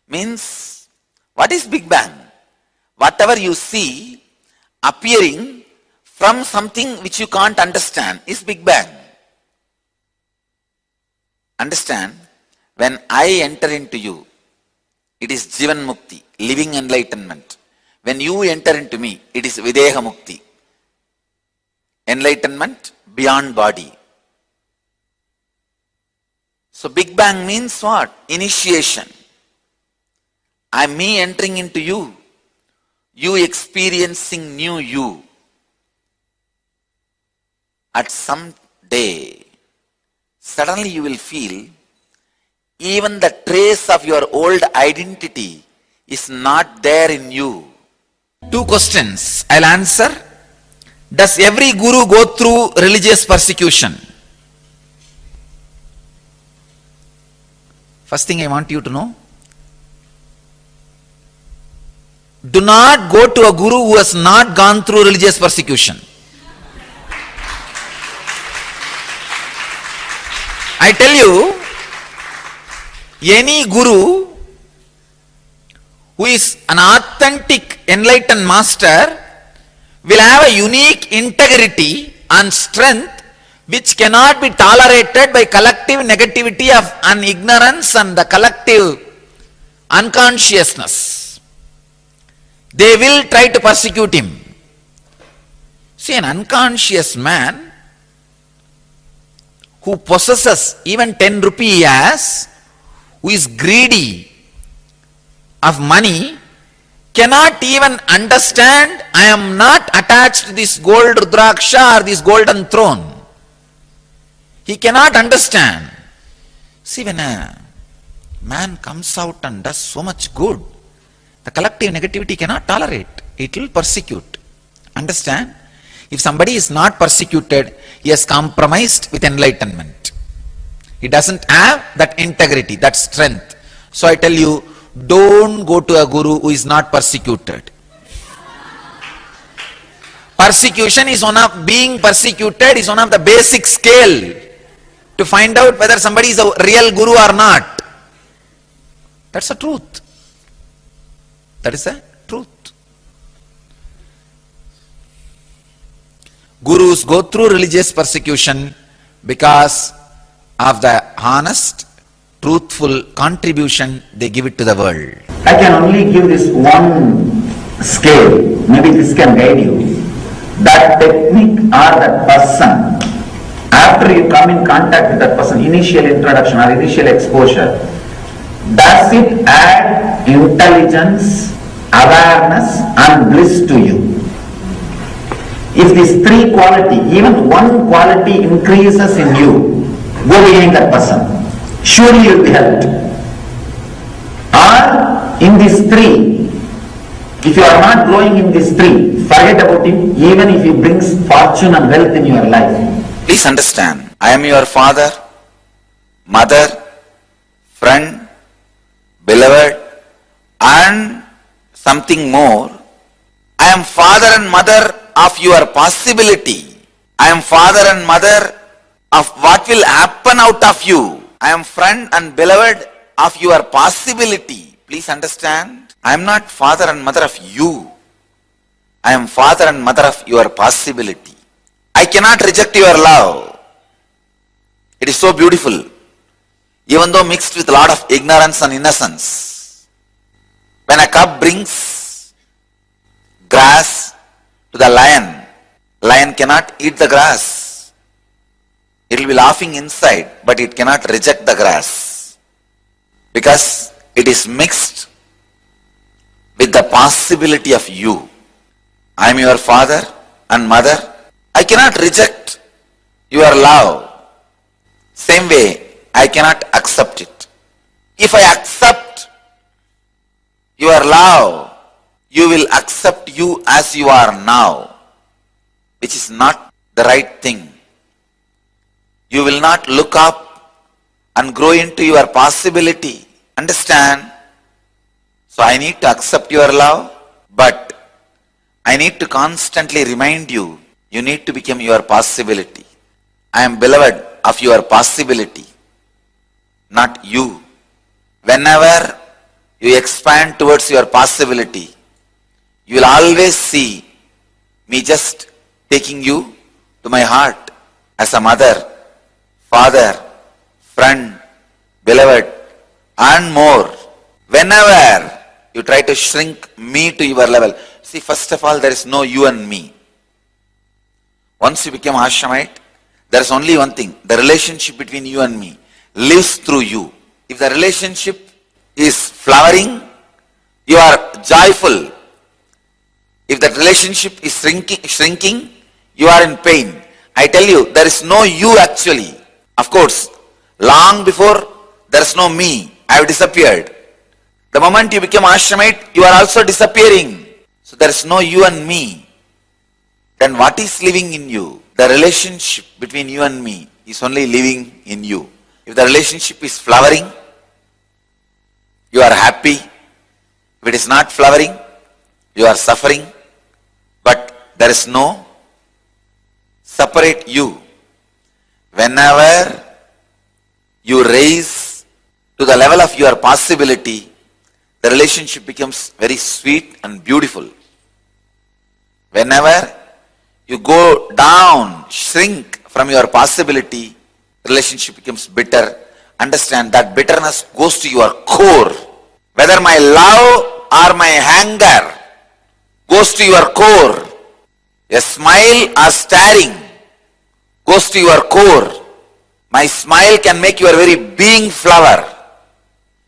Means, what is Big Bang? Whatever you see appearing from something which you can't understand is Big Bang. Understand? When I enter into you, it is Jivan Mukti, living enlightenment. When you enter into me, it is Videha Mukti, enlightenment beyond body. So Big Bang means what? Initiation. I'm me entering into you, you experiencing new you. At some day, suddenly you will feel even the trace of your old identity is not there in you. 2 questions I'll answer. Does every guru go through religious persecution? First thing I want you to know, do not go to a guru who has not gone through religious persecution. I tell you, any guru who is an authentic enlightened master will have a unique integrity and strength which cannot be tolerated by collective negativity of an ignorance and the collective unconsciousness. They will try to persecute him. See, an unconscious man who possesses even 10 rupee he has, who is greedy of money, cannot even understand, I am not attached to this gold Rudraksha or this golden throne. He cannot understand. See, when a man comes out and does so much good, the collective negativity cannot tolerate. It will persecute. Understand? If somebody is not persecuted, he has compromised with enlightenment. He doesn't have that integrity, that strength. So I tell you, don't go to a guru who is not persecuted. Persecution is being persecuted is one of the basic scale to find out whether somebody is a real guru or not. That's the truth. That is the truth. Gurus go through religious persecution because of the honest, truthful contribution they give it to the world. I can only give this one scale, maybe this can guide you. That technique or that person, after you come in contact with that person, initial introduction or initial exposure, does it add intelligence, awareness and bliss to you? If these 3 quality, even 1 quality increases in you, go behind that person. Surely you will be helped. Or in these 3, if you are not growing in these 3, forget about him, even if he brings fortune and wealth in your life. Please understand, I am your father, mother, friend, beloved, and something more. I am father and mother of your possibility. I am father and mother of what will happen out of you. I am friend and beloved of your possibility. Please understand, I am not father and mother of you. I am father and mother of your possibility. I cannot reject your love. It is so beautiful, even though mixed with a lot of ignorance and innocence. When a cub brings grass to the lion, lion cannot eat the grass. It will be laughing inside, but it cannot reject the grass because it is mixed with the possibility of you. I am your father and mother. I cannot reject your love. Same way, I cannot accept it. If I accept your love, you will accept you as you are now, which is not the right thing. You will not look up and grow into your possibility. Understand? So I need to accept your love, but I need to constantly remind you, you need to become your possibility. I am beloved of your possibility, not you. Whenever you expand towards your possibility, you will always see me just taking you to my heart as a mother, father, friend, beloved, and more. Whenever you try to shrink me to your level, see, first of all, there is no you and me. Once you become Ashramite, there is only one thing. The relationship between you and me lives through you. If the relationship is flowering, you are joyful. If that relationship is shrinking, you are in pain. I tell you, there is no you actually. Of course, long before there is no me, I have disappeared. The moment you become Ashramite, you are also disappearing. So there is no you and me. Then what is living in you? The relationship between you and me is only living in you. If the relationship is flowering, you are happy. If it is not flowering, you are suffering. But there is no separate you. Whenever you raise to the level of your possibility, the relationship becomes very sweet and beautiful. Whenever you go down, shrink from your possibility, relationship becomes bitter. Understand that bitterness goes to your core. Whether my love or my anger goes to your core. A smile or staring goes to your core. My smile can make your very being flower,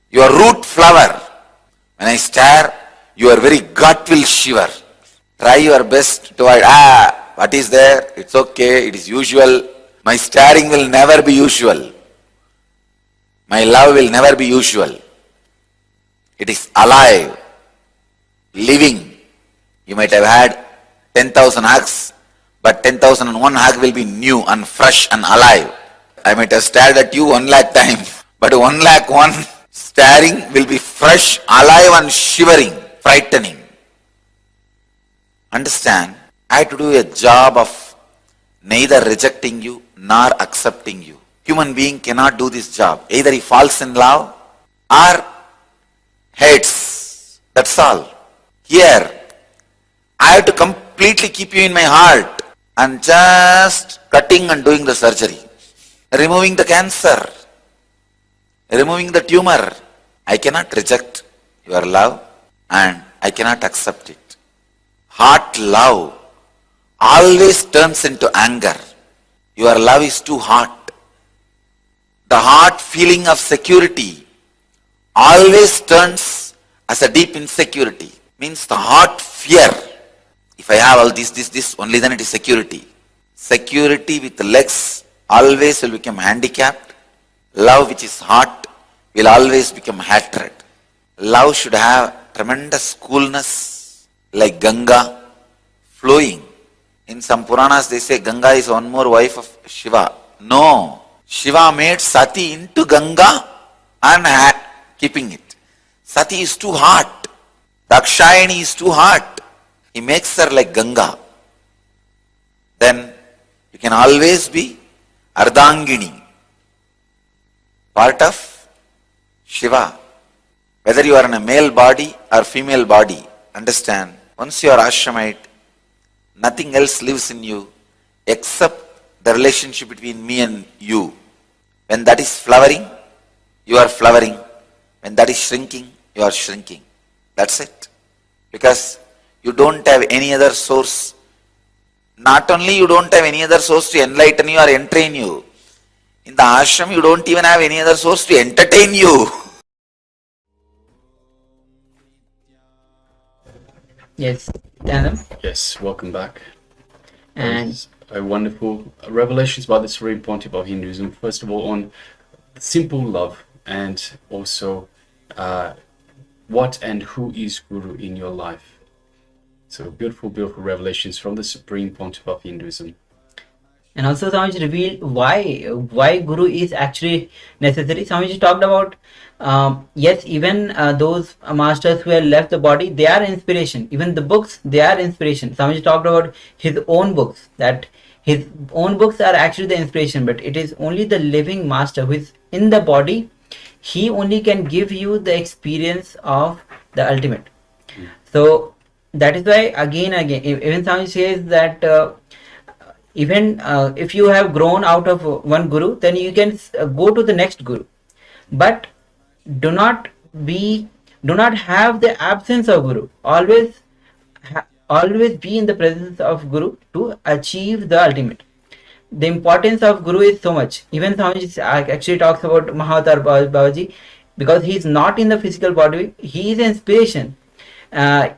your root flower. When I stare, your very gut will shiver. Try your best to avoid, what is there? It's okay, it is usual. My staring will never be usual. My love will never be usual. It is alive, living. You might have had 10,000 hugs, but 10,001 hug will be new and fresh and alive. I might have stared at you 1 lakh times, but 1,00,001 staring will be fresh, alive and shivering, frightening. Understand, I have to do a job of neither rejecting you nor accepting you. Human being cannot do this job. Either he falls in love or hates. That's all. Here, I have to completely keep you in my heart and just cutting and doing the surgery. Removing the cancer. Removing the tumor. I cannot reject your love and I cannot accept it. Hot love always turns into anger. Your love is too hot. The hot feeling of security always turns as a deep insecurity. Means the hot fear. If I have all this, only then it is security. Security with legs always will become handicapped. Love which is hot will always become hatred. Love should have tremendous coolness like Ganga flowing. In some Puranas they say Ganga is one more wife of Shiva. No. Shiva made Sati into Ganga and keeping it. Sati is too hot. Dakshayani is too hot. He makes her like Ganga. Then you can always be Ardhangini, part of Shiva. Whether you are in a male body or female body, understand, once you are Ashramite, nothing else lives in you except the relationship between me and you. When that is flowering, you are flowering. When that is shrinking, you are shrinking. That's it. Because you don't have any other source. Not only you don't have any other source to enlighten you or entrain you, In the ashram, you don't even have any other source to entertain you. Yes, Dhanam. Yes, welcome back. And There's a wonderful revelations about the supreme pontiff of Hinduism. First of all, on simple love, and also what and who is Guru in your life. So beautiful, beautiful revelations from the supreme pontiff of Hinduism. and also Swamiji revealed why Guru is actually necessary. Swamiji talked about yes, even those masters who have left the body, they are inspiration. Even the books, they are inspiration. Swamiji talked about his own books, that his own books are actually the inspiration, but it is only the living master who is in the body. He only can give you the experience of the ultimate. So that is why again even Swamiji says that even if you have grown out of one guru, then you can go to the next guru, but do not have the absence of guru. Always be in the presence of guru to achieve the ultimate. The importance of guru is so much. Even Swamiji actually talks about Mahavatar Babaji, because he is not in the physical body, he is inspiration.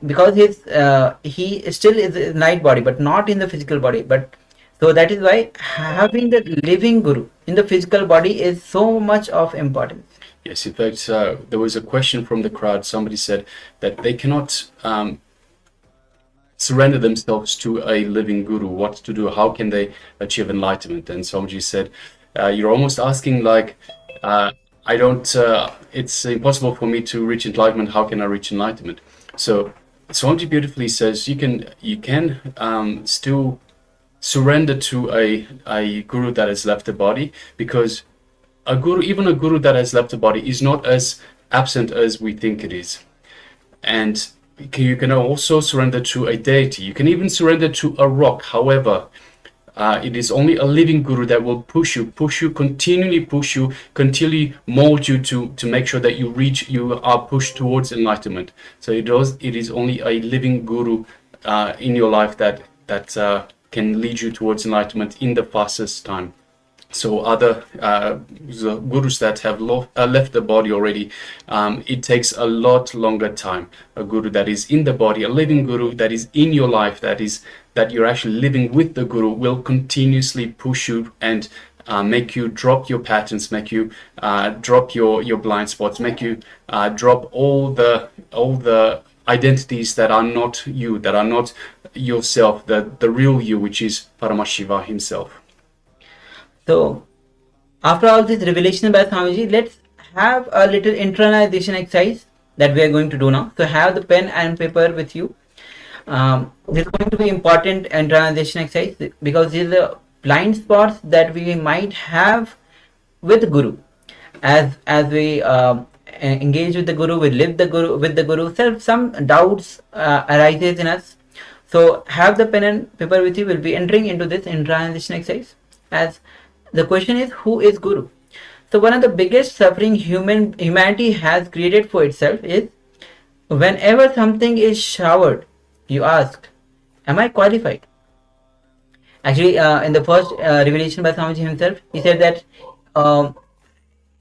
Because he still is a night body, but not in the physical body. But so that is why having the living guru in the physical body is so much of importance. Yes, in fact, there was a question from the crowd. Somebody said that they cannot surrender themselves to a living guru. What to do? How can they achieve enlightenment? And Swamiji said, you're almost asking like, it's impossible for me to reach enlightenment. How can I reach enlightenment? So Swamiji beautifully says you can still surrender to a guru that has left the body, because even a guru that has left the body is not as absent as we think it is. And you can also surrender to a deity. You can even surrender to a rock. However, it is only a living guru that will continually mold you to make sure that you are pushed towards enlightenment. So it is only a living guru in your life that can lead you towards enlightenment in the fastest time. So other gurus that have left the body already, it takes a lot longer time. A guru that is in the body, a living guru that is in your life, that you're actually living with the guru, will continuously push you and make you drop your patterns, make you drop your blind spots, make you drop all the identities that are not you, that are not yourself, the real you, which is Paramashiva himself. So after all this revelation by Swamiji, let's have a little internalization exercise that we are going to do now. So have the pen and paper with you. This is going to be important internalization exercise, because these are the blind spots that we might have with Guru. As we engage with the Guru, we live with the Guru, some doubts arises in us. So have the pen and paper with you. We'll be entering into this internalization exercise. As the question is, who is Guru? So one of the biggest suffering humanity has created for itself is, whenever something is showered, you ask, am I qualified? Actually, in the first revelation by Swamiji himself, he said that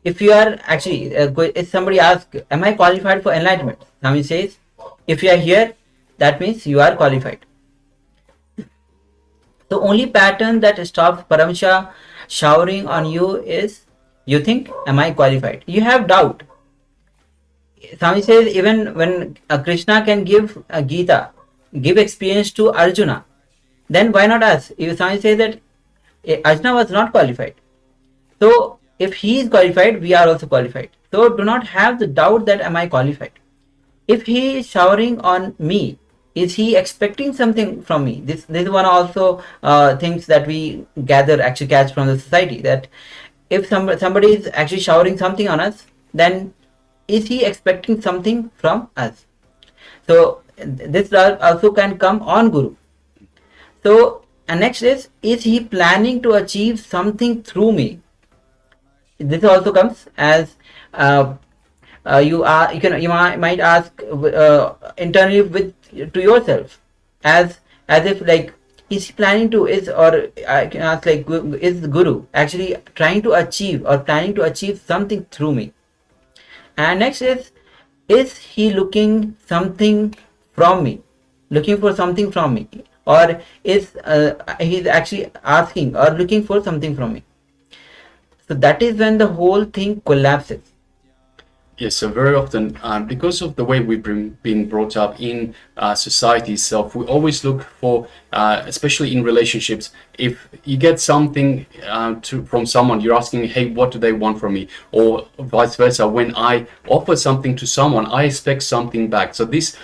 if you are actually, if somebody asks, am I qualified for enlightenment? Swamiji says, if you are here, that means you are qualified. The only pattern that stops Paramsha showering on you is, you think, am I qualified? You have doubt. Swami says, even when Krishna can give Gita, give experience to Arjuna, then why not us? If Swami says that Arjuna was not qualified, so if he is qualified, we are also qualified. So do not have the doubt that am I qualified. If he is showering on me, is he expecting something from me? This is one also things that we catch from the society, that if somebody is actually showering something on us, then is he expecting something from us? So this also can come on Guru. So and next is he planning to achieve something through me? This also comes as you might ask internally to yourself, as if like is he planning to, is, or I can ask like, is the Guru actually trying to achieve or planning to achieve something through me? And next is he looking something from me, looking for something from me, or is he's actually asking or looking for something from me? So that is when the whole thing collapses. Yes, so very often, because of the way we've been brought up in society itself, we always look for, especially in relationships, if you get something from someone, you're asking, hey, what do they want from me? Or vice versa, when I offer something to someone, I expect something back. So these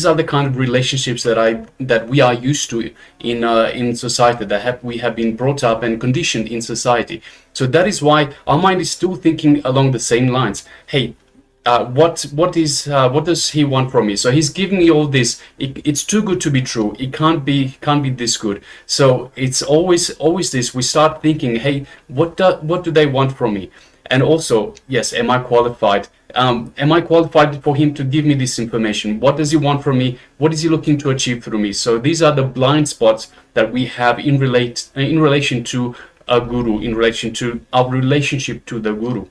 are the kind of relationships that we are used to in society, that we have been brought up and conditioned in society. So that is why our mind is still thinking along the same lines. Hey, what does he want from me? So he's giving me all this. It's too good to be true. It can't be this good. So it's always this. We start thinking, hey, what do they want from me? And also, yes, am I qualified? Am I qualified for him to give me this information? What does he want from me? What is he looking to achieve through me? So these are the blind spots that we have in relation to a guru, in relation to our relationship to the guru.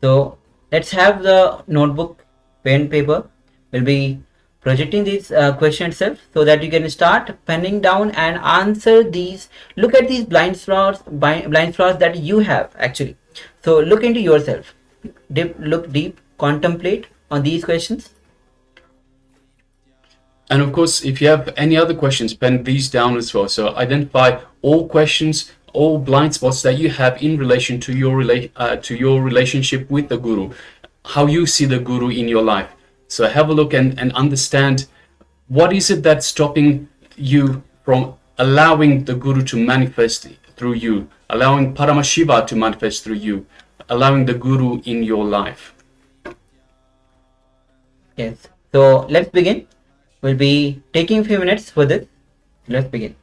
So let's have the notebook, pen, paper. We'll be projecting this question itself so that you can start penning down and answer these. Look at these blind spots that you have actually. So look into yourself. Look deep, contemplate on these questions. And of course, if you have any other questions, pen these down as well. So identify all questions, all blind spots that you have in relation to your relationship with the guru, how you see the guru in your life. So have a look and understand what is it that's stopping you from allowing the guru to manifest through you, allowing Paramashiva to manifest through you, allowing the guru in your life. Yes. So let's begin. We'll be taking a few minutes for this. Let's begin.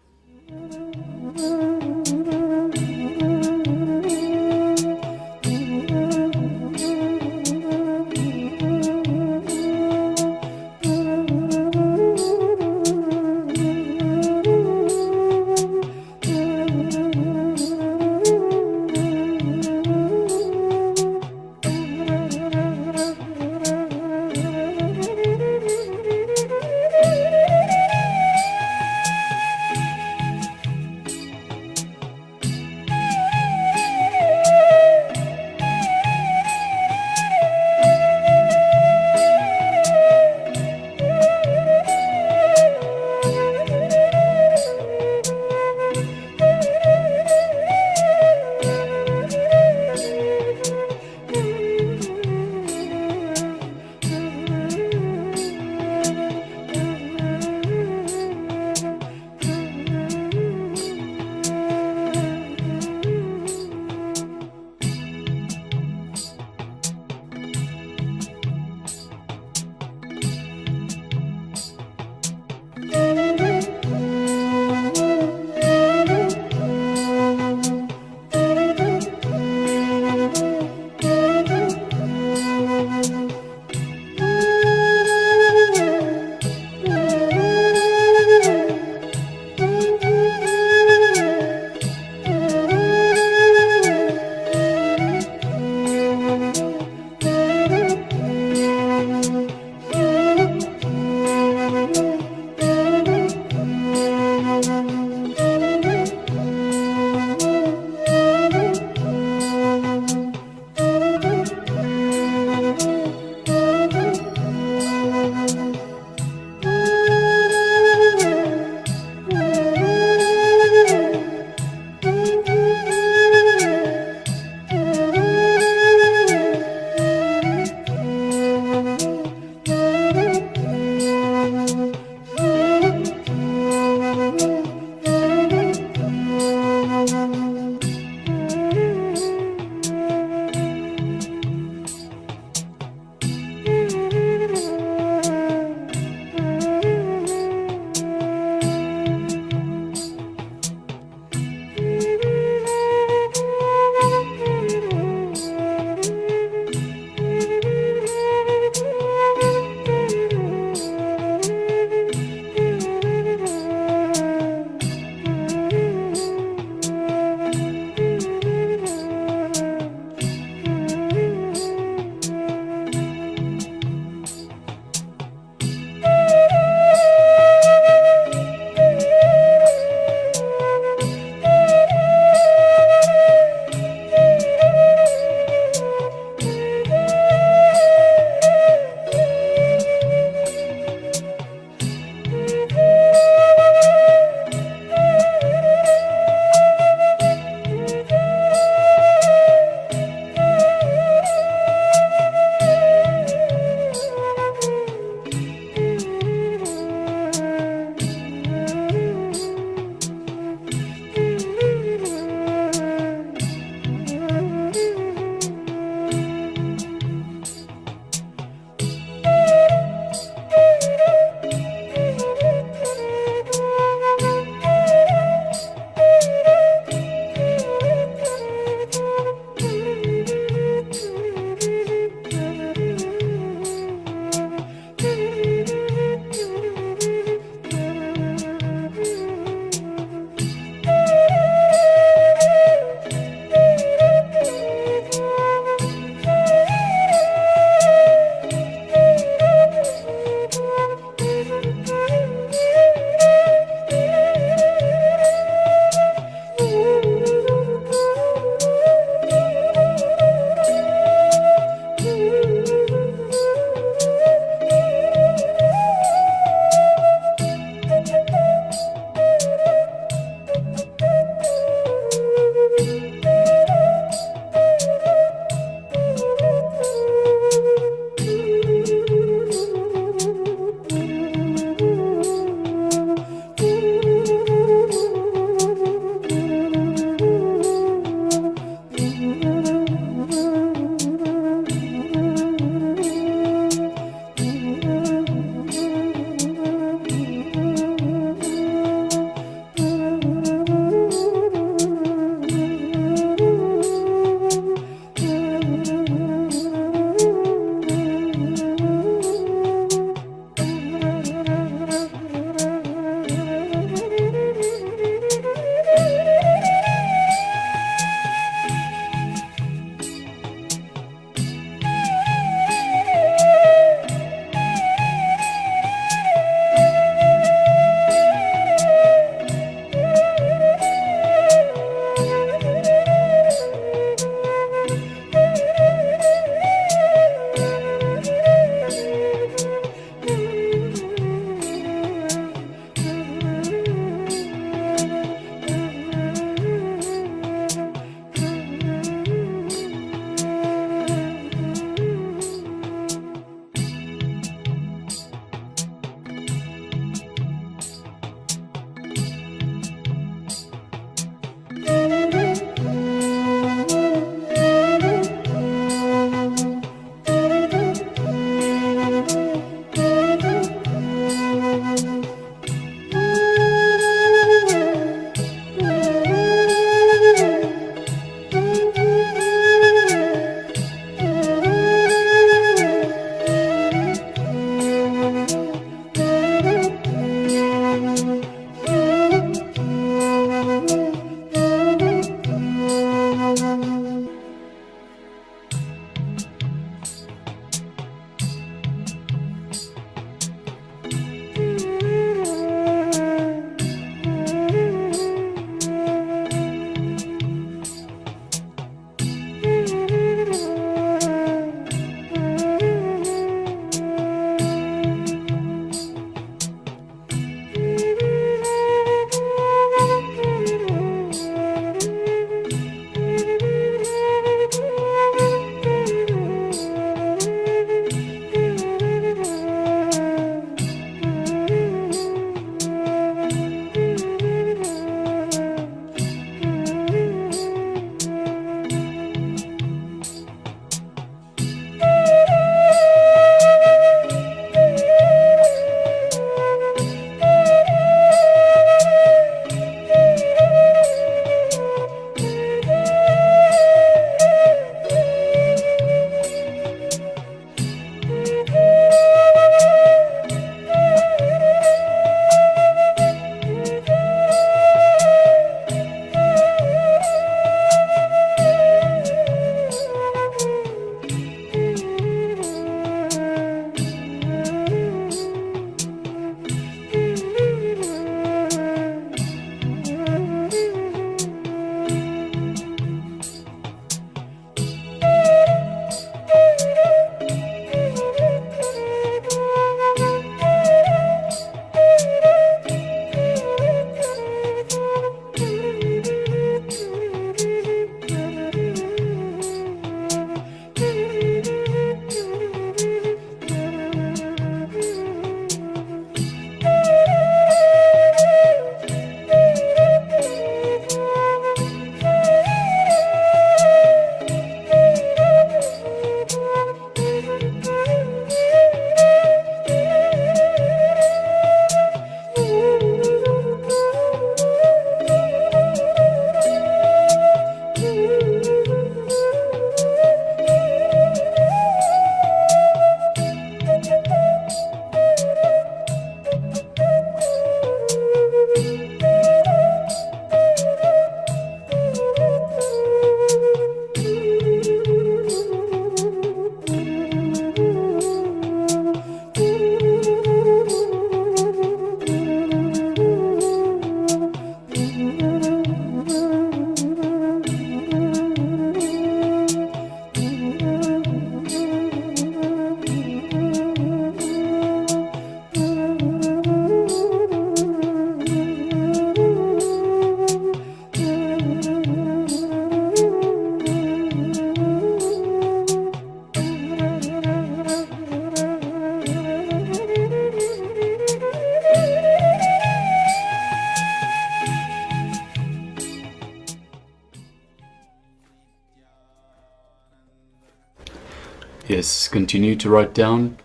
Yes, continue to write down.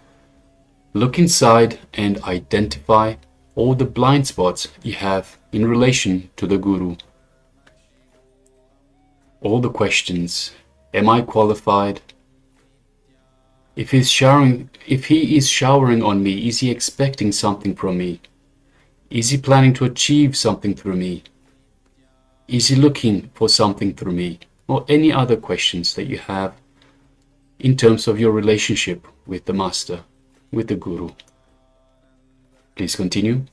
Look inside and identify all the blind spots you have in relation to the Guru. All the questions. Am I qualified? If he is showering on me, is he expecting something from me? Is he planning to achieve something through me? Is he looking for something through me? Or any other questions that you have in terms of your relationship with the Master, with the Guru. Please continue.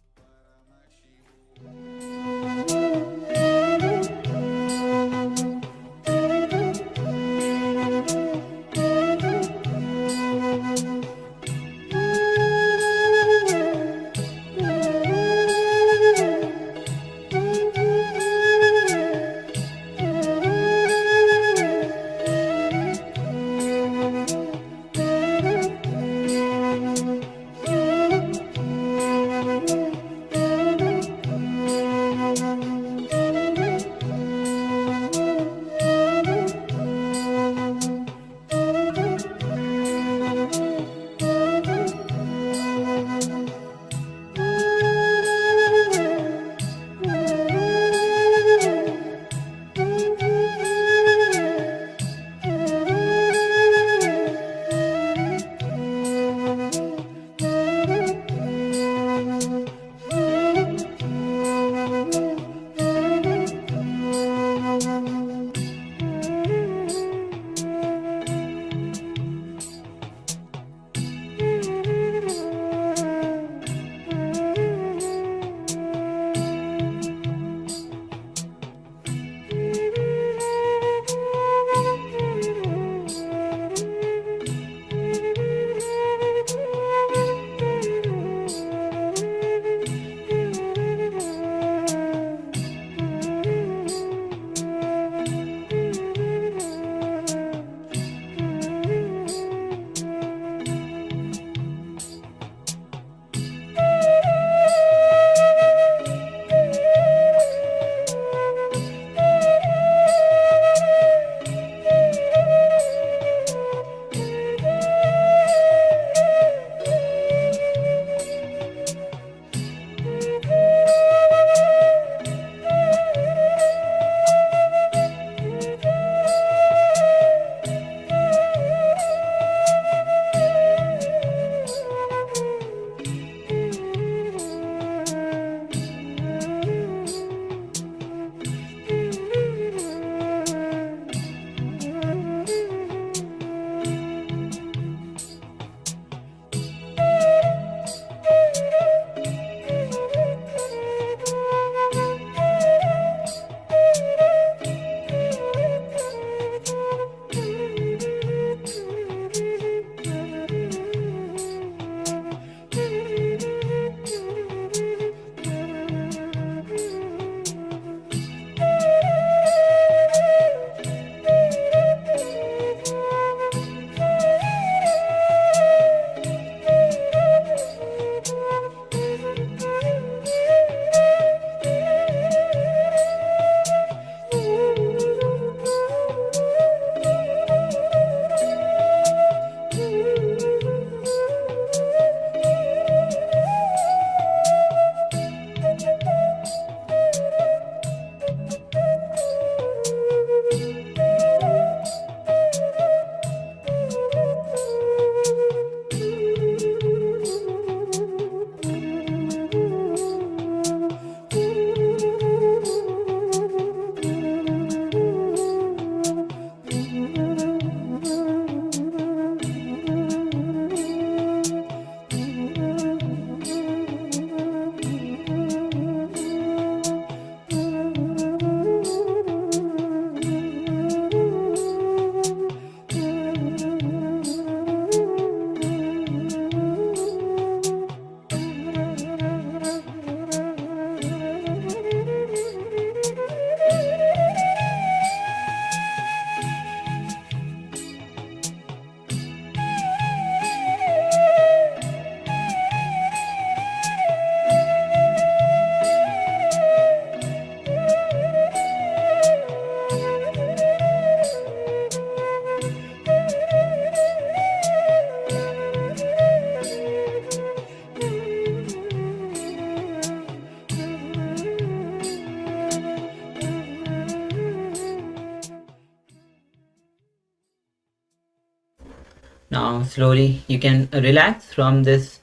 Now slowly you can relax from this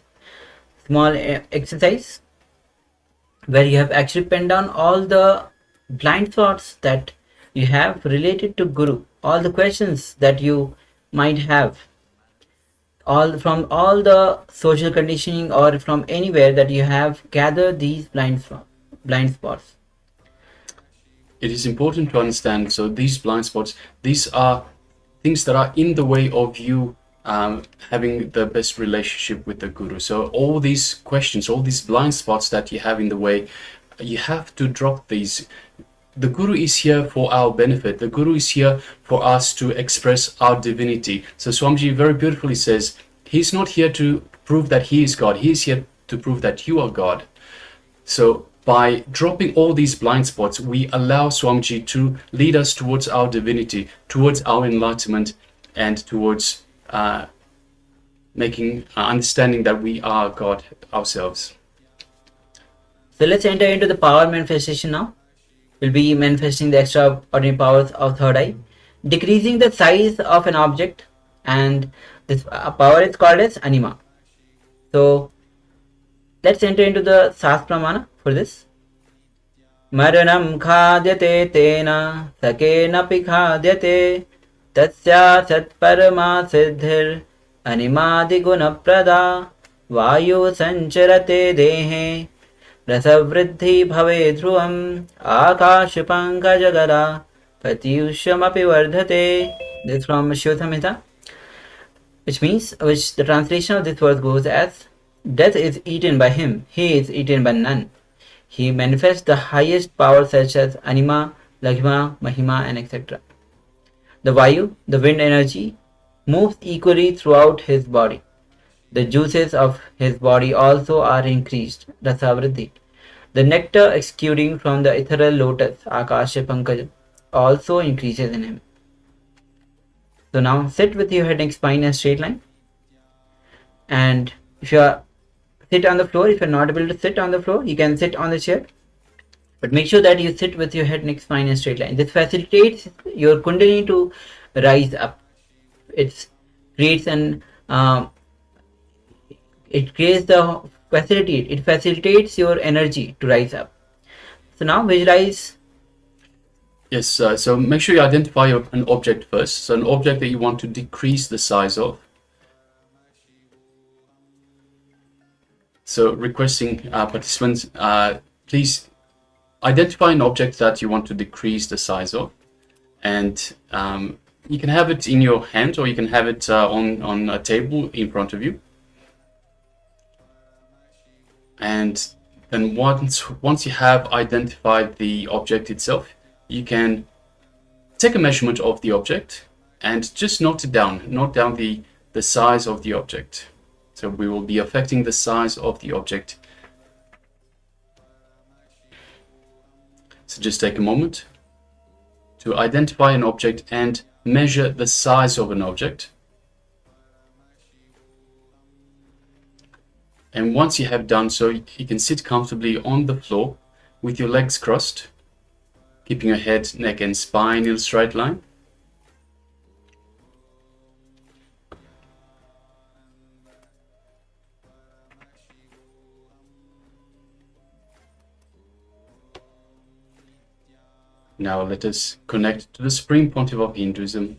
small exercise where you have actually penned down all the blind spots that you have related to Guru, all the questions that you might have, all from all the social conditioning or from anywhere that you have gathered these blind spots. It is important to understand, so these blind spots, these are things that are in the way of you having the best relationship with the Guru. So all these questions, all these blind spots that you have in the way, you have to drop these. The Guru is here for our benefit. The Guru is here for us to express our divinity. So Swamiji very beautifully says, he's not here to prove that he is God. He is here to prove that you are God. So by dropping all these blind spots, we allow Swamiji to lead us towards our divinity, towards our enlightenment, and towards understanding that we are God ourselves. So let's enter into the power manifestation now. We'll be manifesting the extraordinary powers of third eye, decreasing the size of an object, and this power is called as anima. So let's enter into the Sas Pramana for this. Maranam khadyate tena sakena pi khadyate tasya sat parama siddhir animadi guna prada vayu sancharate dehe रसवृद्धि भवे ध्रुवम् आकाशपङ्कजगदा प्रत्युष्यमपि वर्धते. This from Shiva Samhita, which the translation of this verse goes as, death is eaten by him, he is eaten by none. He manifests the highest power such as anima, laghima, mahima, and etc. The vayu, the wind energy, moves equally throughout his body. The juices of his body also are increased, rasavriddhi. The nectar exuding from the ethereal lotus, akasha pankaj, also increases in him. So now sit with your head and spine in a straight line. And if you sit on the floor, if you're not able to sit on the floor, you can sit on the chair. But make sure that you sit with your head and spine in a straight line. This facilitates your kundalini to rise up. It creates it facilitates your energy to rise up. So now visualize. Yes, so make sure you identify an object first. So an object that you want to decrease the size of. So requesting participants, please identify an object that you want to decrease the size of. And you can have it in your hand, or you can have it on a table in front of you. And then once you have identified the object itself, you can take a measurement of the object and just note down the size of the object. So we will be affecting the size of the object. So just take a moment to identify an object and measure the size of an object. And once you have done so, you can sit comfortably on the floor with your legs crossed, keeping your head, neck, and spine in a straight line. Now let us connect to the Supreme Pontiff of Hinduism.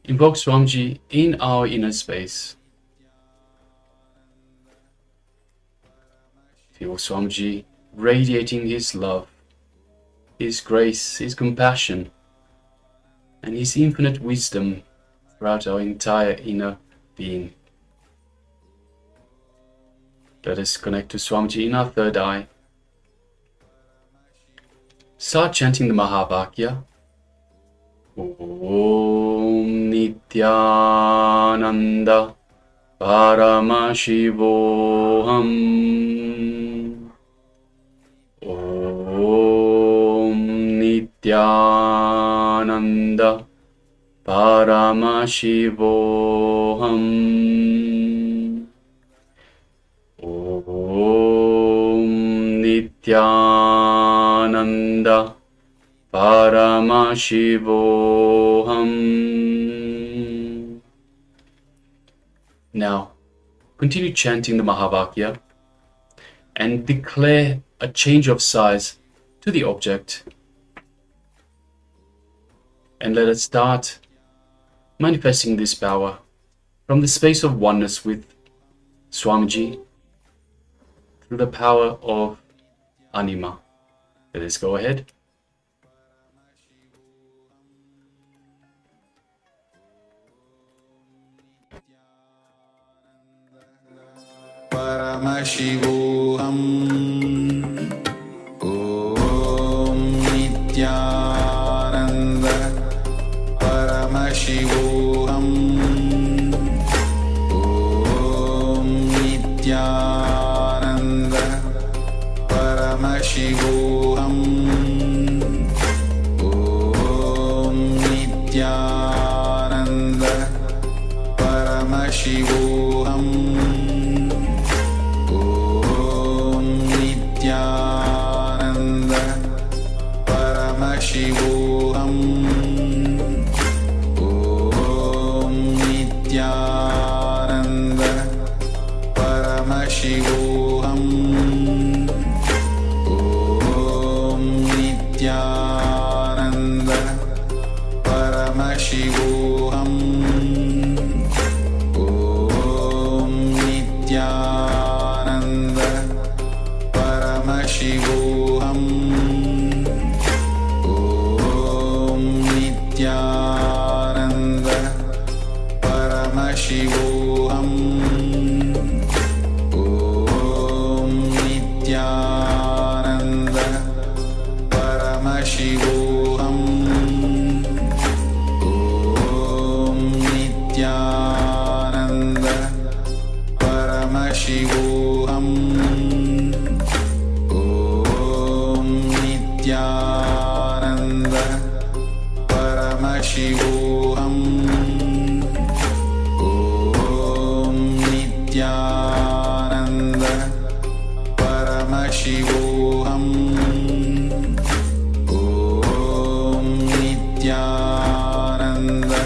Invoke Swamiji in our inner space. Feel Swamiji radiating his love, his grace, his compassion, and his infinite wisdom throughout our entire inner being. Let us connect to Swamiji in our third eye. Start chanting the Mahavakya. Om Nityananda Paramashivoham. Om Nityananda Paramashivoham. Om Nityananda Paramashivoham. Now, continue chanting the Mahavakya and declare a change of size to the object. And let us start manifesting this power from the space of oneness with Swamiji through the power of Anima. Let us go ahead. Paramashivoham Om Nityananda Paramashivoham Om Nityananda Paramashivoham Om Nityananda Paramashivoham Paramashivoham Om Nityananda Paramashivoham Om Nityananda Paramashivoham Om Nityananda Paramashivoham Nityananda Paramashivoham Om Nityananda Paramashivoham Om Nityananda Paramashivoham Om Nityananda Paramashivoham Om Nityananda Paramashivoham Om Nityananda Paramashivoham Om Nityananda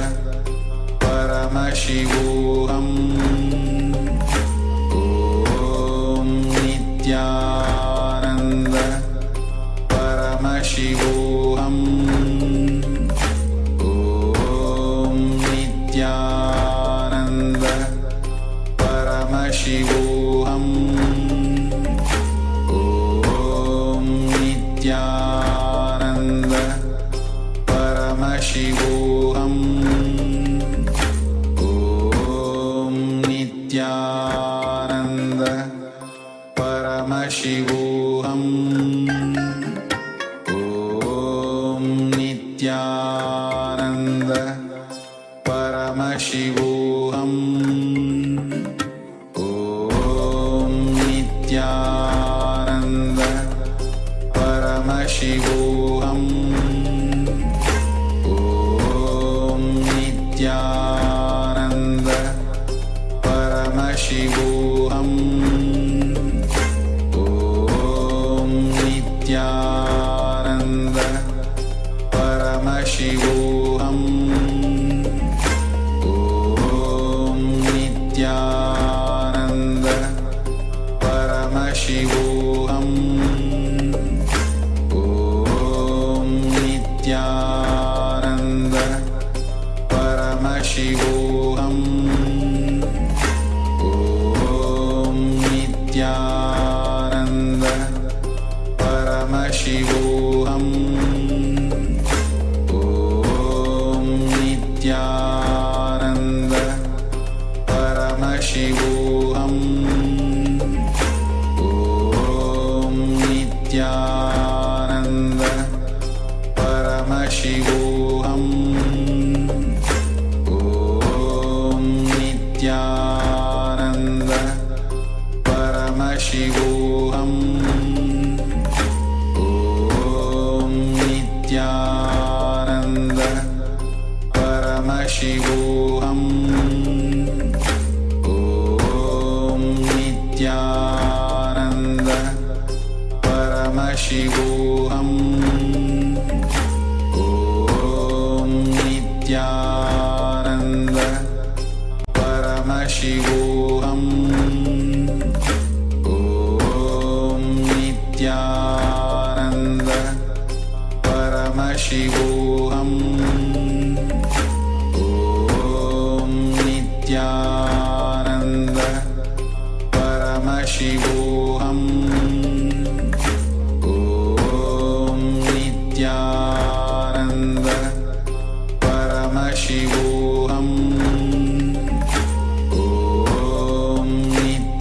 Paramashivoham Nityananda Paramashivoham Om Nityananda Paramashivoham Om Nityananda Paramashivoham Om Nityananda Paramashivoham Om Nityananda Paramashivoham Om Nityananda Paramashivoham Om Nityananda Paramashivoham Om Nityananda Paramashivoham Om Nityananda Paramashivoham Om Nityananda Paramashivoham Om Nityananda Paramashivoham Om Nityananda Paramashivoham Om Nityananda Paramashivoham Om Nityananda Paramashivoham Om Nityananda Paramashivoham Om Nityananda Paramashivoham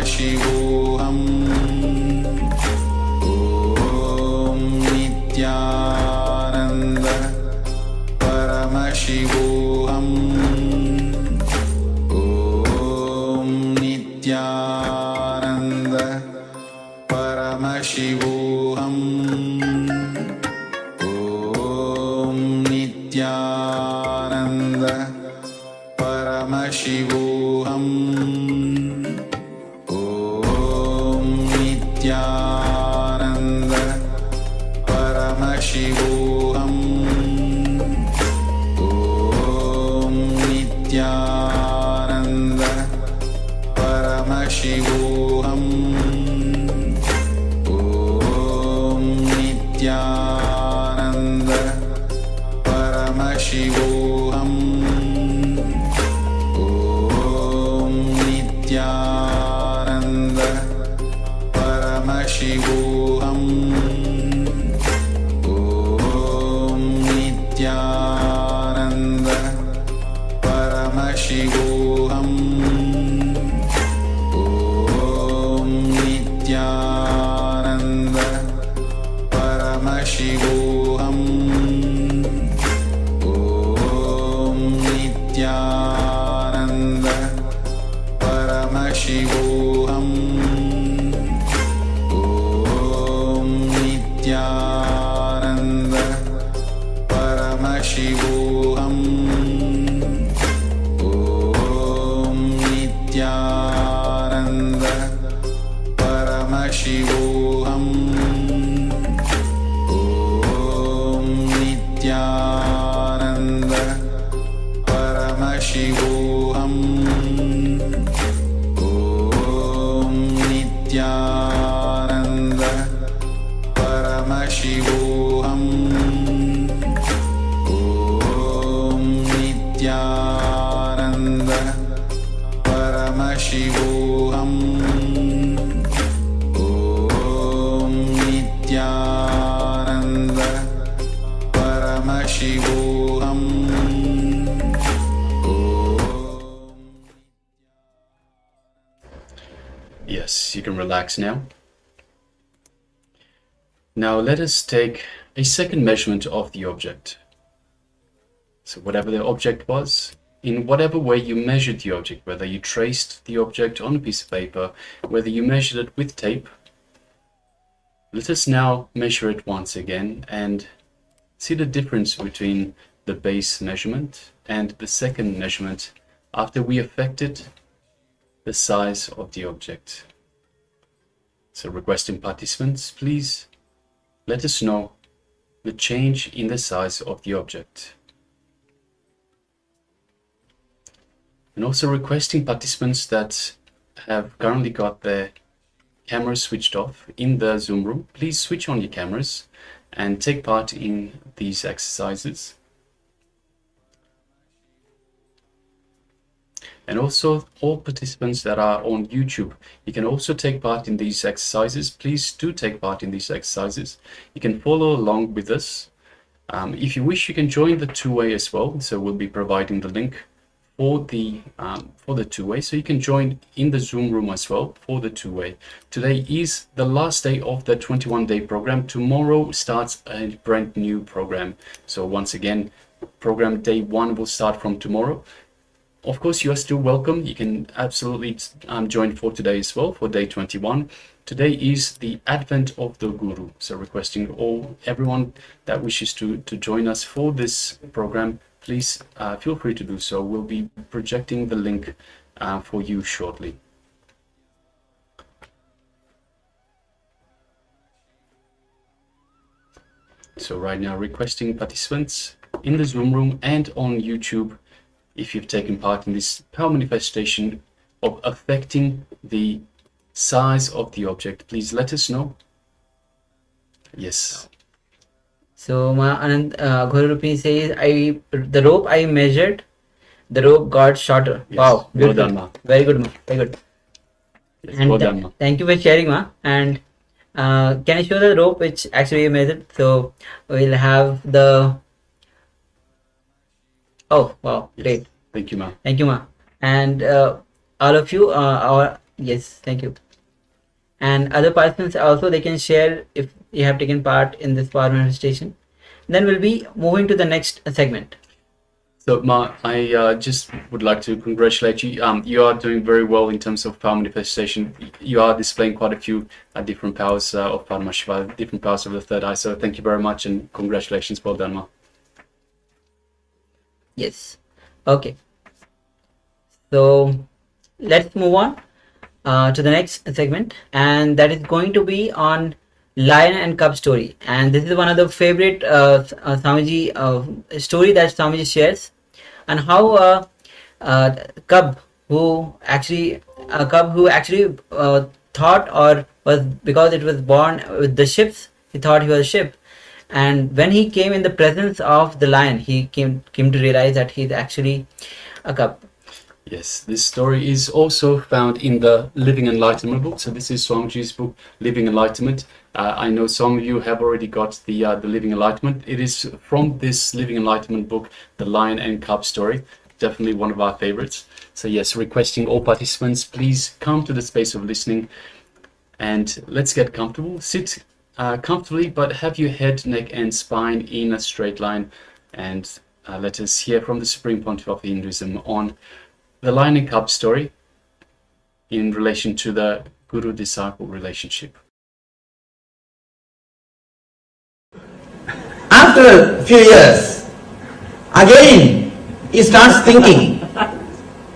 Paramashivoham. Om Nityananda Paramashivoham. Om Nityananda Paramashivoham. Om Nityananda Paramashivoham. Om Nityananda Paramashivoham. Om Nityananda Paramashivoham. Om Nityananda Paramashivoham. Om Nityananda Paramashivoham. Om Nityananda Paramashivoham. Om Nityananda Paramashivoham. Om Nityananda Paramashivoham. Om Nityananda Paramashivoham. Om Nityananda Paramashivoham. Om Nityananda Paramashivoham. Om Nityananda Paramashivoham. Om Nityananda Paramashivoham. Om Nityananda Paramashivoham. Yes, you can relax now. Now let us take a second measurement of the object. So whatever the object was, in whatever way you measured the object, whether you traced the object on a piece of paper, whether you measured it with tape, let us now measure it once again and see the difference between the base measurement and the second measurement after we affected the size of the object. So requesting participants, please let us know the change in the size of the object. And also requesting participants that have currently got their cameras switched off in the Zoom room, please switch on your cameras and take part in these exercises. And also all participants that are on YouTube, you can also take part in these exercises. Please do take part in these exercises. You can follow along with us. If you wish, you can join the two-way as well. So we'll be providing the link for the two-way. So you can join in the Zoom room as well for the two-way. Today is the last day of the 21-day program. Tomorrow starts a brand new program. So once again, program day 1 will start from tomorrow. Of course, you are still welcome. You can absolutely join for today as well, for day 21. Today is the Advent of the Guru. So requesting everyone that wishes to join us for this program, please feel free to do so. We'll be projecting the link for you shortly. So right now, requesting participants in the Zoom room and on YouTube, if you've taken part in this power manifestation of affecting the size of the object, please let us know. Yes. So Anand Guru Rupini says, the rope I measured, the rope got shorter. Yes. Wow, Well beautiful. done, Ma. Very good, Ma. Very good. Yes, And well done, Ma. thank you for sharing, Ma. And can I show the rope which actually you measured? So we'll have the. Oh wow, Yes. great. Thank you, Ma. Thank you, Ma. And all of you, Yes, thank you. And other participants also, they can share if you have taken part in this power manifestation. Then we'll be moving to the next segment. So, Ma, I just would like to congratulate you. You are doing very well in terms of power manifestation. You are displaying quite a few different powers of Paramashiva, different powers of the third eye. So, thank you very much and congratulations. Well done, Ma. Yes. Okay. So let's move on to the next segment, and that is going to be on lion and cub story. And this is one of the favorite Swamiji story that Swamiji shares, and how cub who actually thought, or was, because it was born with the ships, he thought he was a ship, and when he came in the presence of the lion, he came to realize that he's actually a cub. Yes, this story is also found in the Living Enlightenment book. So this is Swamiji's book, Living Enlightenment. I know some of you have already got the Living Enlightenment. It is from this Living Enlightenment book, the Lion and Cub story. Definitely one of our favorites. So yes, requesting all participants, please come to the space of listening and let's get comfortable. Sit comfortably, but have your head, neck and spine in a straight line. And let us hear from the Supreme Pontiff of Hinduism on the Lion and Cub story in relation to the Guru-disciple relationship. After a few years, again he starts thinking,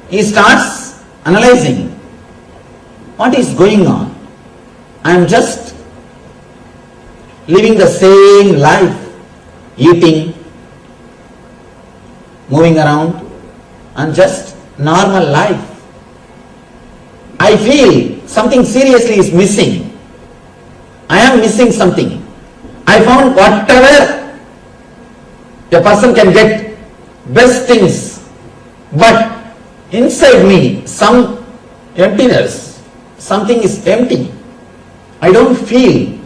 he starts analyzing, what is going on? I am just living the same life, eating, moving around, and just normal life. I feel something seriously is missing. I am missing something. I found whatever a person can get, best things, but inside me some emptiness, something is empty. I don't feel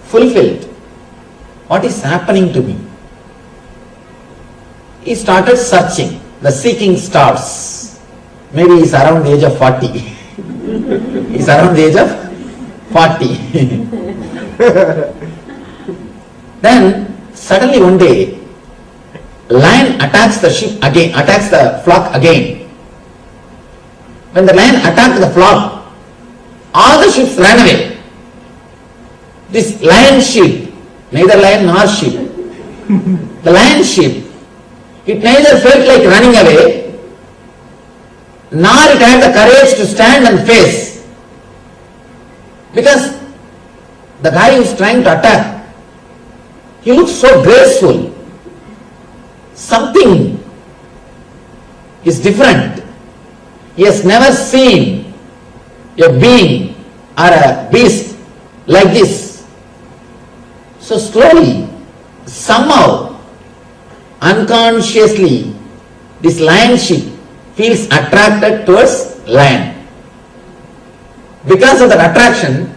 fulfilled. What is happening to me? He started searching. The seeking starts. Maybe he's around the age of 40. He's around the age of 40. Then suddenly one day, lion attacks the sheep again, attacks the flock again. When the lion attacked the flock, all the sheep ran away. This lion sheep, neither lion nor sheep, the lion sheep, it neither felt like running away, nor it had the courage to stand and face. Because the guy who is trying to attack, he looks so graceful. Something is different. He has never seen a being or a beast like this. So slowly, somehow, unconsciously, this lion sheep feels attracted towards lion. Because of that attraction,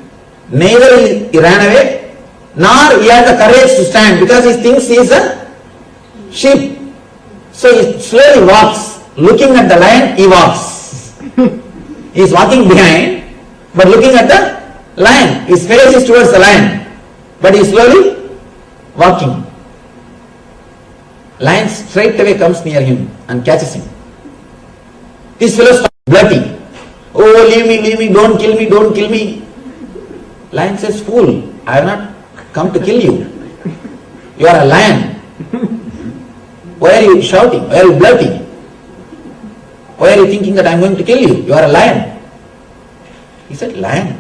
neither he ran away, nor he had the courage to stand, because he thinks he is a sheep. So he slowly walks, looking at the lion, he walks. He is walking behind, but looking at the lion. His face is towards the lion, but he is slowly walking. Lion straight away comes near him and catches him. This fellow starts blurting, "Oh, leave me, don't kill me, don't kill me." Lion says, "Fool, I have not come to kill you. You are a lion. Why are you shouting? Why are you blurting? Why are you thinking that I am going to kill you? You are a lion." He said, "Lion."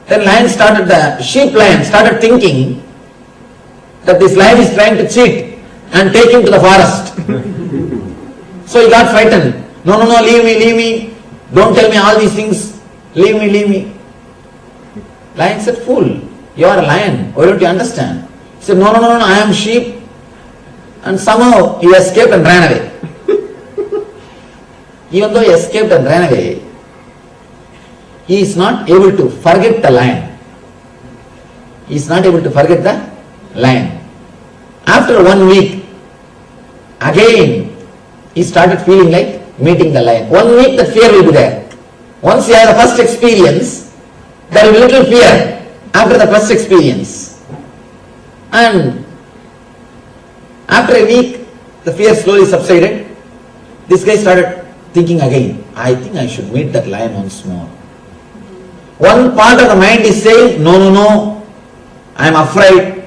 Then the sheep lion started thinking that this lion is trying to cheat and take him to the forest. So he got frightened. No, leave me, don't tell me all these things, leave me. Lion said, "Fool, you are a lion, why don't you understand?" He said, no, I am sheep. And somehow he escaped and ran away. Even though he escaped and ran away, he is not able to forget the lion. He is not able to forget the lion. After 1 week, again he started feeling like meeting the lion. 1 week that fear will be there. Once you have the first experience, there will be little fear after the first experience. And after a week, the fear slowly subsided. This guy started thinking again, I think I should meet that lion once more. One part of the mind is saying, no, I am afraid,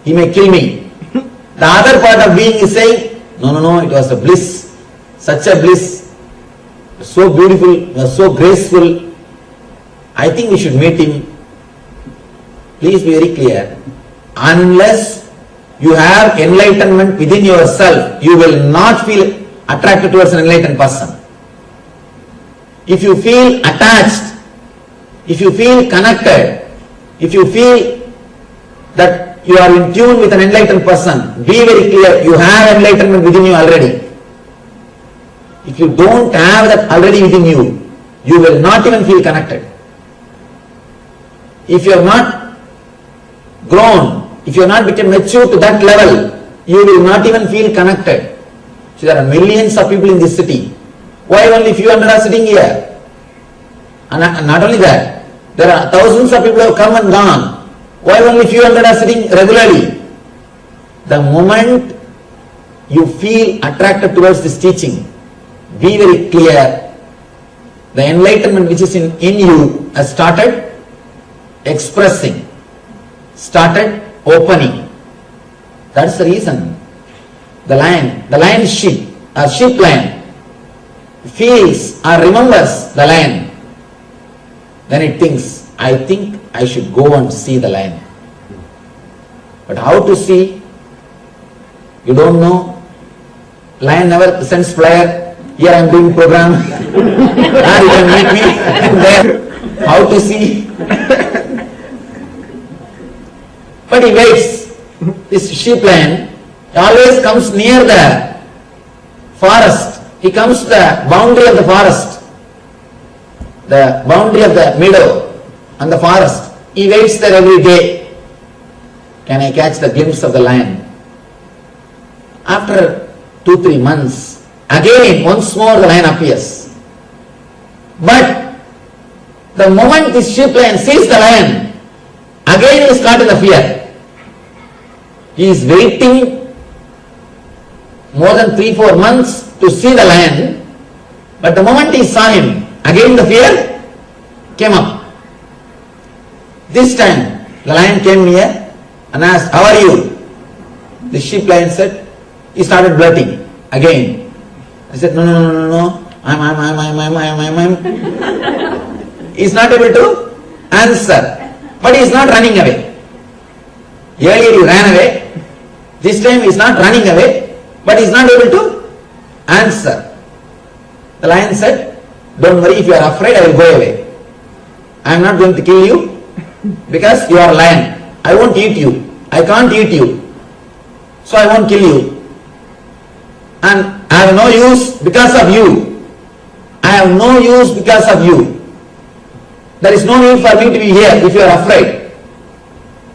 he may kill me. The other part of being is saying, no, it was a bliss, such a bliss, so beautiful, so graceful. I think we should meet him. Please be very clear. Unless you have enlightenment within yourself, you will not feel attracted towards an enlightened person. If you feel attached, if you feel connected, if you feel that you are in tune with an enlightened person, be very clear, you have enlightenment within you already. If you don't have that already within you, you will not even feel connected. If you have not grown, if you have not become mature to that level, you will not even feel connected. So there are millions of people in this city. Why only few hundred are sitting here? And not only that, there are thousands of people who have come and gone. Why only few hundred are sitting regularly? The moment you feel attracted towards this teaching, be very clear, the enlightenment which is in you has started expressing, started opening. That's the reason. The lion sheep, or sheep lion, feels or remembers the lion. Then it thinks, I think I should go and see the lion. But how to see? You don't know. Lion never sends flyer. Here I am doing program. You can meet me there. How to see? But he waits. This sheep lion always comes near the forest. He comes to the boundary of the forest, the boundary of the meadow and the forest. He waits there every day. Can I catch the glimpse of the lion? After 2-3 months, again once more the lion appears. But the moment this sheep lion sees the lion, again he is caught in the fear. He is waiting more than 3-4 months to see the lion, but the moment he saw him, again the fear came up. This time the lion came near and asked, how are you? The sheep lion said, he started blurting again. I said, no, I'm. He's not able to answer, but he is not running away. Earlier he ran away. This time he is not running away, but he is not able to answer. The lion said, don't worry, if you are afraid, I will go away. I am not going to kill you because you are a lion. I won't eat you. I can't eat you. So I won't kill you. And I have no use because of you. I have no use because of you. There is no need for me to be here if you are afraid.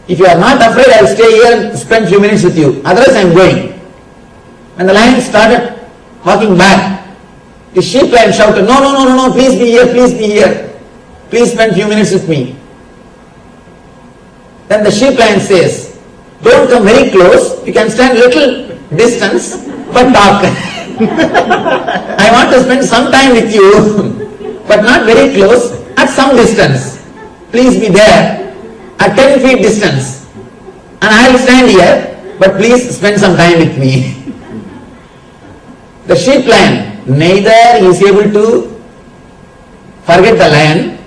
If you are not afraid, I will stay here and spend few minutes with you. Otherwise I am going. When the lion started walking back, the sheep lion shouted, no, please be here, please be here. Please spend few minutes with me. Then the sheep lion says, don't come very close, you can stand little distance, but talk. I want to spend some time with you, but not very close, at some distance. Please be there, at 10 feet distance. And I will stand here, but please spend some time with me. The sheep lion, neither he is able to forget the lion,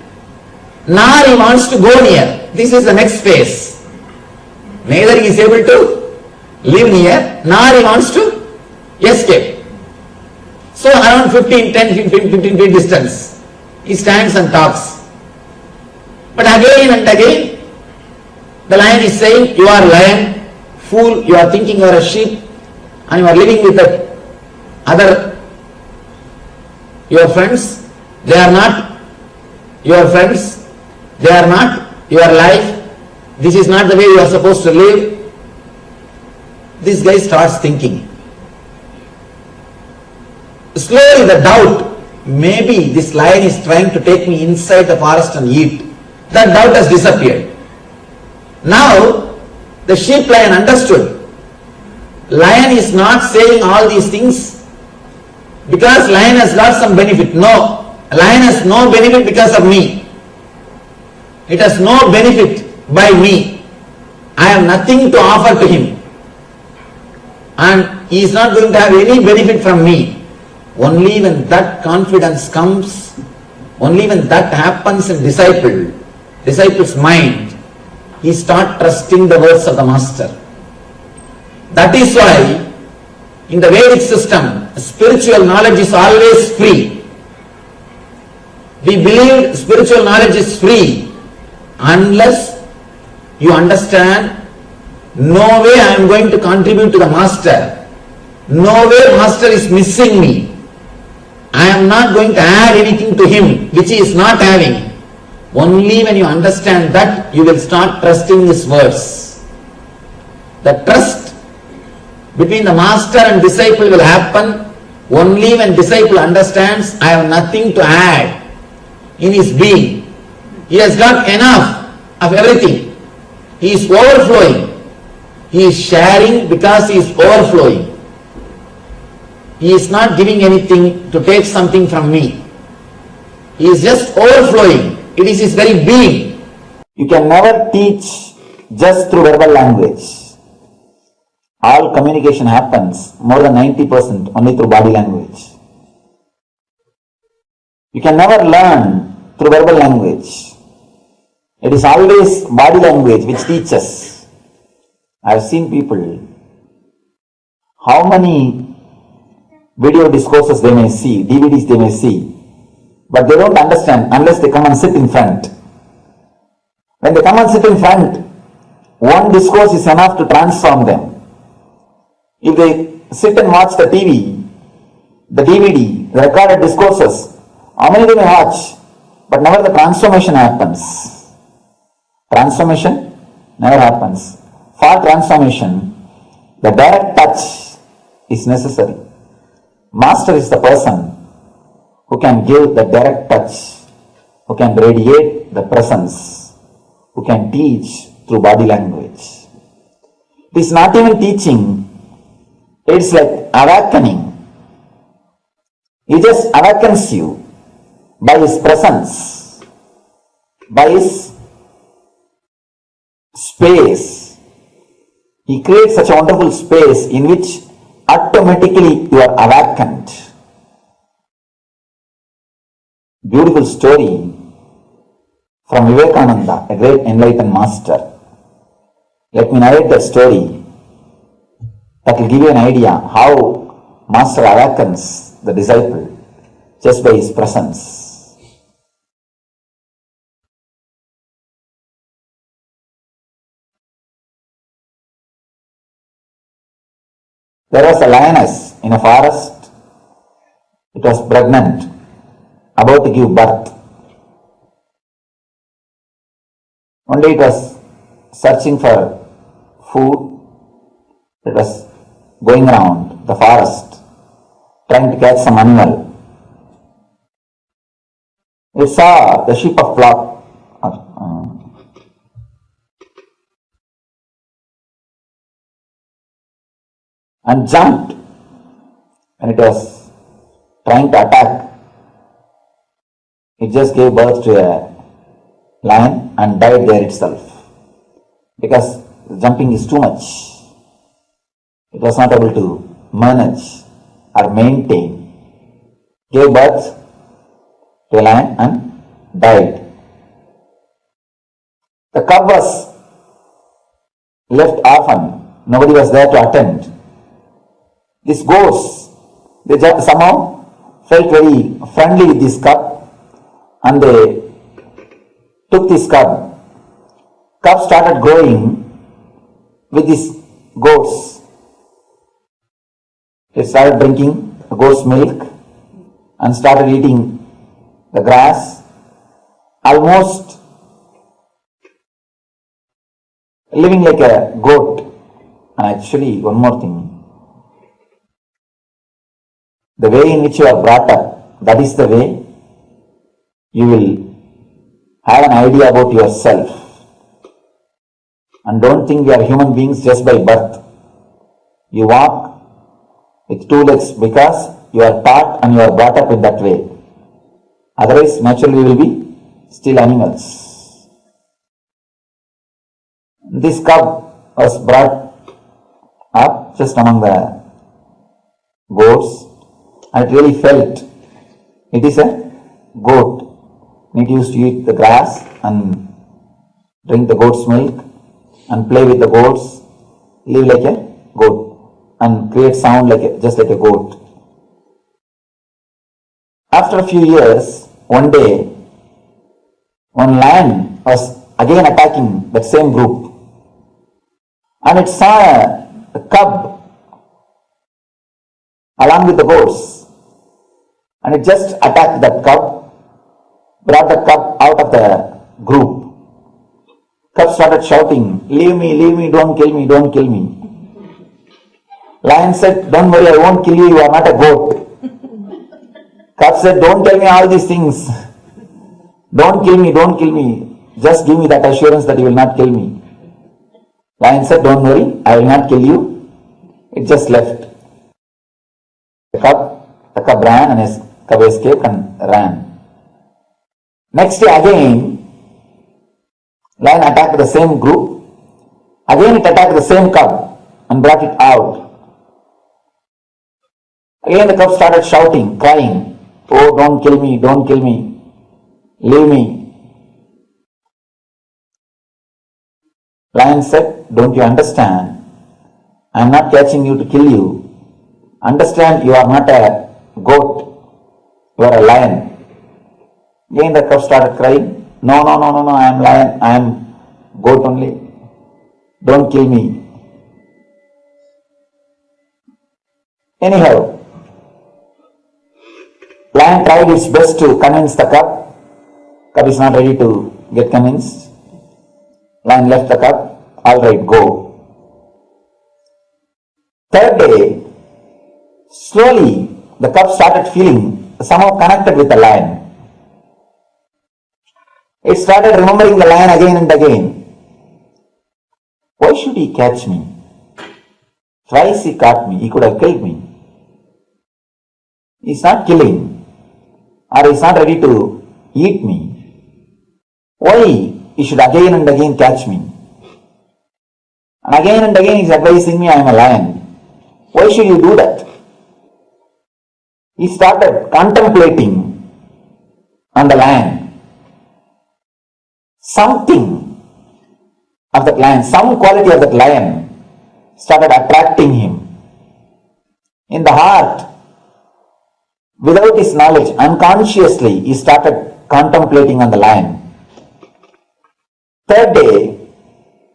nor he wants to go near. This is the next phase. Neither he is able to live near, nor he wants to escape. So around 15 feet distance, he stands and talks. But again and again, the lion is saying, you are lion, fool, you are thinking you are a sheep, and you are living with the other, your friends, they are not your friends, they are not your life, this is not the way you are supposed to live. This guy starts thinking. slowly the doubt, maybe this lion is trying to take me inside the forest and eat, that doubt has disappeared. Now, the sheep lion understood. Lion is not saying all these things because lion has got some benefit. No, lion has no benefit because of me. It has no benefit by me. I have nothing to offer to him. And he is not going to have any benefit from me. Only when that confidence comes, only when that happens in disciple's mind, he starts trusting the words of the master. That is why in the Vedic system, spiritual knowledge is always free. We believe spiritual knowledge is free unless you understand, no way I am going to contribute to the master. No way master is missing me. I am not going to add anything to him which he is not having. Only when you understand that, you will start trusting his words. The trust between the master and disciple will happen only when disciple understands, I have nothing to add in his being. He has got enough of everything. He is overflowing. He is sharing because he is overflowing. He is not giving anything to take something from me. He is just overflowing. It is his very being. You can never teach just through verbal language. All communication happens, more than 90%, only through body language. You can never learn through verbal language. It is always body language which teaches. I have seen people, how many video discourses they may see, DVDs they may see, but they don't understand unless they come and sit in front. When they come and sit in front, one discourse is enough to transform them. If they sit and watch the TV, the DVD, the recorded discourses, how many they may watch, but never the transformation happens. Transformation never happens. For transformation, the direct touch is necessary. Master is the person who can give the direct touch, who can radiate the presence, who can teach through body language. It is not even teaching, it's like awakening. He just awakens you by his presence, by his space. He creates such a wonderful space in which automatically you are awakened. Beautiful story from Vivekananda, a great enlightened master. Let me narrate that story. That will give you an idea how master awakens the disciple just by his presence. There was a lioness in a forest. It was pregnant, about to give birth. One day it was searching for food. It was going around the forest, trying to catch some animal. It saw the sheep of flock and jumped when it was trying to attack. It just gave birth to a lion and died there itself because the jumping is too much. It was not able to manage or maintain. Gave birth to a lion and died. The cub was left orphan. Nobody was there to attend. These goats, they somehow felt very friendly with this cub and they took this cub. Cub started growing with these goats. It started drinking the goat's milk and started eating the grass, almost living like a goat. And actually, one more thing. the way in which you are brought up, that is the way you will have an idea about yourself. And don't think you are human beings just by birth. You walk with two legs because you are taught and you are brought up in that way. Otherwise, naturally, you will be still animals. This cub was brought up just among the goats, and it really felt it is a goat. It used to eat the grass and drink the goat's milk and play with the goats, live like a goat and create sound like just like a goat. After a few years, one day, one lion was again attacking that same group, and it saw a cub along with the goats, and it just attacked that cub, brought the cub out of the group. Cub started shouting, leave me, don't kill me, don't kill me. Lion said, don't worry, I won't kill you, you are not a goat. Cub said, don't tell me all these things. Don't kill me. Just give me that assurance that you will not kill me. Lion said, don't worry, I will not kill you. It just left. The cub ran and his cub escaped and ran. Next day again, lion attacked the same group. Again it attacked the same cub and brought it out. Again the cub started shouting, crying, oh, don't kill me, leave me. Lion said, don't you understand? I am not catching you to kill you. Understand, you are not a goat, you are a lion. Again the cub started crying, no, I am lion, I am goat only. Don't kill me. Anyhow, lion tried its best to convince the cub. Cub is not ready to get convinced. Lion left the cub. All right, go. Third day, slowly the cub started feeling somehow connected with the lion. It started remembering the lion again and again. Why should he catch me? Twice he caught me, he could have killed me. He's not killing, or he's not ready to eat me. Why he should again and again catch me? And again he's advising me I am a lion. Why should you do that? He started contemplating on the lion. Something of that lion, some quality of that lion started attracting him. In the heart, without his knowledge, unconsciously, he started contemplating on the lion. Third day,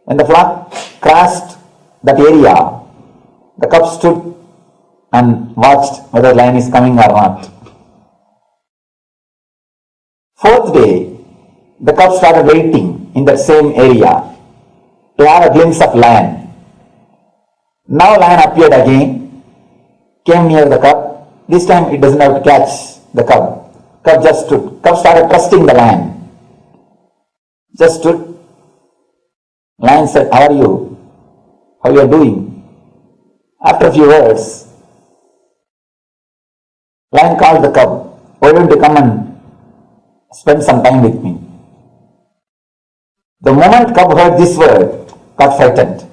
when the flock crossed that area, the cub stood and watched whether the lion is coming or not. Fourth day, the cub started waiting in that same area to have a glimpse of lion. Now lion appeared again, came near the cub. This time it doesn't have to catch the cub. Cub just stood. Cub started trusting the lion. Just stood. Lion said, how are you? How you are doing? After a few words, lion called the cub. Why don't you come and spend some time with me? The moment cub heard this word, got frightened.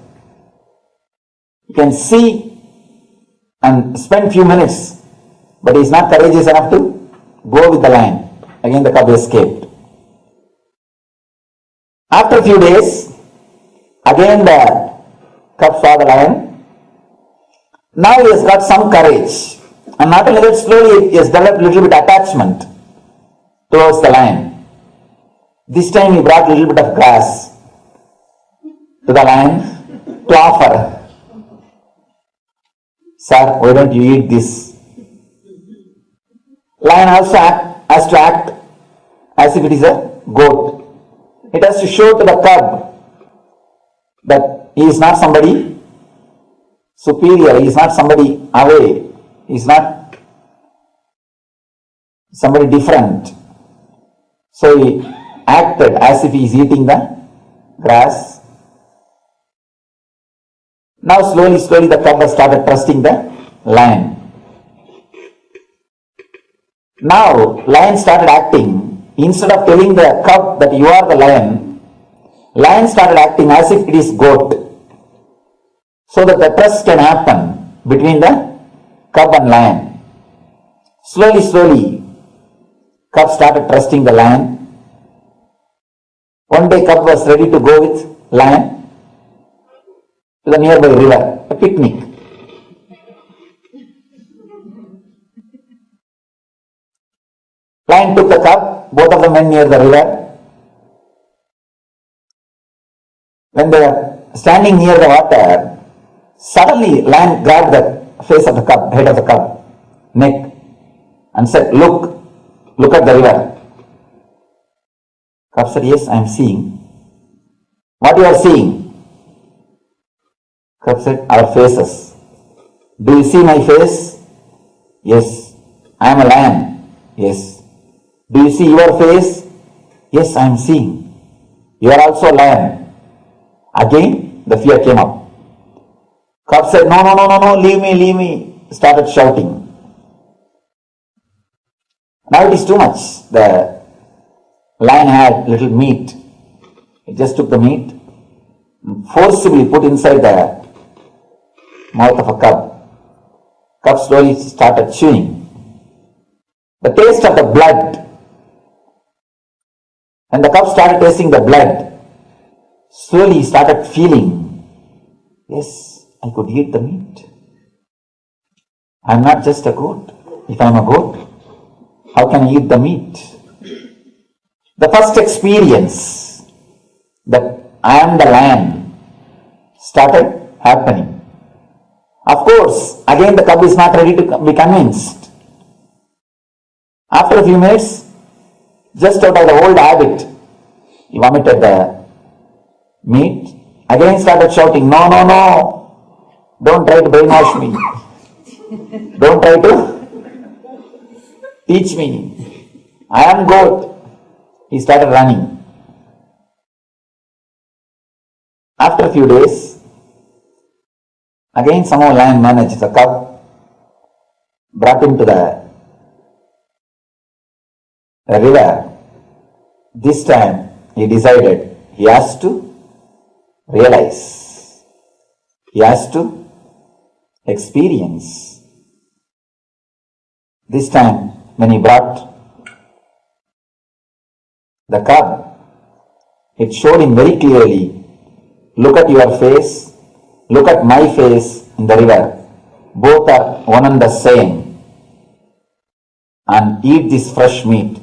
You can see and spend few minutes, but he is not courageous enough to go with the lion. Again the cub escaped. After a few days, again the cub saw the lion. Now he has got some courage, and not only that, slowly he has developed a little bit attachment towards the lion. This time he brought a little bit of grass to the lion to offer. Sir, why don't you eat this? Lion also has to act as if it is a goat. It has to show to the cub that he is not somebody superior, he is not somebody away, he is not somebody different. So he acted as if he is eating the grass. Now slowly the cub has started trusting the lion. Now lion started acting. Instead of telling the cub that you are the lion, lion started acting as if it is goat. So that the trust can happen between the cub and lion. Slowly, cub started trusting the lion. One day cub was ready to go with lion to the nearby river, a picnic. Lion took the cub, both of them went near the river. When they were standing near the water, suddenly lion grabbed the face of the cub, head of the cub, neck, and said, look at the river. Cub said, yes, I am seeing. What you are seeing? Cub said, our faces. Do you see my face? Yes. I am a lion. Yes. Do you see your face? Yes, I am seeing. You are also a lion. Again, the fear came up. Cub said, no, leave me, started shouting. Now it is too much. The lion had little meat. He just took the meat and forcibly put inside the mouth of a cub. Cub slowly started chewing. The taste of the blood. When the cub started tasting the blood, slowly he started feeling, yes, I could eat the meat. I am not just a goat. If I am a goat, how can I eat the meat? The first experience that I am the lion started happening. Of course, again the cub is not ready to be convinced. After a few minutes, just out of the old habit, he vomited the meat. Again started shouting, no, don't try to brainwash me. Don't try to teach me. I am goat. He started running. After a few days, again somehow lion managed the cub, brought him to the river. This time he decided he has to realize, he has to experience. This time when he brought the cub, it showed him very clearly, look at your face, look at my face in the river. Both are one and the same. And eat this fresh meat.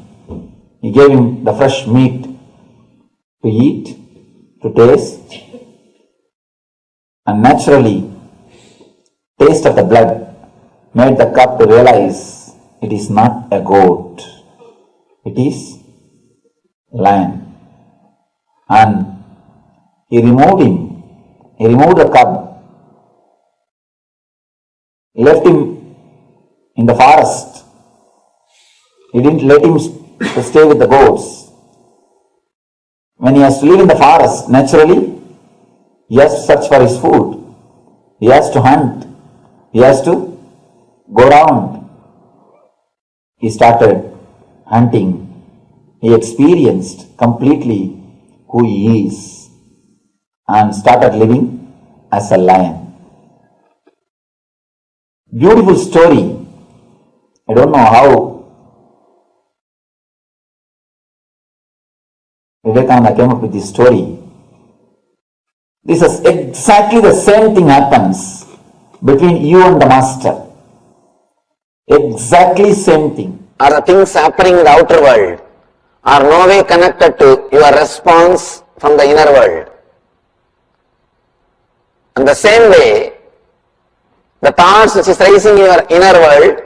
He gave him the fresh meat to eat, to taste. And naturally, taste of the blood made the cub to realize it is not a goat. It is lion. And he removed him. He removed the cub. Left him in the forest. He didn't let him stay with the goats. When he has to live in the forest, naturally, he has to search for his food. He has to hunt. He has to go around. He started hunting. He experienced completely who he is and started living as a lion. Beautiful story. I don't know how Vivekananda came up with this story. This is exactly the same thing happens between you and the master. Exactly same thing. Are the things happening in the outer world are no way connected to your response from the inner world. And the same way, the thoughts which is raising in your inner world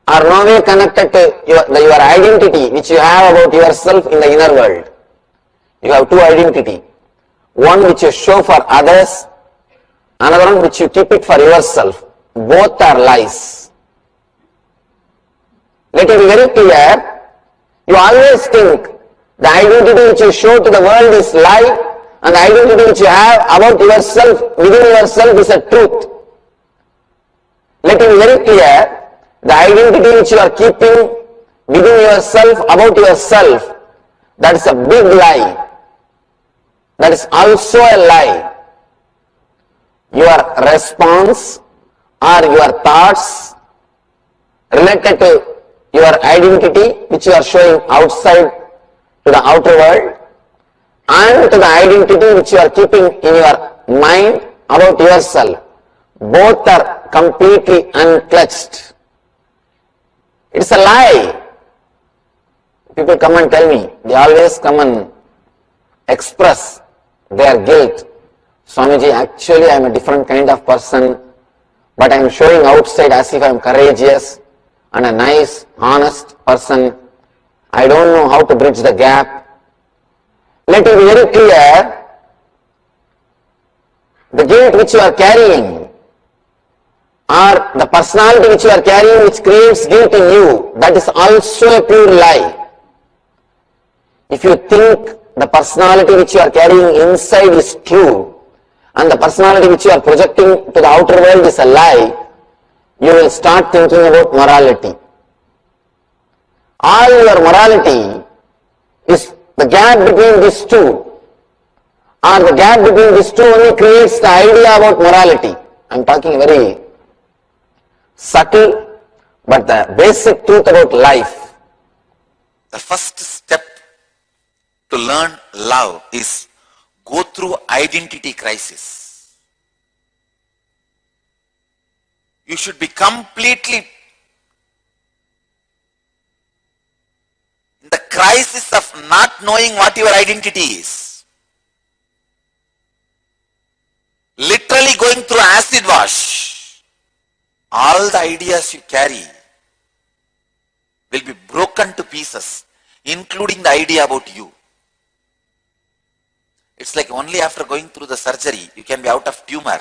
are no way connected to your identity which you have about yourself in the inner world. You have two identity. One which you show for others, another one which you keep it for yourself. Both are lies. Let it be very clear. You always think the identity which you show to the world is lie, and the identity which you have about yourself, within yourself, is a truth. Let it be very clear. The identity which you are keeping within yourself, about yourself, that is a big lie. That is also a lie. Your response or your thoughts related to your identity which you are showing outside to the outer world, and to the identity which you are keeping in your mind about yourself, both are completely unclutched. It's a lie. People come and tell me, they always come and express their guilt. Swamiji, actually I am a different kind of person, but I am showing outside as if I am courageous and a nice, honest person. I don't know how to bridge the gap. Let it be very clear, the guilt which you are carrying, or the personality which you are carrying which creates guilt in you, that is also a pure lie. If you think the personality which you are carrying inside is true, and the personality which you are projecting to the outer world is a lie, you will start thinking about morality. All your morality is the gap between these two, or the gap between these two only creates the idea about morality. I am talking very subtle, but the basic truth about life. The first step to learn love is go through identity crisis. You should be completely in the crisis of not knowing what your identity is. Literally going through acid wash. All the ideas you carry will be broken to pieces, including the idea about you. It's like only after going through the surgery, you can be out of tumor.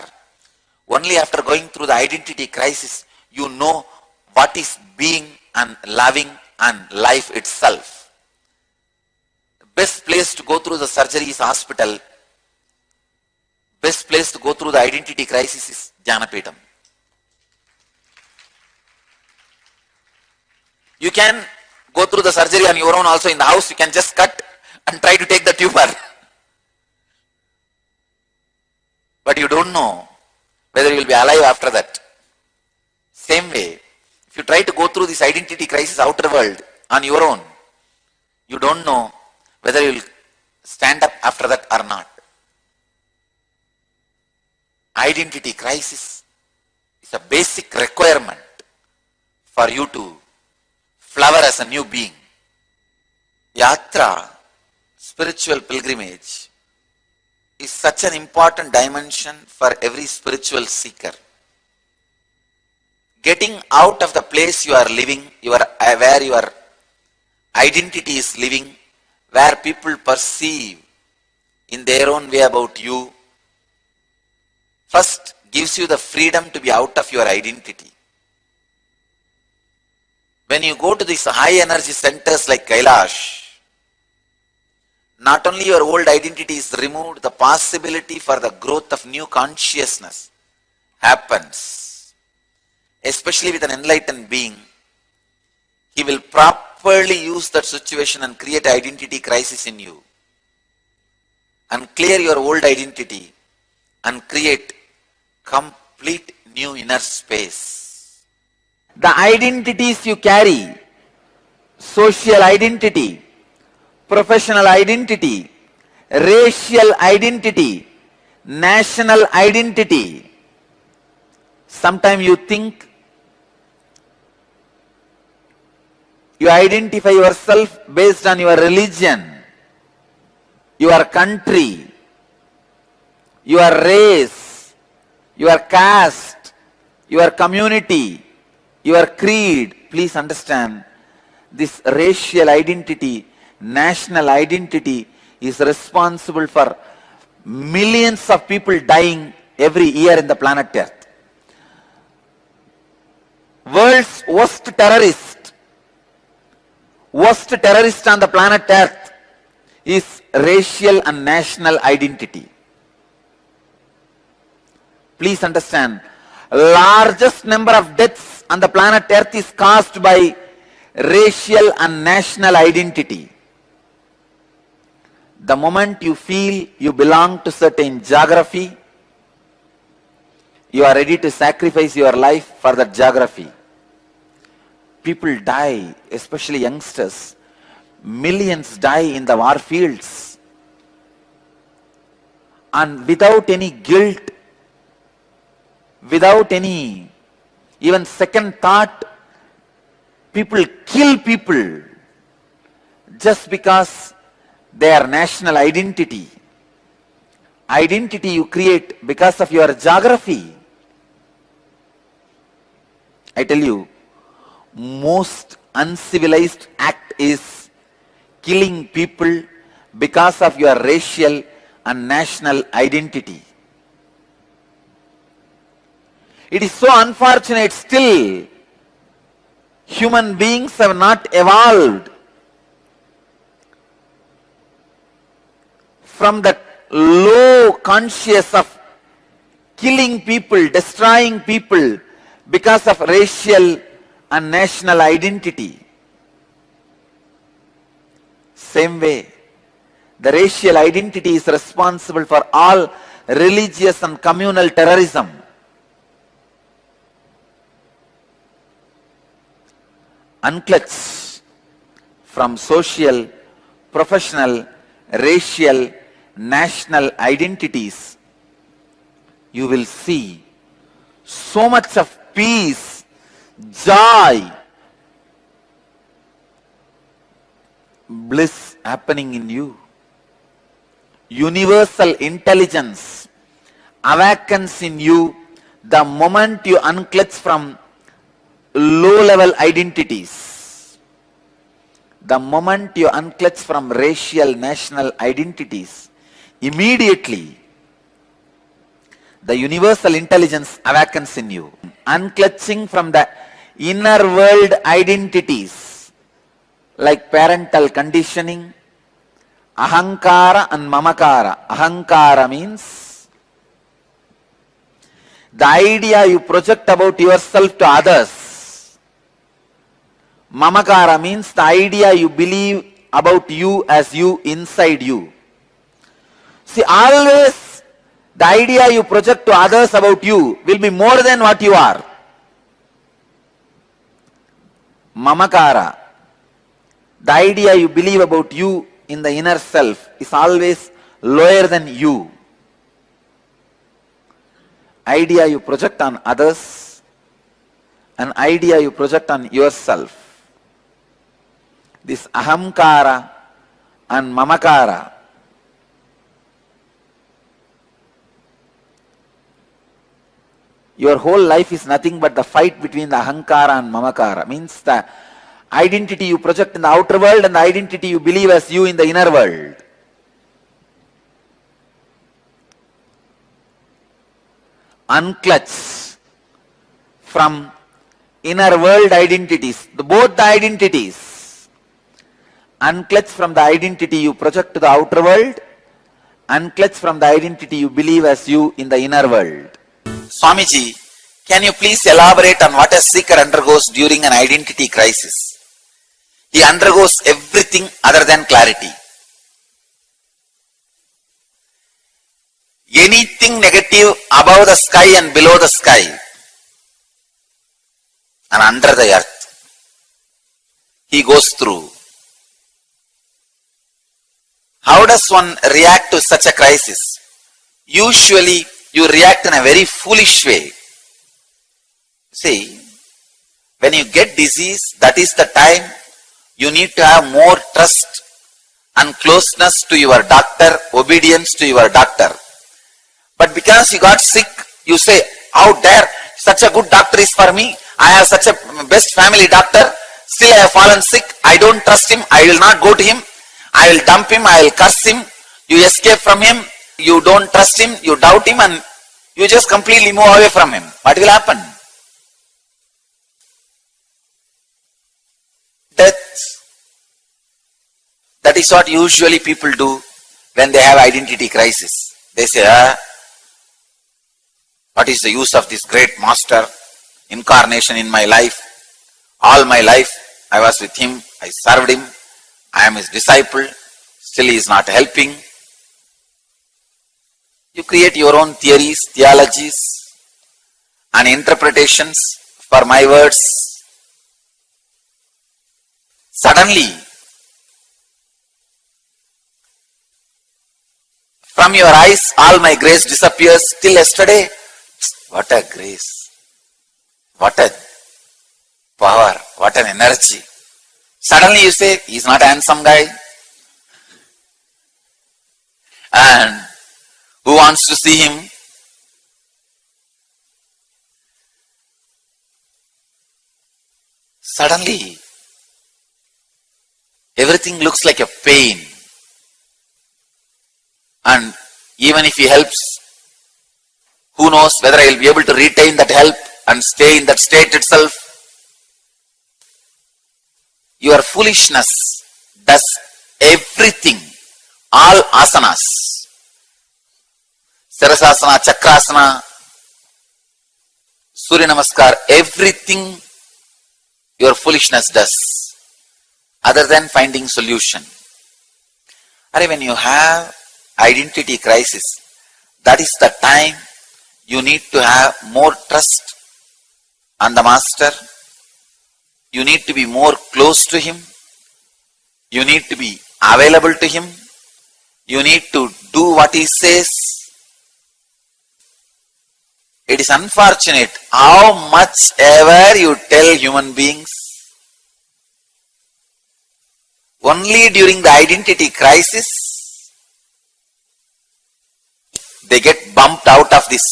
Only after going through the identity crisis, you know what is being and loving and life itself. The best place to go through the surgery is hospital. Best place to go through the identity crisis is Jnanapeetham. You can go through the surgery on your own also in the house. You can just cut and try to take the tumor. But you don't know whether you will be alive after that. Same way, if you try to go through this identity crisis outer world on your own, you don't know whether you will stand up after that or not. Identity crisis is a basic requirement for you to flower as a new being. Yatra, spiritual pilgrimage, is such an important dimension for every spiritual seeker. Getting out of the place you are living, where your identity is living, where people perceive in their own way about you, first gives you the freedom to be out of your identity. When you go to these high energy centers like Kailash, not only your old identity is removed, the possibility for the growth of new consciousness happens. Especially with an enlightened being, he will properly use that situation and create identity crisis in you, and clear your old identity and create complete new inner space. The identities you carry, social identity, professional identity, racial identity, national identity. Sometimes you think you identify yourself based on your religion, your country, your race, your caste, your community, your creed. Please understand, this racial identity, national identity is responsible for millions of people dying every year in the planet Earth. World's worst terrorist worst terrorist on the planet Earth is racial and national identity. Please understand, largest number of deaths on the planet Earth is caused by racial and national identity. The moment you feel you belong to certain geography, you are ready to sacrifice your life for that geography. People die, especially youngsters. Millions die in the war fields. And without any guilt, without any even second thought, people kill people just because their national identity. Identity you create because of your geography. I tell you, most uncivilized act is killing people because of your racial and national identity. It is so unfortunate still human beings have not evolved from that low conscious of killing people, destroying people because of racial and national identity. Same way, the racial identity is responsible for all religious and communal terrorism. Unclutch from social, professional, racial, national identities, you will see so much of peace, joy, bliss happening in you. Universal intelligence awakens in you the moment you unclutch from low-level identities. The moment you unclutch from racial, national identities, immediately the universal intelligence awakens in you. Unclutching from the inner world identities like parental conditioning, ahankara and mamakara. Ahankara means the idea you project about yourself to others. Mamakara means the idea you believe about you as you inside you. See, always the idea you project to others about you will be more than what you are. Mamakara, the idea you believe about you in the inner self is always lower than you. Idea you project on others, an idea you project on yourself. This ahamkara and mamakara, your whole life is nothing but the fight between the ahankara and mamakara. Means the identity you project in the outer world and the identity you believe as you in the inner world. Unclutch from inner world identities, both the identities. Unclutch from the identity you project to the outer world, unclutch from the identity you believe as you in the inner world. Swamiji, can you please elaborate on what a seeker undergoes during an identity crisis? He undergoes everything other than clarity. Anything negative above the sky and below the sky and under the earth, he goes through. How does one react to such a crisis? Usually, you react in a very foolish way. See, when you get disease, that is the time you need to have more trust and closeness to your doctor, obedience to your doctor. But because you got sick, you say, how dare, such a good doctor is for me, I have such a best family doctor, still I have fallen sick, I don't trust him, I will not go to him, I will dump him, I will curse him, you escape from him, you don't trust him, you doubt him, and you just completely move away from him. What will happen? Death. That is what usually people do when they have identity crisis. They say, what is the use of this great master incarnation in my life? All my life I was with him, I served him, I am his disciple, still he is not helping. You create your own theories, theologies and interpretations for my words. Suddenly, from your eyes, all my grace disappears. Till yesterday, what a grace, what a power, what an energy. Suddenly you say, he's not a handsome guy. And who wants to see him? Suddenly, everything looks like a pain. And even if he helps, who knows whether I will be able to retain that help and stay in that state itself. Your foolishness does everything, all asanas, Sirasasana, Chakrasana, Surya Namaskar, everything your foolishness does, other than finding solution. When you have identity crisis, that is the time you need to have more trust on the master. You need to be more close to him. You need to be available to him. You need to do what he says. It is unfortunate how much ever you tell human beings, only during the identity crisis, they get bumped out of this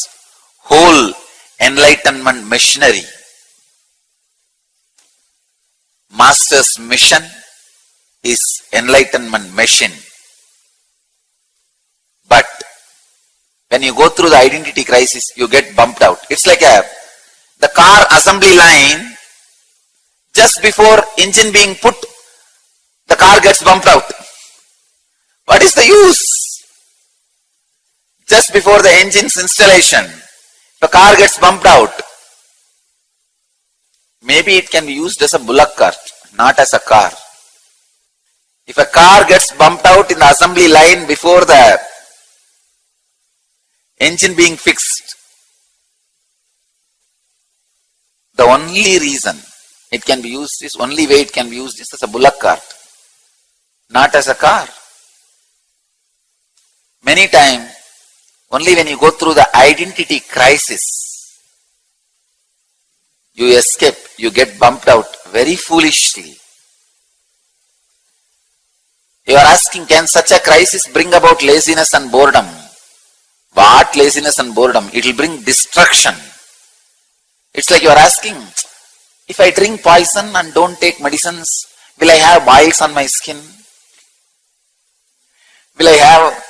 whole enlightenment machinery. Master's mission is enlightenment machine. But when you go through the identity crisis, you get bumped out. It's like the car assembly line, just before engine being put, the car gets bumped out. What is the use? Just before the engine's installation, the car gets bumped out. Maybe it can be used as a bullock cart, not as a car. If a car gets bumped out in the assembly line before the engine being fixed, the only reason it can be used is, only way it can be used is as a bullock cart, not as a car. Many times, only when you go through the identity crisis, you escape, you get bumped out very foolishly. You are asking, can such a crisis bring about laziness and boredom? What laziness and boredom? It will bring destruction. It's like you are asking, if I drink poison and don't take medicines, will I have boils on my skin? Will I have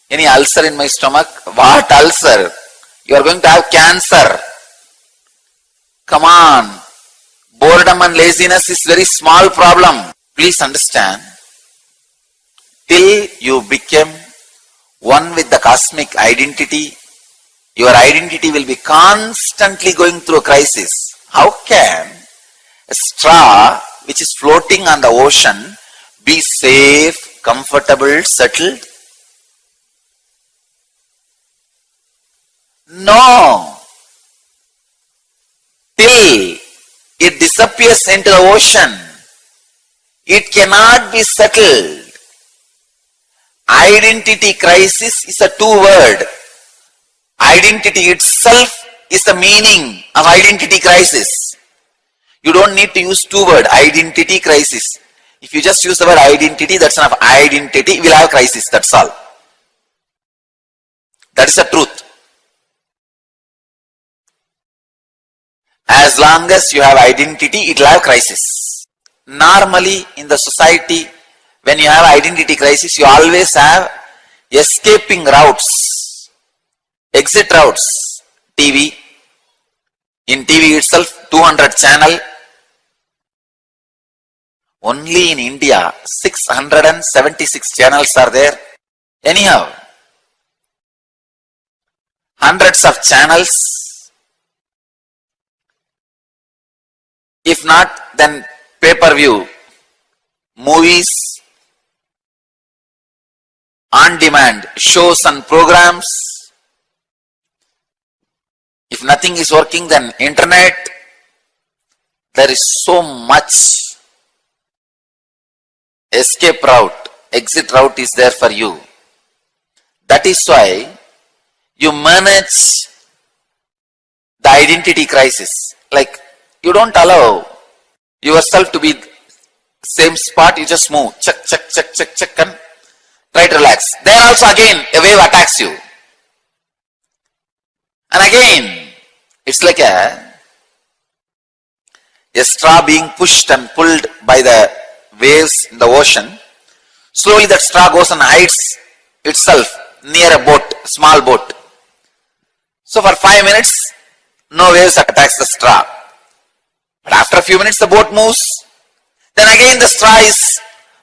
any ulcer in my stomach? What ulcer? You are going to have cancer. Come on. Boredom and laziness is very small problem. Please understand. Till you become one with the cosmic identity, your identity will be constantly going through a crisis. How can a straw which is floating on the ocean be safe, comfortable, settled? No. Till it disappears into the ocean, it cannot be settled. Identity crisis is a two-word. Identity itself is the meaning of identity crisis. You don't need to use two-word, identity crisis. If you just use the word identity, that's enough. Identity will have crisis, that's all. That is the truth. As long as you have identity, it will have crisis. Normally in the society, when you have identity crisis, you always have escaping routes, exit routes. TV, in TV itself, 200 channel. Only in India, 676 channels are there. Anyhow, hundreds of channels. If not, then pay-per-view, movies, on-demand shows and programs. If nothing is working, then internet. There is so much. Escape route, exit route is there for you. That is why you manage the identity crisis. Like, you don't allow yourself to be same spot, you just move, check, and try to relax. There also again a wave attacks you. And again, it's like a straw being pushed and pulled by the waves in the ocean. Slowly that straw goes and hides itself near a boat, small boat. So for 5 minutes, no waves attacks the straw. But after a few minutes, the boat moves. Then again the straw is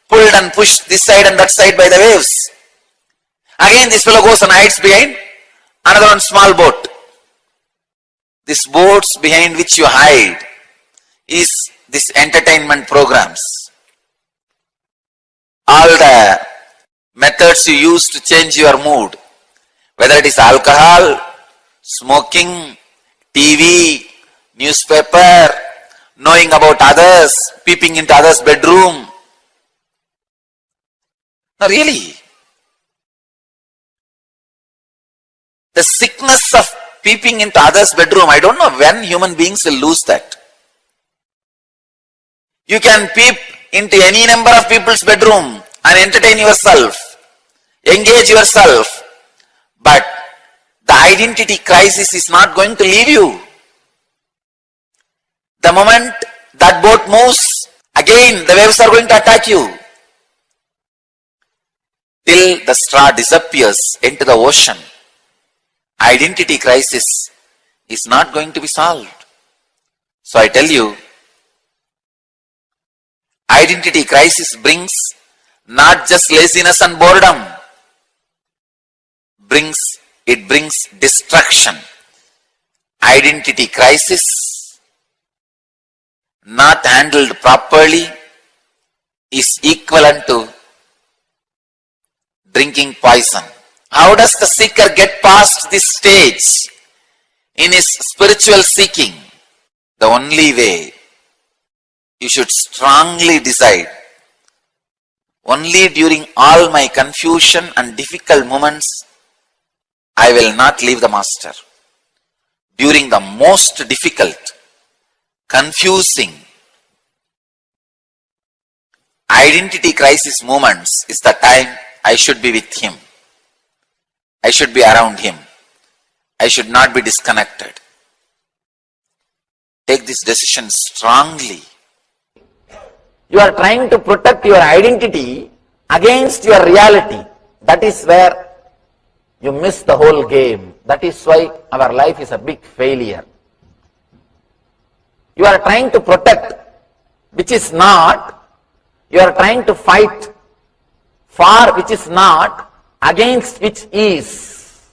pulled and pushed this side and that side by the waves. Again this fellow goes and hides behind another one small boat. These boats behind which you hide is this entertainment programs. All the methods you use to change your mood, whether it is alcohol, smoking, TV, newspaper, knowing about others, peeping into others' bedroom. No, really. The sickness of peeping into others' bedroom, I don't know when human beings will lose that. You can peep into any number of people's bedroom and entertain yourself, engage yourself, but the identity crisis is not going to leave you. The moment that boat moves, again the waves are going to attack you. Till the straw disappears into the ocean, identity crisis is not going to be solved. So I tell you, identity crisis brings not just laziness and boredom, it brings destruction. Identity crisis not handled properly is equivalent to drinking poison. How does the seeker get past this stage in his spiritual seeking? The only way, you should strongly decide, only during all my confusion and difficult moments, I will not leave the master. During the most difficult, confusing, identity crisis moments is the time I should be with him. I should be around him. I should not be disconnected. Take this decision strongly. You are trying to protect your identity against your reality. That is where you miss the whole game. That is why our life is a big failure. You are trying to protect which is not, you are trying to fight for which is not against which is.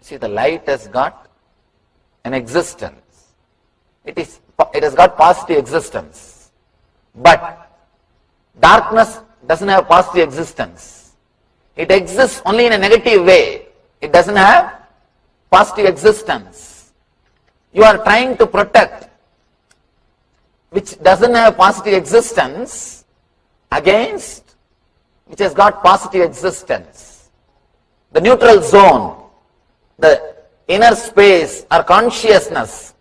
See, the light has got an existence. It has got positive existence. But darkness doesn't have positive existence. It exists only in a negative way. It doesn't have positive existence. You are trying to protect which doesn't have positive existence against which has got positive existence. The neutral zone, the inner space or consciousness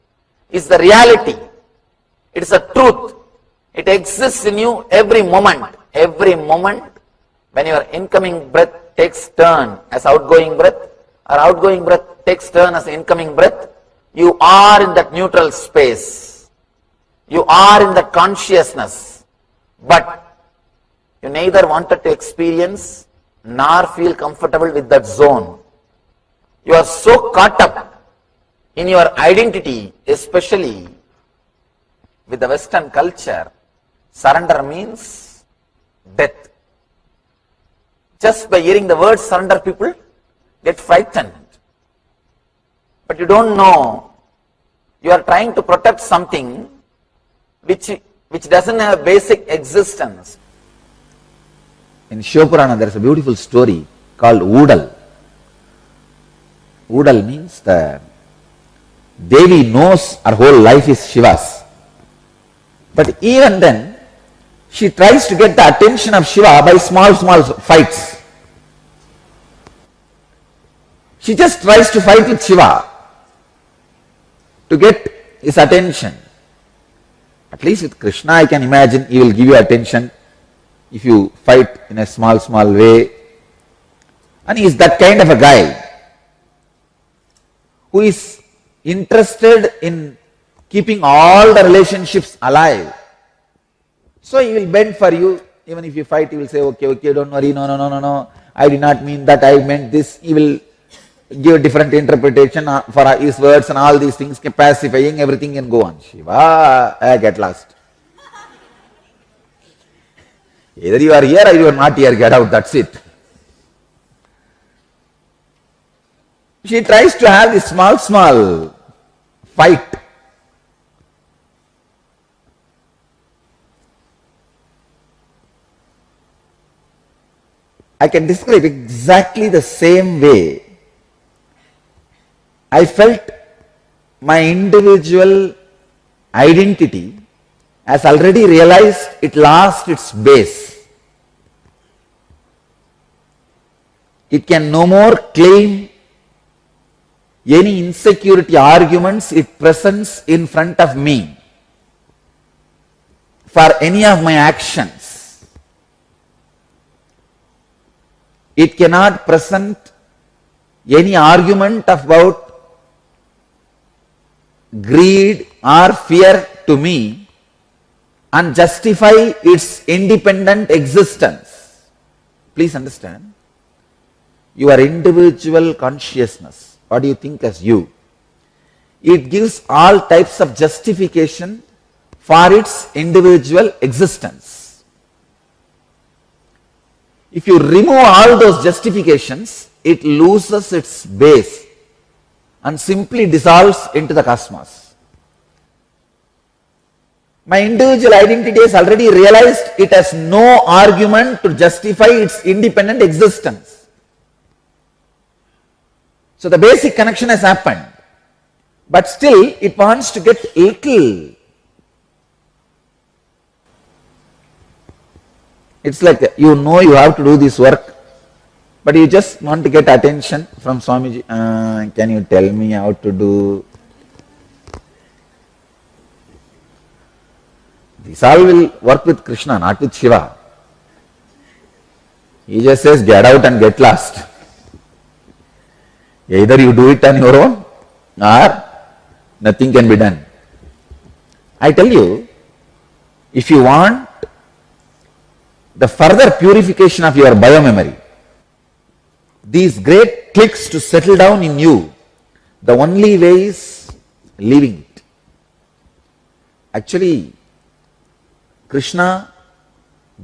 is the reality. It is a truth. It exists in you every moment. Every moment when your incoming breath takes turn as outgoing breath or outgoing breath takes turn as incoming breath, you are in that neutral space. You are in that consciousness. But you neither wanted to experience nor feel comfortable with that zone. You are so caught up in your identity, especially with the Western culture, surrender means death. Just by hearing the word surrender, people get frightened. But you don't know, you are trying to protect something which doesn't have basic existence. In Shivapurana there is a beautiful story called Udal. Udal means the Devi knows her whole life is Shiva's. But even then, she tries to get the attention of Shiva by small fights. She just tries to fight with Shiva to get his attention. At least with Krishna I can imagine he will give you attention if you fight in a small way. And he is that kind of a guy who is interested in keeping all the relationships alive. So he will bend for you. Even if you fight, he will say, okay, don't worry, no, I did not mean that, I meant this. He will give a different interpretation for his words and all these things, pacifying, everything can go on. Shiva, I get lost. Either you are here or you are not here, get out, that's it. She tries to have this small fight. I can describe exactly the same way I felt my individual identity has already realized it lost its base. It can no more claim any insecurity arguments it presents in front of me for any of my actions. It cannot present any argument about greed or fear to me and justify its independent existence. Please understand, your individual consciousness, what do you think as you? It gives all types of justification for its individual existence. If you remove all those justifications, it loses its base and simply dissolves into the cosmos. My individual identity has already realized it has no argument to justify its independent existence. So the basic connection has happened, but still it wants to get little. It's like you know you have to do this work, but you just want to get attention from Swamiji. Can you tell me how to do? This all will work with Krishna, not with Shiva. He just says, get out and get lost. Either you do it on your own or nothing can be done. I tell you, if you want the further purification of your biomemory, these great clicks to settle down in you, the only way is leaving it. Actually, Krishna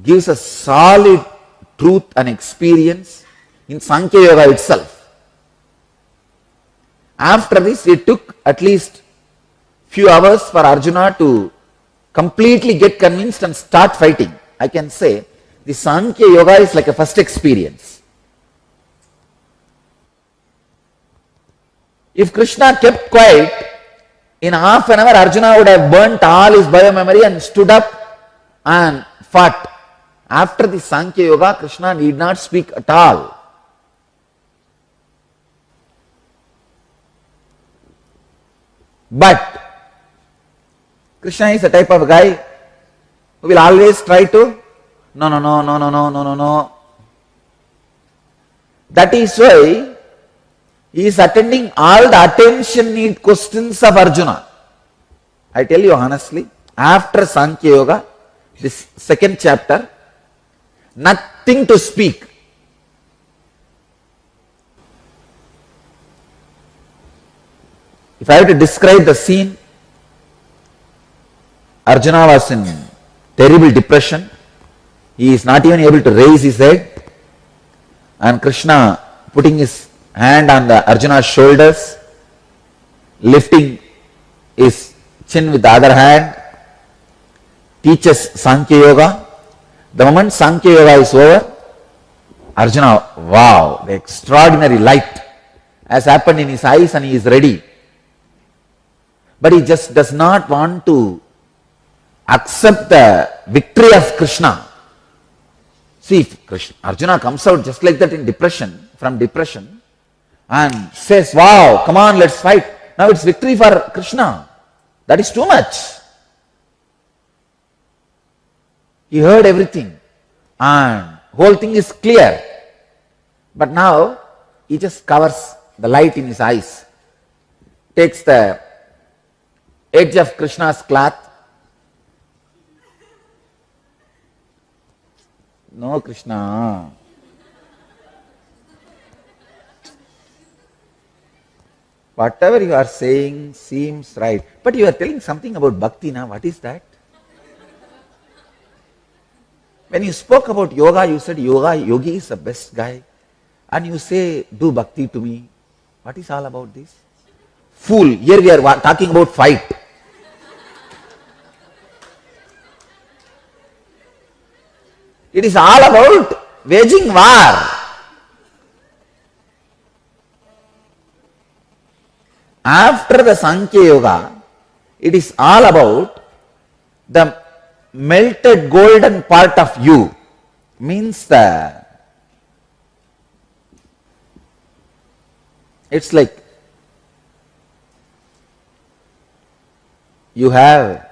gives a solid truth and experience in Sankhya Yoga itself. After this, it took at least few hours for Arjuna to completely get convinced and start fighting. I can say the Sankhya Yoga is like a first experience. If Krishna kept quiet, in half an hour Arjuna would have burnt all his biomemory and stood up and fought. After the Sankhya Yoga, Krishna need not speak at all. But Krishna is a type of guy who will always try to, no. That is why he is attending all the attention need questions of Arjuna. I tell you honestly, after Sankhya Yoga, this second chapter, nothing to speak. If I have to describe the scene, Arjuna was in terrible depression. He is not even able to raise his head. And Krishna putting his hand on the Arjuna's shoulders, lifting his chin with the other hand, teaches Sankhya Yoga. The moment Sankhya Yoga is over, Arjuna, wow, the extraordinary light has happened in his eyes and he is ready. But he just does not want to accept the victory of Krishna. See, if Arjuna comes out just like that in depression, from depression, and says, wow, come on, let's fight. Now it's victory for Krishna. That is too much. He heard everything and whole thing is clear. But now he just covers the light in his eyes, takes the edge of Krishna's cloth. No, Krishna. Whatever you are saying seems right. But you are telling something about bhakti now. What is that? When you spoke about yoga, you said yogi is the best guy. And you say, do bhakti to me. What is all about this? Fool, here we are talking about fight. It is all about waging war. After the Sankhya Yoga, it is all about the melted golden part of you. Means it's like you have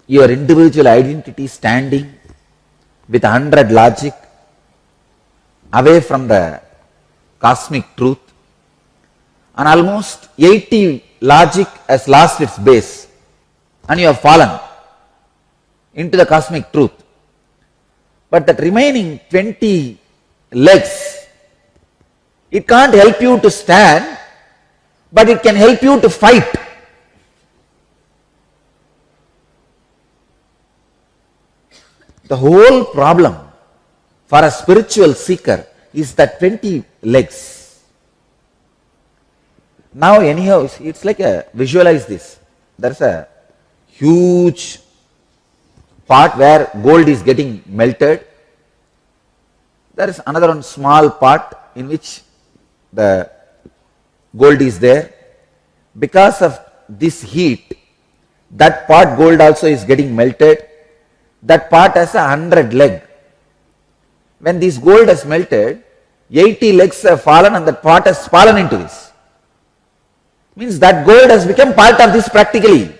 your individual identity standing with 100 logic away from the cosmic truth, and almost 80 logic has lost its base and you have fallen into the cosmic truth. But that remaining 20 legs, it can't help you to stand, but it can help you to fight. The whole problem for a spiritual seeker is that 20 legs. Now anyhow, it's like visualize this. There's a huge part where gold is getting melted. There is another one small part in which the gold is there. Because of this heat, that part gold also is getting melted. That part has 100 leg. When this gold has melted, 80 legs have fallen and that part has fallen into this. Means that gold has become part of this practically.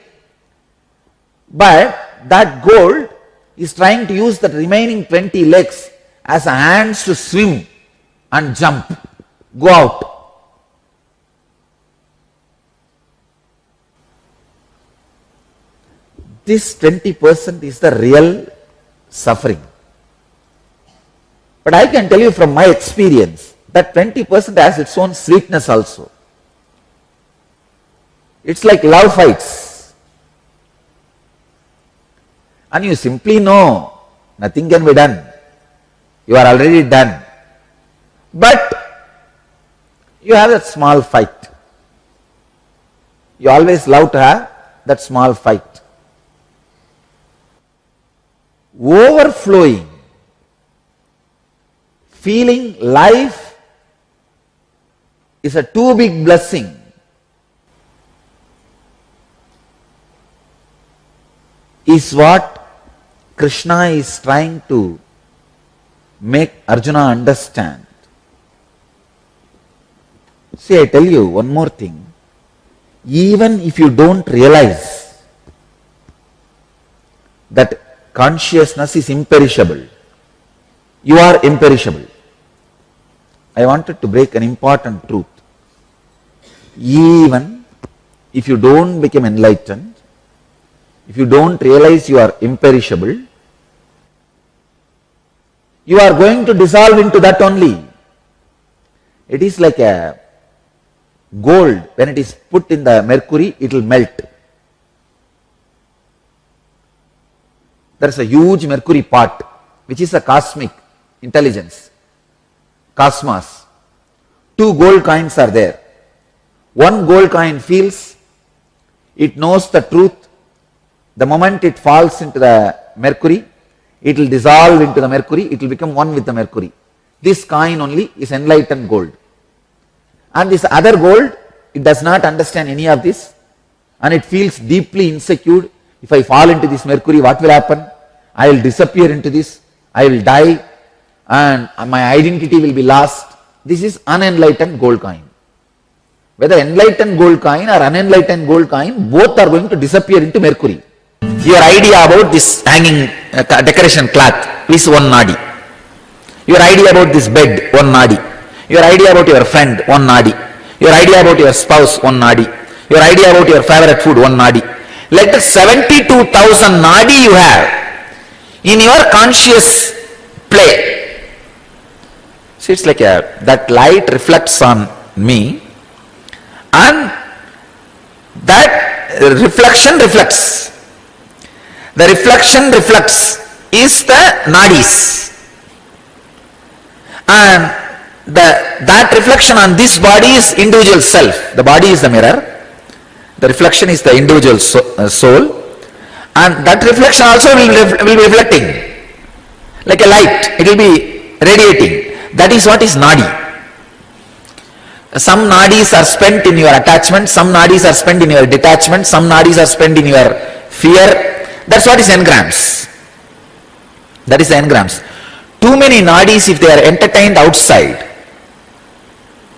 But that gold is trying to use the remaining 20 legs as a hands to swim and jump, go out. This 20% is the real suffering. But I can tell you from my experience that 20% has its own sweetness also. It's like love fights. And you simply know nothing can be done. You are already done. But you have that small fight. You always love to have that small fight. Overflowing, feeling life is a too big blessing. Is what Krishna is trying to make Arjuna understand. See, I tell you one more thing. Even if you don't realize that consciousness is imperishable, you are imperishable. I wanted to break an important truth. Even if you don't become enlightened, if you don't realize you are imperishable, you are going to dissolve into that only. It is like a gold, when it is put in the mercury, it will melt. there is a huge mercury part, which is a cosmic intelligence, cosmos. 2 gold coins are there. 1 gold coin feels, it knows the truth. The moment it falls into the mercury, it will dissolve into the mercury, it will become one with the mercury. This coin only is enlightened gold. And this other gold, it does not understand any of this, and it feels deeply insecure. If I fall into this mercury, what will happen? I will disappear into this, I will die, and my identity will be lost. This is unenlightened gold coin. Whether enlightened gold coin or unenlightened gold coin, both are going to disappear into mercury. Your idea about this hanging decoration cloth is 1 nadi. Your idea about this bed, 1 nadi. Your idea about your friend, 1 nadi. Your idea about your spouse, 1 nadi. Your idea about your favorite food, 1 nadi. Like that 72,000 nadi you have in your conscious play. See, it's like that light reflects on me, and that reflection reflects. The reflection reflects is the nadis, and that reflection on this body is individual self. The body is the mirror, the reflection is the individual soul, and that reflection also will be reflecting like a light. It will be radiating. That is what is nadi. Some nadis are spent in your attachment, some nadis are spent in your detachment, some nadis are spent in your fear. That's what is engrams. That is the engrams. Too many nadis, if they are entertained outside,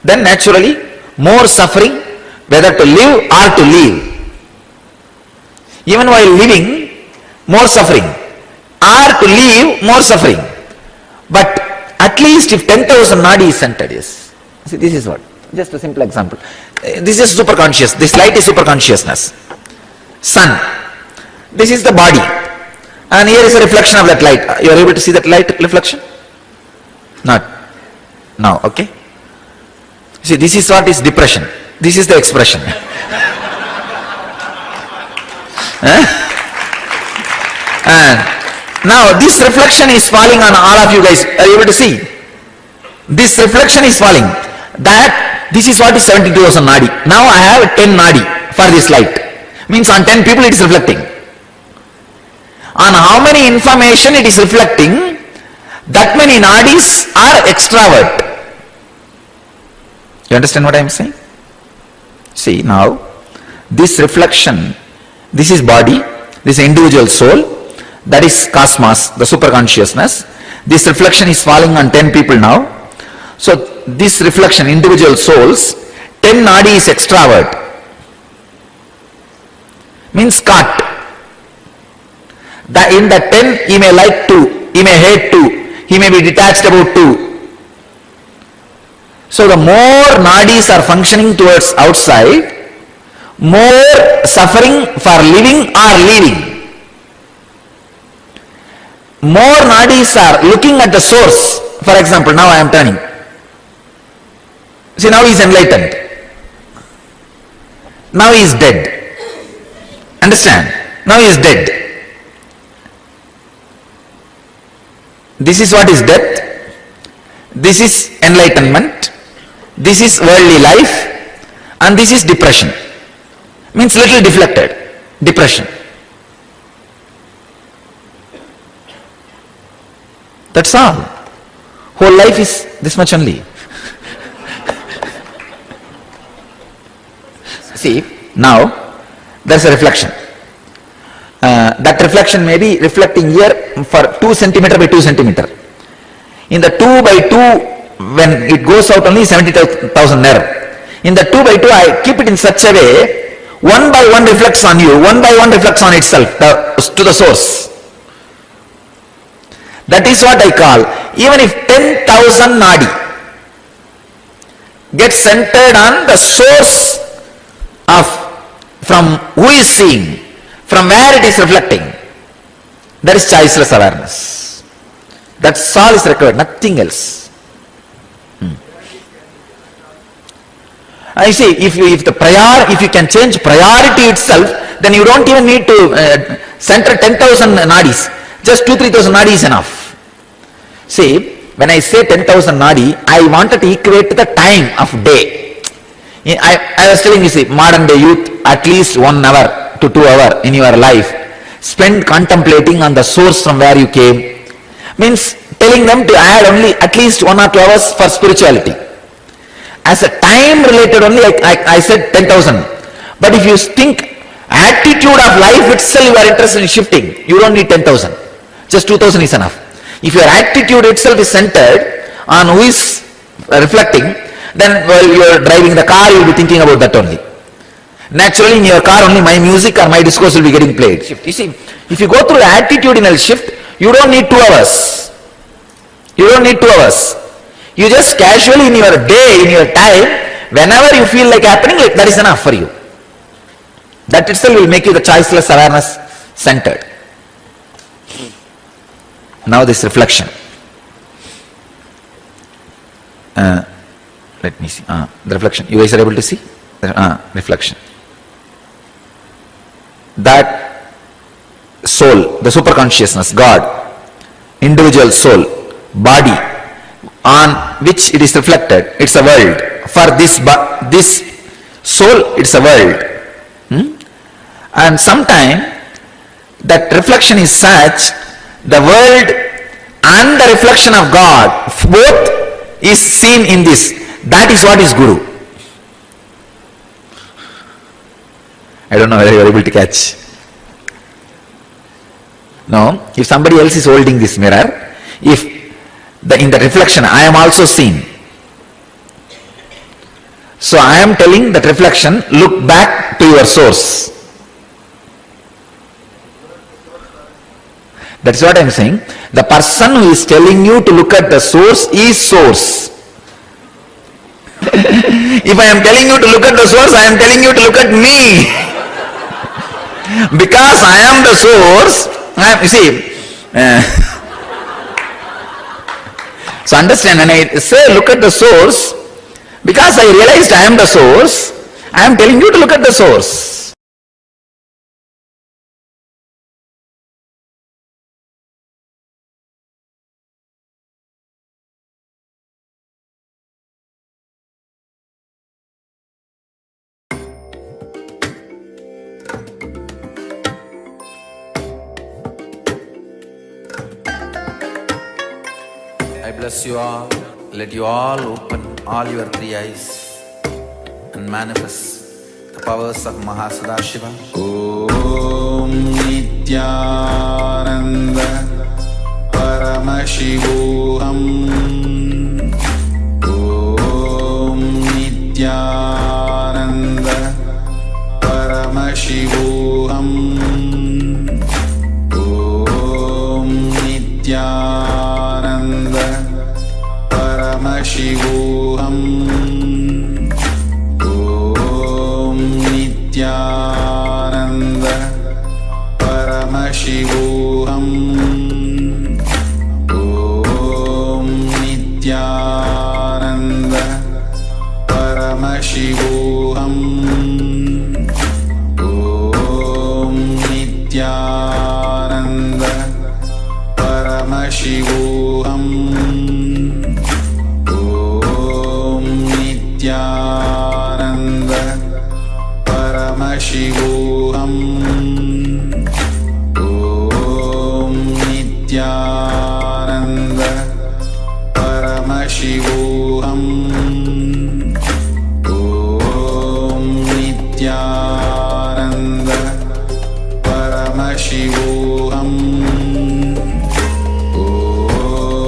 then naturally more suffering, whether to live or to leave. Even while living, more suffering, or to leave, more suffering. But at least if 10,000 nadi is centered, yes. See, this is what, just a simple example. This is superconscious, this light is superconsciousness. Sun, this is the body, and here is a reflection of that light. You are able to see that light reflection? Not now, okay? See, this is what is depression. This is the expression. And now this reflection is falling on all of you guys. Are you able to see? This reflection is falling. That this is what is 72,000 nadi. Now I have 10 nadi for this light. Means on 10 people it is reflecting. On how many information it is reflecting, that many nadis are extrovert. You understand what I am saying? See, now this reflection, this is body, this is individual soul, that is cosmos, the superconsciousness. This reflection is falling on 10 people now. So this reflection, individual souls, 10 nadi is extrovert, means caught. In the 10 he may like 2, he may hate 2, he may be detached about 2. So the more nadis are functioning towards outside, more suffering for living or leaving. More nadis are looking at the source. For example, now I am turning. See, now he is enlightened. Now he is dead. Understand? Now he is dead. This is what is death. This is enlightenment. This is worldly life. And this is depression. Means little deflected. Depression. That's all. Whole life is this much only. See, now there's a reflection. That reflection may be reflecting here for 2 centimeter by 2 centimeter. In the 2 by 2, when it goes out only 70,000 nerve. In the 2 by 2, I keep it in such a way, 1 by 1 reflects on you, 1 by 1 reflects on itself, to the source. That is what I call, even if 10,000 nadi gets centered on the source of, from who is seeing, from where it is reflecting, there is choiceless awareness. That's all is required, nothing else. I see, if you can change priority itself, then you don't even need to center 10,000 nadis. Just 2,000-3,000 nadi is enough. See, when I say 10,000 nadi, I wanted to equate the time of day. I was telling you, see, modern day youth, at least 1 hour to 2 hours in your life, spend contemplating on the source from where you came. Means telling them to add only at least 1 or 2 hours for spirituality. As a time related only, I said 10,000. But if you think attitude of life itself you are interested in shifting, you don't need 10,000. Just 2,000 is enough. If your attitude itself is centered on who is reflecting, then while you are driving the car, you will be thinking about that only. Naturally, in your car, only my music or my discourse will be getting played. You see, if you go through the attitudinal shift, you don't need 2 hours. You don't need 2 hours. You just casually in your day, in your time, whenever you feel like happening, that is enough for you. That itself will make you the choiceless awareness centered. Now this reflection. Let me see. The reflection. You guys are able to see? Reflection. That soul, the superconsciousness, God, individual soul, body, on which it is reflected, it's a world. For this soul, it's a world. And sometime that reflection is such, the world and the reflection of God, both is seen in this. That is what is Guru. I don't know whether you are able to catch. No, if somebody else is holding this mirror, if in the reflection I am also seen. So I am telling that reflection, look back to your source. That's what I am saying. The person who is telling you to look at the source is source. If I am telling you to look at the source, I am telling you to look at me. Because I am the source, you see. So understand, when I say look at the source, because I realized I am the source, I am telling you to look at the source. I bless you all. Let you all open all your 3 eyes and manifest the powers of Mahasadashiva. Om Nityananda Paramashivoham. Om Nityananda Paramashivoham. Om Nityananda Paramashivoham. Om Nityananda Paramashivoham. Om Nityananda Paramashivoham. Om Nityananda Paramashivoham. Om Nityananda Paramashivoham. Om Nityananda Paramashivoham. Om Nityananda Paramashivoham.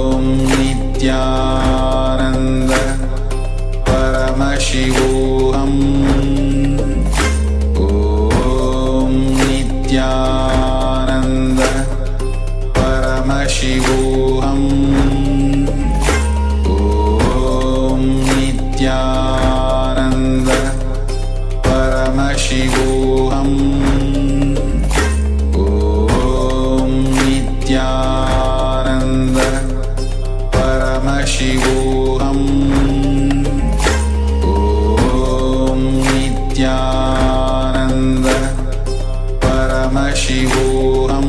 Om Nityananda Paramashivoham. Om Nityananda Paramashivoham. Om Nityananda Paramashivoham. Om Nityananda Paramashivoham. Om Nityananda Paramashivoham.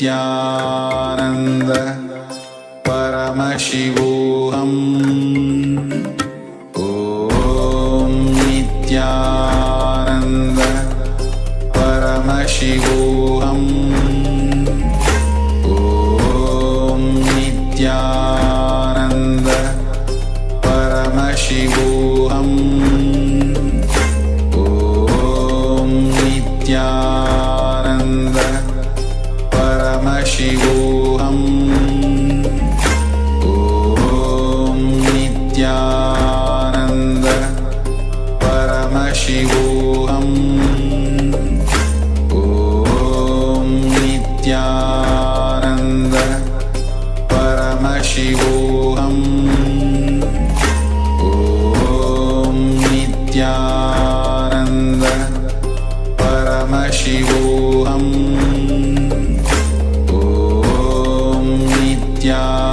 Nityanand परमशिवोऽहम् ॐ नित्यानन्द परमशिवोऽहम् ॐ नित्यानन्द परमशिवोऽहम् ॐ नित्यानन्द परमशिवोऽहम् ॐ नित्यानन्द परमशिवोऽहम् ॐ नित्यानन्द परमशिवोऽहम् ॐ नित्यानन्द परमशिवोऽहम् ॐ नित्यानन्द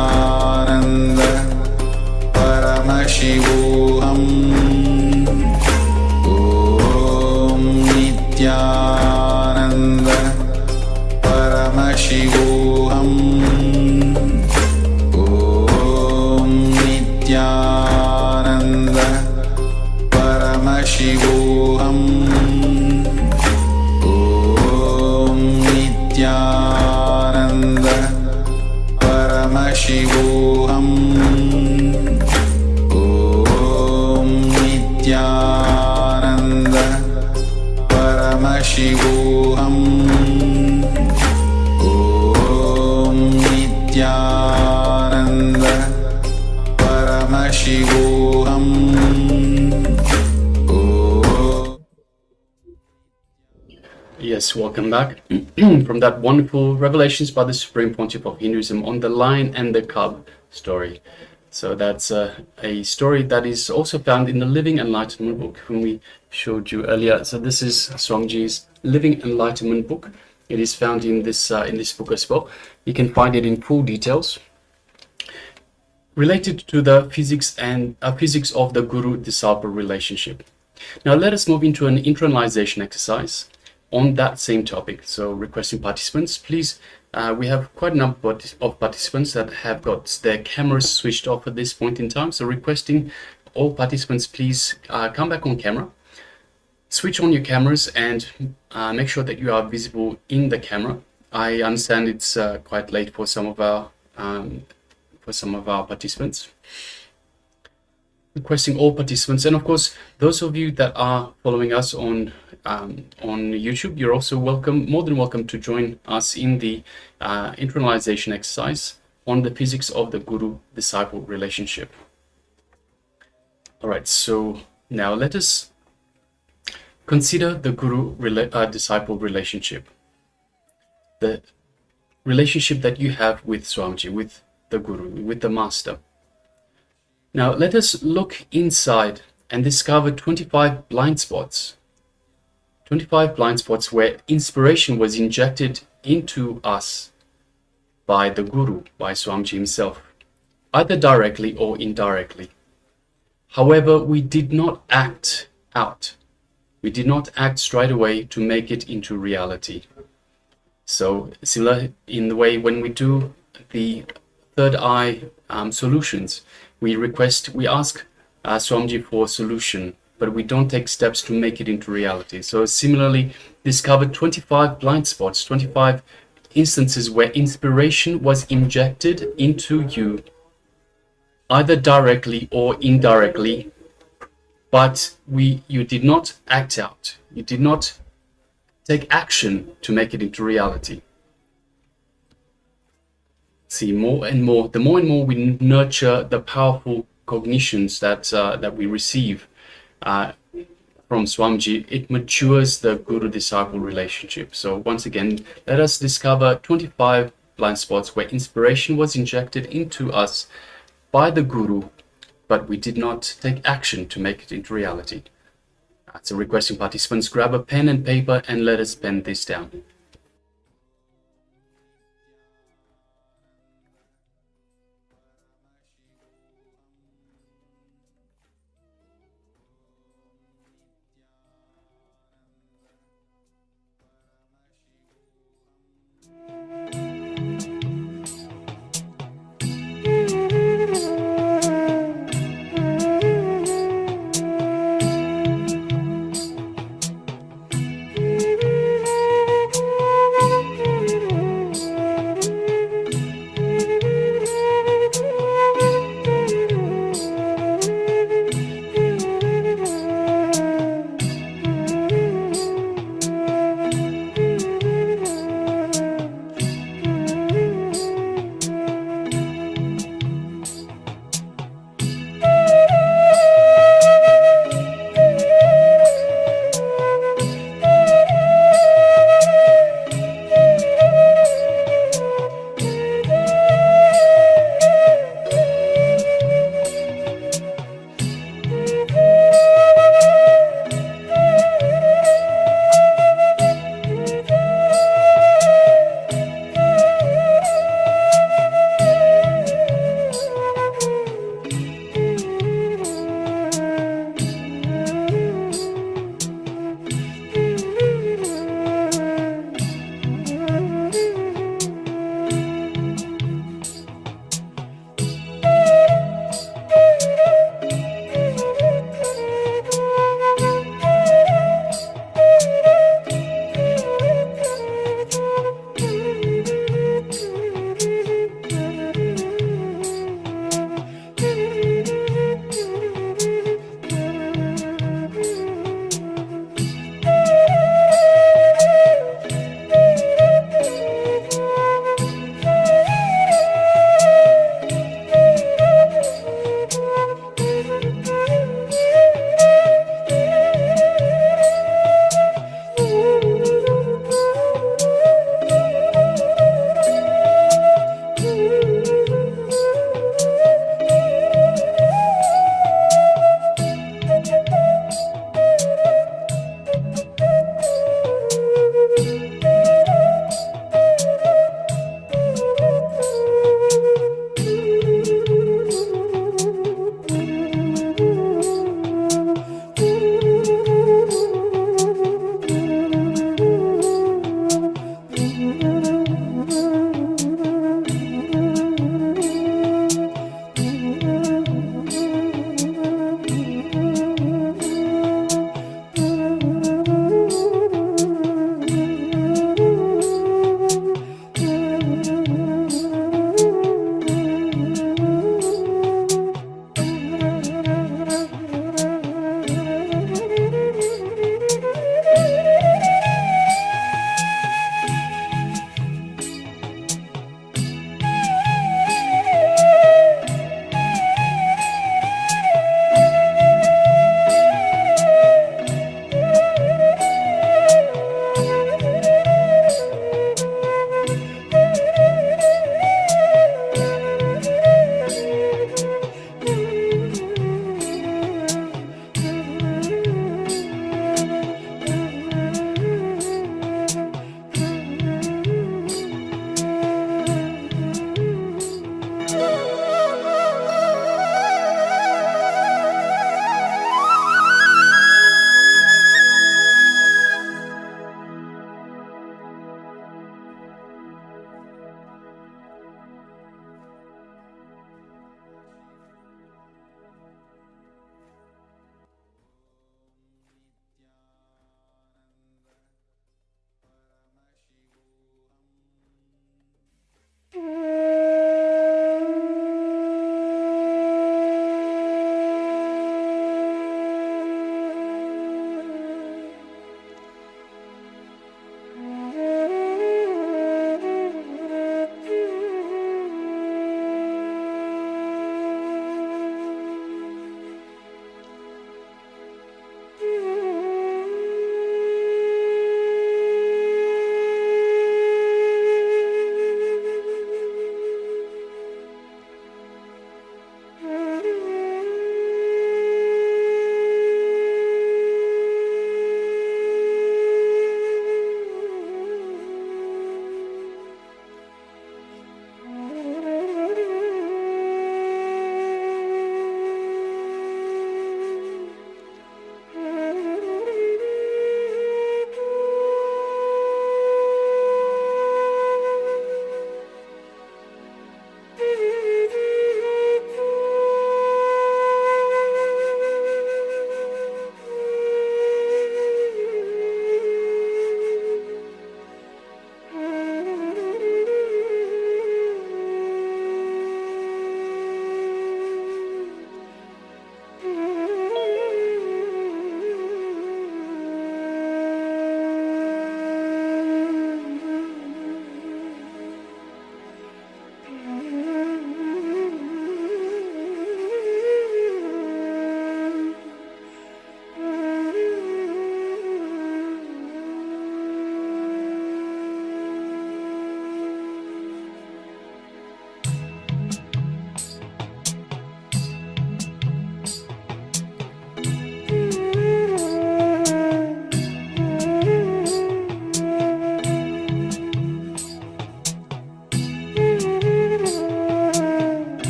परमशिवोऽहम् ॐ नित्यानन्द परमशिवोऽहम् ॐ नित्यानन्द परमशिवोऽहम् ॐ नित्यानन्द परमशिवोऽहम् ॐ नित्यानन्द परमशिवोऽहम् ॐ नित्यानन्द परमशिवोऽहम् Yes, welcome back from that wonderful revelations by the Supreme Pontiff of Hinduism on the lion and the cub story. So that's a story that is also found in the Living Enlightenment book, whom we showed you earlier. So this is Swamiji's Living Enlightenment book. It is found in this book as well. You can find it in full details related to the physics of the guru-disciple relationship. Now let us move into an internalization exercise on that same topic. So requesting participants, please, we have quite a number of participants that have got their cameras switched off at this point in time. So requesting all participants, please come back on camera, switch on your cameras and make sure that you are visible in the camera. I understand it's quite late for some of our participants. Requesting all participants, and of course those of you that are following us on YouTube, you're also more than welcome to join us in the internalization exercise on the physics of the guru-disciple relationship. All right, so now let us consider the guru-disciple relationship, the relationship that you have with Swamiji, with the guru, with the master. Now let us look inside and discover 25 blind spots. 25 blind spots where inspiration was injected into us by the guru, by Swamiji himself, either directly or indirectly. However, we did not act out. We did not act straight away to make it into reality. So similar in the way when we do the third eye solutions, we ask Swamiji for a solution, but we don't take steps to make it into reality. So similarly, discovered 25 blind spots, 25 instances where inspiration was injected into you, either directly or indirectly, but you did not act out. You did not take action to make it into reality. See, the more and more we nurture the powerful cognitions that we receive from Swamiji, it matures the guru-disciple relationship. So once again, let us discover 25 blind spots where inspiration was injected into us by the guru, but we did not take action to make it into reality. So requesting participants grab a pen and paper and let us pen this down.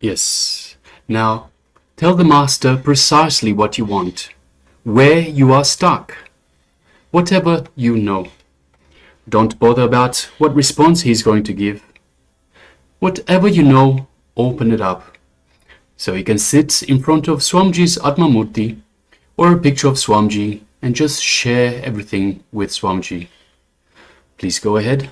Yes. Now, tell the master precisely what you want, where you are stuck, whatever you know. Don't bother about what response he's going to give. Whatever you know, open it up. So you can sit in front of Swamiji's Atmamurti or a picture of Swamiji and just share everything with Swamiji. Please go ahead.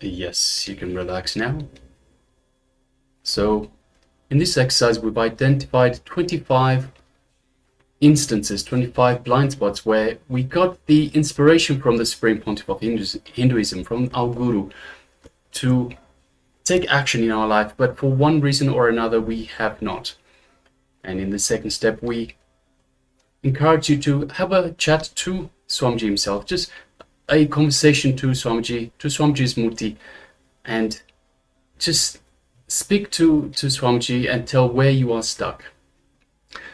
Yes, you can relax now. So in this exercise, we've identified 25 instances, 25 blind spots where we got the inspiration from the Supreme Pontiff of Hinduism, from our Guru, to take action in our life, but for one reason or another we have not. And in the second step, we encourage you to have a chat to Swamiji himself, just a conversation to Swamiji's Murti, and just speak to Swamiji and tell where you are stuck.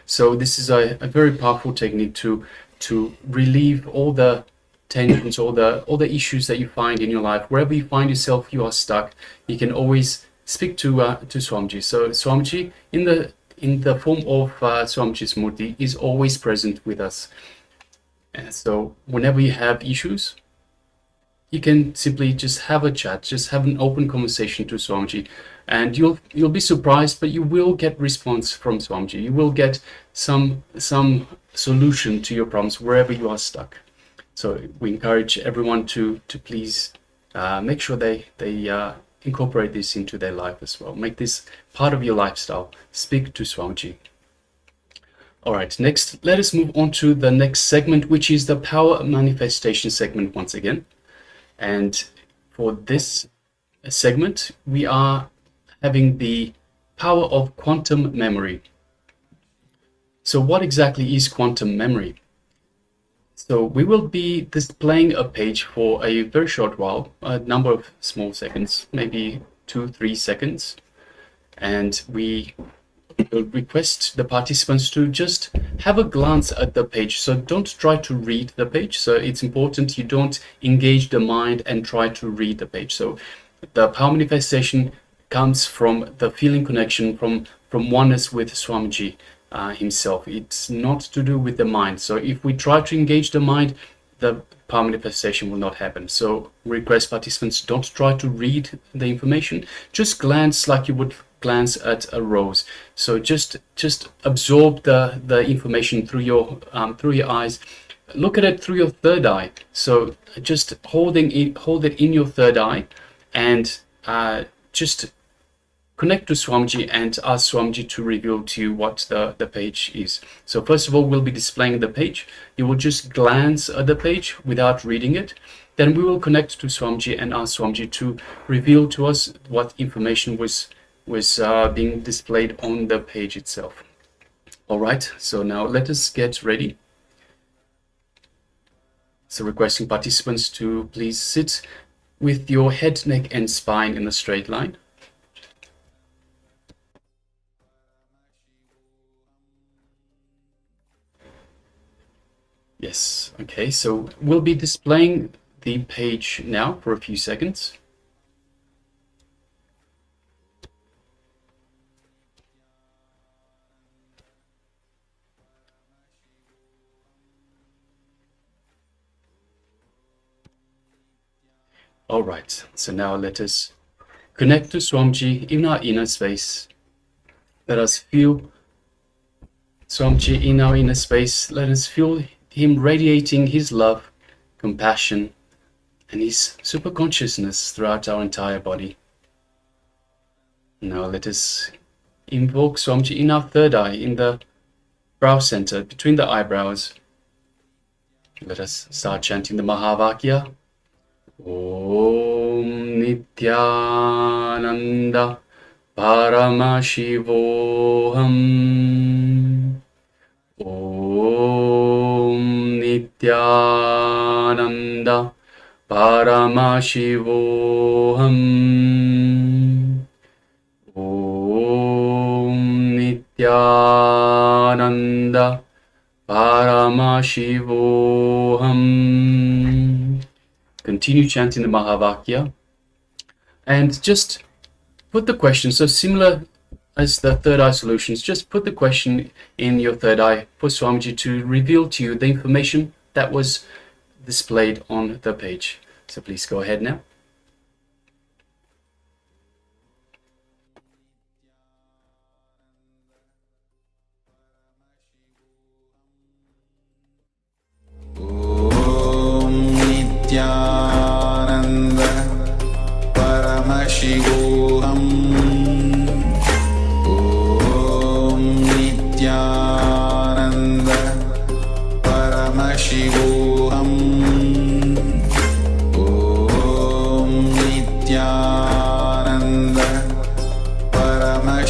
So this is a very powerful technique to relieve all the tensions, all the issues that you find in your life. Wherever you find yourself, you are stuck, you can always speak to Swamiji. So Swamiji, in the form of Swamiji's Murti, is always present with us. And so whenever you have issues, you can simply just have a chat, just have an open conversation to Swamiji, and you'll be surprised, but you will get response from Swamiji. You will get some solution to your problems wherever you are stuck. So we encourage everyone to please make sure they incorporate this into their life as well. Make this part of your lifestyle. Speak to Swamiji. All right, next, let us move on to the next segment, which is the power manifestation segment once again. And for this segment, we are having the power of quantum memory. So what exactly is quantum memory? So we will be displaying a page for a very short while, a number of small seconds, maybe 2-3 seconds. And we will request the participants to just have a glance at the page. So don't try to read the page. So it's important you don't engage the mind and try to read the page. So the power manifestation comes from the feeling connection, from oneness with Swamiji himself. It's not to do with the mind. So if we try to engage the mind, the power manifestation will not happen. So request participants don't try to read the information. Just glance like you would glance at a rose. So just absorb the information through your eyes. Look at it through your third eye. So just hold it in your third eye, and just connect to Swamiji and ask Swamiji to reveal to you what the page is. So first of all, we'll be displaying the page. You will just glance at the page without reading it. Then we will connect to Swamiji and ask Swamiji to reveal to us what information was being displayed on the page itself. All right, so now let us get ready. So requesting participants to please sit with your head, neck and spine in a straight line. Yes, okay, so we'll be displaying the page now for a few seconds. All right, so now let us connect to Swamiji in our inner space. Let us feel Swamiji in our inner space. Let us feel him radiating his love, compassion, and his superconsciousness throughout our entire body. Now let us invoke Swamiji in our third eye, in the brow center, between the eyebrows. Let us start chanting the Mahavakya. Om Nityananda Paramashivoham. Om Nityananda Paramashivoham. Om Nityananda Paramashivoham. Continue chanting the Mahavakya and just put the question, so similar as the third eye solutions, just put the question in your third eye for Swamiji to reveal to you the information that was displayed on the page. So please go ahead now. Om Nityananda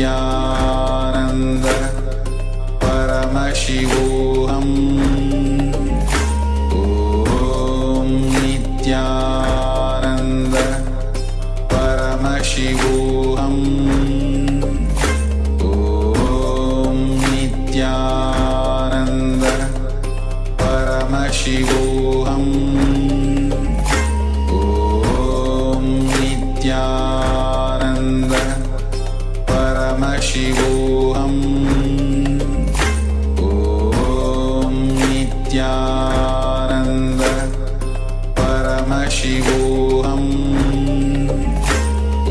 Nityanand परमशिवोऽहम् ॐ नित्यानन्द परमशिवोऽहम् ॐ नित्यानन्द परमशिवोऽहम् ॐ नित्यानन्द परमशिवोऽहम् ॐ नित्यानन्द परमशिवोऽहम्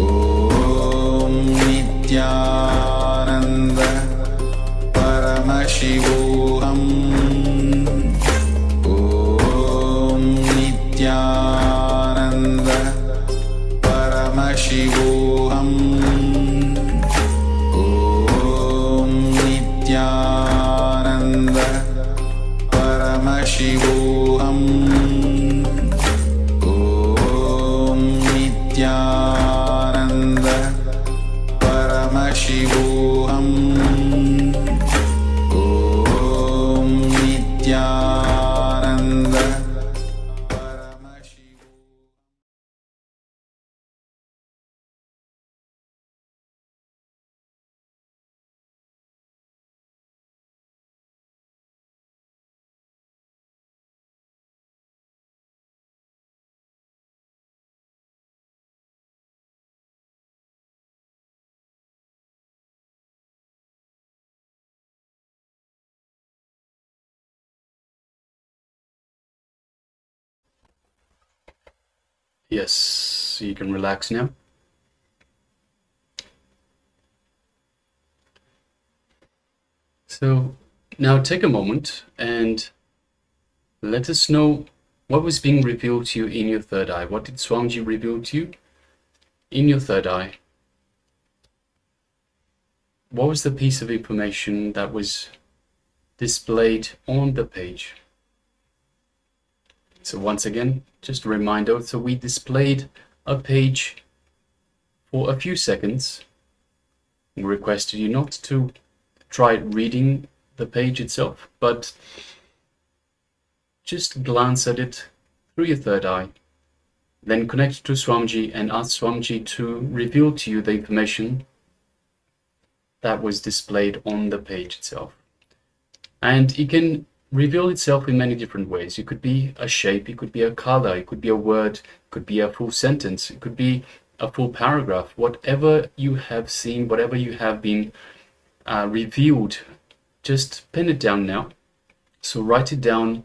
ॐ नित्यानन्द परमशिवोऽहम् ॐ नित्यानन्द परमशिवोऽहम् ॐ नित्यानन्द परमशिवोऽहम् ॐ नित्यानन्द परमशिवोऽहम् ॐ Nityanand Yes, you can relax now. So now take a moment and let us know what was being revealed to you in your third eye. What did Swamiji reveal to you in your third eye? What was the piece of information that was displayed on the page? So once again, just a reminder, so we displayed a page for a few seconds. We requested you not to try reading the page itself, but just glance at it through your third eye, then connect to Swamiji and ask Swamiji to reveal to you the information that was displayed on the page itself. And it can reveal itself in many different ways. It could be a shape, it could be a color, it could be a word, it could be a full sentence, it could be a full paragraph. Whatever you have seen, whatever you have been revealed, just pen it down now. So write it down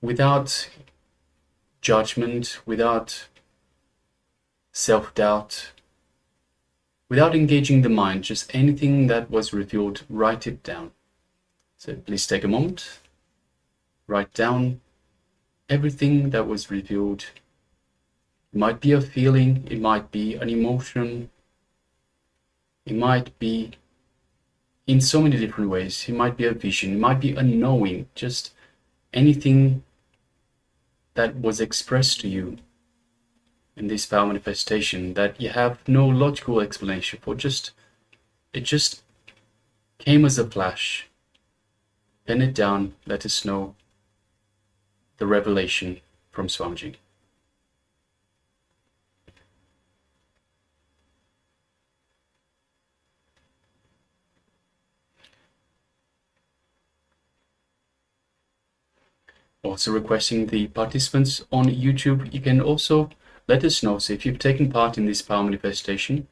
without judgment, without self-doubt, without engaging the mind. Just anything that was revealed, write it down. So please take a moment, write down everything that was revealed. It might be a feeling, it might be an emotion, it might be in so many different ways. It might be a vision, it might be a knowing, just anything that was expressed to you in this power manifestation that you have no logical explanation for. It just came as a flash. Pen it down, let us know the revelation from Swamiji. Also requesting the participants on YouTube, you can also let us know. So if you've taken part in this power manifestation,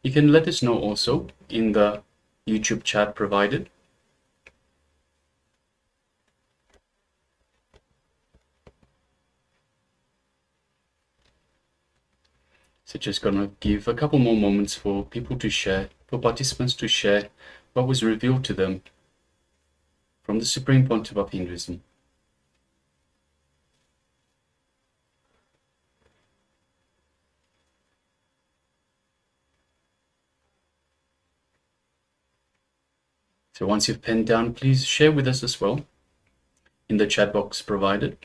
you can let us know also in the YouTube chat provided. So just gonna give a couple more moments for people to share, for participants to share what was revealed to them from the Supreme Pontiff of Hinduism. So once you've penned down, please share with us as well in the chat box provided.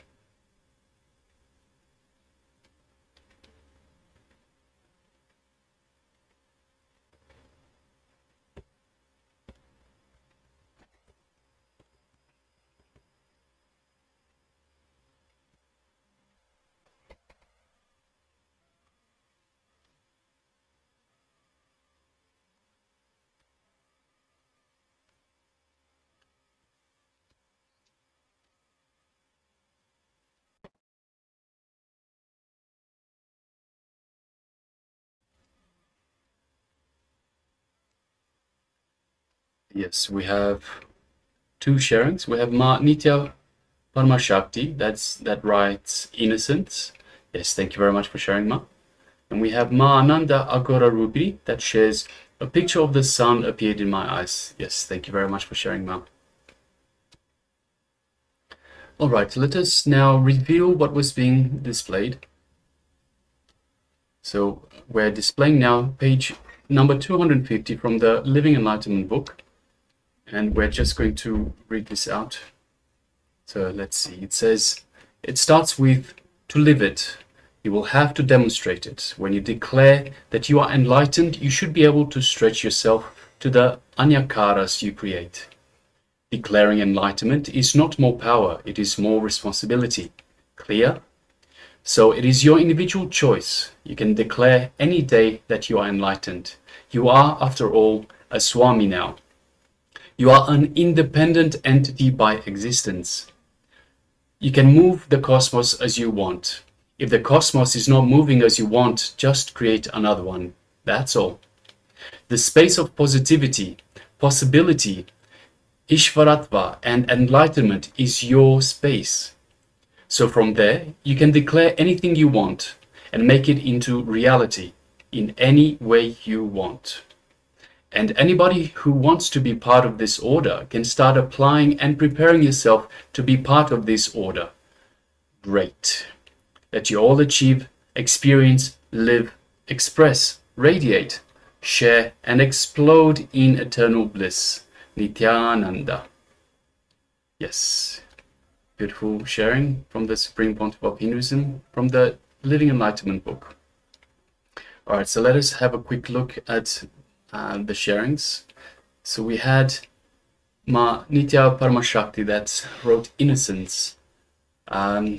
Yes, we have two sharings. We have Ma Nitya Paramashivoham, that writes innocence. Yes, thank you very much for sharing, Ma. And we have Ma Ananda Agora Rupi that shares a picture of the sun appeared in my eyes. Yes, thank you very much for sharing, Ma. All right, let us now reveal what was being displayed. So we're displaying now page number 250 from the Living Enlightenment book. And we're just going to read this out. So let's see. It says, it starts with, to live it, you will have to demonstrate it. When you declare that you are enlightened, you should be able to stretch yourself to the anyakaras you create. Declaring enlightenment is not more power, it is more responsibility. Clear? So it is your individual choice. You can declare any day that you are enlightened. You are, after all, a Swami now. You are an independent entity by existence. You can move the cosmos as you want. If the cosmos is not moving as you want, just create another one. That's all. The space of positivity, possibility, Ishvaratva and enlightenment is your space. So from there, you can declare anything you want and make it into reality in any way you want. And anybody who wants to be part of this order can start applying and preparing yourself to be part of this order. Great. Let you all achieve, experience, live, express, radiate, share, and explode in eternal bliss. Nityananda. Yes. Beautiful sharing from the Supreme Pontiff of Hinduism from the Living Enlightenment book. All right, so let us have a quick look at the sharings. So we had Ma Nitya Paramashivoham that wrote innocence.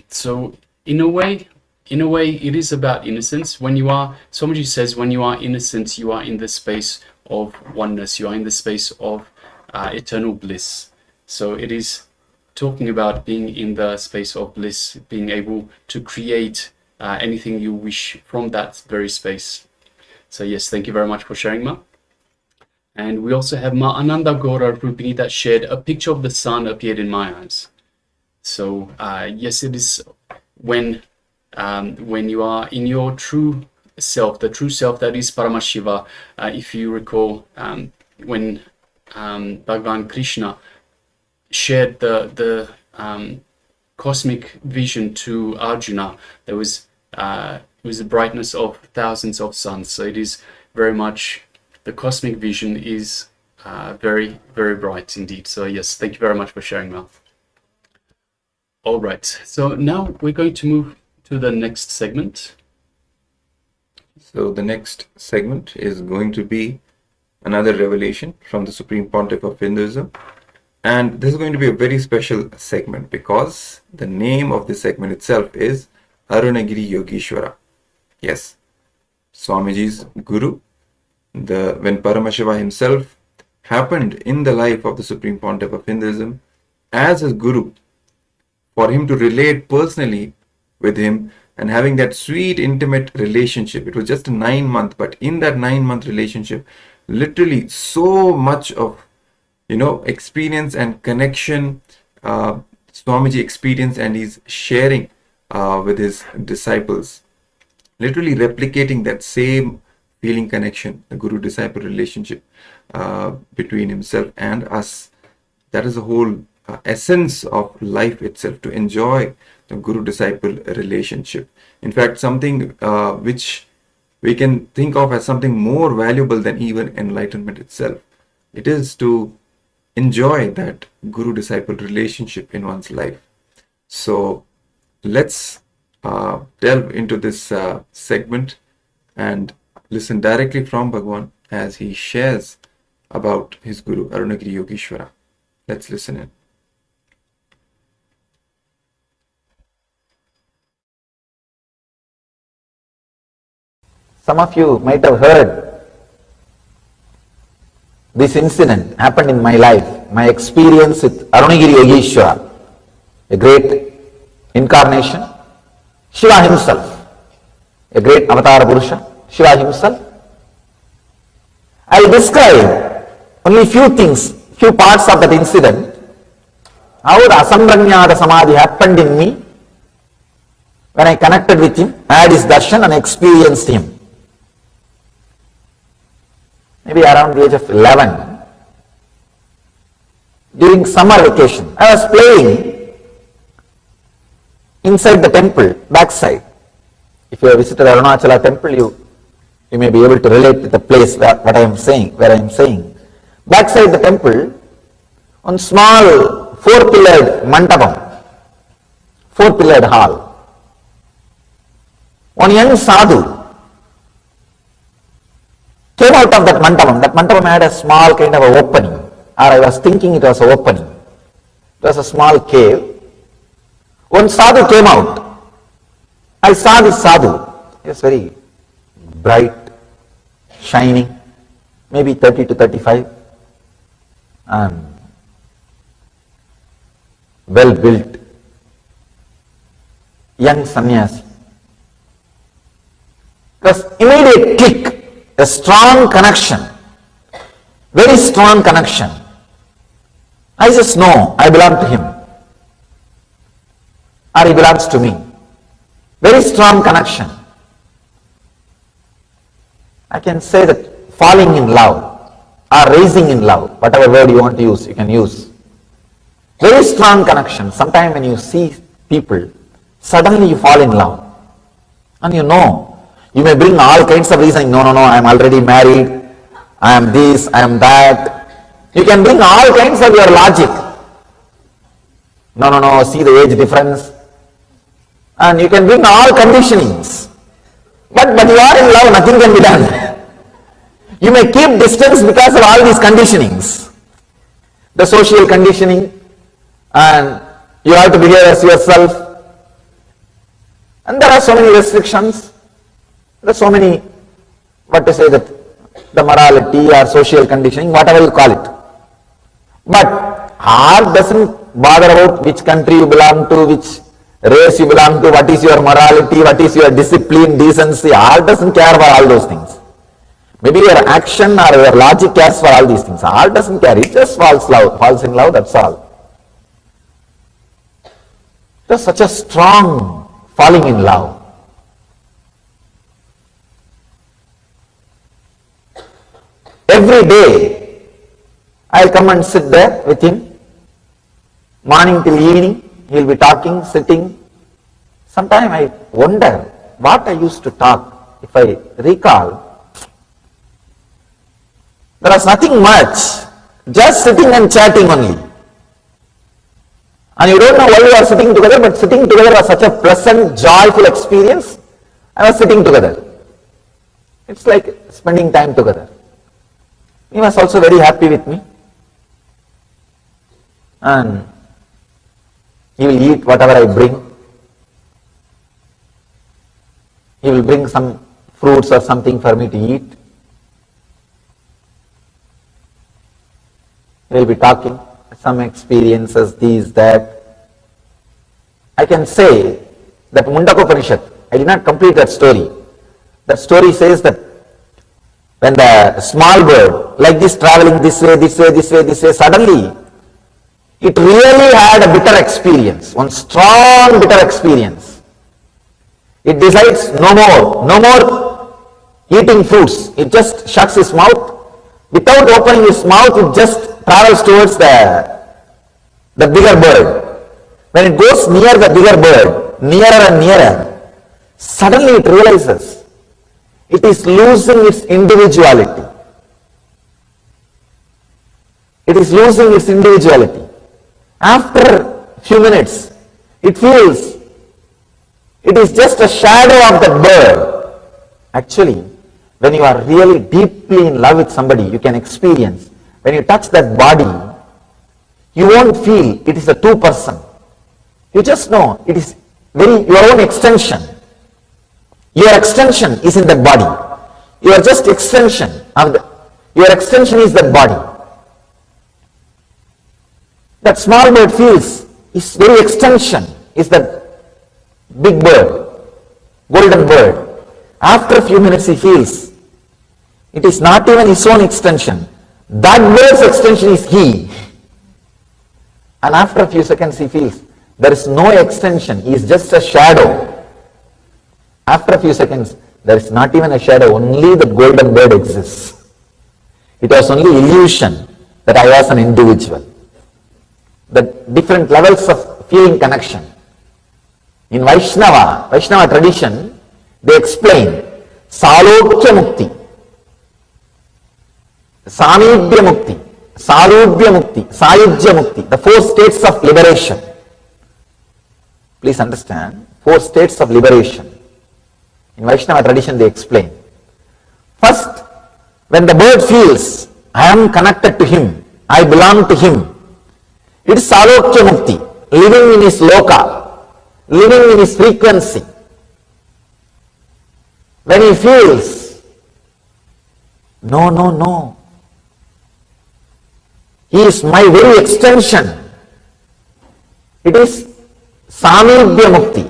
So in a way, it is about innocence. When you are, Swamiji says, when you are innocent, you are in the space of oneness. You are in the space of eternal bliss. So it is talking about being in the space of bliss, being able to create anything you wish from that very space. So yes, thank you very much for sharing, Ma. And we also have Ma Ananda Gora Rupini that shared a picture of the sun appeared in my eyes. So yes, it is when you are in your true self, the true self that is Paramashiva. If you recall, when Bhagavan Krishna shared the cosmic vision to Arjuna, there was it was the brightness of thousands of suns. So it is very much, the cosmic vision is very, very bright indeed. So yes, thank you very much for sharing, Mal. All right, so now we're going to move to the next segment. So the next segment is going to be another revelation from the Supreme Pontiff of Hinduism. And this is going to be a very special segment because the name of the segment itself is Arunagiri Yogeshwara. Yes, Swamiji's Guru. When Paramashiva himself happened in the life of the Supreme Pontiff of Hinduism as his Guru, for him to relate personally with him and having that sweet, intimate relationship. It was just a 9-month, but in that 9-month relationship, literally so much of, experience and connection, Swamiji experienced, and he's sharing with his disciples, literally replicating that same feeling connection, the Guru-disciple relationship between himself and us. That is the whole essence of life itself, to enjoy the Guru-disciple relationship. In fact, something which we can think of as something more valuable than even enlightenment itself. It is to enjoy that Guru-disciple relationship in one's life. So let's delve into this segment and listen directly from Bhagavan as he shares about his Guru Arunagiri Yogeshwara. Let's listen in. Some of you might have heard this incident happened in my life, my experience with Arunagiri Yogeshwara, a great incarnation, Shiva himself, a great avatar Purusha, Shiva himself. I will describe only few things few parts of that incident, how the Asambranyada Samadhi happened in me when I connected with him, had his darshan and experienced him. Maybe around the age of 11, during summer vacation, I was playing inside the temple, backside. If you have visited Arunachala temple, you may be able to relate to the place where I am saying. Backside the temple, on small 4-pillared mandapam, 4-pillared hall, one young sadhu came out of that mandapam. That mandapam had a small kind of a opening, or I was thinking it was an opening. It was a small cave. One sadhu came out. I saw this sadhu. He was very bright, shining, maybe 30 to 35, and well built, young sannyasi. It was immediate click, a strong connection, very strong connection. I just know I belong to him, or he belongs to me. Very strong connection. I can say that falling in love or raising in love, whatever word you want to use, you can use. Very strong connection. Sometimes when you see people, suddenly you fall in love. And you know, you may bring all kinds of reasons. No, I am already married. I am this, I am that. You can bring all kinds of your logic. No, see the age difference. And you can bring all conditionings. But you are in love, nothing can be done. You may keep distance because of all these conditionings. The social conditioning, and you have to behave as yourself. And there are so many restrictions. There are so many, the morality or social conditioning, whatever you call it. But art doesn't bother about which country you belong to, which race you belong to, what is your morality, what is your discipline, decency. Art doesn't care for all those things. Maybe your action or your logic cares for all these things. Art doesn't care. It just falls in love, that's all. There's such a strong falling in love. Every day, I'll come and sit there with him. Morning till evening, he'll be talking, sitting. Sometimes I wonder what I used to talk. If I recall, there was nothing much, just sitting and chatting only. And you don't know why we are sitting together, but sitting together was such a pleasant, joyful experience. I was sitting together. It's like spending time together. He was also very happy with me. And he will eat whatever I bring. He will bring some fruits or something for me to eat. He will be talking, some experiences, these, that. I can say that Mundakopanishad, I did not complete that story. That story says that when the small bird, like this, traveling this way, suddenly it really had a bitter experience, one strong bitter experience. It decides no more eating fruits. It just shuts its mouth. Without opening its mouth, it just travels towards the bigger bird. When it goes near the bigger bird, nearer and nearer, suddenly it realizes it is losing its individuality. It is losing its individuality. After a few minutes, it feels it is just a shadow of the bird. Actually, when you are really deeply in love with somebody, you can experience, when you touch that body, you won't feel it is a two-person. You just know it is your own extension. Your extension is in that body. You are just extension of your extension is that body. That small bird feels its very extension is that big bird, golden bird. After a few minutes he feels it is not even his own extension. That bird's extension is he. And after a few seconds he feels there is no extension, he is just a shadow. After a few seconds, there is not even a shadow, only the golden bird exists. It was only illusion that I was an individual. The different levels of feeling connection. In Vaishnava tradition, they explain Salokya Mukti, Samibhya Mukti, Sarubhya Mukti, Sayujya Mukti, the 4 states of liberation. Please understand, 4 states of liberation. In Vaishnava tradition they explain. First, when the bird feels, I am connected to him, I belong to him, it is Salokya Mukti, living in his loka, living in his frequency. When he feels, no, he is my very extension, it is Samibhya Mukti,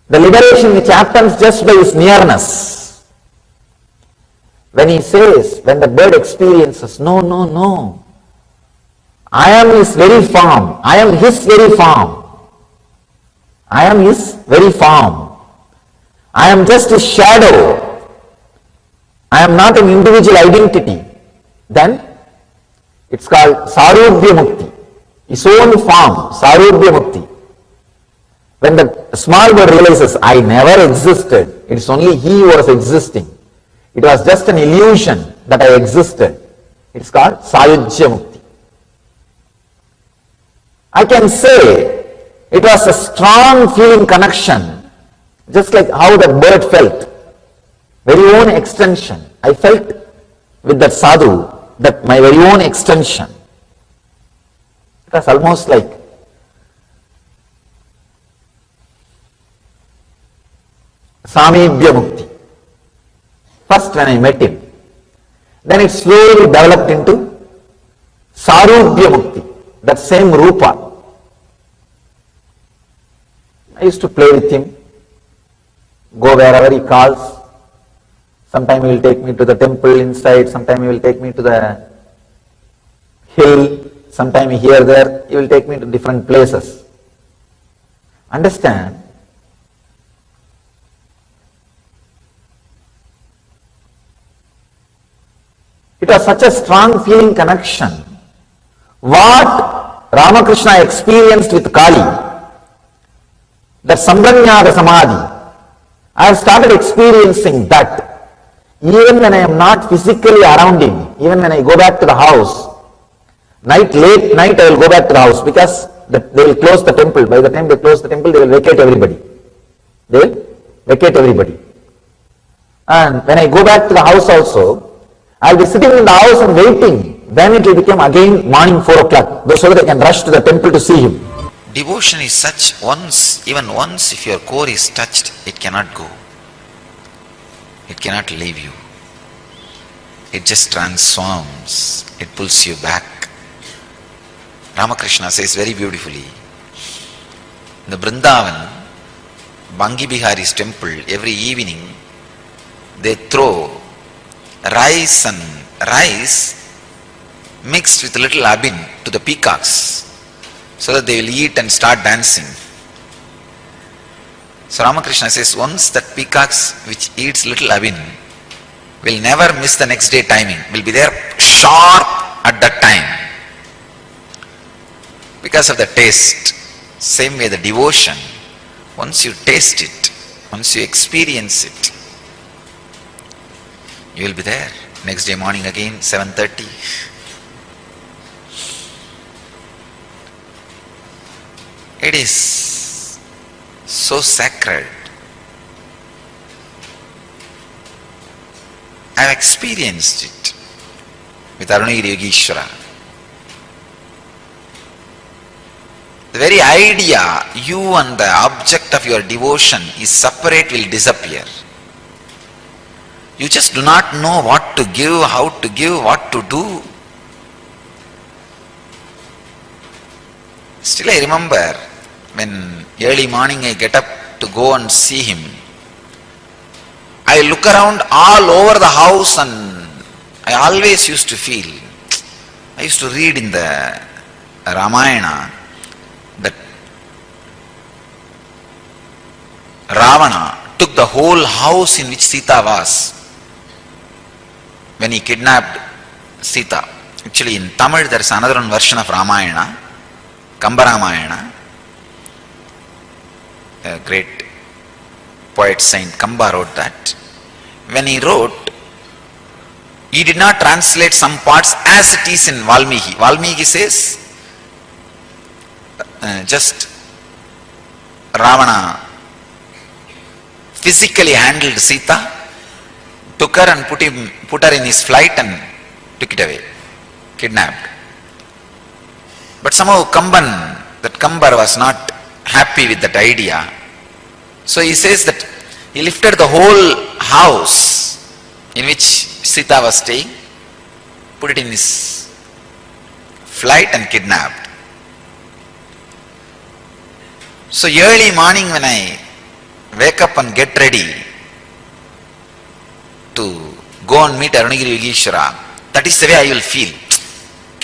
the liberation which happens just by his nearness. When he says, when the bird experiences, no, I am his very form, I am his very form, I am his very form, I am just his shadow, I am not an individual identity, then it's called Sarubhya Mukti, his own form, Sarubhya Mukti. When the small bird realizes, I never existed, it is only he who was existing, it was just an illusion that I existed, it is called Sayujya Mukti. I can say it was a strong feeling connection, just like how the bird felt, very own extension. I felt with that sadhu, that my very own extension. It was almost like Samibhya Mukti. First when I met him, then it slowly developed into Sarubhya Mukti, that same Rupa. I used to play with him, go wherever he calls. Sometime he will take me to the temple inside, sometime he will take me to the hill, sometime here, there, he will take me to different places. Understand? It was such a strong feeling connection. What Ramakrishna experienced with Kali, that Sambranyada Samadhi, I have started experiencing that. Even when I am not physically around him, even when I go back to the house, late night I will go back to the house because they will close the temple. By the time they close the temple, they will vacate everybody. They will vacate everybody. And when I go back to the house also, I will be sitting in the house and waiting. Then it will become again morning 4 o'clock, so that I can rush to the temple to see him. Devotion is such, even once if your core is touched, it cannot go. It cannot leave you. It just transforms. It pulls you back. Ramakrishna says very beautifully, in the Vrindavan, Bangi Bihari's temple, every evening they throw rice mixed with a little abin to the peacocks so that they will eat and start dancing. So Ramakrishna says, once that peacocks which eats little abin will never miss the next day timing, will be there sharp at that time because of the taste. Same way the devotion, once you taste it, once you experience it, you will be there. Next day morning again, 7:30. It is so sacred. I have experienced it with Arunagiri Yogeshwara. The very idea you and the object of your devotion is separate will disappear. You just do not know what to give, how to give, what to do. Still I remember when early morning I get up to go and see him, I look around all over the house and I always used to feel, I used to read in the Ramayana, that Ravana took the whole house in which Sita was when he kidnapped Sita. Actually, in Tamil there is another version of Ramayana, Kamba Ramayana. A great poet saint Kamba wrote that. When he wrote, he did not translate some parts as it is in Valmiki. Valmiki says, just Ravana physically handled Sita, took her and put her in his flight and took it away, kidnapped. But somehow Kambar was not happy with that idea. So he says that he lifted the whole house in which Sita was staying, put it in his flight and kidnapped. So early morning when I wake up and get ready to go and meet Arunagiri Yogeshwara, that is the way I will feel.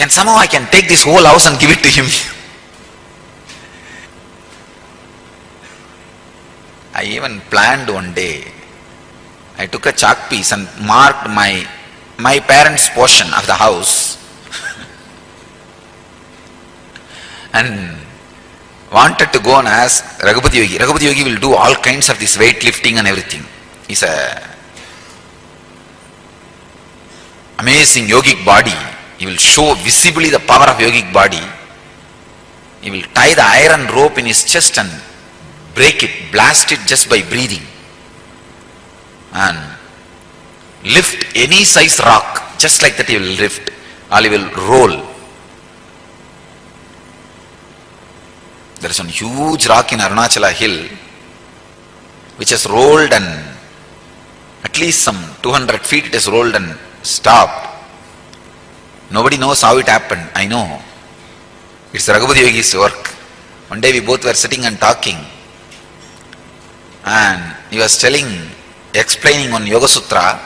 Somehow I can take this whole house and give it to him. I even planned one day, I took a chalk piece and marked my parents' portion of the house and wanted to go and ask Raghupati Yogi. Raghupati Yogi will do all kinds of this weightlifting and everything. He's a amazing yogic body. He will show visibly the power of yogic body. He will tie the iron rope in his chest and break it, blast it just by breathing, and lift any size rock, just like that he will lift, or he will roll. There is one huge rock in Arunachala hill which has rolled, and at least some 200 feet it has rolled and stopped. Nobody knows how it happened. I know. It's Raghupati Yogi's work. One day we both were sitting and talking, and he was explaining on Yoga Sutra,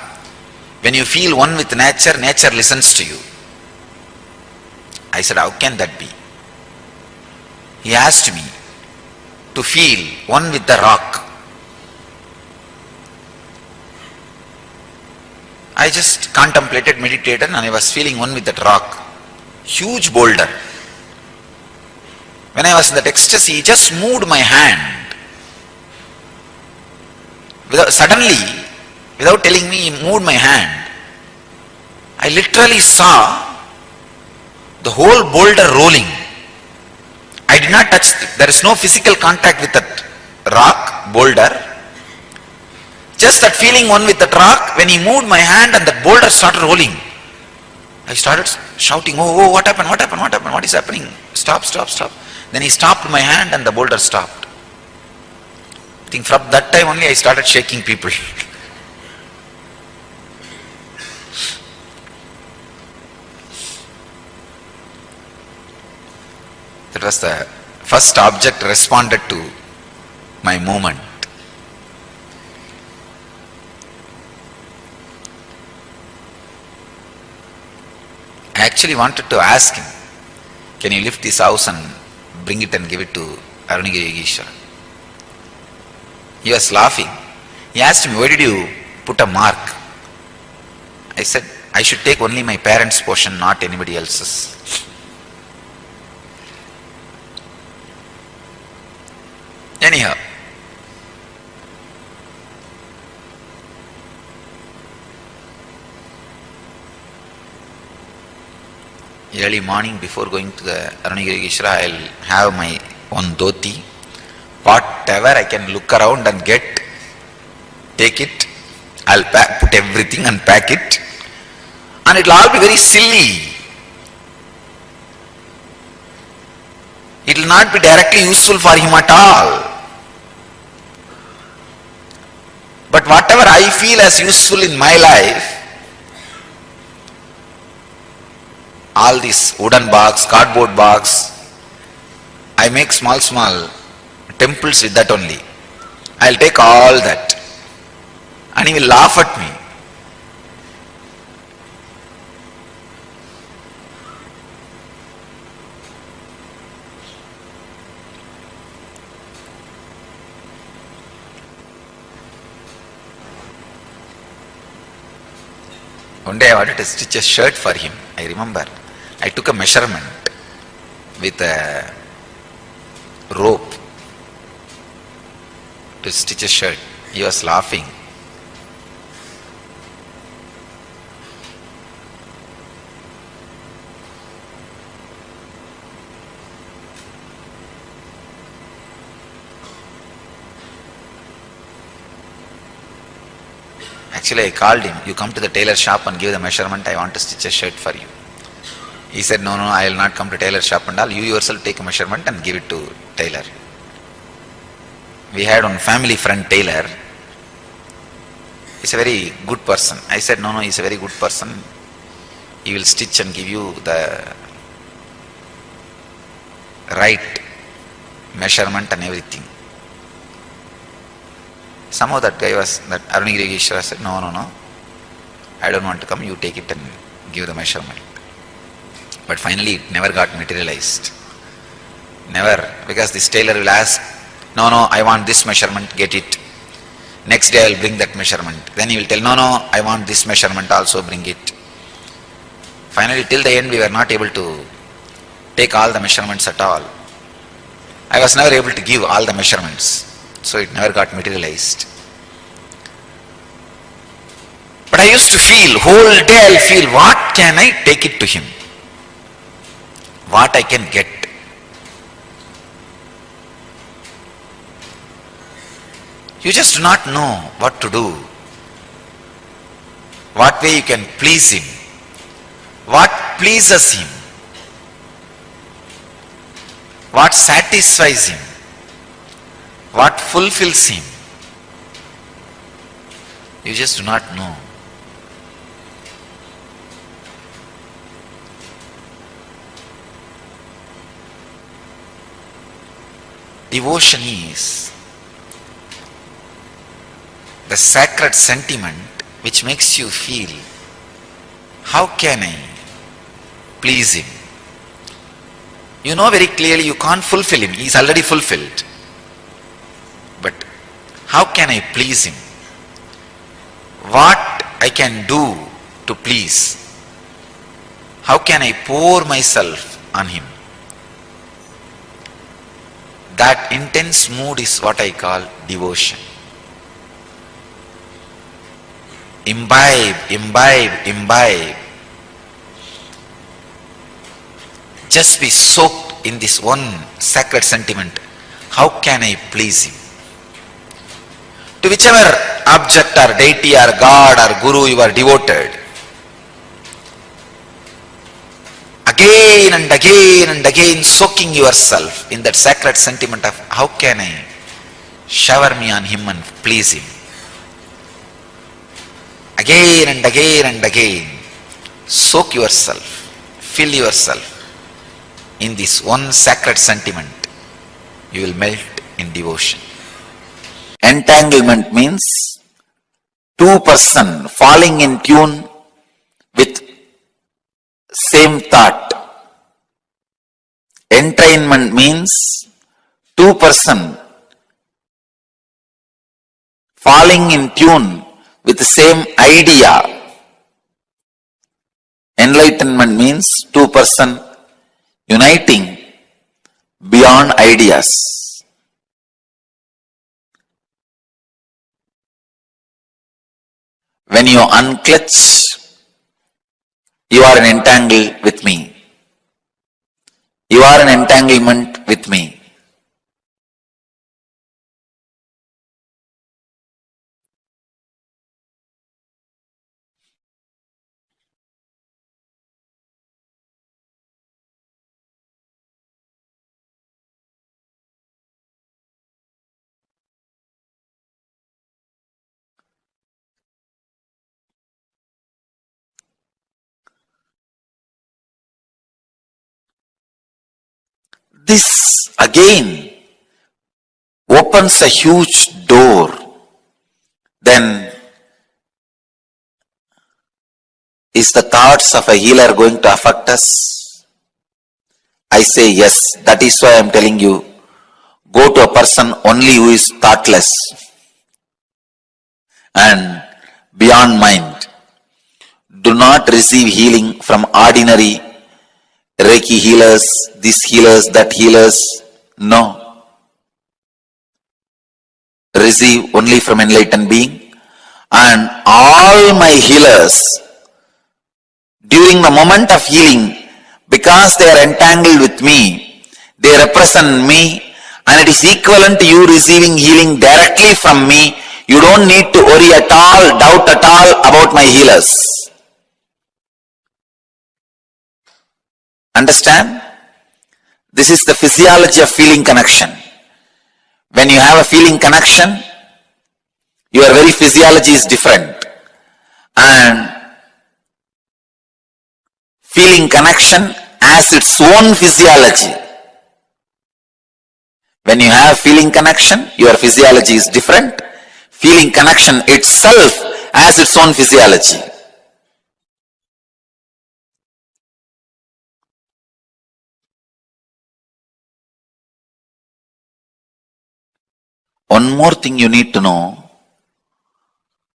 when you feel one with nature, nature listens to you. I said, how can that be? He asked me to feel one with the rock. I just contemplated, meditated, and I was feeling one with that rock. Huge boulder. When I was in that ecstasy, he just moved my hand. Suddenly, without telling me, he moved my hand. I literally saw the whole boulder rolling. I did not touch it. There is no physical contact with that rock, boulder. Just that feeling one with that rock, when he moved my hand and that boulder started rolling, I started shouting, oh, what happened, what happened, what happened, what is happening? Stop, stop, stop. Then he stopped my hand and the boulder stopped. I think from that time only I started shaking people. That was the first object responded to my movement. I actually wanted to ask him, can you lift this house and bring it and give it to Arunagiri Yogeshwara? He was laughing. He asked me, why did you put a mark? I said, I should take only my parents' portion, not anybody else's. Anyhow, early morning before going to the Arunagiri Yogeshwara, I'll have my one dhoti. Whatever I can look around and get, take it. I'll put everything and pack it. And it will all be very silly. It will not be directly useful for him at all. But whatever I feel as useful in my life, all these wooden box, cardboard box, I make small temples with that only. I'll take all that. And he will laugh at me. One day I wanted to stitch a shirt for him. I remember. I took a measurement with a rope to stitch a shirt. He was laughing. Actually, I called him. You come to the tailor shop and give the measurement. I want to stitch a shirt for you. He said, no, I will not come to tailor shop and all. You yourself take a measurement and give it to tailor. We had one family friend tailor. He's a very good person. I said, no, he's a very good person. He will stitch and give you the right measurement and everything. Somehow that Arunagiri Yogeshwara said, no, I don't want to come, you take it and give the measurement. But finally it never got materialized. Never, because this tailor will ask, no, I want this measurement, get it. Next day I will bring that measurement. Then he will tell, no, I want this measurement also, bring it. Finally till the end we were not able to take all the measurements at all. I was never able to give all the measurements. So it never got materialized. But I used to feel, whole day I'll feel, what can I take it to him? What I can get? You just do not know what to do. What way you can please him? What pleases him? What satisfies him? What fulfills him? You just do not know. Devotion is the sacred sentiment which makes you feel, how can I please him? You know very clearly you can't fulfill him, he is already fulfilled. But how can I please him? What I can do to please? How can I pour myself on him? That intense mood is what I call devotion. Imbibe, imbibe, imbibe. Just be soaked in this one sacred sentiment. How can I please him? To whichever object or deity or God or Guru you are devoted, again and again soaking yourself in that sacred sentiment of how can I shower me on him and please him. Again and again soak yourself, fill yourself in this one sacred sentiment. You will melt in devotion. Entanglement means two-person falling in tune with same thought. Entrainment means two-person falling in tune with the same idea. Enlightenment means two-person uniting beyond ideas. When you unclutch, you are an entangle with me. You are an entanglement with me. This again opens a huge door. Then is the thoughts of a healer going to affect us? I say yes. That is why I am telling you, go to a person only who is thoughtless and beyond mind. do not receive healing from ordinary Reiki healers, this healers, that healers. No. Receive only from enlightened being. And all my healers, during the moment of healing, because they are entangled with me, they represent me, and it is equivalent to you receiving healing directly from me. You don't need to worry at all, doubt at all about my healers. Understand? This is the physiology of feeling connection. When you have a feeling connection, your very physiology is different. And feeling connection has its own physiology. When you have feeling connection, your physiology is different. Feeling connection itself has its own physiology. One more thing you need to know,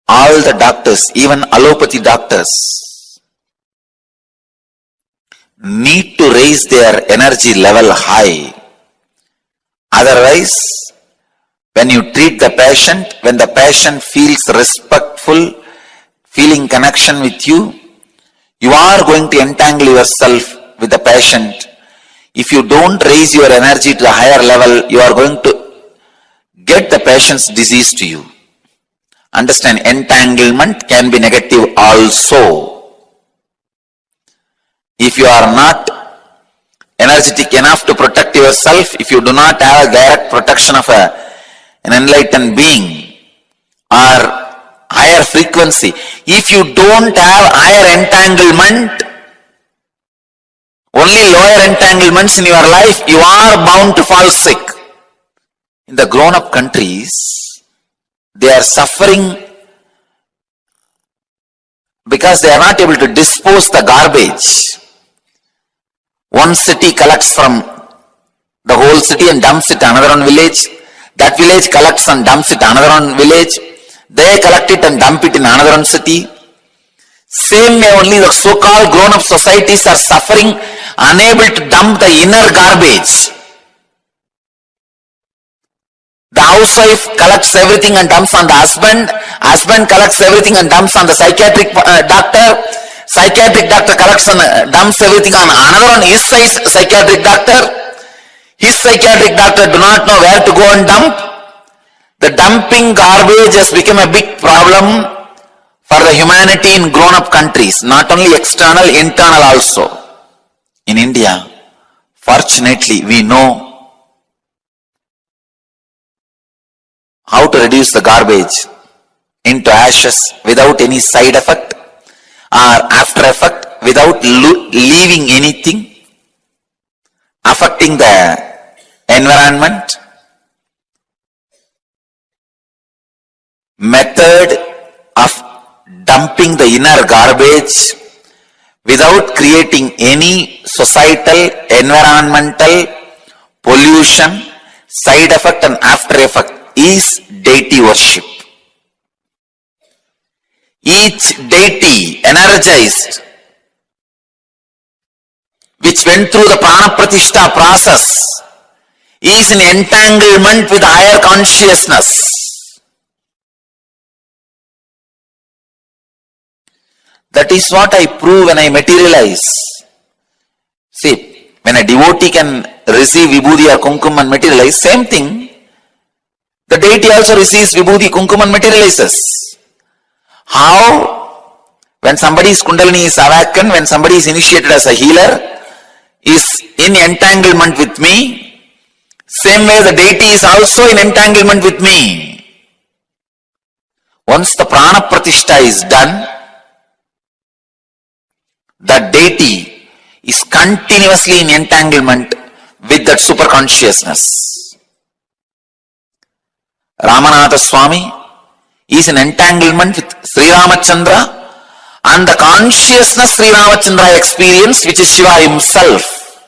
all the doctors, even allopathy doctors, need to raise their energy level high. Otherwise, when you treat the patient, when the patient feels respectful, feeling connection with you, you are going to entangle yourself with the patient. If you don't raise your energy to a higher level, you are going to get the patient's disease to you. Understand, entanglement can be negative also. If you are not energetic enough to protect yourself, if you do not have a direct protection of an enlightened being or higher frequency, if you don't have higher entanglement, only lower entanglements in your life, you are bound to fall sick. In the grown-up countries, they are suffering because they are not able to dispose the garbage. One city collects from the whole city and dumps it to another one village. That village collects and dumps it to another one village. They collect it and dump it in another one city. Same way only the so-called grown-up societies are suffering, unable to dump the inner garbage. The housewife collects everything and dumps on the husband. Husband collects everything and dumps on the psychiatric doctor. Psychiatric doctor collects and dumps everything on another one, his psychiatric doctor. His psychiatric doctor do not know where to go and dump. The dumping garbage has become a big problem for the humanity in grown-up countries. Not only external, internal also. In India, fortunately, we know how to reduce the garbage into ashes without any side effect or after effect, without leaving anything affecting the environment. Method of dumping the inner garbage without creating any societal, environmental pollution, side effect and after effect is deity worship. Each deity energized, which went through the prana pratishtha process, is in entanglement with higher consciousness. That is what I prove when I materialize. See, when a devotee can receive vibhuti or kumkum and materialize, same thing. The deity also receives vibhuti, kumkum and materializes. How? When somebody's kundalini is awakened, when somebody is initiated as a healer, is in entanglement with me, same way the deity is also in entanglement with me. Once the prana pratishtha is done, the deity is continuously in entanglement with that superconsciousness. Ramanatha Swami is in entanglement with Sri Ramachandra and the consciousness Sri Ramachandra experienced, which is Shiva himself.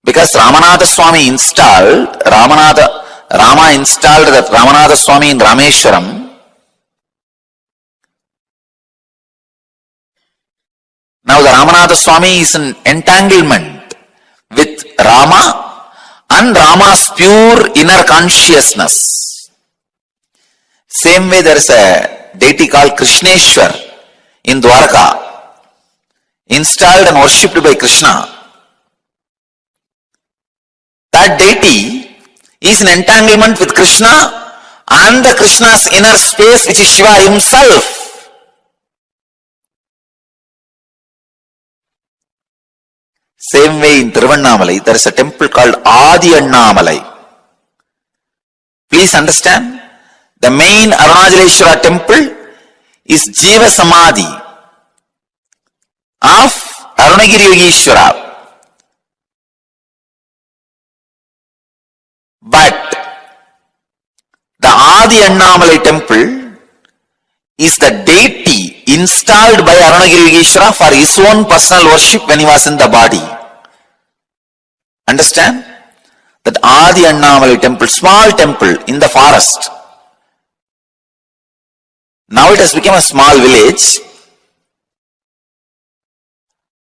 Because Ramanatha Swami installed, Rama installed that Ramanatha Swami in Rameshwaram. Vishwanatha Swami is in entanglement with Rama and Rama's pure inner consciousness. Same way there is a deity called Krishneshwar in Dwarka, installed and worshipped by Krishna. That deity is in entanglement with Krishna and the Krishna's inner space, which is Shiva himself. Same way in Tiruvannamalai, there is a temple called Adi Annamalai. Please understand, the main Arunachaleshwara temple is Jiva Samadhi of Arunagiri Yogeshwara. But the Adi Annamalai temple is the deity installed by Arunagiri Yogeshwara for his own personal worship when he was in the body. Understand? That Adi Annamalai temple, small temple in the forest. Now it has become a small village,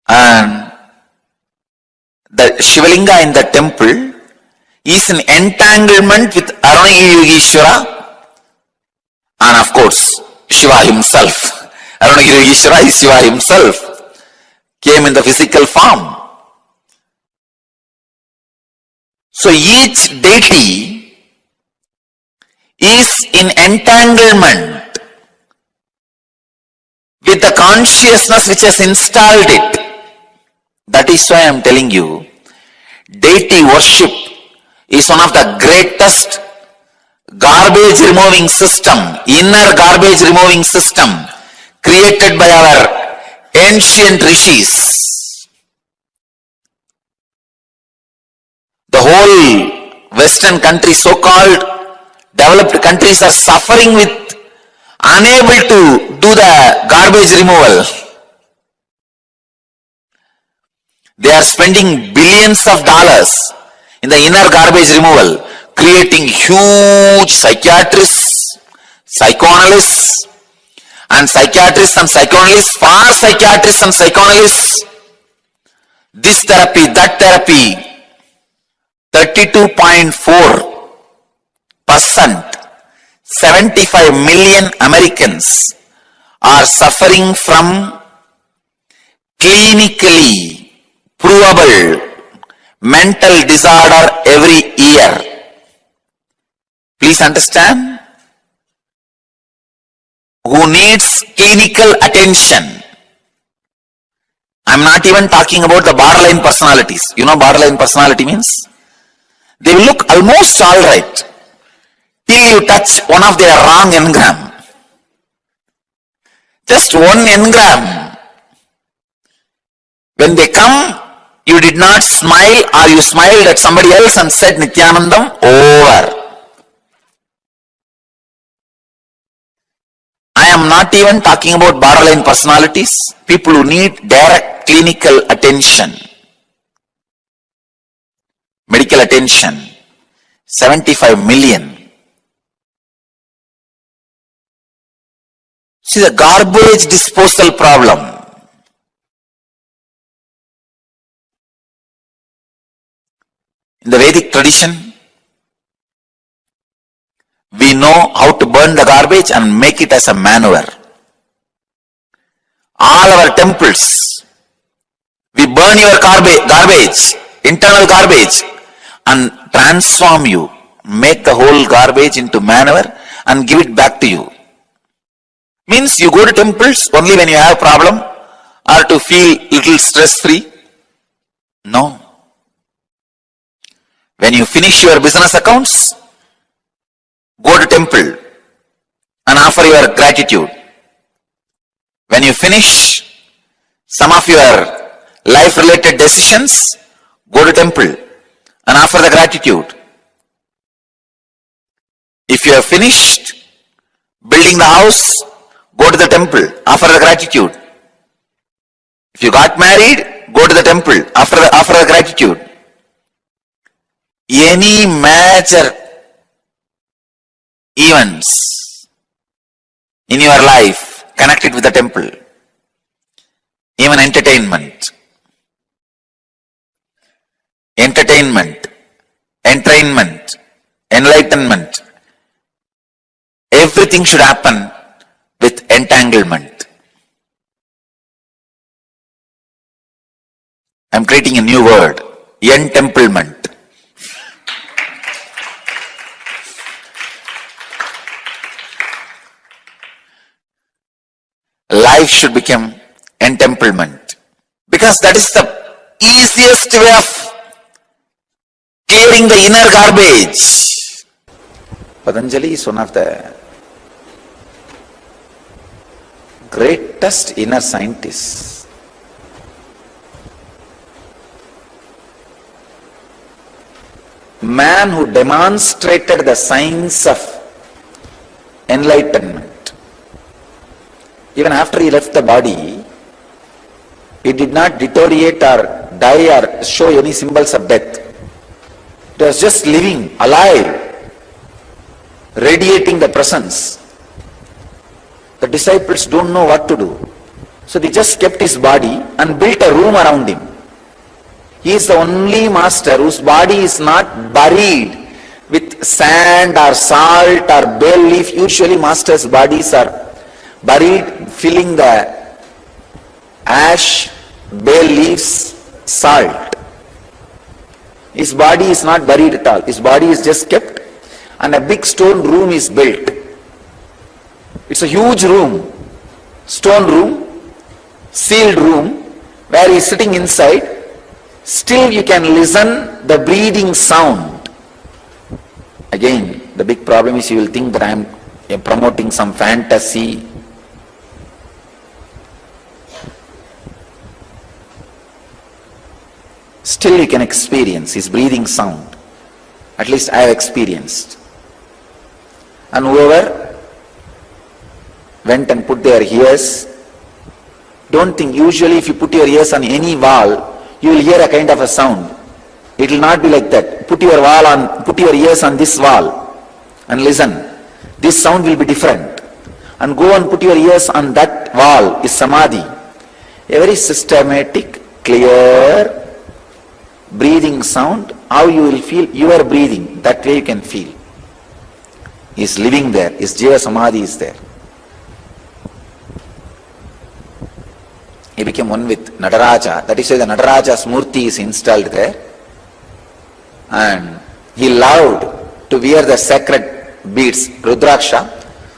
and the Shivalinga in the temple is in entanglement with Arunagiri Yogeshwara and of course Shiva himself. Arunagiri Yogeshwara is Shiva himself, came in the physical form. So each deity is in entanglement with the consciousness which has installed it. That is why I am telling you, deity worship is one of the greatest garbage removing system, inner garbage removing system created by our ancient rishis. The whole Western countries, so-called developed countries, are suffering with unable to do the garbage removal. They are spending billions of dollars in the inner garbage removal, creating huge psychiatrists, psychoanalysts, and psychiatrists and psychoanalysts for psychiatrists and psychoanalysts. This therapy, that therapy. 32.4%, 75 million Americans are suffering from clinically provable mental disorder every year. Please understand, who needs clinical attention. I'm not even talking about the borderline personalities. You know borderline personality means? They will look almost alright till you touch one of their wrong engram. Just one engram. When they come, you did not smile, or you smiled at somebody else and said Nityanandam, over. I am not even talking about borderline personalities, people who need direct clinical attention. Medical attention, 75 million. See the garbage disposal problem. In the Vedic tradition, we know how to burn the garbage and make it as a manure. All our temples, we burn your garbage, internal garbage, and transform you, make the whole garbage into manure and give it back to you. Means you go to temples only when you have a problem or to feel little stress free? No. When you finish your business accounts, go to temple and offer your gratitude. When you finish some of your life related decisions, go to temple and offer the gratitude. If you have finished building the house, go to the temple, offer the gratitude. If you got married, go to the temple, offer the gratitude. Any major events in your life connected with the temple, even entertainment entertainment, entrainment, enlightenment. Everything should happen with entanglement. I'm creating a new word, entemplement. Life should become entemplement, because that is the easiest way of clearing the inner garbage. Patanjali is one of the greatest inner scientists. Man who demonstrated the science of enlightenment. Even after he left the body, he did not deteriorate or die or show any symbols of death. It was just living, alive, radiating the presence. The disciples don't know what to do. So they just kept his body and built a room around him. He is the only master whose body is not buried with sand or salt or bay leaf. Usually masters' bodies are buried, filling the ash, bay leaves, salt. His body is not buried at all. His body is just kept, and a big stone room is built. It's a huge room, stone room, sealed room, where he is sitting inside. Still you can listen the breathing sound. Again, the big problem is you will think that I am promoting some fantasy. Still you can experience his breathing sound. At least I have experienced. And whoever went and put their ears, don't think, usually if you put your ears on any wall, you will hear a kind of a sound. It will not be like that. Put your ears on this wall and listen. This sound will be different. And go and put your ears on that wall is samadhi. A very systematic, clear breathing sound. How you will feel your breathing, that way you can feel. He is living there. His jiva samadhi is there. He became one with Nataraja. That is why the Nataraja's murti is installed there. And he loved to wear the sacred beads, Rudraksha.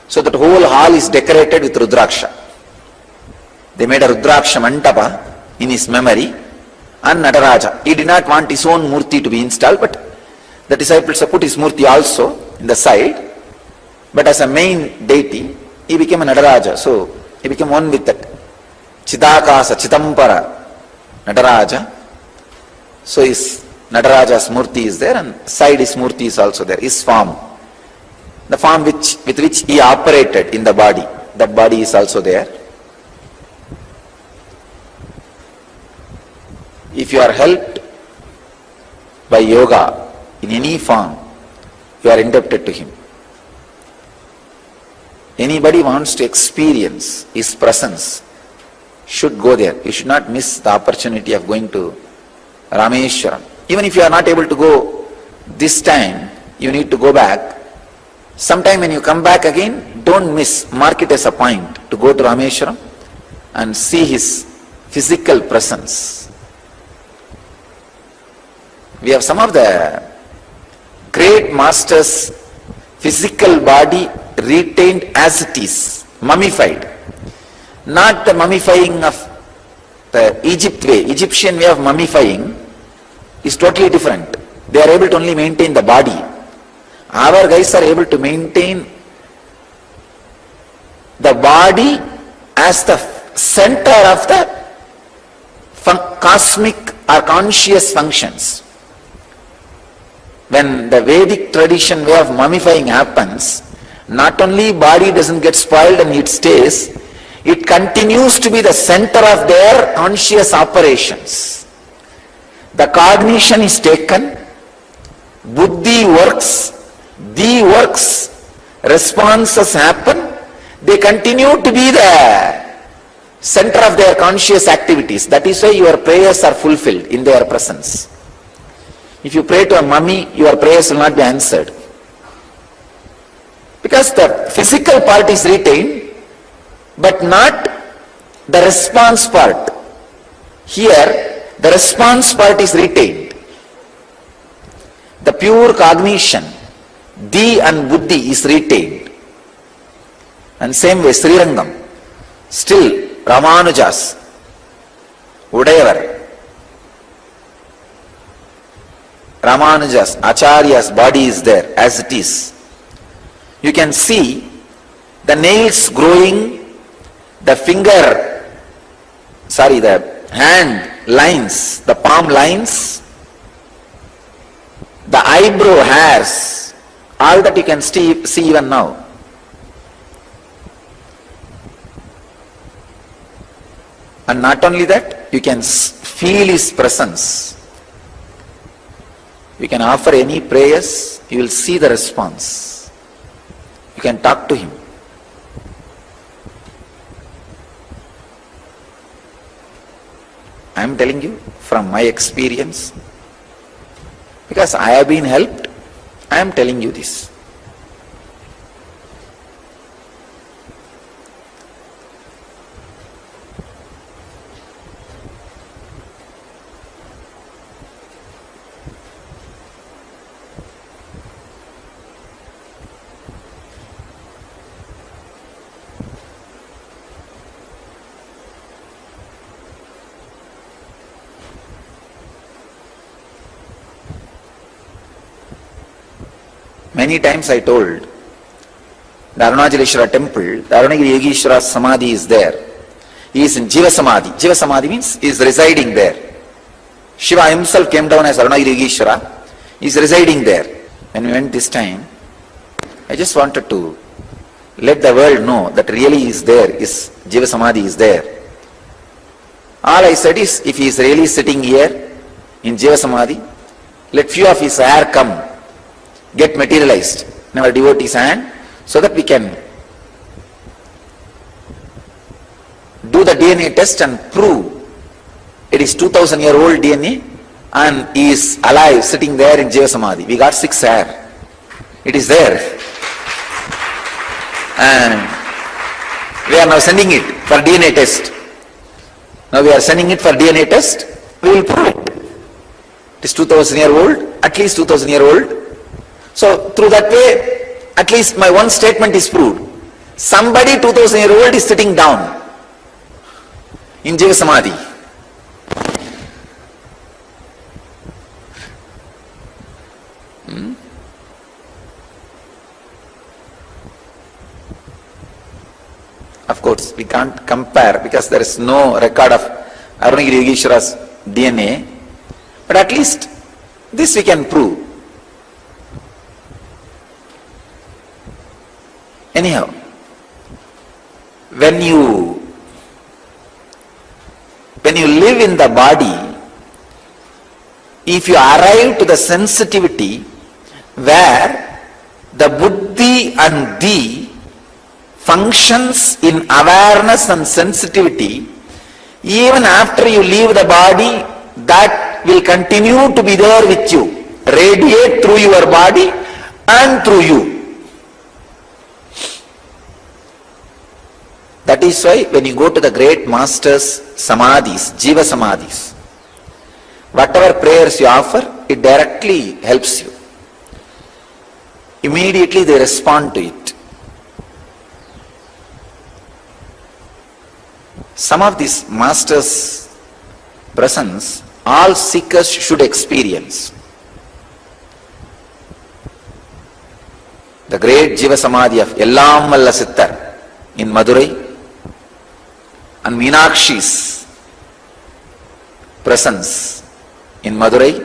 So that whole hall is decorated with Rudraksha. They made a Rudraksha Mantapa in his memory. And Nataraja. He did not want his own murti to be installed, but the disciples have put his murti also in the side. But as a main deity, he became a Nataraja. So he became one with that. Chidakasa, Chitampara, Nataraja. So his Nataraja's murti is there, and side his murti is also there, his form. The form with which he operated in the body, that body is also there. If you are helped by yoga in any form, you are indebted to him. Anybody wants to experience his presence should go there. You should not miss the opportunity of going to Rameshwaram. Even if you are not able to go this time, you need to go back. Sometime when you come back again, don't miss, mark it as a point to go to Rameshwaram and see his physical presence. We have some of the great masters' physical body retained as it is, mummified. Not the mummifying of the Egyptian way of mummifying is totally different. They are able to only maintain the body. Our guys are able to maintain the body as the center of the cosmic or conscious functions. When the Vedic tradition way of mummifying happens, not only body doesn't get spoiled and it stays, it continues to be the center of their conscious operations. The cognition is taken, buddhi works, the works, responses happen, they continue to be the center of their conscious activities. That is why your prayers are fulfilled in their presence. If you pray to a mummy, your prayers will not be answered. Because the physical part is retained, but not the response part. Here, the response part is retained. The pure cognition, Di and Buddhi is retained. And same way, Srirangam, still Ramanujas, whatever, Ramanujas, Acharya's body is there as it is. You can see the nails growing, the hand lines, the palm lines, the eyebrow hairs, all that you can see even now. And not only that, you can feel his presence. You can offer any prayers, you will see the response. You can talk to him. I am telling you from my experience, because I have been helped, I am telling you this. Many times I told, the Arunachaleshwara temple, the Arunagiri Yogeshwara Samadhi is there. He is in Jiva Samadhi. Jiva Samadhi means he is residing there. Shiva himself came down as Arunagiri Yogeshwara. He is residing there. When we went this time, I just wanted to let the world know that really is there, is Jiva Samadhi is there. All I said is, if he is really sitting here in Jiva Samadhi, let few of his hair come, get materialized in our devotee's hand, so that we can do the DNA test and prove it is 2000-year-old DNA and he is alive sitting there in Jiva Samadhi. We got 6 hair. It is there. And we are now sending it for DNA test. Now we are sending it for DNA test. We will prove it. It is 2000-year-old, at least 2000-year-old. So through that way, at least my one statement is proved. Somebody 2000-year-old is sitting down in Jiva Samadhi. Of course, we can't compare because there is no record of Arunagiri Yogeshwara's DNA, but at least this we can prove. Anyhow, when you live in the body, if you arrive to the sensitivity where the buddhi and di functions in awareness and sensitivity, even after you leave the body, that will continue to be there with you, radiate through your body and through you. That is why when you go to the great masters' samadhis, Jiva Samadhis, whatever prayers you offer, it directly helps you. Immediately they respond to it. Some of these masters' presence, all seekers should experience. The great Jiva Samadhi of Ellam Valla Sittar in Madurai, and Meenakshi's presence in Madurai,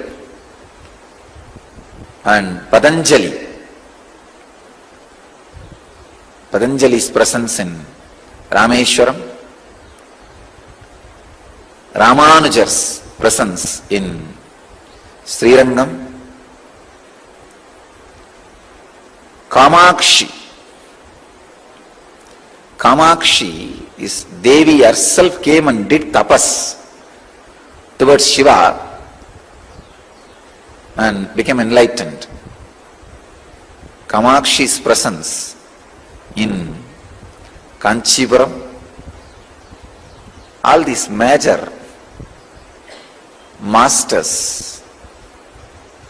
and Patanjali's presence in Rameshwaram, Ramanujar's presence in Srirangam, Kamakshi is Devi herself came and did tapas towards Shiva and became enlightened. Kamakshi's presence in Kanchipuram, all these major masters,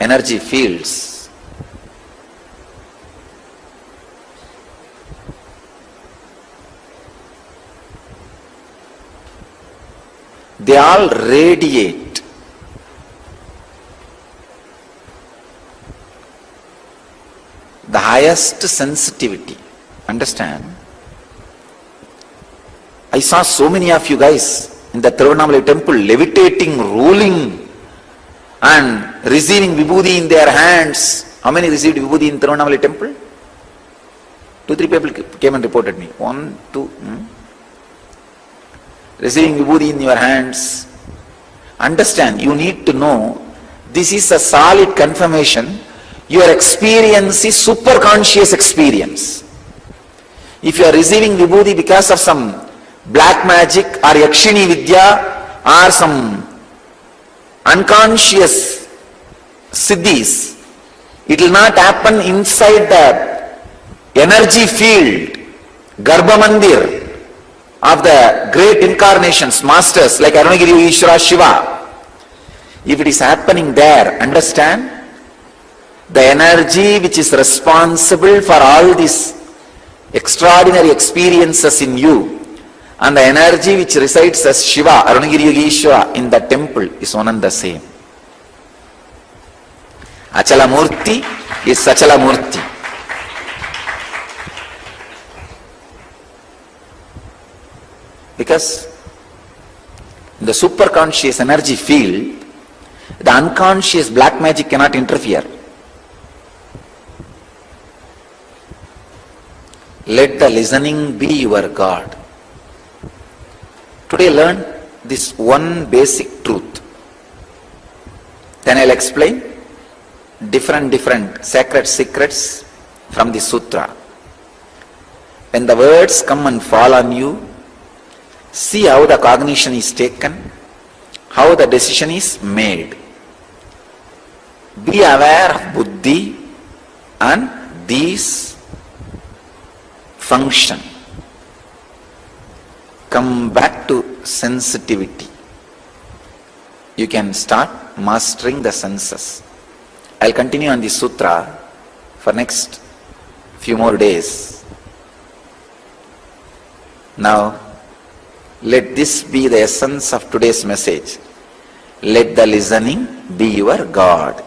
energy fields, they all radiate the highest sensitivity. Understand? I saw so many of you guys in the Tiruvannamalai temple levitating, rolling and receiving vibhuti in their hands. How many received vibhuti in Tiruvannamalai temple? 2-3 people came and reported me. 1, 2. Receiving vibhuti in your hands. Understand, you need to know, this is a solid confirmation. Your experience is superconscious experience. If you are receiving vibhuti because of some black magic or yakshini vidya or some unconscious siddhis, it will not happen inside the energy field, Garbha Mandir of the great incarnations, masters like Arunagiri Ishvara Shiva. If it is happening there, understand, the energy which is responsible for all these extraordinary experiences in you and the energy which resides as Shiva, Arunagiri Yogeshwara in the temple is one and the same. Achala Murti is Sachala Murti. Because in the superconscious energy field, the unconscious black magic cannot interfere. Let the listening be your God. Today learn this one basic truth. Then I'll explain different sacred secrets from the sutra. When the words come and fall on you, see how the cognition is taken, how the decision is made. Be aware of buddhi and these function. Come back to sensitivity. You can start mastering the senses. I'll continue on the sutra for next few more days. Now, let this be the essence of today's message. Let the listening be your God.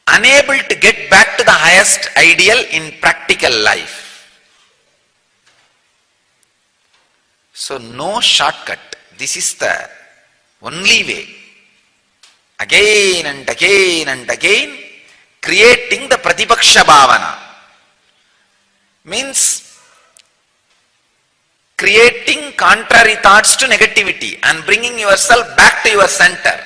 Unable to get back to the highest ideal in practical life. So no shortcut. This is the only way. Again and again and again, creating the Pratipaksha Bhavana. Means creating contrary thoughts to negativity and bringing yourself back to your center.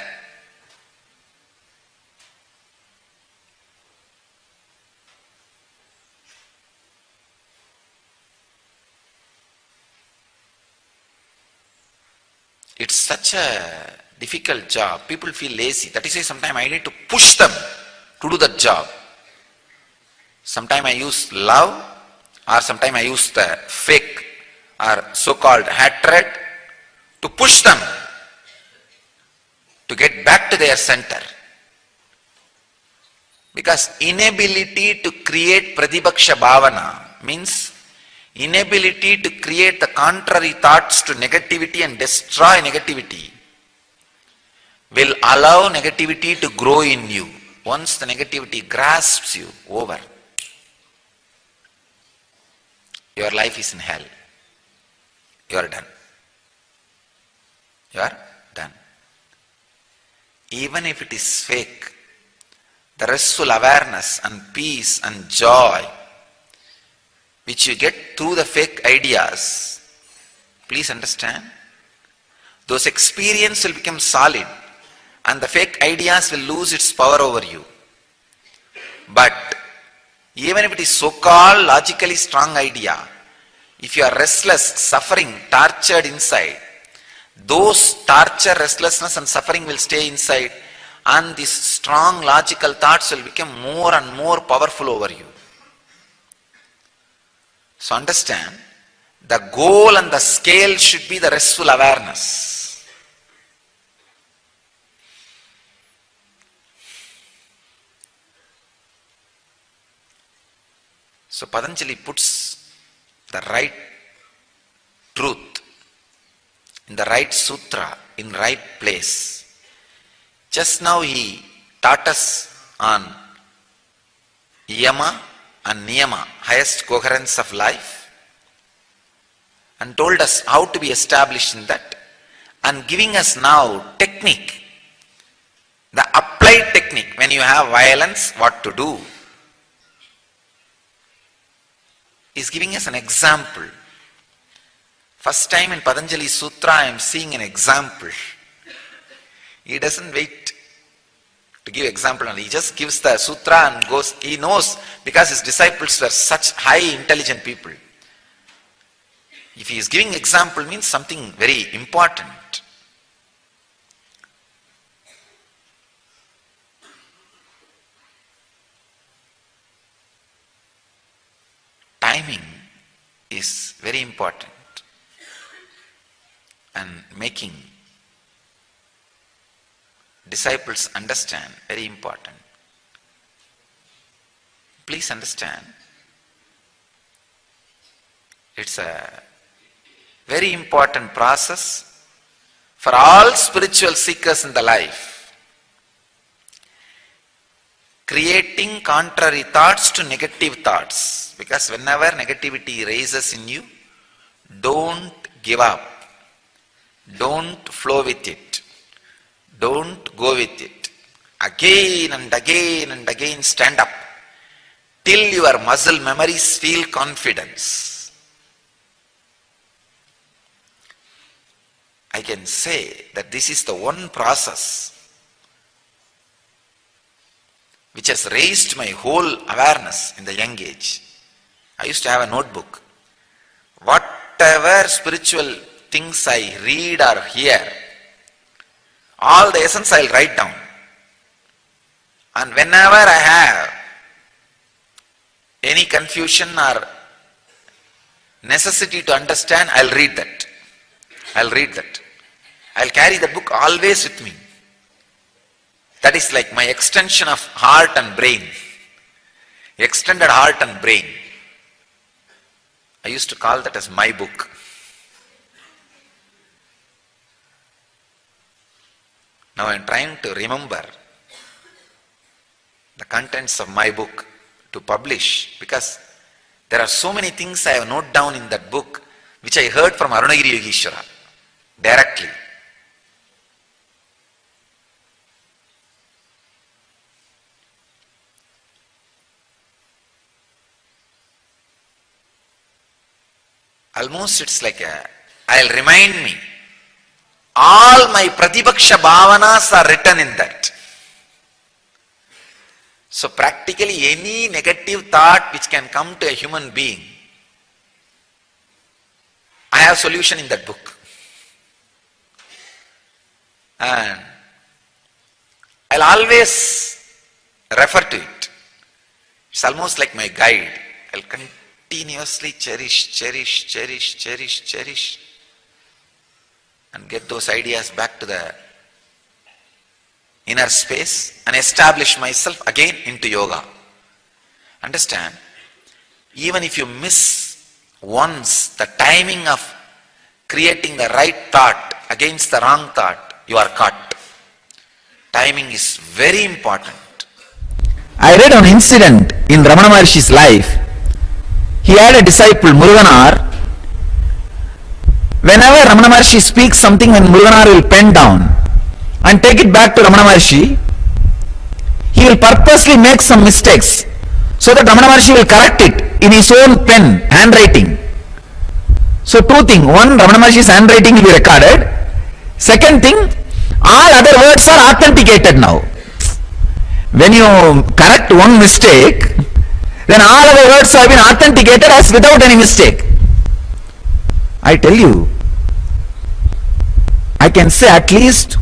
It's such a difficult job. People feel lazy. That is why sometimes I need to push them to do that job. Sometimes I use love, or sometimes I use the fake or so-called hatred to push them to get back to their center. Because inability to create Pratipaksha Bhavana means inability to create the contrary thoughts to negativity and destroy negativity will allow negativity to grow in you. Once the negativity grasps you over, your life is in hell. You are done. You are done. Even if it is fake, the restful awareness and peace and joy which you get through the fake ideas, please understand, those experiences will become solid and the fake ideas will lose its power over you. But even if it is so-called logically strong idea, if you are restless, suffering, tortured inside, those torture, restlessness and suffering will stay inside, and these strong logical thoughts will become more and more powerful over you. So understand, the goal and the scale should be the restful awareness. So Patanjali puts the right truth in the right sutra, in right place. Just now he taught us on yama and niyama, highest coherence of life, and told us how to be established in that, and giving us now technique, the applied technique. When you have violence, what to do. Is giving us an example. First time in Patanjali Sutra I am seeing an example. He doesn't wait to give example only. He just gives the sutra and goes. He knows, because his disciples were such high intelligent people. If he is giving example, means something very important. Timing is very important, and making disciples understand, very important. Please understand, it's a very important process for all spiritual seekers in the life. Creating contrary thoughts to negative thoughts, because whenever negativity rises in you, don't give up, don't flow with it, don't go with it. Again and again and again stand up till your muscle memories feel confidence. I can say that this is the one process which has raised my whole awareness in the young age. I used to have a notebook. Whatever spiritual things I read or hear, all the essence I'll write down. And whenever I have any confusion or necessity to understand, I'll read that. I'll carry the book always with me. That is like my extension of heart and brain. Extended heart and brain. I used to call that as my book. Now I am trying to remember the contents of my book to publish, because there are so many things I have noted down in that book which I heard from Arunagiri Yogeshwara directly. Almost it's like I'll remind me. All my Pratipaksha Bhavanas are written in that. So practically any negative thought which can come to a human being, I have solution in that book. And I'll always refer to it. It's almost like my guide. I'll continuously cherish, and get those ideas back to the inner space and establish myself again into yoga. Understand, even if you miss once the timing of creating the right thought against the wrong thought, you are caught. Timing is very important. I read an incident in Ramana Maharshi's life. He had a disciple, Muruganar. Whenever Ramana Maharshi speaks something, then Muruganar will pen down and take it back to Ramana Maharshi. He will purposely make some mistakes so that Ramana Maharshi will correct it in his own pen, handwriting. So two things. One, Ramana Maharshi's handwriting will be recorded. Second thing, all other words are authenticated now. When you correct one mistake, then all other words have been authenticated as without any mistake. I tell you, I can say at least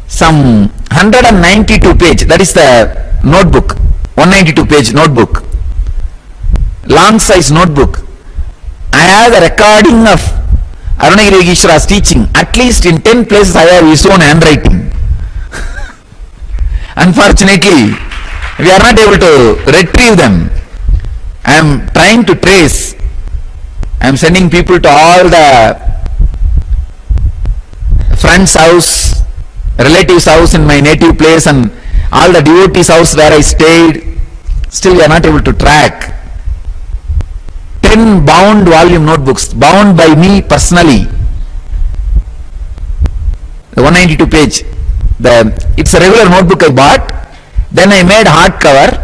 some 192 page, that is the notebook, 192 page notebook, long size notebook. I have the recording of Arunagiri Yogeshwara's teaching. At least in 10 places I have his own handwriting. Unfortunately, we are not able to retrieve them. I am trying to trace. I am sending people to all the friends' house, relatives' house in my native place, and all the devotees' house where I stayed. Still we are not able to track. 10 bound volume notebooks, bound by me personally. The 192 page. It's a regular notebook I bought. Then I made hardcover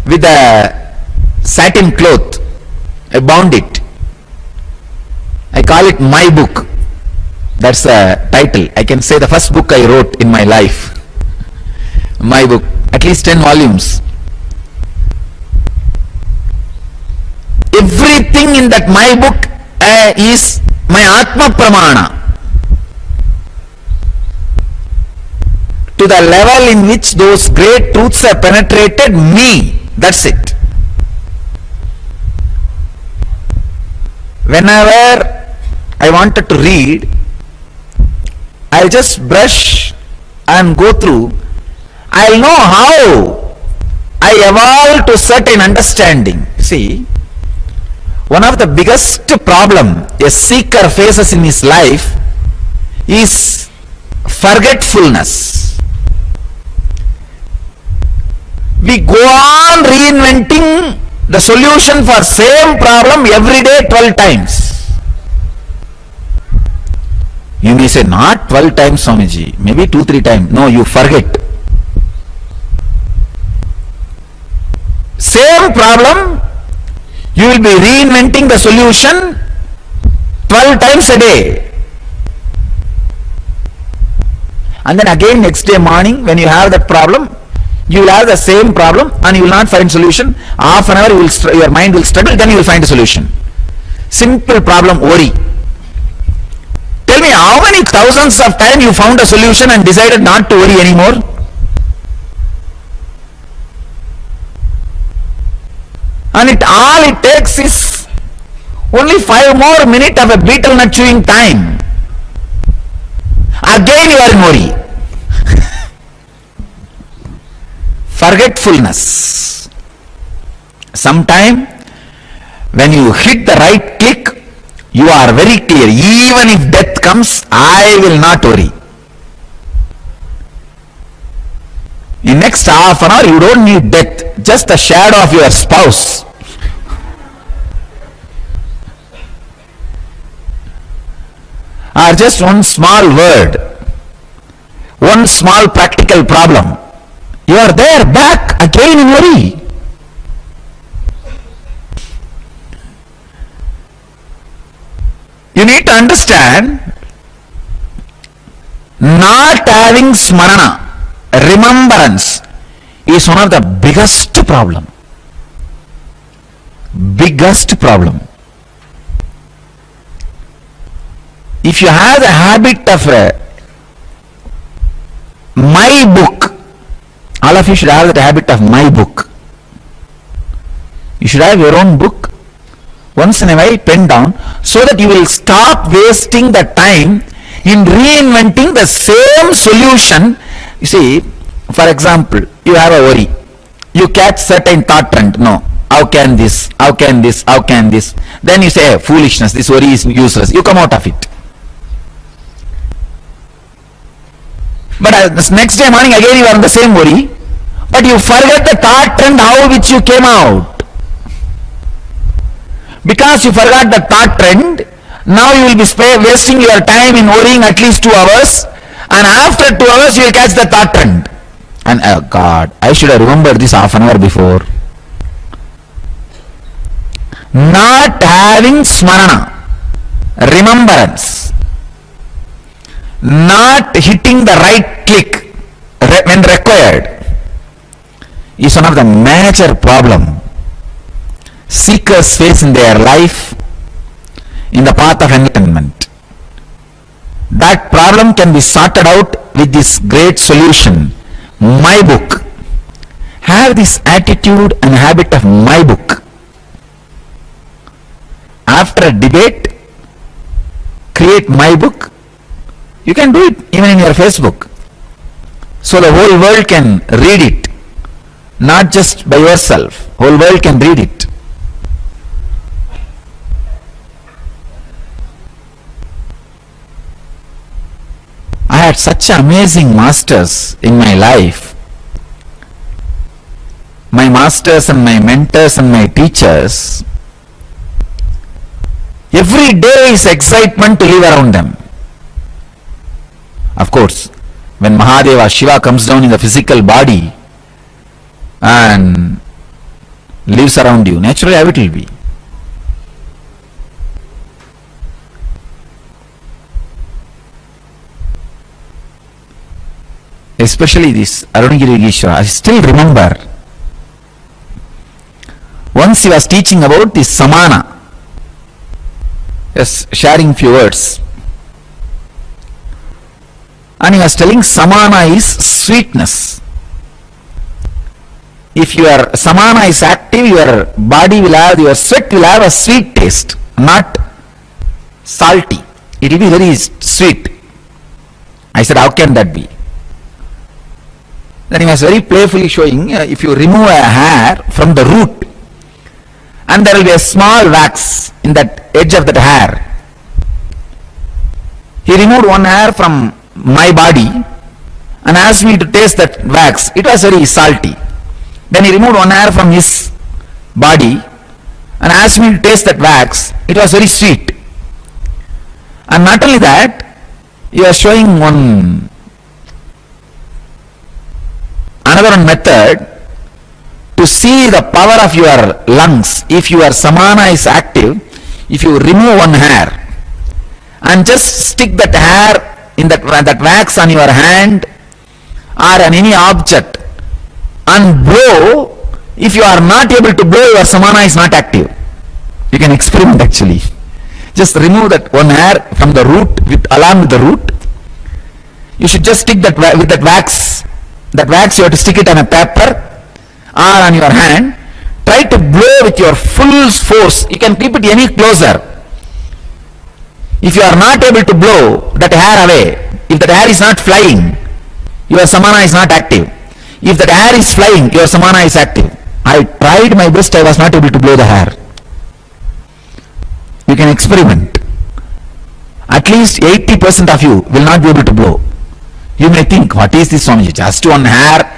with a satin cloth. I bound it. I call it my book. That's the title. I can say the first book I wrote in my life. My book. At least 10 volumes. Everything in that my book is my Atma Pramana. To the level in which those great truths have penetrated me. That's it. Whenever I wanted to read, I'll just brush and go through. I'll know how I evolved to certain understanding. See, one of the biggest problem a seeker faces in his life is forgetfulness. We go on reinventing the solution for same problem every day 12 times. You may say, not 12 times, Swamiji, maybe 2-3 times. No, you forget. Same problem, you will be reinventing the solution 12 times a day. And then again next day morning, when you have that problem, you will have the same problem and you will not find solution. Half an hour your mind will struggle, then you will find a solution. Simple problem, worry. Tell me, how many thousands of times you found a solution and decided not to worry anymore? And all it takes is only 5 more minutes of a beetle nut chewing time. Again you are in worry. Forgetfulness. Sometime when you hit the right click, you are very clear. Even if death comes, I will not worry. In next half an hour, you don't need death, just the shadow of your spouse. Or just one small word, one small practical problem. You are there, back again in worry. You need to understand, not having smarana, remembrance, is one of the biggest problem. Biggest problem. If you have the habit of my book, all of you should have the habit of my book. You should have your own book. Once in a while, pen down, so that you will stop wasting the time in reinventing the same solution. You see, for example, you have a worry. You catch certain thought trend. No, how can this? How can this? How can this? Then you say, hey, foolishness, this worry is useless. You come out of it. But this next day morning again you are on the same worry, but you forget the thought trend how which you came out. Because you forgot the thought trend, now you will be wasting your time in worrying at least 2 hours, and after 2 hours you will catch the thought trend. And oh God, I should have remembered this half an hour before. Not having smarana, remembrance, not hitting the right click when required, is one of the major problem seekers face in their life. in the path of enlightenment. That problem can be sorted out with this great solution, my book. Have this attitude and habit of my book. After a debate, create my book. You can do it even in your Facebook. So the whole world can read it, not just by yourself. Whole world can read it. I had such amazing masters in my life. My masters and my mentors and my teachers. Every day is excitement to live around them. Of course, when Mahadeva, Shiva comes down in the physical body and lives around you, naturally how it will be. Especially this Arunagiri Yogeshwara, I still remember once he was teaching about this samana, yes, sharing few words, and he was telling samana is sweetness. If your samana is active, your body will have, your sweat will have a sweet taste, not salty. It will be very sweet. I said, how can that be? Then he was very playfully showing, if you remove a hair from the root, and there will be a small wax in that edge of that hair. He removed one hair from my body and asked me to taste that wax. It was very salty. Then he removed one hair from his body and asked me to taste that wax. It was very sweet. And not only that, he was showing another method to see the power of your lungs. If your samana is active, if you remove one hair and just stick that hair in that wax on your hand or on any object and blow, if you are not able to blow, your samana is not active. You can experiment actually. Just remove that one hair from the root, along with the root. You should just stick that with that wax. That wax you have to stick it on a paper or on your hand. Try to blow with your full force. You can keep it any closer. If you are not able to blow that hair away, if that hair is not flying, your samana is not active. If that hair is flying, your samana is active. I tried my best, I was not able to blow the hair. You can experiment. At least 80% of you will not be able to blow. You may think, what is this Swamiji? Just one hair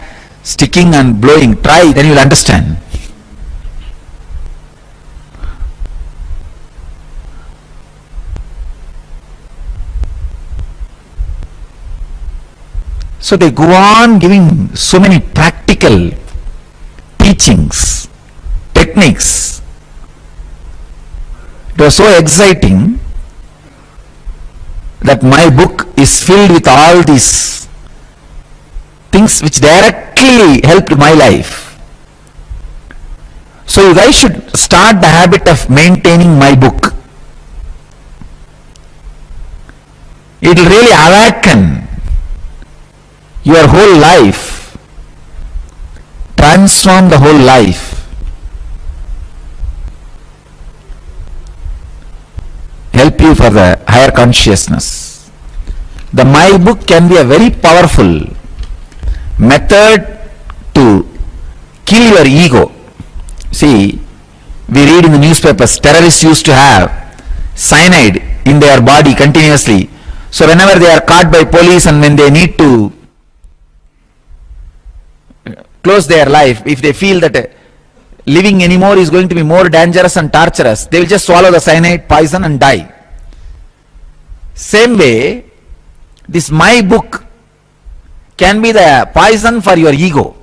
sticking and blowing. Try, then you will understand. So they go on giving so many practical teachings, techniques. It was so exciting that my book is filled with all these things which directly helped my life. So you guys should start the habit of maintaining my book. It will really awaken your whole life, transform the whole life. Help you for the higher consciousness. The my book can be a very powerful method to kill your ego. See, we read in the newspapers, terrorists used to have cyanide in their body continuously. So whenever they are caught by police and when they need to close their life, if they feel that living anymore is going to be more dangerous and torturous, they will just swallow the cyanide poison and die. Same way, this my book can be the poison for your ego.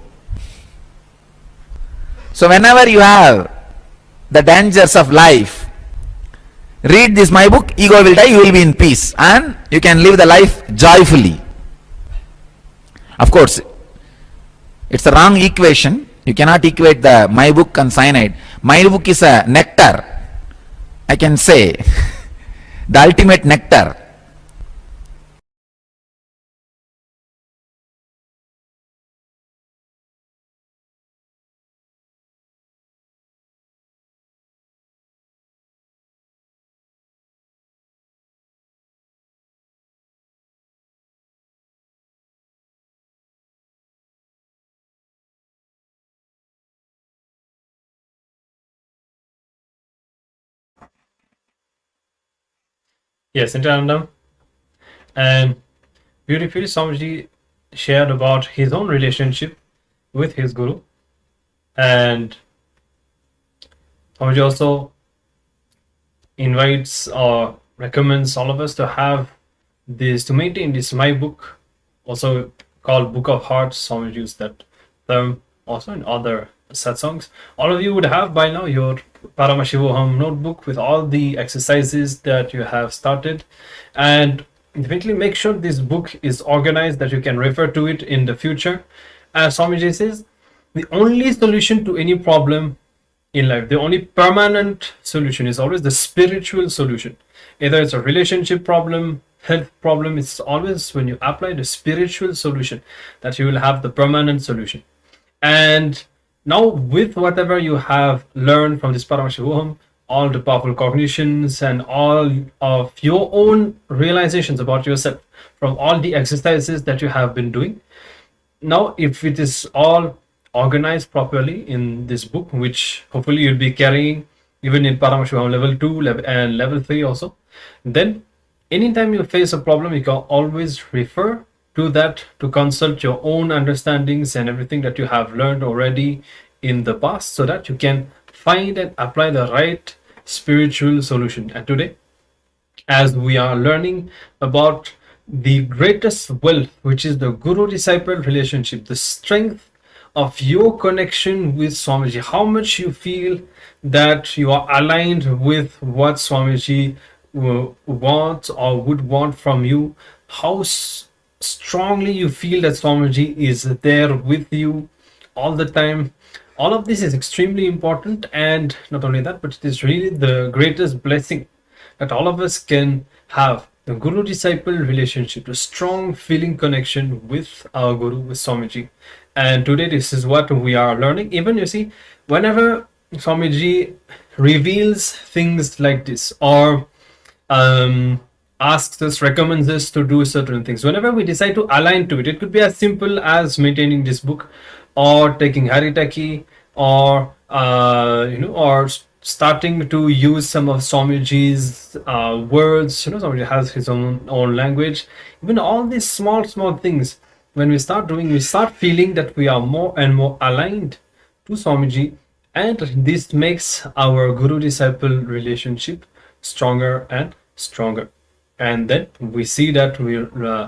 So whenever you have the dangers of life, read this my book, ego will die, you will be in peace and you can live the life joyfully. Of course, it's a wrong equation. You cannot equate the my book and cyanide. My book is a nectar, I can say. the ultimate nectar. Yes, Nityananda. And beautifully, Swamiji shared about his own relationship with his guru. And Swamiji also invites or recommends all of us to have this, to maintain this my book, also called Book of Hearts. Swamiji used that term also in other satsangs. All of you would have by now your Paramashivoham notebook with all the exercises that you have started, and definitely make sure this book is organized that you can refer to it in the future. As Swamiji says, the only solution to any problem in life, the only permanent solution is always the spiritual solution. Either it's a relationship problem, health problem, it's always when you apply the spiritual solution that you will have the permanent solution. And now with whatever you have learned from this Paramashivoham, all the powerful cognitions and all of your own realizations about yourself from all the exercises that you have been doing, now if it is all organized properly in this book, which hopefully you'll be carrying even in Paramashivoham level 2 and level 3 also, then anytime you face a problem, you can always refer to that to consult your own understandings and everything that you have learned already in the past, so that you can find and apply the right spiritual solution. And today, as we are learning about the greatest wealth, which is the guru-disciple relationship, the strength of your connection with Swamiji, how much you feel that you are aligned with what Swamiji wants or would want from you, how strongly you feel that Swamiji is there with you all the time. All of this is extremely important, and not only that, but it is really the greatest blessing that all of us can have, the guru-disciple relationship, the strong feeling connection with our guru, with Swamiji. And today this is what we are learning. Even you see, whenever Swamiji reveals things like this, or asks us, recommends us to do certain things, whenever we decide to align to it, it could be as simple as maintaining this book, or taking haritaki, or or starting to use some of Swamiji's words. Swamiji has his own language. Even all these small things, when we start doing, we start feeling that we are more and more aligned to Swamiji, and this makes our guru-disciple relationship stronger and stronger. And then we see that we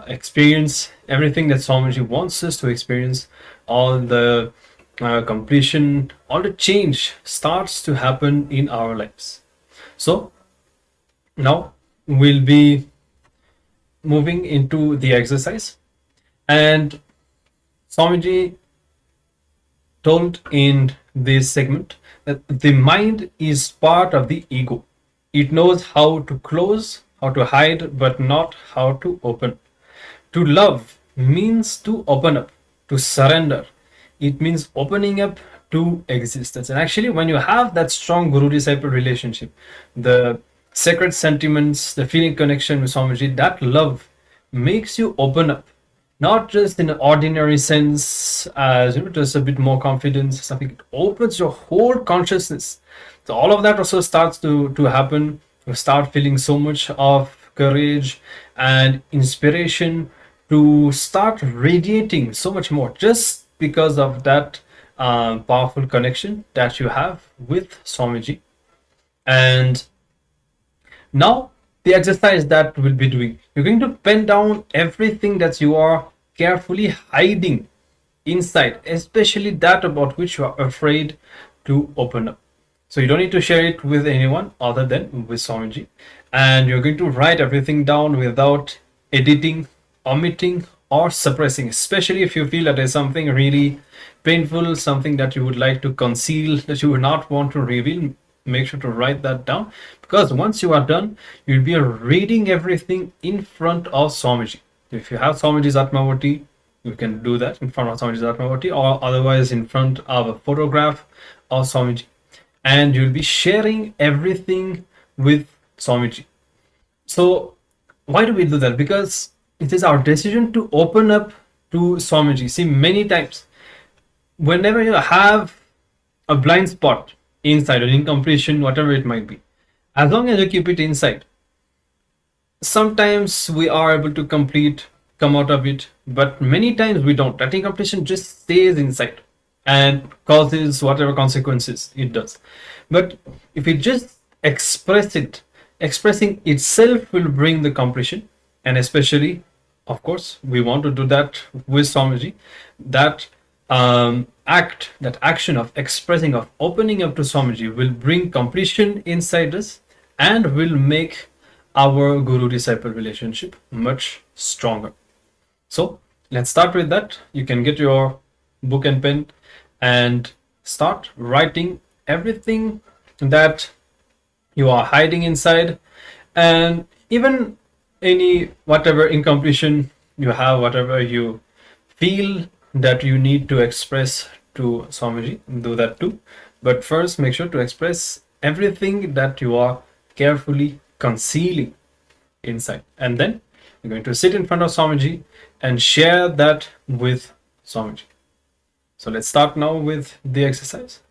experience everything that Swamiji wants us to experience. All the completion, all the change starts to happen in our lives. So now we'll be moving into the exercise. And Swamiji told in this segment that the mind is part of the ego. It knows how to close, how to hide, but not how to open. To love means to open up, to surrender. It means opening up to existence. And actually, when you have that strong guru-disciple relationship, the sacred sentiments, the feeling connection with Swamiji, that love makes you open up. Not just in an ordinary sense, as just a bit more confidence, something. It opens your whole consciousness. So all of that also starts to happen. You start feeling so much of courage and inspiration to start radiating so much more, just because of that powerful connection that you have with Swamiji. And now the exercise that we'll be doing, you're going to pen down everything that you are carefully hiding inside, especially that about which you are afraid to open up. So you don't need to share it with anyone other than with Swamiji. And you're going to write everything down without editing, omitting, or suppressing, especially if you feel that there's something really painful, something that you would like to conceal, that you would not want to reveal. make sure to write that down, because once you are done, you'll be reading everything in front of Swamiji. If you have Swamiji's Atmavati, you can do that in front of Swamiji's Atmavati, or otherwise in front of a photograph of Swamiji, and you'll be sharing everything with Swamiji. So why do we do that? Because it is our decision to open up to Swamiji. See, many times whenever you have a blind spot inside, or incompletion, whatever it might be, as long as you keep it inside, sometimes we are able to come out of it, but many times we don't. That incompletion just stays inside and causes whatever consequences it does. But if we just express it, expressing itself will bring the completion. And especially, of course, we want to do that with Swamiji. That act, that action of expressing, of opening up to Swamiji will bring completion inside us and will make our guru-disciple relationship much stronger. So let's start with that. You can get your book and pen and start writing everything that you are hiding inside, and even any whatever incompletion you have, whatever you feel that you need to express to Swamiji, do that too. But first, make sure to express everything that you are carefully concealing inside, and then you're going to sit in front of Swamiji and share that with Swamiji. So let's start now with the exercise.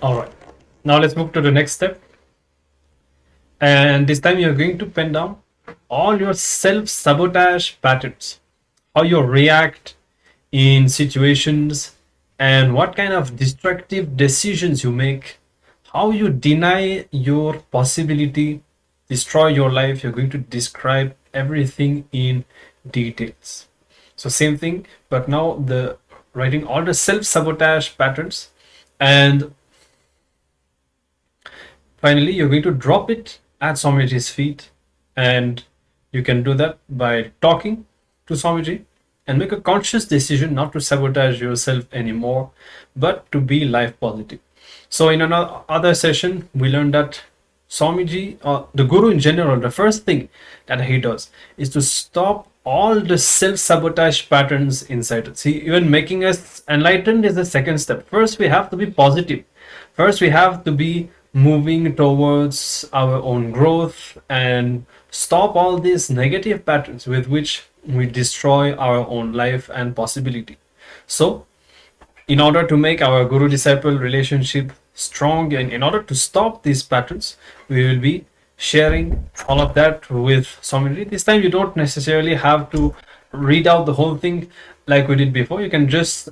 All right. Now let's move to the next step. And this time you're going to pen down all your self-sabotage patterns, how you react in situations, and what kind of destructive decisions you make, how you deny your possibility, destroy your life. You're going to describe everything in details. So same thing, but now the writing all the self-sabotage patterns, and finally you're going to drop it at Swamiji's feet, and you can do that by talking to Swamiji and make a conscious decision not to sabotage yourself anymore, but to be life positive. So in another other session, we learned that Swamiji, or the Guru in general, the first thing that he does is to stop all the self-sabotage patterns inside us. See, even making us enlightened is the second step. First, we have to be positive. First, we have to be moving towards our own growth and stop all these negative patterns with which we destroy our own life and possibility. So, in order to make our guru-disciple relationship strong and in order to stop these patterns, we will be sharing all of that with Swamiji. This time you don't necessarily have to read out the whole thing like we did before. You can just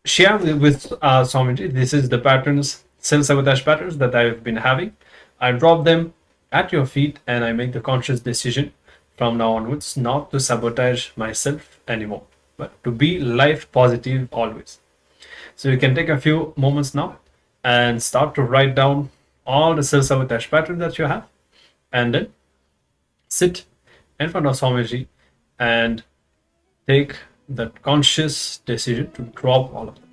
share with Swamiji. This is the patterns, self-sabotage patterns that I've been having. I drop them at your feet and I make the conscious decision from now onwards not to sabotage myself anymore, but to be life positive always. So you can take a few moments now and start to write down all the self-sabotage patterns that you have, and then sit in front of Swamiji and take that conscious decision to drop all of them.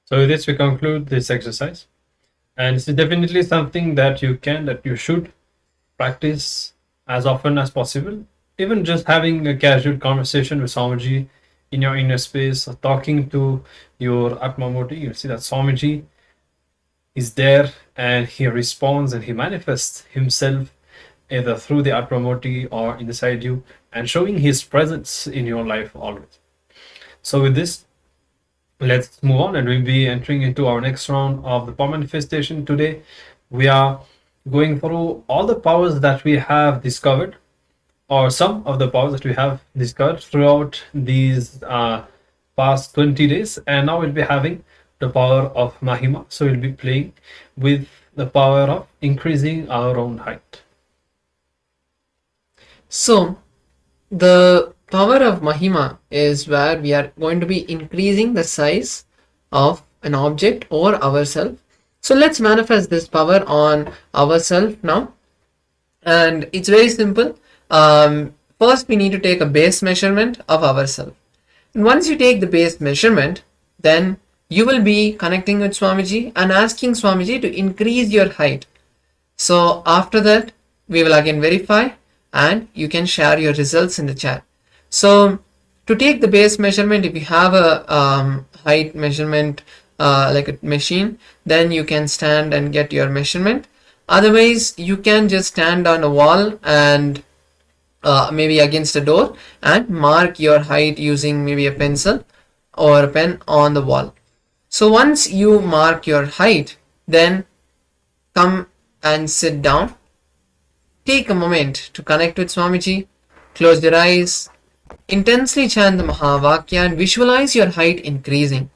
So with this we conclude this exercise, and this is definitely something that you should practice as often as possible. Even just having a casual conversation with Swamiji in your inner space, or talking to your Atma Murti, you see that Swamiji is there and he responds and he manifests himself either through the Atma Murti or inside you, and showing his presence in your life always. So with this, let's move on, and we'll be entering into our next round of the power manifestation. Today we are going through all the powers that we have discovered, or some of the powers that we have discovered throughout these past 20 days, and now we'll be having the power of Mahima. So we'll be playing with the power of increasing our own height. So the power of Mahima is where we are going to be increasing the size of an object or ourselves. So let's manifest this power on ourselves now, and it's very simple. First we need to take a base measurement of ourselves, and once you take the base measurement, then you will be connecting with Swamiji and asking Swamiji to increase your height. So after that we will again verify, and you can share your results in the chat. So to take the base measurement, if you have a height measurement like a machine, then you can stand and get your measurement. Otherwise you can just stand on a wall and maybe against a door and mark your height using maybe a pencil or a pen on the wall. So once you mark your height, then come and sit down. Take a moment to connect with Swamiji. Close your eyes. Intensely chant the Mahavakya and visualize your height increasing.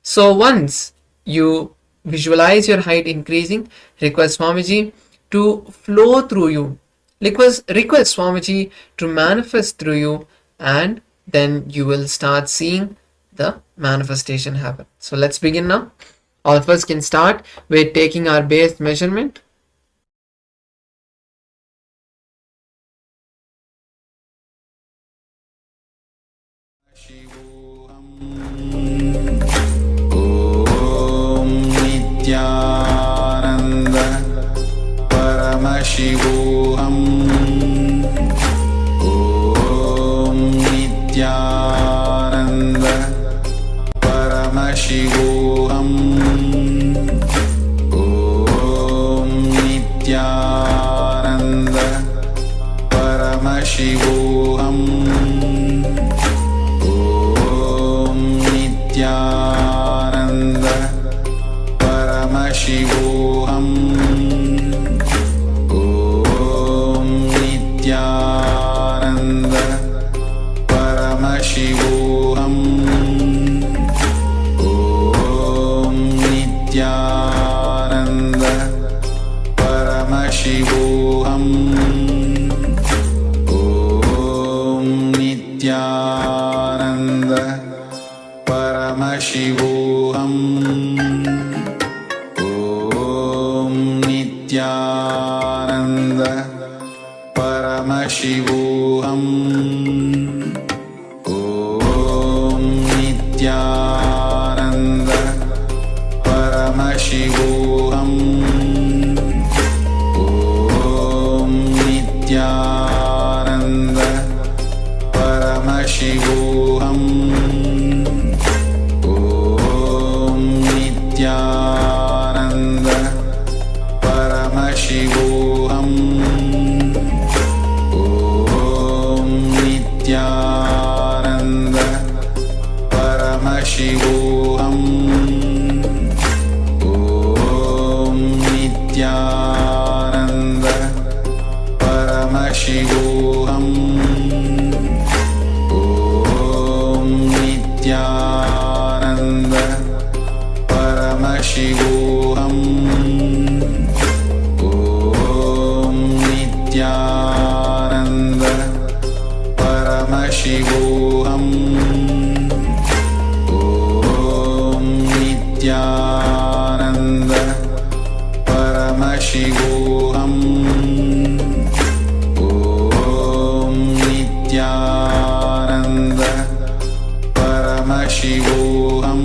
So once you visualize your height increasing, request Swamiji to flow through you. Request Swamiji to manifest through you, and then you will start seeing the manifestation happen. So let's begin now. All of us can start with taking our base measurement. Om Nityananda Paramashivoham. Om Nityananda Paramashivoham. Om Nityananda Paramashivoham. Om Nityananda Paramashivoham. Om Nityananda Paramashivoham. Om Nityananda Paramashivoham. Om Nityananda Paramashivoham. Om Nityananda Paramashivoham. Om Nityananda Paramashivoham. Om Nityananda Paramashivoham. Om Nityananda Paramashivoham. Om Nityananda Paramashivoham. Om Nityananda Paramashivoham. Om Nityananda Paramashivoham. Om Nityananda Paramashivoham. Om Nityananda Paramashivoham. Om Nityananda Paramashivoham.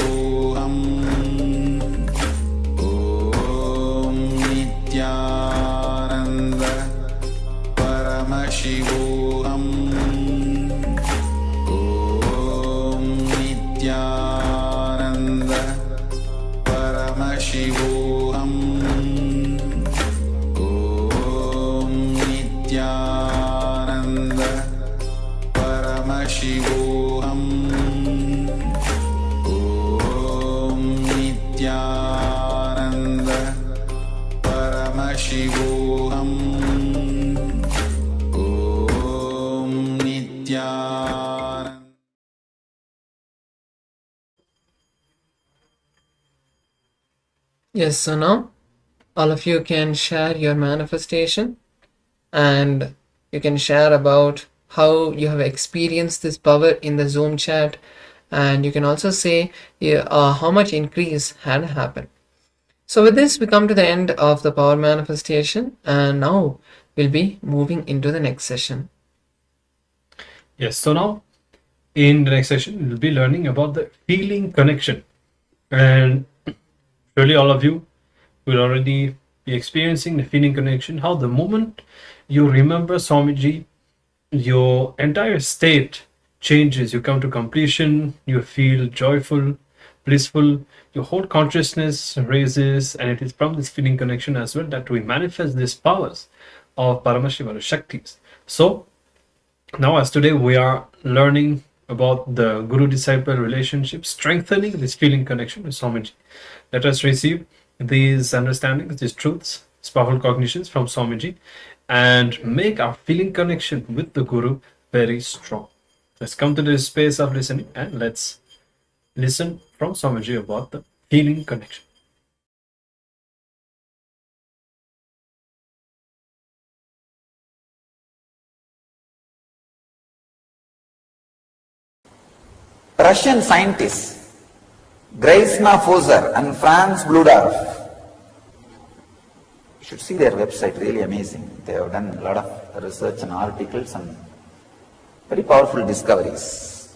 Paramashivoham Om Nityananda Paramashivoham Om Nityananda Paramashivoham Om Nityananda Paramashivoham Om Nityananda Paramashivoham Om Nityananda. Yes, so now all of you can share your manifestation, and you can share about how you have experienced this power in the Zoom chat, and you can also say how much increase had happened. So with this, we come to the end of the power manifestation, and now we'll be moving into the next session. Yes, so now in the next session, we'll be learning about the feeling connection. And surely all of you will already be experiencing the feeling connection, how the moment you remember Swamiji, your entire state changes. You come to completion, you feel joyful, blissful, your whole consciousness raises, and it is from this feeling connection as well that we manifest these powers of Paramashiva, the Shaktis. So now, as today we are learning about the Guru-disciple relationship, strengthening this feeling connection with Swamiji. Let us receive these understandings, these truths, these powerful cognitions from Swamiji, and make our feeling connection with the Guru very strong. Let's come to this space of listening, and let's listen from Swamiji about the feeling connection. Russian scientists Graisna Fozer and Franz Bludorf, you should see their website, really amazing. They have done a lot of research and articles and very powerful discoveries.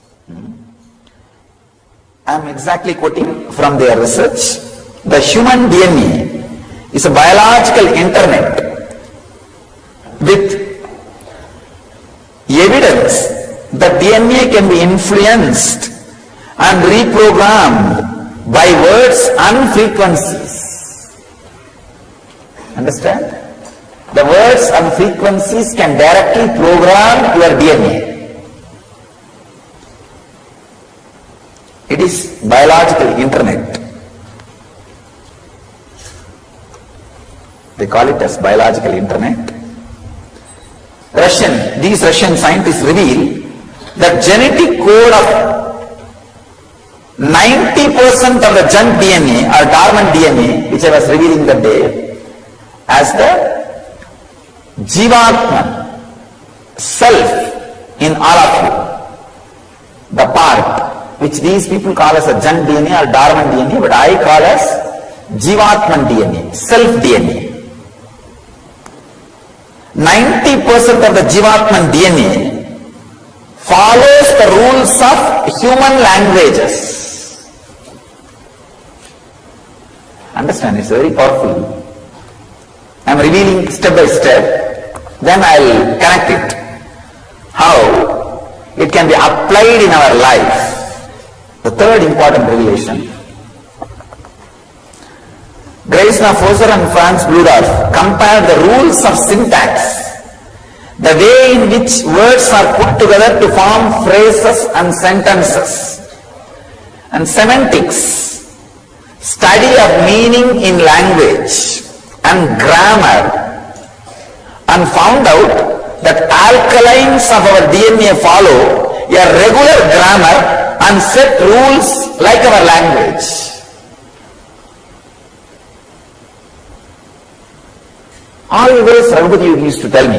I am exactly quoting from their research. The human DNA is a biological internet with evidence that DNA can be influenced and reprogrammed by words and frequencies. Understand? The words and frequencies can directly program your DNA. It is biological internet. They call it as biological internet. These Russian scientists reveal that genetic code of 90% of the junk DNA or dormant DNA, which I was revealing that day, as the Jivatman, self in all of you, the part which these people call as a junk DNA or dormant DNA, but I call as Jivatman DNA, self DNA. 90% of the Jivatman DNA follows the rules of human languages. Understand, it's very powerful. I am revealing step by step, then I will connect it. How it can be applied in our life. The third important revelation. Graisna Fozer and Franz Bludorf compared the rules of syntax, the way in which words are put together to form phrases and sentences, and semantics, study of meaning in language and grammar, and found out that alkalines of our DNA follow a regular grammar and set rules like our language. Always Raghupathi used to tell me,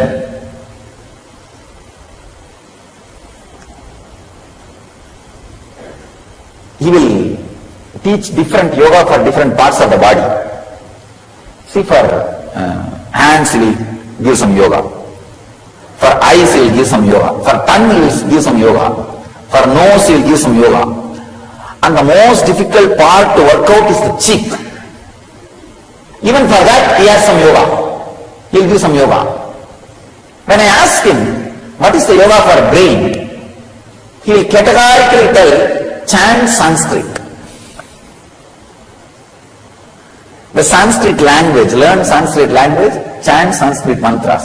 he will teach different yoga for different parts of the body. See, for hands he will give some yoga, for eyes he will give some yoga, for tongue he will give some yoga, for nose he will give some yoga, And the most difficult part to work out is the cheek. Even for that, he has some yoga. He'll do some yoga. When I ask him, what is the yoga for brain? He will categorically tell, chant Sanskrit. The Sanskrit language, learn Sanskrit language, chant Sanskrit mantras.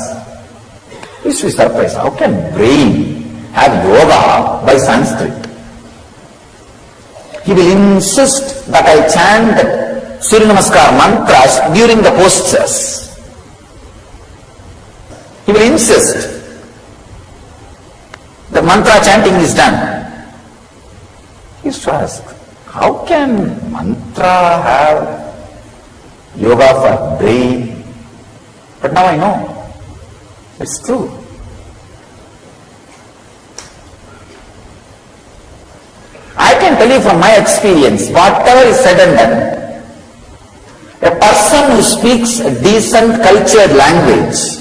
You should be surprised. How can brain have yoga by Sanskrit? He will insist that I chant the Surya Namaskar mantras during the postures. He will insist. The mantra chanting is done. He used to ask, how can mantra have yoga for brain? But now I know. It's true. I can tell you from my experience, whatever is said and done, a person who speaks a decent cultured language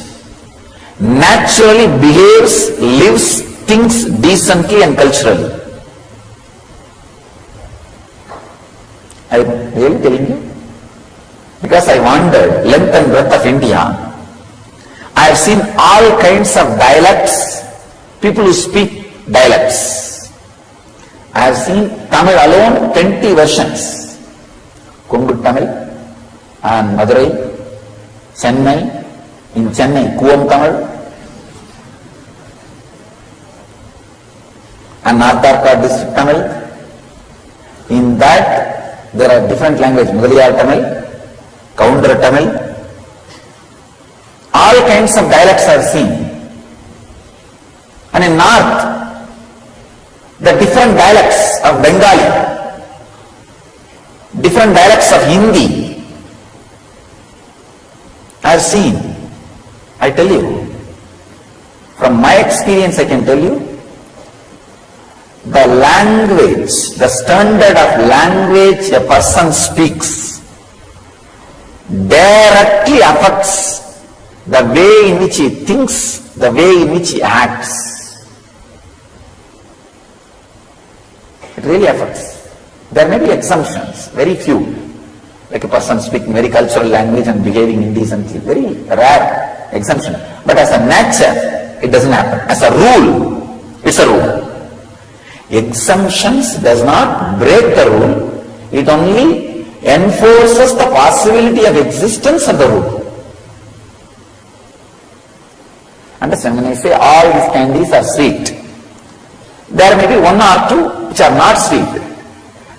naturally behaves, lives, thinks decently and culturally. I am really telling you. Because I wandered length and breadth of India, I have seen all kinds of dialects, people who speak dialects. I have seen Tamil alone 20 versions. Kongu Tamil and Madurai, Chennai, in Chennai, Kuvam Tamil, and North Arcot district Tamil. In that, there are different languages, Mudaliyar Tamil, Counter Tamil, all kinds of dialects are seen. And in North, the different dialects of Bengali, different dialects of Hindi, I have seen. I tell you, from my experience I can tell you, the language, the standard of language a person speaks directly affects the way in which he thinks, the way in which he acts. It really affects. There may be exemptions, very few, like a person speaking very cultural language and behaving indecently, very rare exemption. But as a nature, it doesn't happen. As a rule, it's a rule. Exemptions does not break the rule, it only enforces the possibility of existence of the rule. Understand, when I say all these candies are sweet, there may be one or two which are not sweet.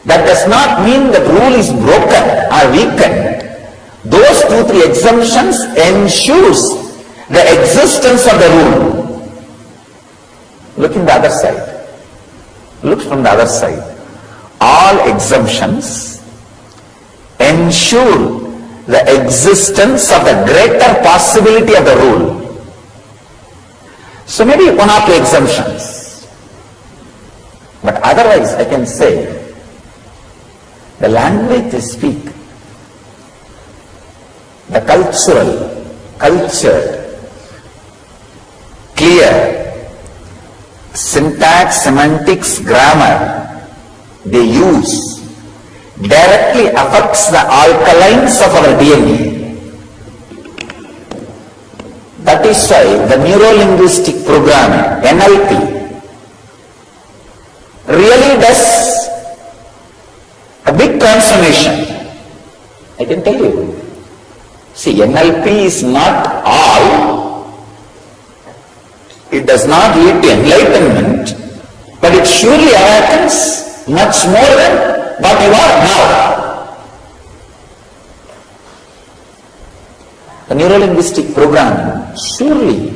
That does not mean that rule is broken or weakened. Those 2-3 exemptions ensures the existence of the rule. Look in the other side. Look from the other side. All exemptions ensure the existence of the greater possibility of the rule. So maybe 1 or 2 exemptions. But otherwise I can say, the language they speak, the cultured, clear, syntax, semantics, grammar they use directly affects the alkalines of our DNA. That is why the neuro-linguistic programming, NLP, really does a big transformation. I can tell you. See, NLP is not all. It does not lead to enlightenment, but it surely awakens much more than what you are now. The neuro-linguistic programming surely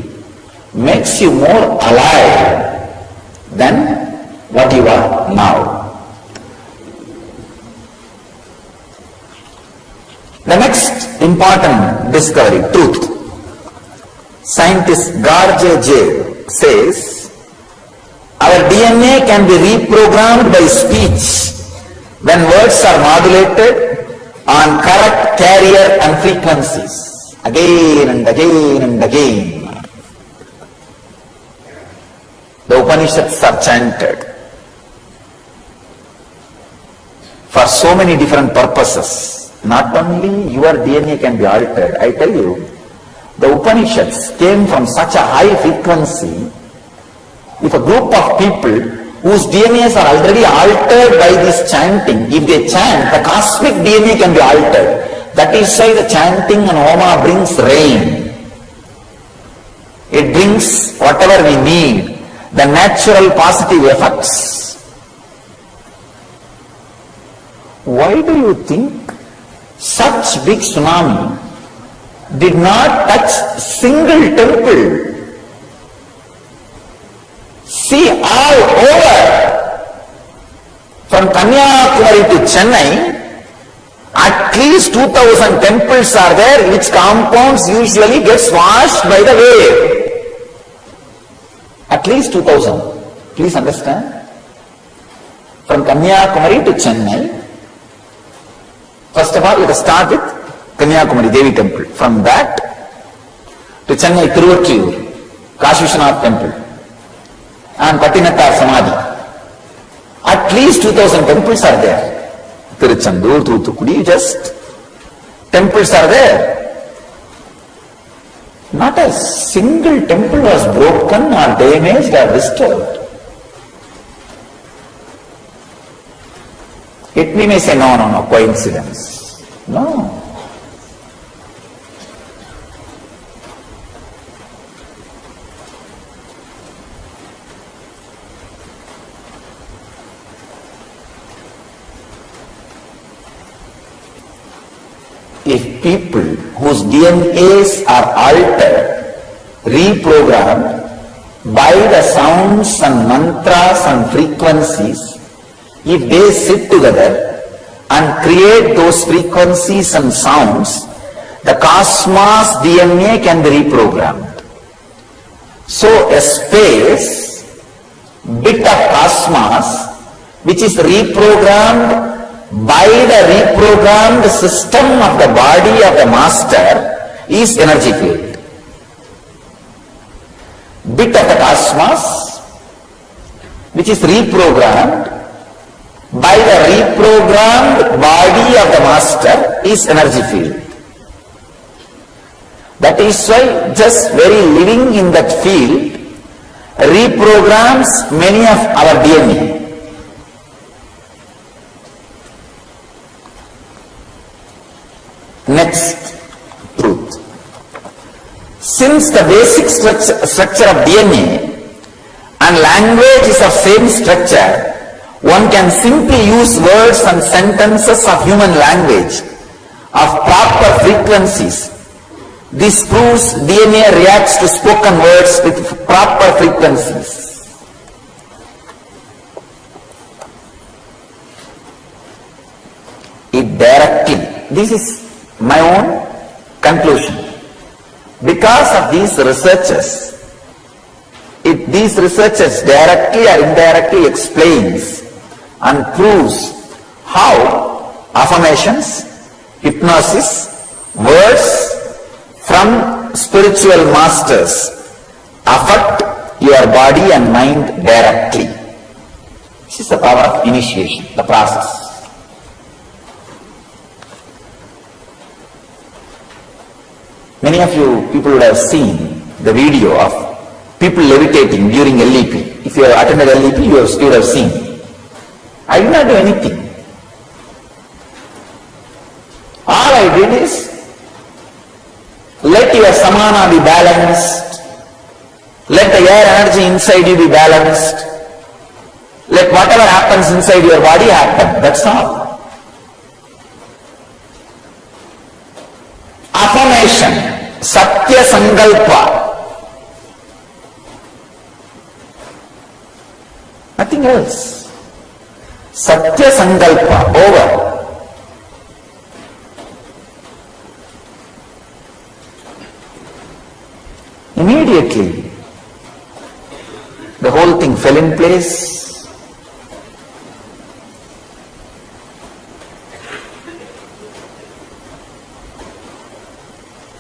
makes you more alive than what you are now. The next important discovery, truth. Scientist Garge J says, our DNA can be reprogrammed by speech when words are modulated on correct carrier and frequencies, again and again and again. The Upanishads are chanted. for so many different purposes. Not only your DNA can be altered, I tell you, the Upanishads came from such a high frequency. If a group of people whose DNAs are already altered by this chanting, if they chant, the cosmic DNA can be altered. That is why the chanting and Homa brings rain. It brings whatever we need, the natural positive effects. Why do you think such big tsunami did not touch single temple? See, all over, from Kanyakumari to Chennai, at least 2000 temples are there, which compounds usually gets washed by the wave. At least 2000. Please understand. From Kanyakumari to Chennai, first of all, let us start with Kanyakumari Devi temple. From that to Chennai Tiruvattriyur, Kashi Vishwanath temple, and Patinathar Samadhi. At least 2000 temples are there. Tiruchandur, Thoothukudi, just temples are there. Not a single temple was broken or damaged or disturbed. Yet we may say, no, coincidence. No. If people whose DNAs are altered, reprogrammed by the sounds and mantras and frequencies, if they sit together and create those frequencies and sounds, the cosmos DNA can be reprogrammed. So a space, bit of cosmos, which is reprogrammed by the reprogrammed system of the body of the master, is energy field. Bit of the cosmos, which is reprogrammed by the reprogrammed body of the master, is energy field. That is why just very living in that field reprograms many of our DNA. Next truth. Since the basic structure of DNA and language is of same structure, one can simply use words and sentences of human language of proper frequencies. This proves DNA reacts to spoken words with proper frequencies. It directly, this is my own conclusion. Because of these researches, these researches directly or indirectly explains and proves how affirmations, hypnosis, words from spiritual masters affect your body and mind directly. This is the power of initiation, the process. Many of you people would have seen the video of people levitating during LEP. If you have attended LEP, you would have seen. I did not do anything. All I did is let your samana be balanced. Let the air energy inside you be balanced. Let whatever happens inside your body happen. That's all. Affirmation. Satya Sankalpa. Nothing else. Satya Sankalpa. Over. Immediately, the whole thing fell in place.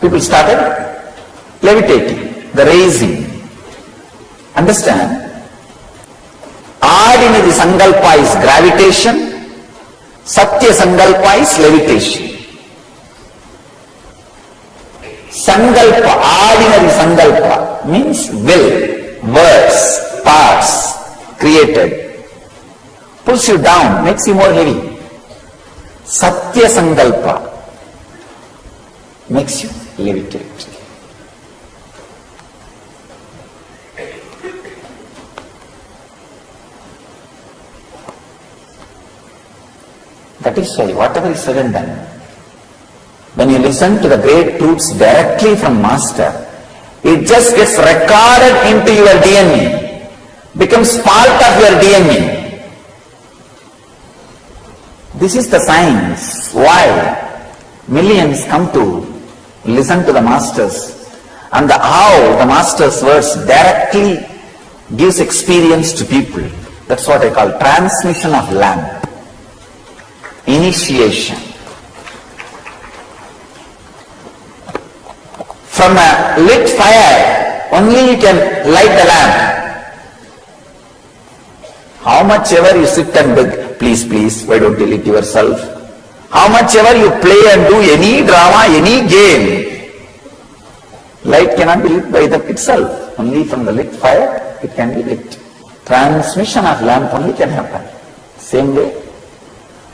People started levitating, the raising. Understand? Ordinary Sankalpa is gravitation, Satya Sankalpa is levitation. Sankalpa, ordinary Sankalpa means will, words, thoughts created. Pulls you down, makes you more heavy. Satya Sankalpa makes you levitate. That is why whatever is said and done, when you listen to the great truths directly from Master, it just gets recorded into your DNA, becomes part of your DNA. This is the science why millions come to listen to the Masters, and how the Master's words directly gives experience to people. That's what I call transmission of lamp. Initiation. From a lit fire, only you can light the lamp. How much ever you sit and beg, please, please, why don't you lit yourself? How much ever you play and do any drama, any game, light cannot be lit by itself. Only from the lit fire, it can be lit. Transmission of lamp only can happen. Same way.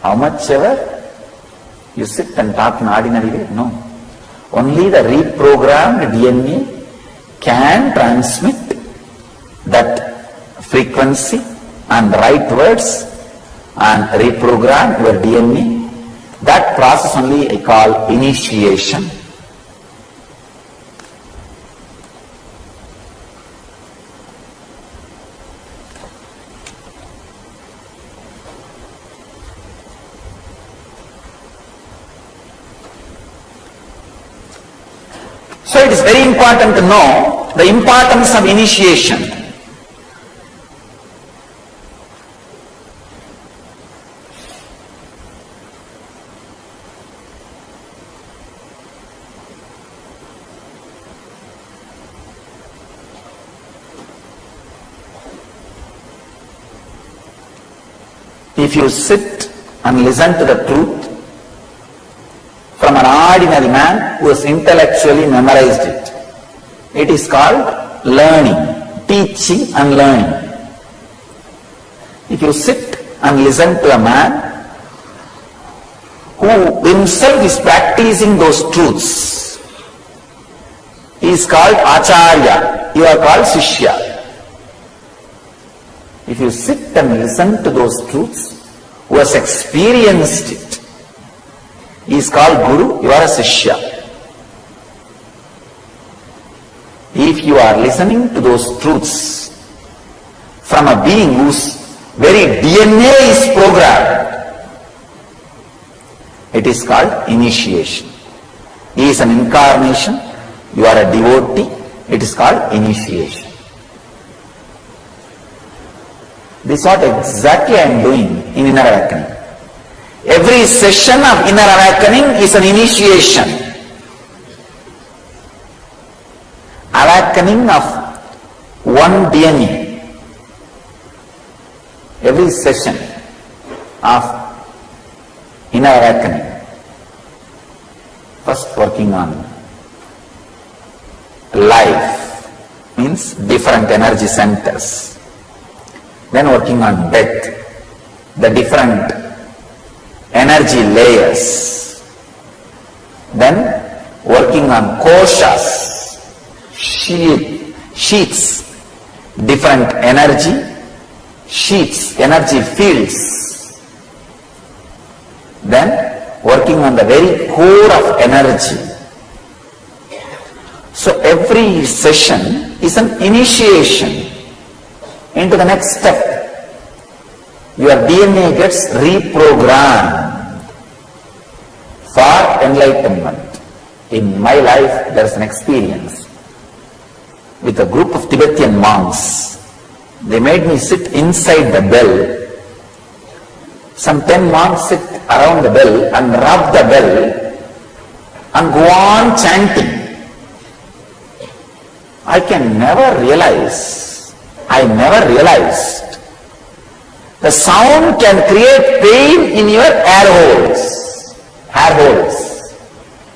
How much ever you sit and talk in ordinary way? No. Only the reprogrammed DNA can transmit that frequency and right words and reprogram your DNA. That process only I call initiation. So it is very important to know the importance of initiation. If you sit and listen to the truth from an ordinary man who has intellectually memorized it, it is called learning, teaching and learning. If you sit and listen to a man who himself is practicing those truths, he is called Acharya, you are called Shishya. If you sit and listen to those truths, who has experienced it, he is called Guru, you are a Shishya. If you are listening to those truths from a being whose very DNA is programmed, it is called initiation. He is an incarnation, you are a devotee, it is called initiation. This is what exactly I am doing in Inner Awakening. Every session of Inner Awakening is an initiation. Awakening of one DNA. Every session of Inner Awakening. First working on life, means different energy centers. Then working on death, the different energy layers. Then working on koshas, sheets, different energy sheets, energy fields. Then working on the very core of energy. So every session is an initiation into the next step. Your DNA gets reprogrammed for enlightenment. In my life, there is an experience with a group of Tibetan monks. They made me sit inside the bell. Some 10 monks sit around the bell and rub the bell and go on chanting. I never realized The sound can create pain in your hair holes,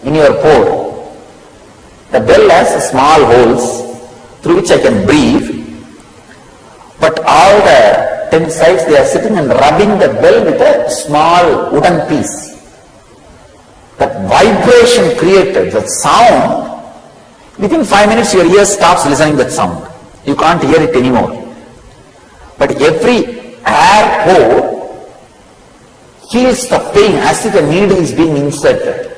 in your pore. The bell has small holes through which I can breathe, but all the 10 sides they are sitting and rubbing the bell with a small wooden piece. That vibration created, that sound, within 5 minutes your ear stops listening that sound. You can't hear it anymore. But every air hole feels the pain as if a needle is being inserted.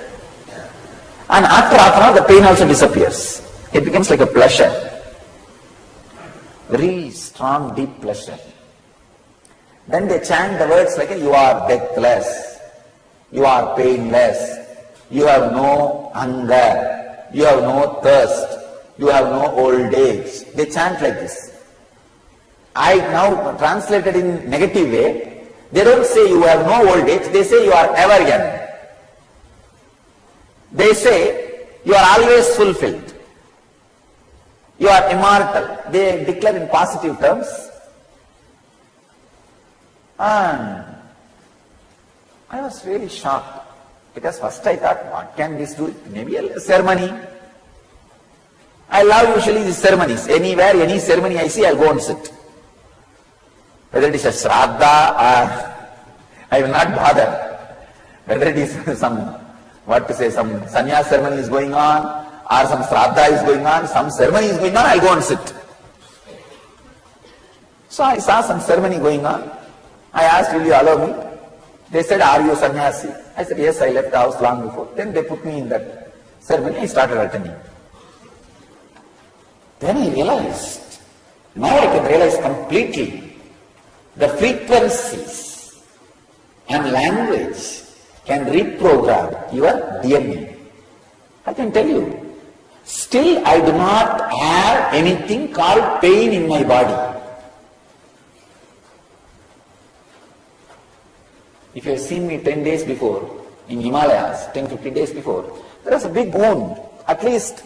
And after half an hour, the pain also disappears. It becomes like a pleasure. Very strong, deep pleasure. Then they chant the words like, you are deathless, you are painless, you have no hunger, you have no thirst, you have no old age. They chant like this. I now translated in negative way. They don't say you have no old age, they say you are ever young. They say you are always fulfilled. You are immortal. They declare in positive terms. And I was really shocked. Because first I thought, what can this do? Maybe a ceremony. I love usually these ceremonies. Anywhere, any ceremony I see, I'll go and sit. Whether it is a shraddha or I will not bother. Whether it is some sannyas ceremony is going on or some shraddha is going on, some ceremony is going on, I'll go and sit. So I saw some ceremony going on. I asked, will you allow me? They said, are you sannyasi? I said, yes, I left the house long before. Then they put me in that ceremony. I started attending. Then I realized, now I can realize completely the frequencies and language can reprogram your DNA. I can tell you, still I do not have anything called pain in my body. If you have seen me 10 days before, in Himalayas, 10-15 days before, there was a big wound, at least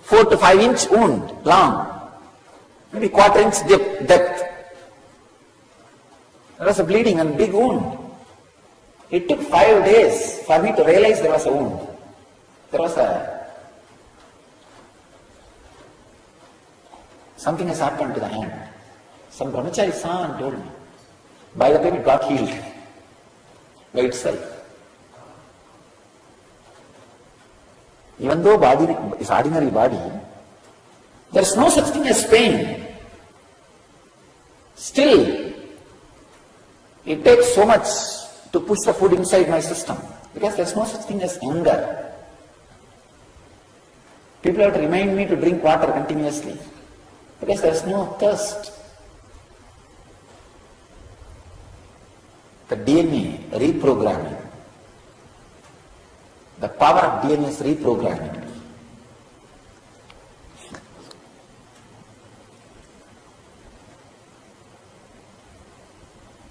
4 to 5 inch wound, long, maybe quarter inch depth. There was a bleeding and big wound. It took 5 days for me to realize there was a wound. There was something has happened to the hand. Some brahmachari saw and told me. By the time it got healed by itself. Even though body is ordinary body, there is no such thing as pain. Still, it takes so much to push the food inside my system because there is no such thing as hunger. People have to remind me to drink water continuously because there is no thirst. The DNA reprogramming. The power of DNA is reprogramming.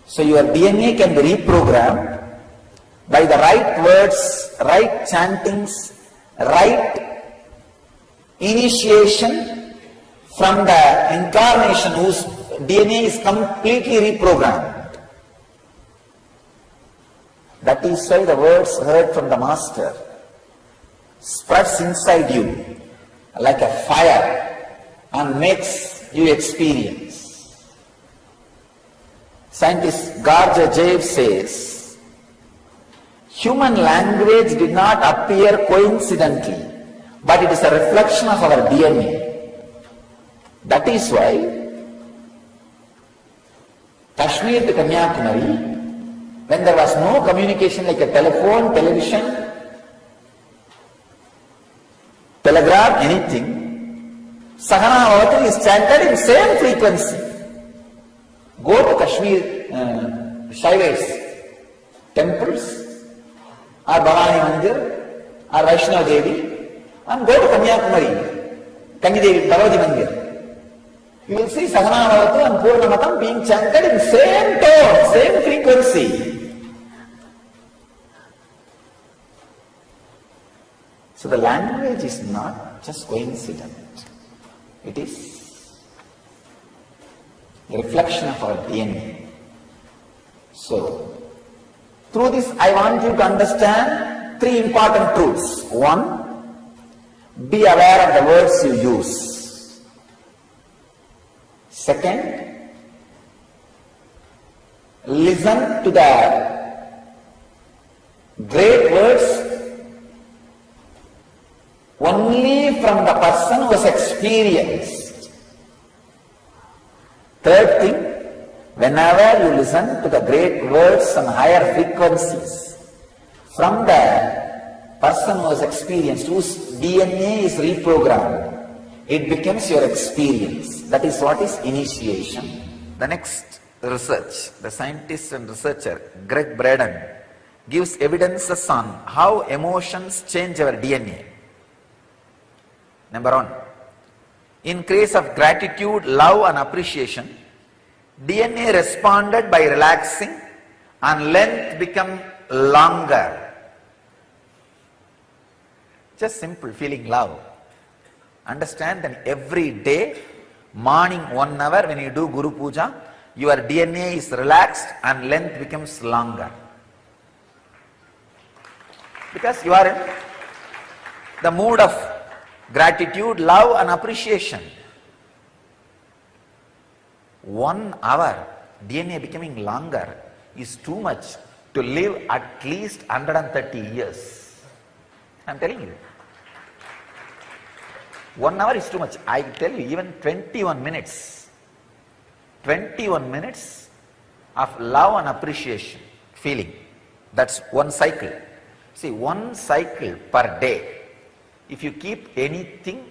So your DNA can be reprogrammed by the right words, right chantings, right initiation from the incarnation whose DNA is completely reprogrammed. That is why the words heard from the Master spreads inside you like a fire and makes you experience. Scientist Garja Jayev says, human language did not appear coincidentally, but it is a reflection of our DNA. That is why Kashmir to Kanyakumari, when there was no communication like a telephone, television, telegraph, anything, Sahana Bhavati is chanted in same frequency. Go to Kashmir Shaivites temples or Bhavani Mandir or Vaishnava Devi and go to Kanyakumari, Kanyadevi Bhavati Mandir. You will see Sahana Bhavati and Purnamatam being chanted in same tone, same frequency. So the language is not just coincident. It is reflection of our DNA. So, through this I want you to understand three important truths. One, be aware of the words you use. Second, listen to the great words only from the person who has experienced. Third thing, whenever you listen to the great words and higher frequencies from the person who has experienced, whose DNA is reprogrammed, it becomes your experience. That is what is initiation. The next research, the scientist and researcher Greg Braden gives evidences on how emotions change our DNA. Number one, in case of gratitude, love and appreciation, DNA responded by relaxing and length become longer. Just simple feeling love. Understand that every day, morning 1 hour when you do Guru Puja, your DNA is relaxed and length becomes longer. Because you are in the mood of gratitude, love and appreciation. 1 hour, DNA becoming longer is too much to live at least 130 years. I am telling you. 1 hour is too much. I tell you, even 21 minutes. 21 minutes of love and appreciation, feeling. That's one cycle. See, one cycle per day. If you keep anything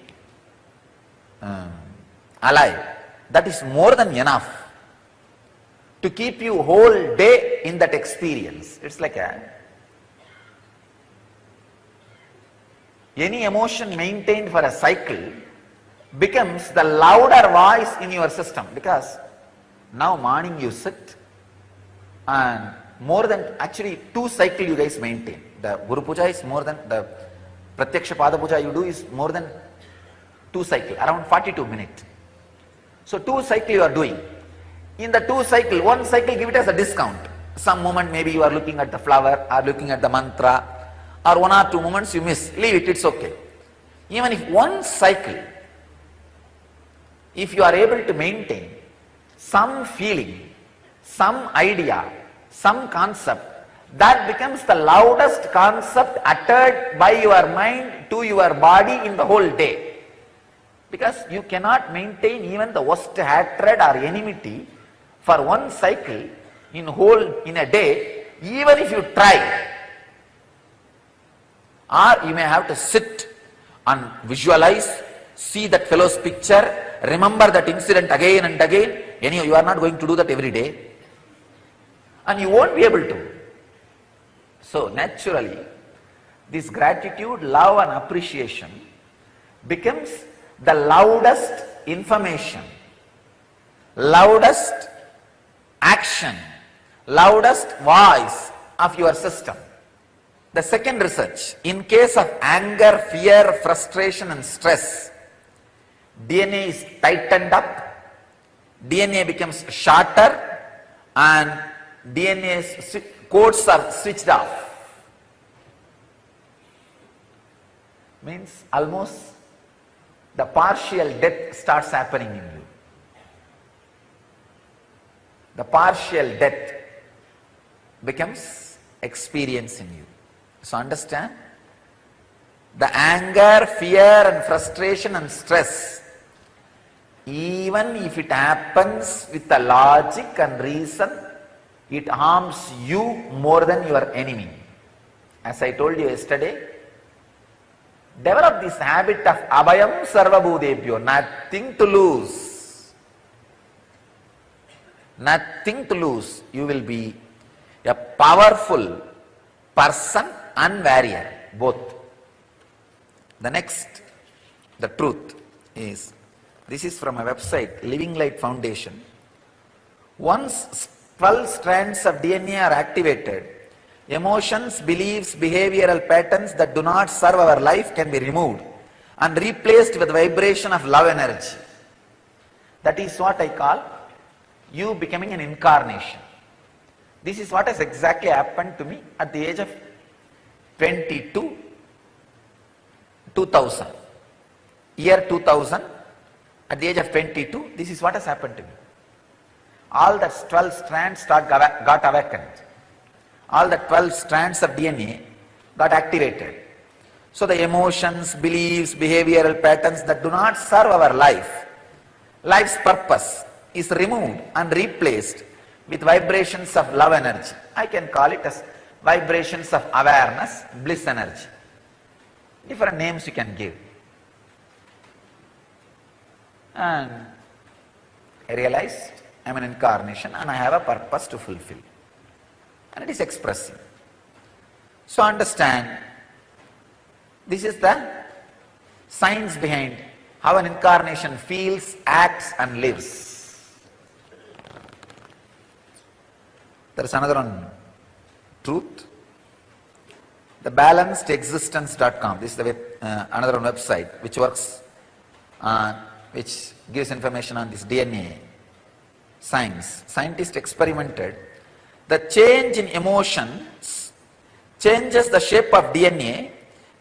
alive, that is more than enough to keep you whole day in that experience. It's like any emotion maintained for a cycle becomes the louder voice in your system, because now morning you sit and more than actually 2 cycles you guys maintain. The Guru Puja is more than, the Pratyaksha Pada Puja you do is more than 2 cycles, around 42 minutes. So 2 cycles you are doing. In the 2 cycles, 1 cycle give it as a discount. Some moment maybe you are looking at the flower or looking at the mantra, or 1 or 2 moments you miss. Leave it, it's okay. Even if 1 cycle, if you are able to maintain some feeling, some idea, some concept, that becomes the loudest concept uttered by your mind to your body in the whole day. Because you cannot maintain even the worst hatred or enmity for 1 cycle in a day, even if you try. Or you may have to sit and visualize, see that fellow's picture, remember that incident again and again. Anyhow, you are not going to do that every day. And you won't be able to. So naturally, this gratitude, love and appreciation becomes the loudest information, loudest action, loudest voice of your system. The second research, in case of anger, fear, frustration and stress, DNA is tightened up, DNA becomes shorter and DNA's codes are switched off. Means almost the partial death starts happening in you. The partial death becomes experience in you. So understand, the anger, fear and frustration and stress, even if it happens with the logic and reason, it harms you more than your enemy. As I told you yesterday, develop this habit of abhayam sarvabhudebhyo, nothing to lose. Nothing to lose. You will be a powerful person and warrior, both. The next, the truth is, this is from a website, Living Light Foundation. Once 12 strands of DNA are activated, emotions, beliefs, behavioral patterns that do not serve our life can be removed and replaced with vibration of love energy. That is what I call you becoming an incarnation. This is what has exactly happened to me at the age of 22, 2000. Year 2000, at the age of 22, this is what has happened to me. All the 12 strands got awakened. All the 12 strands of DNA got activated. So the emotions, beliefs, behavioral patterns that do not serve our life, life's purpose, is removed and replaced with vibrations of love energy. I can call it as vibrations of awareness, bliss energy. Different names you can give. And I realized I am an incarnation and I have a purpose to fulfill. And it is expressing. So understand, this is the science behind how an incarnation feels, acts and lives. There is another one, truth. The balancedexistence.com, this is the another one website which works, which gives information on this DNA science. Scientists experimented the change in emotions changes the shape of DNA.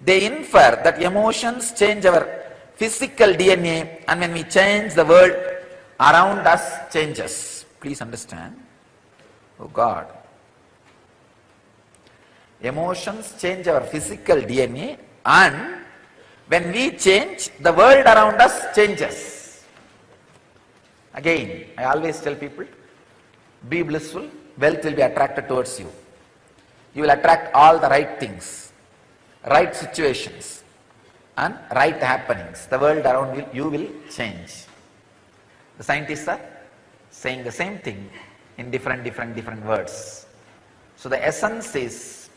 They infer that emotions change our physical DNA, and when we change, the world around us changes. Please understand. Oh God. Emotions change our physical DNA, and when we change, the world around us changes. Again, I always tell people, be blissful, wealth will be attracted towards you. You will attract all the right things, right situations and right happenings. The world around you will change. The scientists are saying the same thing in different words. So the essence is,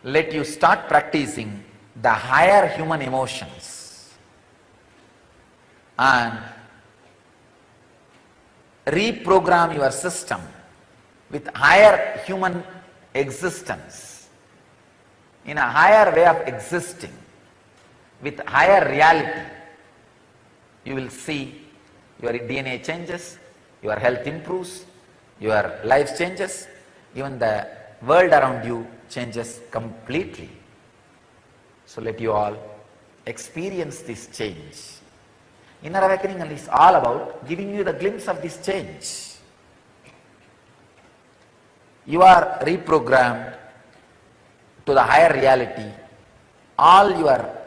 let you start practicing the higher human emotions and reprogram your system with higher human existence, in a higher way of existing, with higher reality. You will see your DNA changes, your health improves, your life changes, even the world around you changes completely. So let you all experience this change. Inner awakening is all about giving you the glimpse of this change. You are reprogrammed to the higher reality. All your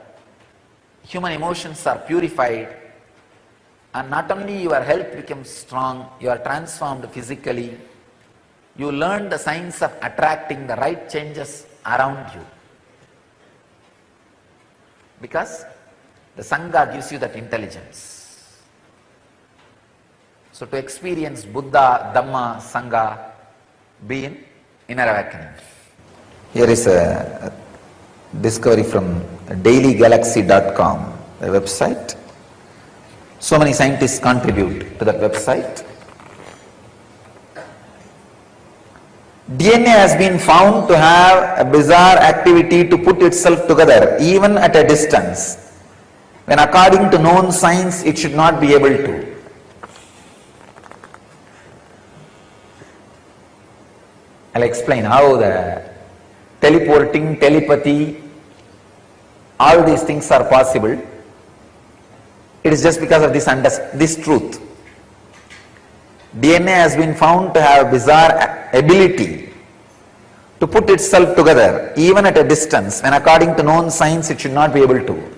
human emotions are purified, and not only your health becomes strong, you are transformed physically. You learn the science of attracting the right changes around you, because the Sangha gives you that intelligence. So to experience Buddha, Dhamma, Sangha, be in inner awakening. Here is a discovery from dailygalaxy.com, a website. So many scientists contribute to that website. DNA has been found to have a bizarre activity to put itself together, even at a distance, when according to known science it should not be able to. I'll explain how the teleporting, telepathy, all these things are possible. It is just because of this truth. DNA has been found to have a bizarre ability to put itself together, even at a distance, when according to known science it should not be able to.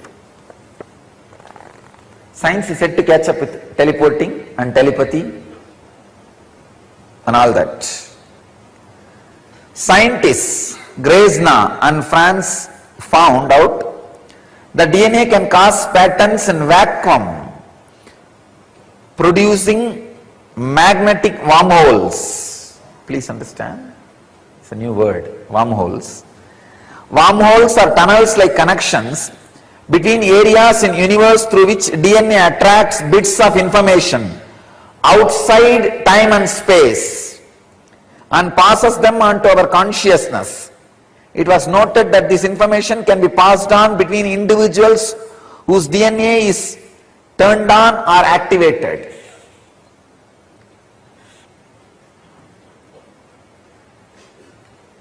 Science is said to catch up with teleporting and telepathy and all that. Scientists Grezna and France found out that DNA can cause patterns in vacuum, producing magnetic wormholes. Please understand, it's a new word, wormholes. Wormholes are tunnels like connections between areas in universe through which DNA attracts bits of information outside time and space and passes them on to our consciousness. It was noted that this information can be passed on between individuals whose DNA is turned on or activated.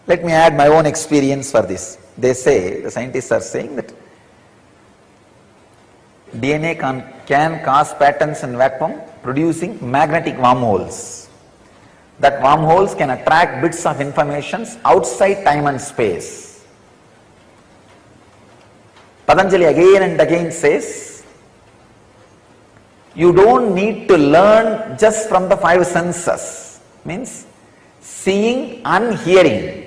Let me add my own experience for this. They say, the scientists are saying that DNA can cause patterns in vacuum producing magnetic wormholes. That wormholes can attract bits of information outside time and space. Patanjali again and again says, you don't need to learn just from the five senses, means seeing and hearing.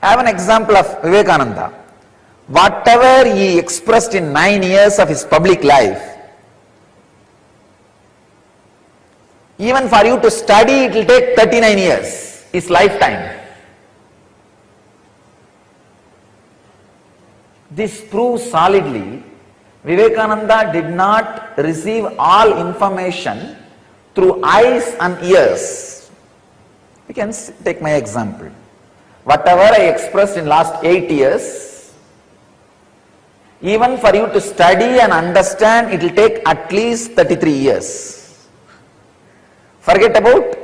I have an example of Vivekananda. Whatever he expressed in 9 years of his public life, even for you to study, it will take 39 years, his lifetime. This proves solidly Vivekananda did not receive all information through eyes and ears. You can take my example. Whatever I expressed in last 8 years, even for you to study and understand, it will take at least 33 years. Forget about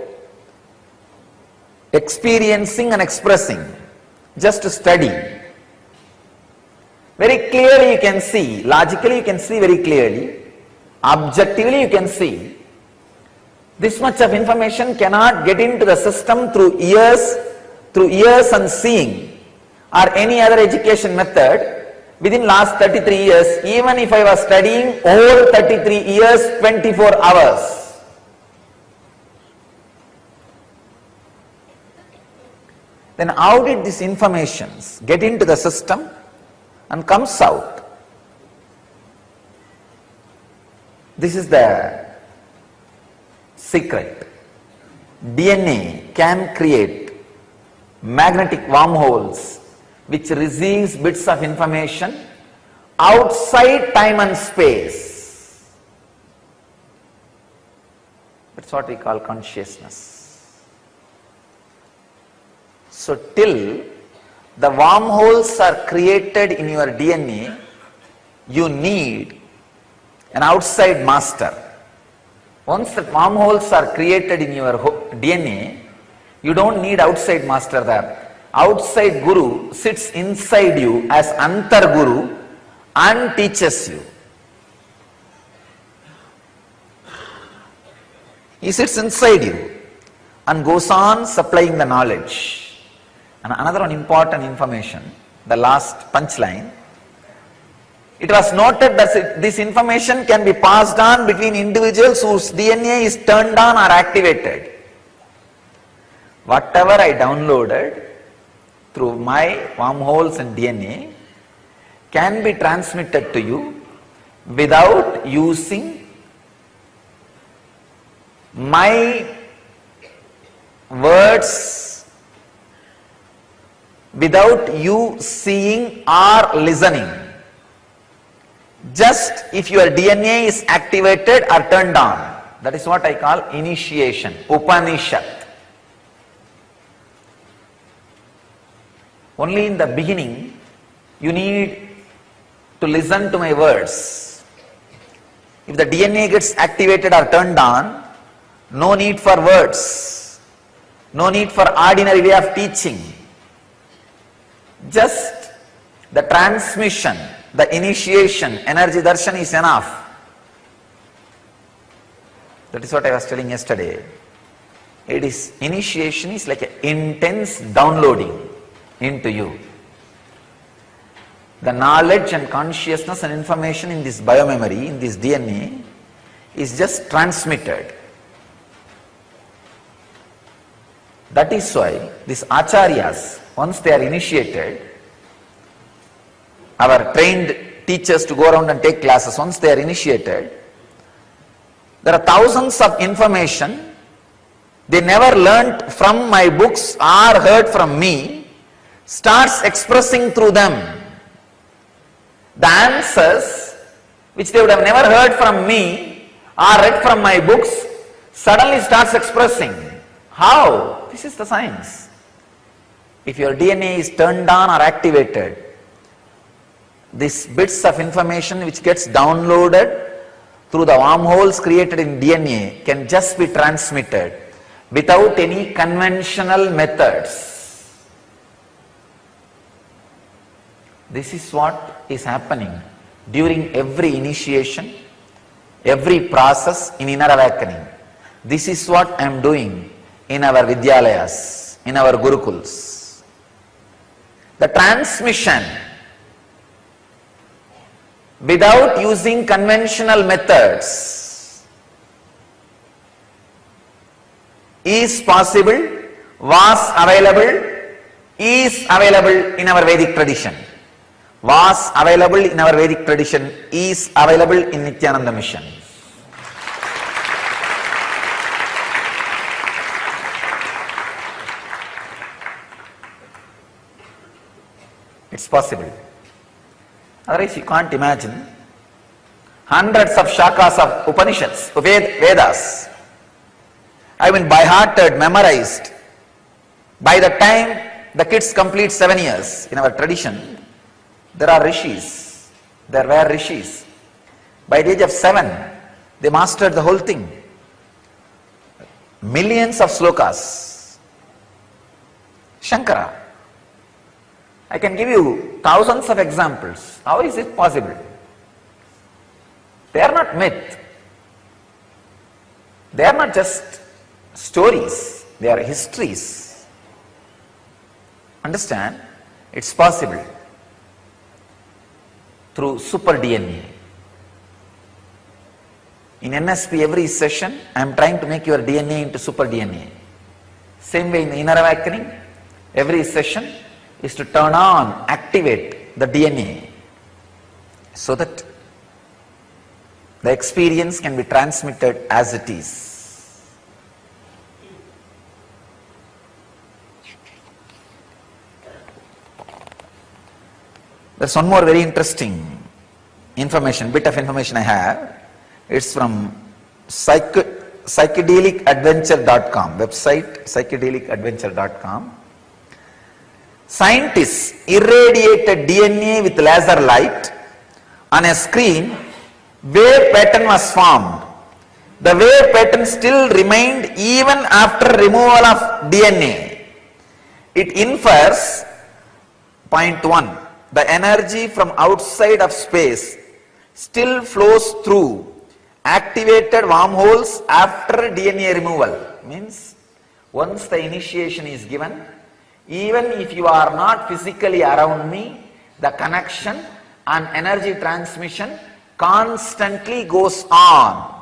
experiencing and expressing, just to study. Very clearly you can see, logically you can see very clearly, objectively you can see, this much of information cannot get into the system through ears and seeing or any other education method within last 33 years, even if I was studying all 33 years, 24 hours. Then how did this information get into the system and comes out? This is the secret. DNA can create magnetic wormholes which receives bits of information outside time and space. That's what we call consciousness. So till the wormholes are created in your DNA, you need an outside master. Once the wormholes are created in your DNA, you don't need outside master there. Outside guru sits inside you as antar guru and teaches you. He sits inside you and goes on supplying the knowledge. And another one important information, the last punchline. It was noted that this information can be passed on between individuals whose DNA is turned on or activated. Whatever I downloaded through my wormholes and DNA can be transmitted to you without using my words, without you seeing or listening. Just if your DNA is activated or turned on. That is what I call initiation, Upanishad. Only in the beginning, you need to listen to my words. If the DNA gets activated or turned on, no need for words, no need for ordinary way of teaching. Just the transmission, the initiation, energy darshan is enough. That is what I was telling yesterday. It is, initiation is like an intense downloading into you. The knowledge and consciousness and information in this biomemory, in this DNA, is just transmitted. That is why these acharyas, once they are initiated, our trained teachers to go around and take classes, once they are initiated, there are thousands of information they never learnt from my books or heard from me, starts expressing through them. The answers which they would have never heard from me or read from my books suddenly starts expressing. How? This is the science. If your DNA is turned on or activated, these bits of information which gets downloaded through the wormholes created in DNA can just be transmitted without any conventional methods. This is what is happening during every initiation, every process in inner awakening. This is what I am doing in our Vidyalayas, in our Gurukuls. The transmission without using conventional methods is possible, was available, is available in our Vedic tradition. Was available in our Vedic tradition, is available in Nityananda mission. It's possible. Otherwise you can't imagine hundreds of shakas of Upanishads, Vedas. I mean by hearted, memorized. By the time the kids complete 7 years in our tradition, there are rishis. There were rishis. By the age of 7, they mastered the whole thing. Millions of slokas. Shankara. I can give you thousands of examples. How is it possible? They are not myth. They are not just stories. They are histories. Understand? It's possible through super DNA. In NSP, every session, I am trying to make your DNA into super DNA. Same way in the inner awakening, every session is to turn on, activate the DNA so that the experience can be transmitted as it is. There's one more very interesting information, bit of information I have. It's from psychedelicadventure.com, website psychedelicadventure.com. Scientists irradiated DNA with laser light on a screen. Wave pattern was formed. The wave pattern still remained even after removal of DNA. It infers, point 1, the energy from outside of space still flows through activated wormholes after DNA removal. Means once the initiation is given, even if you are not physically around me, the connection and energy transmission constantly goes on.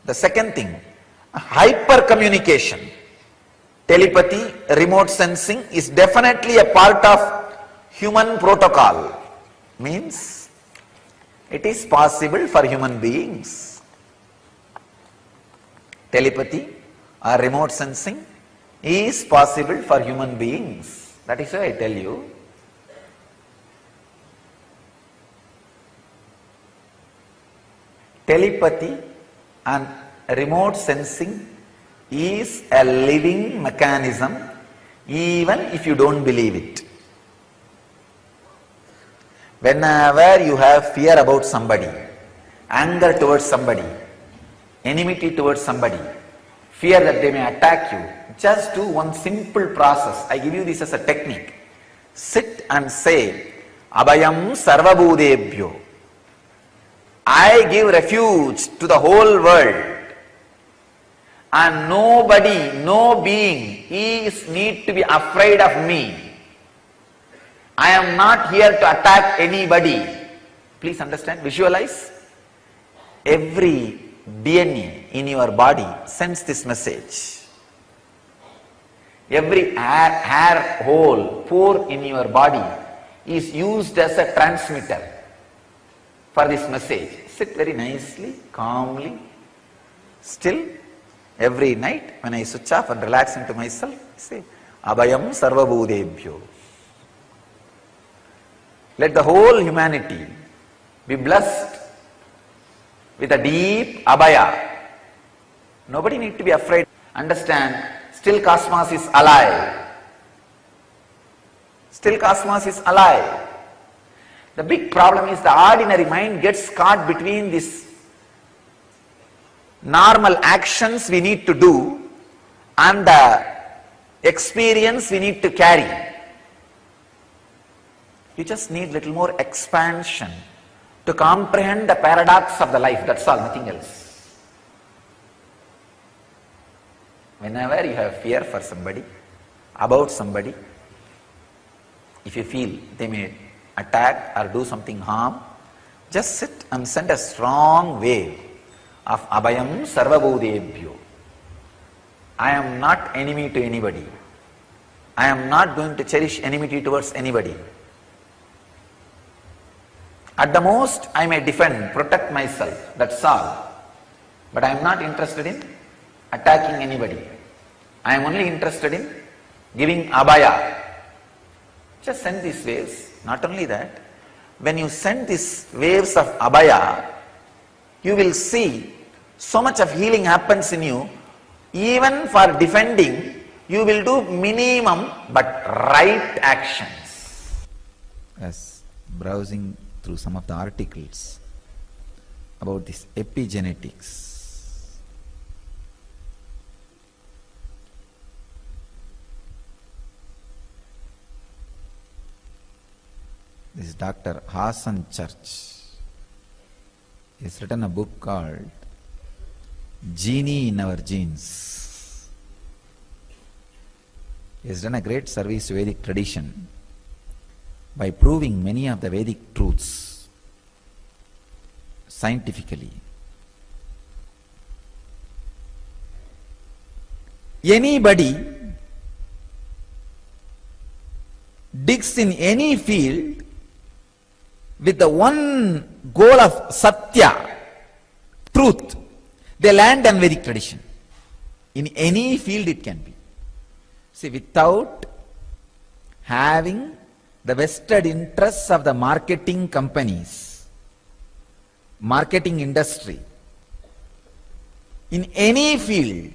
The second thing, hyper communication, telepathy, remote sensing is definitely a part of human protocol. Means it is possible for human beings. Telepathy or remote sensing is possible for human beings. That is why I tell you, telepathy and remote sensing is a living mechanism even if you don't believe it. Whenever you have fear about somebody, anger towards somebody, enmity towards somebody, fear that they may attack you, just do one simple process. I give you this as a technique. Sit and say, Abhayam Sarvabhudebhyo. I give refuge to the whole world. And nobody, no being need to be afraid of me. I am not here to attack anybody. Please understand, visualize. Every DNA in your body sends this message. Every hair hole, pore in your body is used as a transmitter for this message. Sit very nicely, calmly, still. Every night when I switch off and relax into myself, I say, Abhayam Sarvabhudebhyo. Let the whole humanity be blessed with a deep abhaya. Nobody need to be afraid. Understand, still cosmos is alive. Still cosmos is alive. The big problem is the ordinary mind gets caught between these normal actions we need to do and the experience we need to carry. You just need little more expansion to comprehend the paradox of the life, that's all, nothing else. Whenever you have fear for somebody, about somebody, if you feel they may attack or do something harm, just sit and send a strong wave of abhayam sarvabhudebhyo. I am not enemy to anybody. I am not going to cherish enmity towards anybody. At the most, I may defend, protect myself, that's all. But I am not interested in attacking anybody. I am only interested in giving abhaya. Just send these waves. Not only that, when you send these waves of abhaya, you will see so much of healing happens in you. Even for defending, you will do minimum but right actions. As browsing through some of the articles about this epigenetics, this is Dr. Hassan Church. He has written a book called Genie in Our Genes. He has done a great service to Vedic tradition by proving many of the Vedic truths scientifically. Anybody digs in any field with the one goal of satya, truth, they land on Vedic tradition. In any field it can be. See, without having the vested interests of the marketing companies, marketing industry, in any field,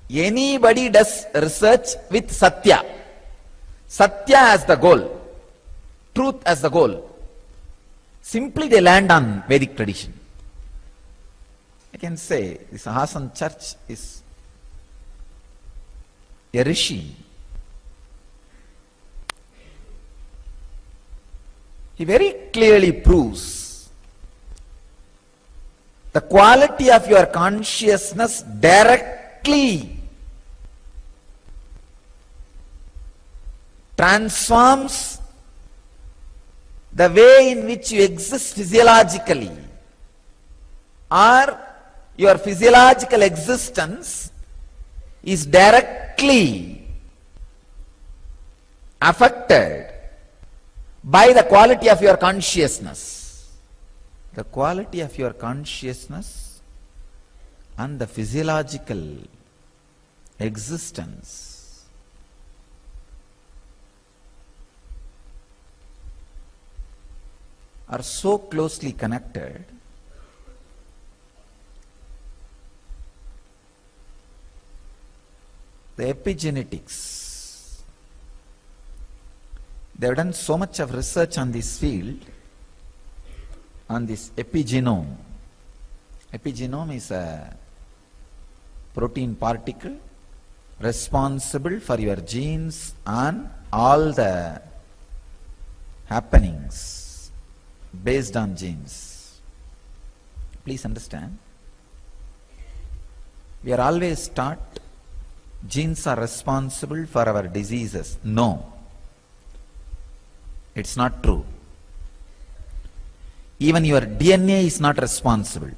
anybody does research with satya. Satya as the goal, truth as the goal. Simply they land on Vedic tradition. I can say this Hassan Church is a rishi. He very clearly proves the quality of your consciousness directly transforms the way in which you exist physiologically, or your physiological existence is directly affected by the quality of your consciousness. The quality of your consciousness and the physiological existence are so closely connected the epigenetics. They have done so much of research on this field, on this epigenome. Epigenome is a protein particle responsible for your genes and all the happenings based on genes. Please understand, we are always taught genes are responsible for our diseases. No, it's not true. Even your DNA is not responsible.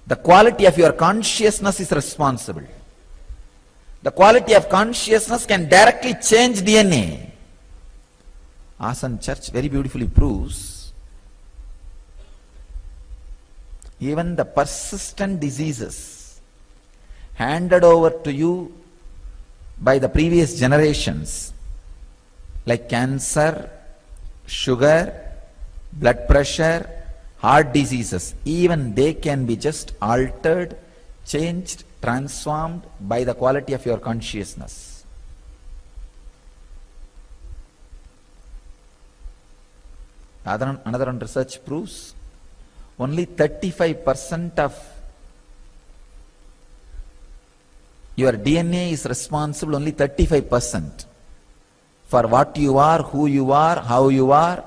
The quality of your consciousness is responsible. The quality of consciousness can directly change DNA. Hassan Church very beautifully proves even the persistent diseases handed over to you by the previous generations, like cancer, sugar, blood pressure, heart diseases, even they can be just altered, changed, transformed by the quality of your consciousness. Another one research proves only 35% of your DNA is responsible, only 35%, for what you are, who you are, how you are,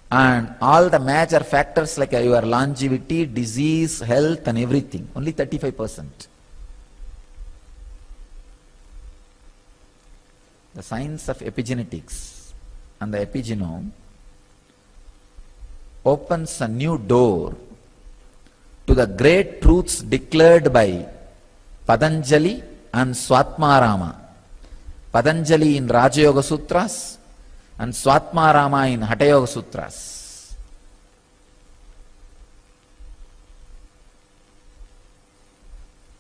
and all the major factors like your longevity, disease, health and everything. Only 35%. The science of epigenetics and the epigenome opens a new door to the great truths declared by Patanjali and Swatmarama. Patanjali in Raja Yoga Sutras and Swatmarama in Hatha Yoga Sutras.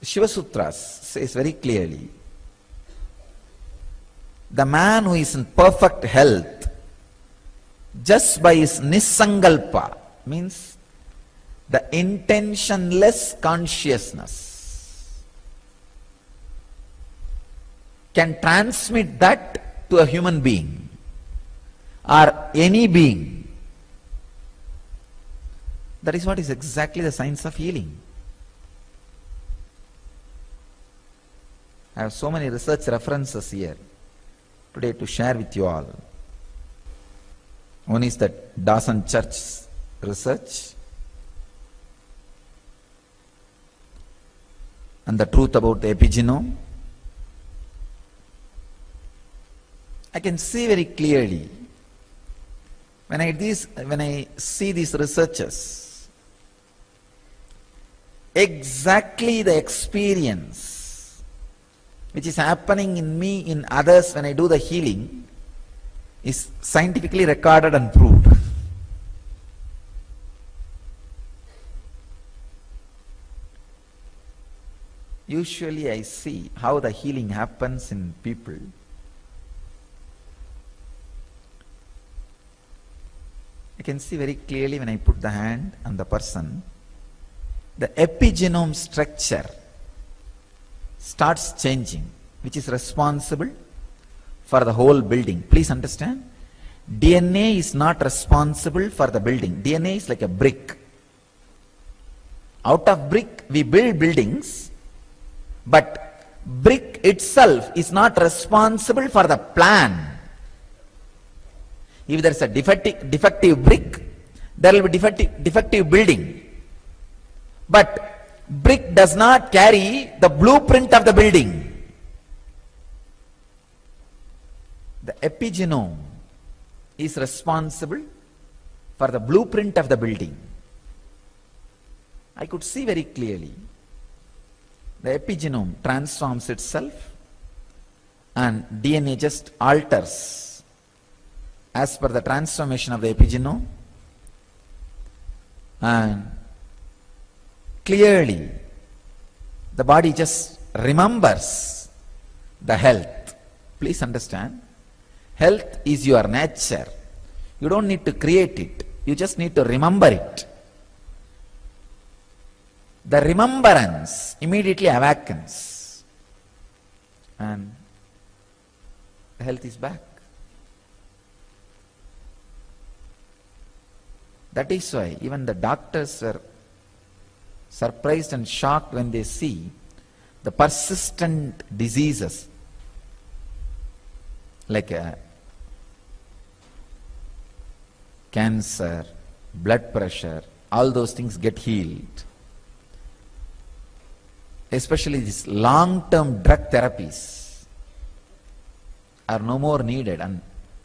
Shiva Sutras says very clearly, the man who is in perfect health just by his nisangalpa, means the intentionless consciousness, can transmit that to a human being or any being. That is what is exactly the science of healing. I have so many research references here today to share with you all. One is that Dawson Church research and the truth about the epigenome. I can see very clearly when I see these researchers, exactly the experience which is happening in me, in others when I do the healing, is scientifically recorded and proved. Usually I see how the healing happens in people. I can see very clearly when I put the hand on the person, the epigenome structure starts changing, which is responsible for the whole building. Please understand, DNA is not responsible for the building. DNA is like a brick. Out of brick we build buildings, but brick itself is not responsible for the plan. If there is a defective brick, there will be defective building. But brick does not carry the blueprint of the building. The epigenome is responsible for the blueprint of the building. I could see very clearly the epigenome transforms itself and DNA just alters as per the transformation of the epigenome, and clearly the body just remembers the health. Please understand, health is your nature. You don't need to create it, you just need to remember it. The remembrance immediately awakens and the health is back. That is why even the doctors were surprised and shocked when they see the persistent diseases like cancer, blood pressure, all those things get healed. Especially these long-term drug therapies are no more needed and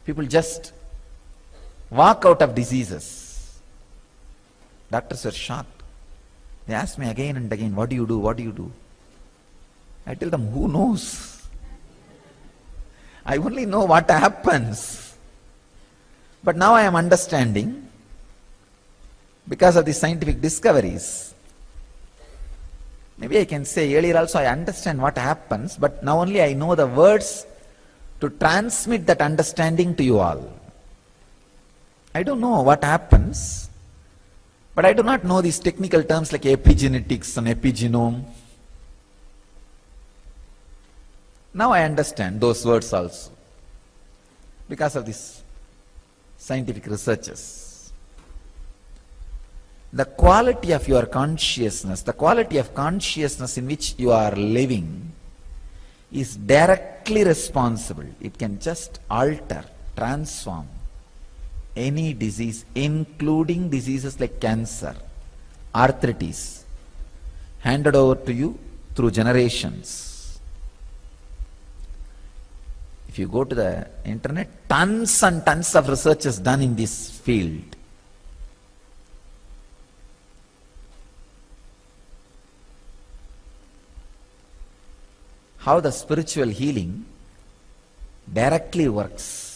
people just walk out of diseases. Doctors were shocked. They asked me again and again, what do you do? What do you do? I tell them, who knows? I only know what happens. But now I am understanding, because of the scientific discoveries. Maybe I can say earlier also I understand what happens, but now only I know the words to transmit that understanding to you all. I don't know what happens, but I do not know these technical terms like epigenetics and epigenome. Now I understand those words also because of these scientific researches. the quality of your consciousness, the quality of consciousness in which you are living is directly responsible. It can just alter, transform any disease, including diseases like cancer, arthritis, handed over to you through generations. If you go to the internet, tons and tons of research is done in this field. How the spiritual healing directly works.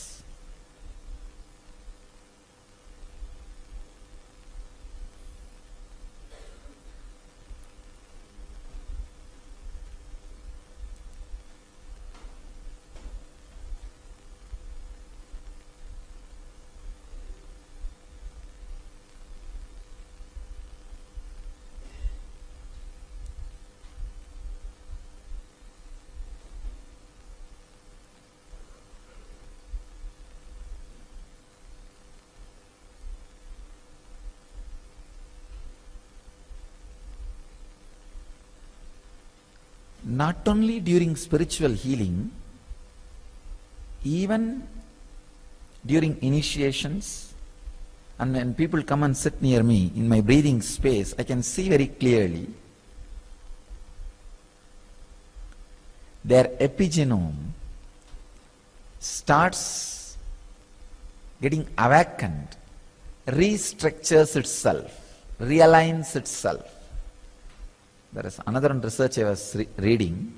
Not only during spiritual healing, even during initiations, and when people come and sit near me in my breathing space, I can see very clearly their epigenome starts getting awakened, restructures itself, realigns itself. There is another research I was reading.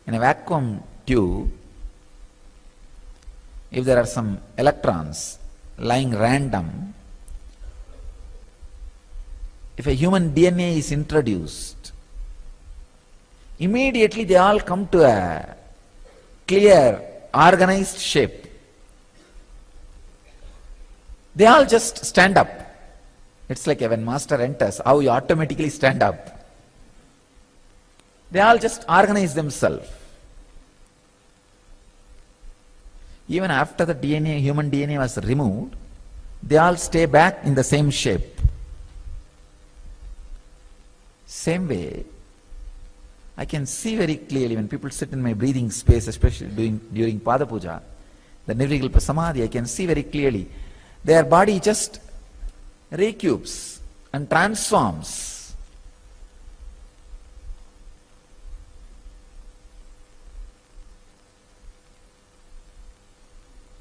In a vacuum tube, if there are some electrons lying random, if a human DNA is introduced, immediately they all come to a clear, organized shape. They all just stand up. It's like when master enters, how you automatically stand up. They all just organize themselves. Even after the DNA, human DNA was removed, they all stay back in the same shape. Same way, I can see very clearly when people sit in my breathing space, especially during Pada Puja, the Nirvikalpa Samadhi, I can see very clearly their body just recupes and transforms.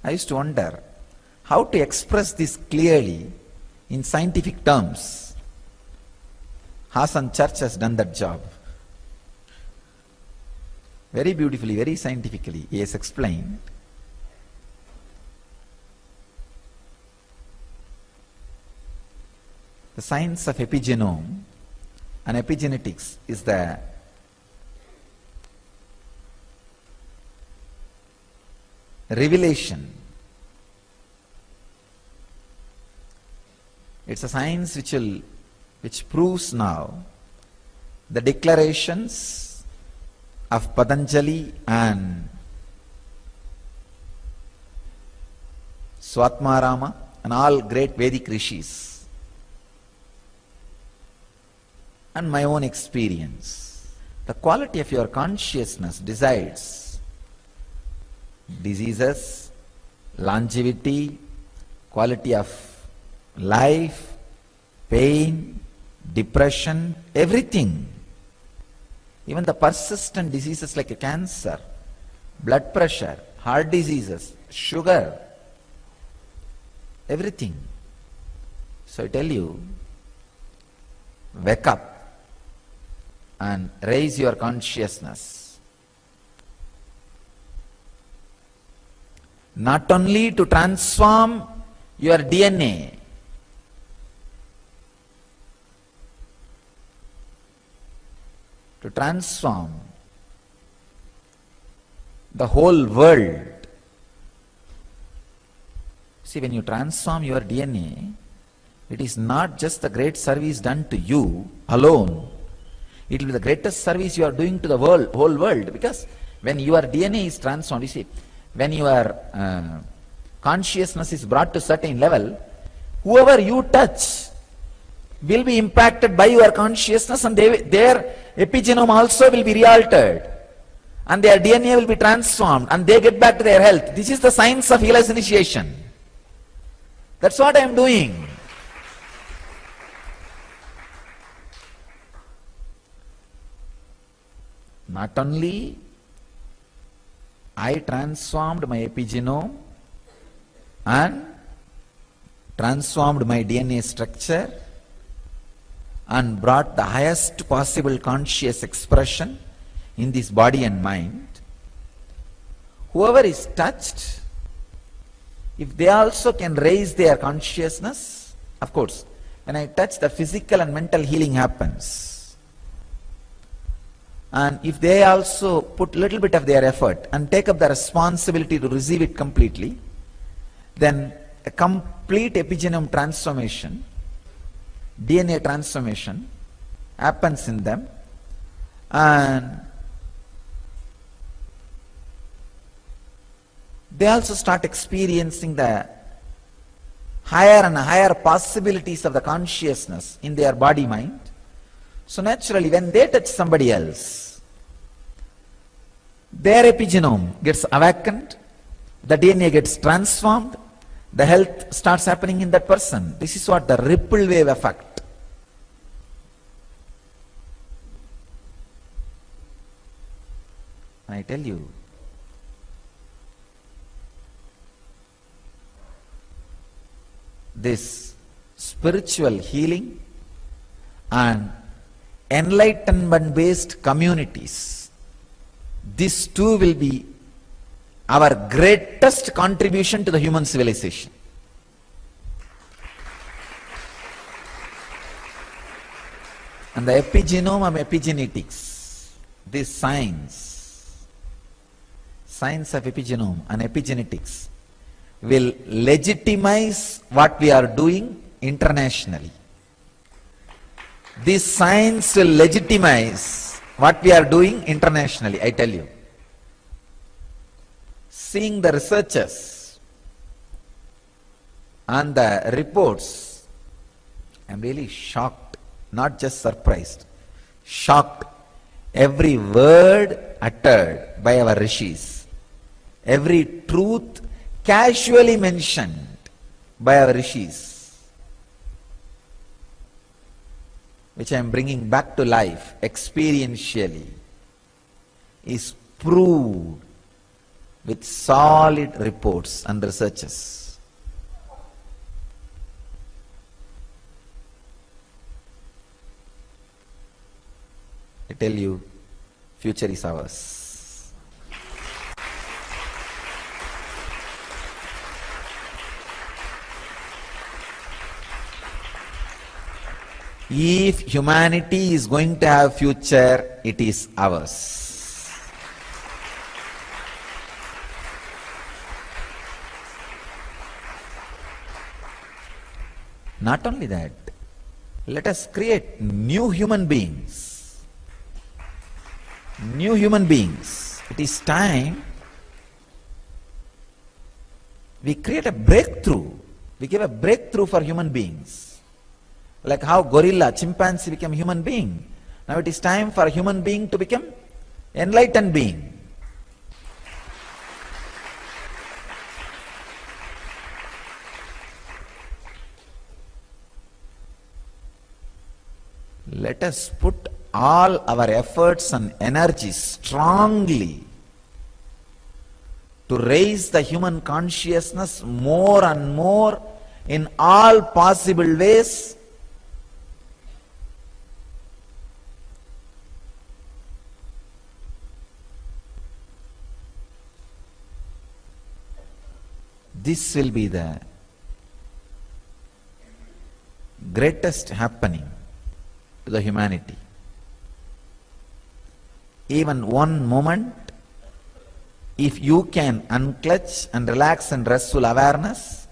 I used to wonder how to express this clearly in scientific terms. Hassan Church has done that job. Very beautifully, very scientifically, he has explained. The science of epigenome and epigenetics is the revelation. It's a science which proves now the declarations of Patanjali and Swatmarama and all great Vedic rishis, and my own experience. The quality of your consciousness decides diseases, longevity, quality of life, pain, depression, everything. Even the persistent diseases like cancer, blood pressure, heart diseases, sugar, everything. So I tell you, wake up and raise your consciousness. Not only to transform your DNA, to transform the whole world. See, when you transform your DNA, it is not just the great service done to you alone. It will be the greatest service you are doing to the world, whole world. Because when your DNA is transformed, you see, when your consciousness is brought to certain level, Whoever you touch will be impacted by your consciousness, and their epigenome also will be re-altered, and their DNA will be transformed, and they get back to their health. This is the science of healer's initiation. That's what I am doing. Not only I transformed my epigenome and transformed my DNA structure and brought the highest possible conscious expression in this body and mind. Whoever is touched, if they also can raise their consciousness, of course, when I touch, the physical and mental healing happens. And if they also put a little bit of their effort and take up the responsibility to receive it completely, then a complete epigenome transformation, DNA transformation happens in them, and they also start experiencing the higher and higher possibilities of the consciousness in their body mind. So naturally, when they touch somebody else, their epigenome gets awakened, the DNA gets transformed, the health starts happening in that person. This is what the ripple wave effect. I tell you, this spiritual healing and enlightenment based communities, this too will be our greatest contribution to the human civilization. And the epigenome of epigenetics, this science of epigenome and epigenetics, will legitimize what we are doing internationally. This science will legitimize what we are doing internationally, I tell you. Seeing the researchers and the reports, I am really shocked, not just surprised, shocked. Every word uttered by our rishis, every truth casually mentioned by our rishis, which I am bringing back to life experientially, is proved with solid reports and researches. I tell you, future is ours. If humanity is going to have future, it is ours. Not only that, let us create new human beings. New human beings. It is time we create a breakthrough. We give a breakthrough for human beings. Like how gorilla, chimpanzee became human being. Now it is time for a human being to become enlightened being. Let us put all our efforts and energies strongly to raise the human consciousness more and more in all possible ways. This will be the greatest happening to the humanity. Even one moment, if you can unclutch and relax in restful awareness,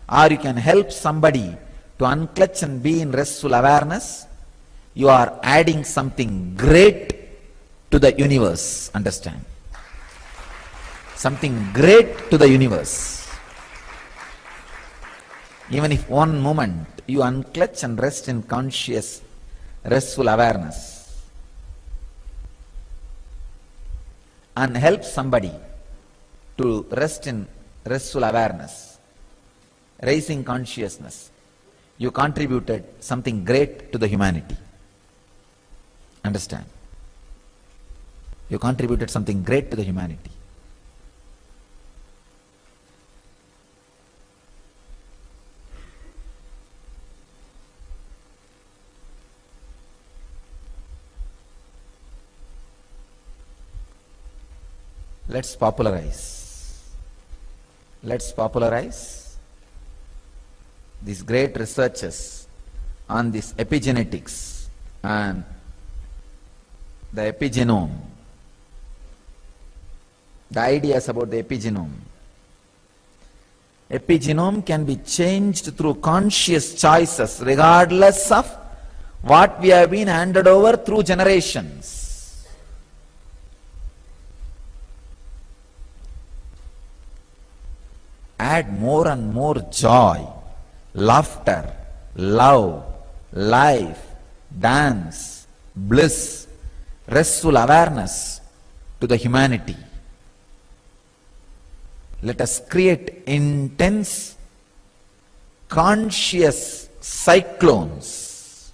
or you can help somebody to unclutch and be in restful awareness, you are adding something great to the universe, understand? Something great to the universe. Even if one moment you unclutch and rest in conscious, restful awareness and help somebody to rest in restful awareness, raising consciousness, you contributed something great to the humanity. Understand? You contributed something great to the humanity. Let's popularize these great researches on this epigenetics and the epigenome, the ideas about the epigenome. Epigenome can be changed through conscious choices regardless of what we have been handed over through generations. Add more and more joy, laughter, love, life, dance, bliss, restful awareness to the humanity. Let us create intense, conscious cyclones,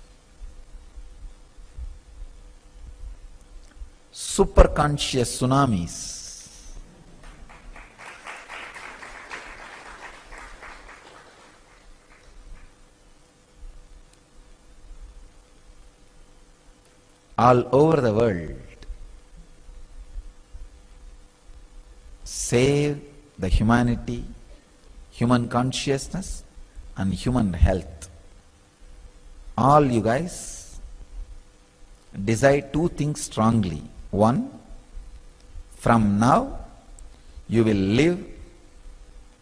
superconscious tsunamis. All over the world. Save the humanity, human consciousness and human health. All you guys decide two things strongly. One, from now you will live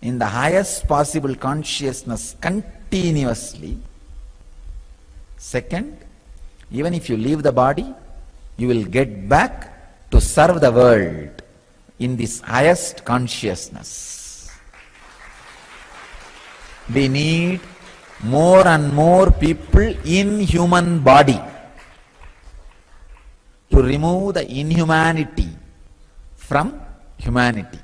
in the highest possible consciousness continuously. Second, even if you leave the body, you will get back to serve the world in this highest consciousness. We need more and more people in human body to remove the inhumanity from humanity.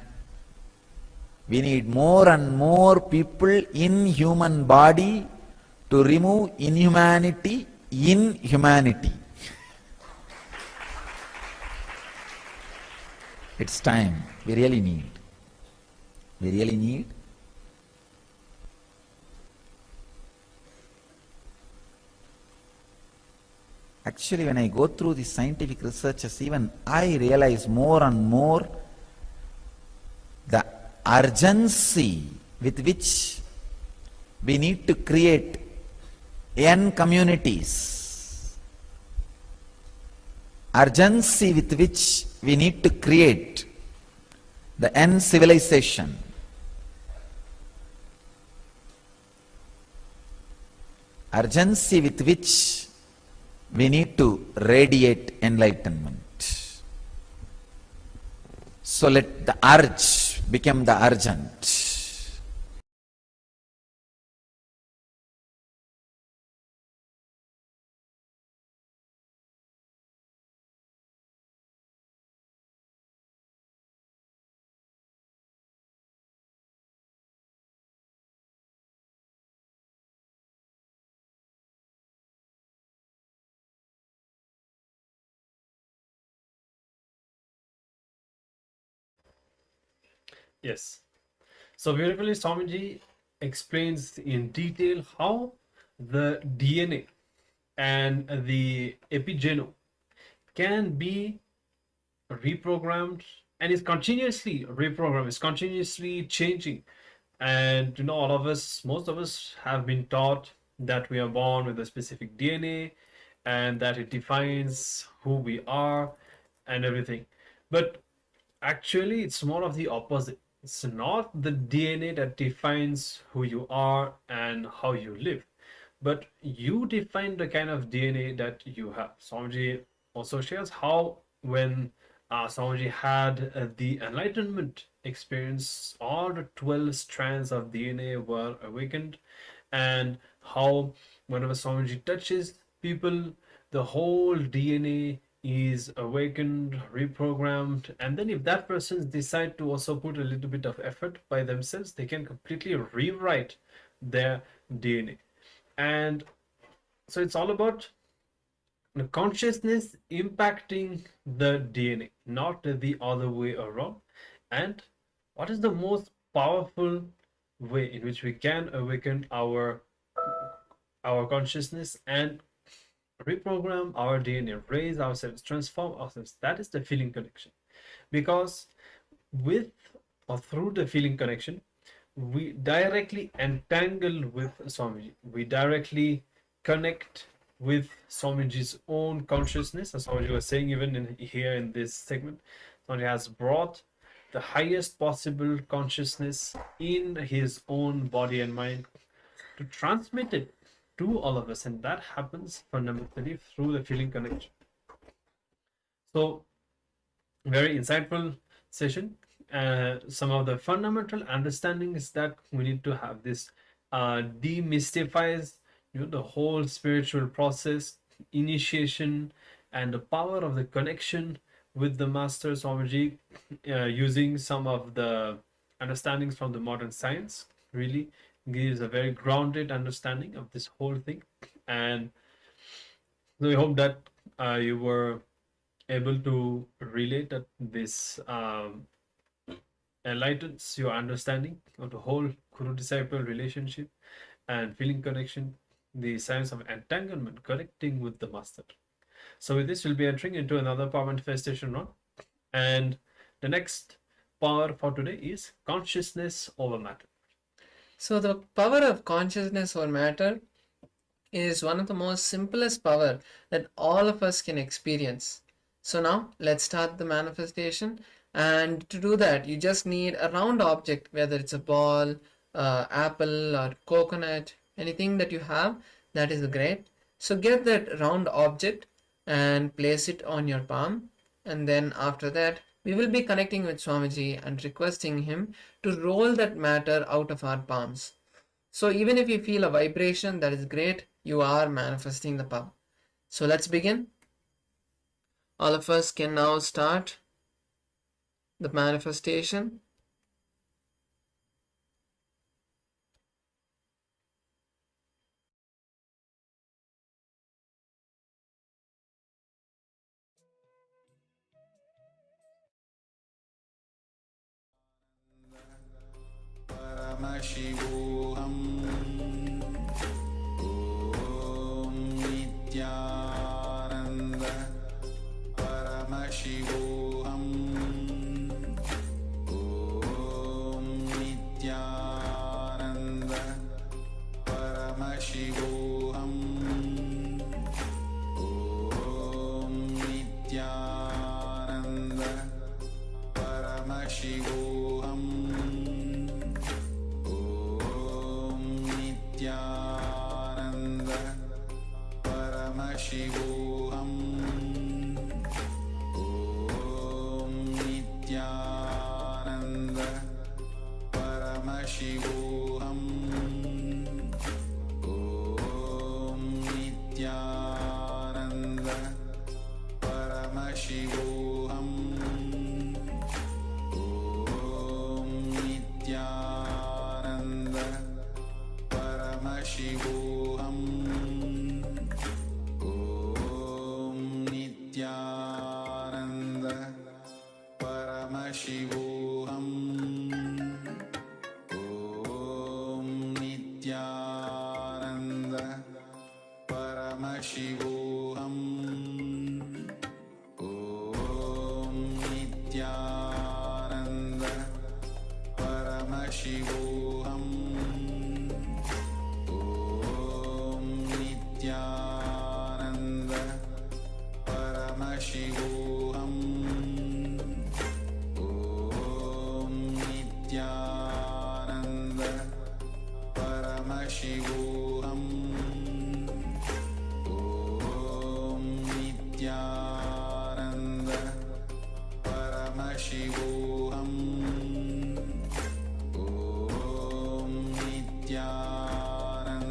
We need more and more people in human body to remove inhumanity in humanity. It's time. We really need. Actually, when I go through the scientific researches, even I realize more and more the urgency with which we need to create N communities, urgency with which we need to create the N civilization, urgency with which we need to radiate enlightenment. So let the urge become the urgent. Yes. So beautifully, Swamiji explains in detail how the DNA and the epigenome can be reprogrammed and is continuously reprogrammed, is continuously changing. And all of us, most of us have been taught that we are born with a specific DNA and that it defines who we are and everything. But actually, it's more of the opposite. It's not the DNA that defines who you are and how you live, but you define the kind of DNA that you have. Swamiji also shares how when Swamiji had the enlightenment experience, all the 12 strands of DNA were awakened and how whenever Swamiji touches people, the whole DNA is awakened, reprogrammed, and then if that person decide to also put a little bit of effort by themselves, they can completely rewrite their DNA. And so it's all about the consciousness impacting the DNA, not the other way around. And what is the most powerful way in which we can awaken our consciousness and reprogram our DNA, raise ourselves, transform ourselves? That is the feeling connection. Because with or through the feeling connection, we directly entangle with Swamiji. We directly connect with Swamiji's own consciousness, as Swamiji was saying even here in this segment. Swamiji has brought the highest possible consciousness in his own body and mind to transmit it to all of us, and that happens fundamentally through the feeling connection. So, very insightful session. Some of the fundamental understandings that we need to have. This demystifies the whole spiritual process, initiation, and the power of the connection with the Master Swamiji, using some of the understandings from the modern science. Really gives a very grounded understanding of this whole thing. And so we hope that you were able to relate that this enlightens your understanding of the whole guru-disciple relationship and feeling connection, the science of entanglement, connecting with the Master. So with this, we'll be entering into another power manifestation round. And the next power for today is consciousness over matter. So the power of consciousness or matter is one of the most simplest power that all of us can experience. So now let's start the manifestation, and to do that you just need a round object, whether it's a ball, apple or coconut, anything that you have, that is great. So get that round object and place it on your palm, and then after that we will be connecting with Swamiji and requesting him to roll that matter out of our palms. So even if you feel a vibration, that is great, you are manifesting the power. So let's begin. All of us can now start the manifestation. Paramashivoham Om Nityananda Paramashivoham Om Nityananda Paramashivoham Om Nityananda Paramashivoham Nityananda Paramashivoham Om Nityananda Paramashivoham Om Nityananda Paramashivoham Om Nityananda Paramashivoham Om Nityananda Paramashivoham Om Nityananda Paramashivoham Om Nityananda Paramashivoham Nityananda Paramashivoham Om Nityananda Paramashivoham Om Nityananda Paramashivoham Om Nityananda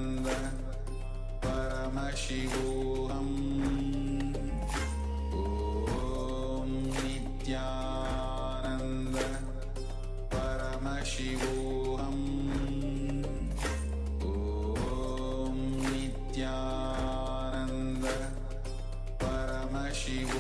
Paramashivoham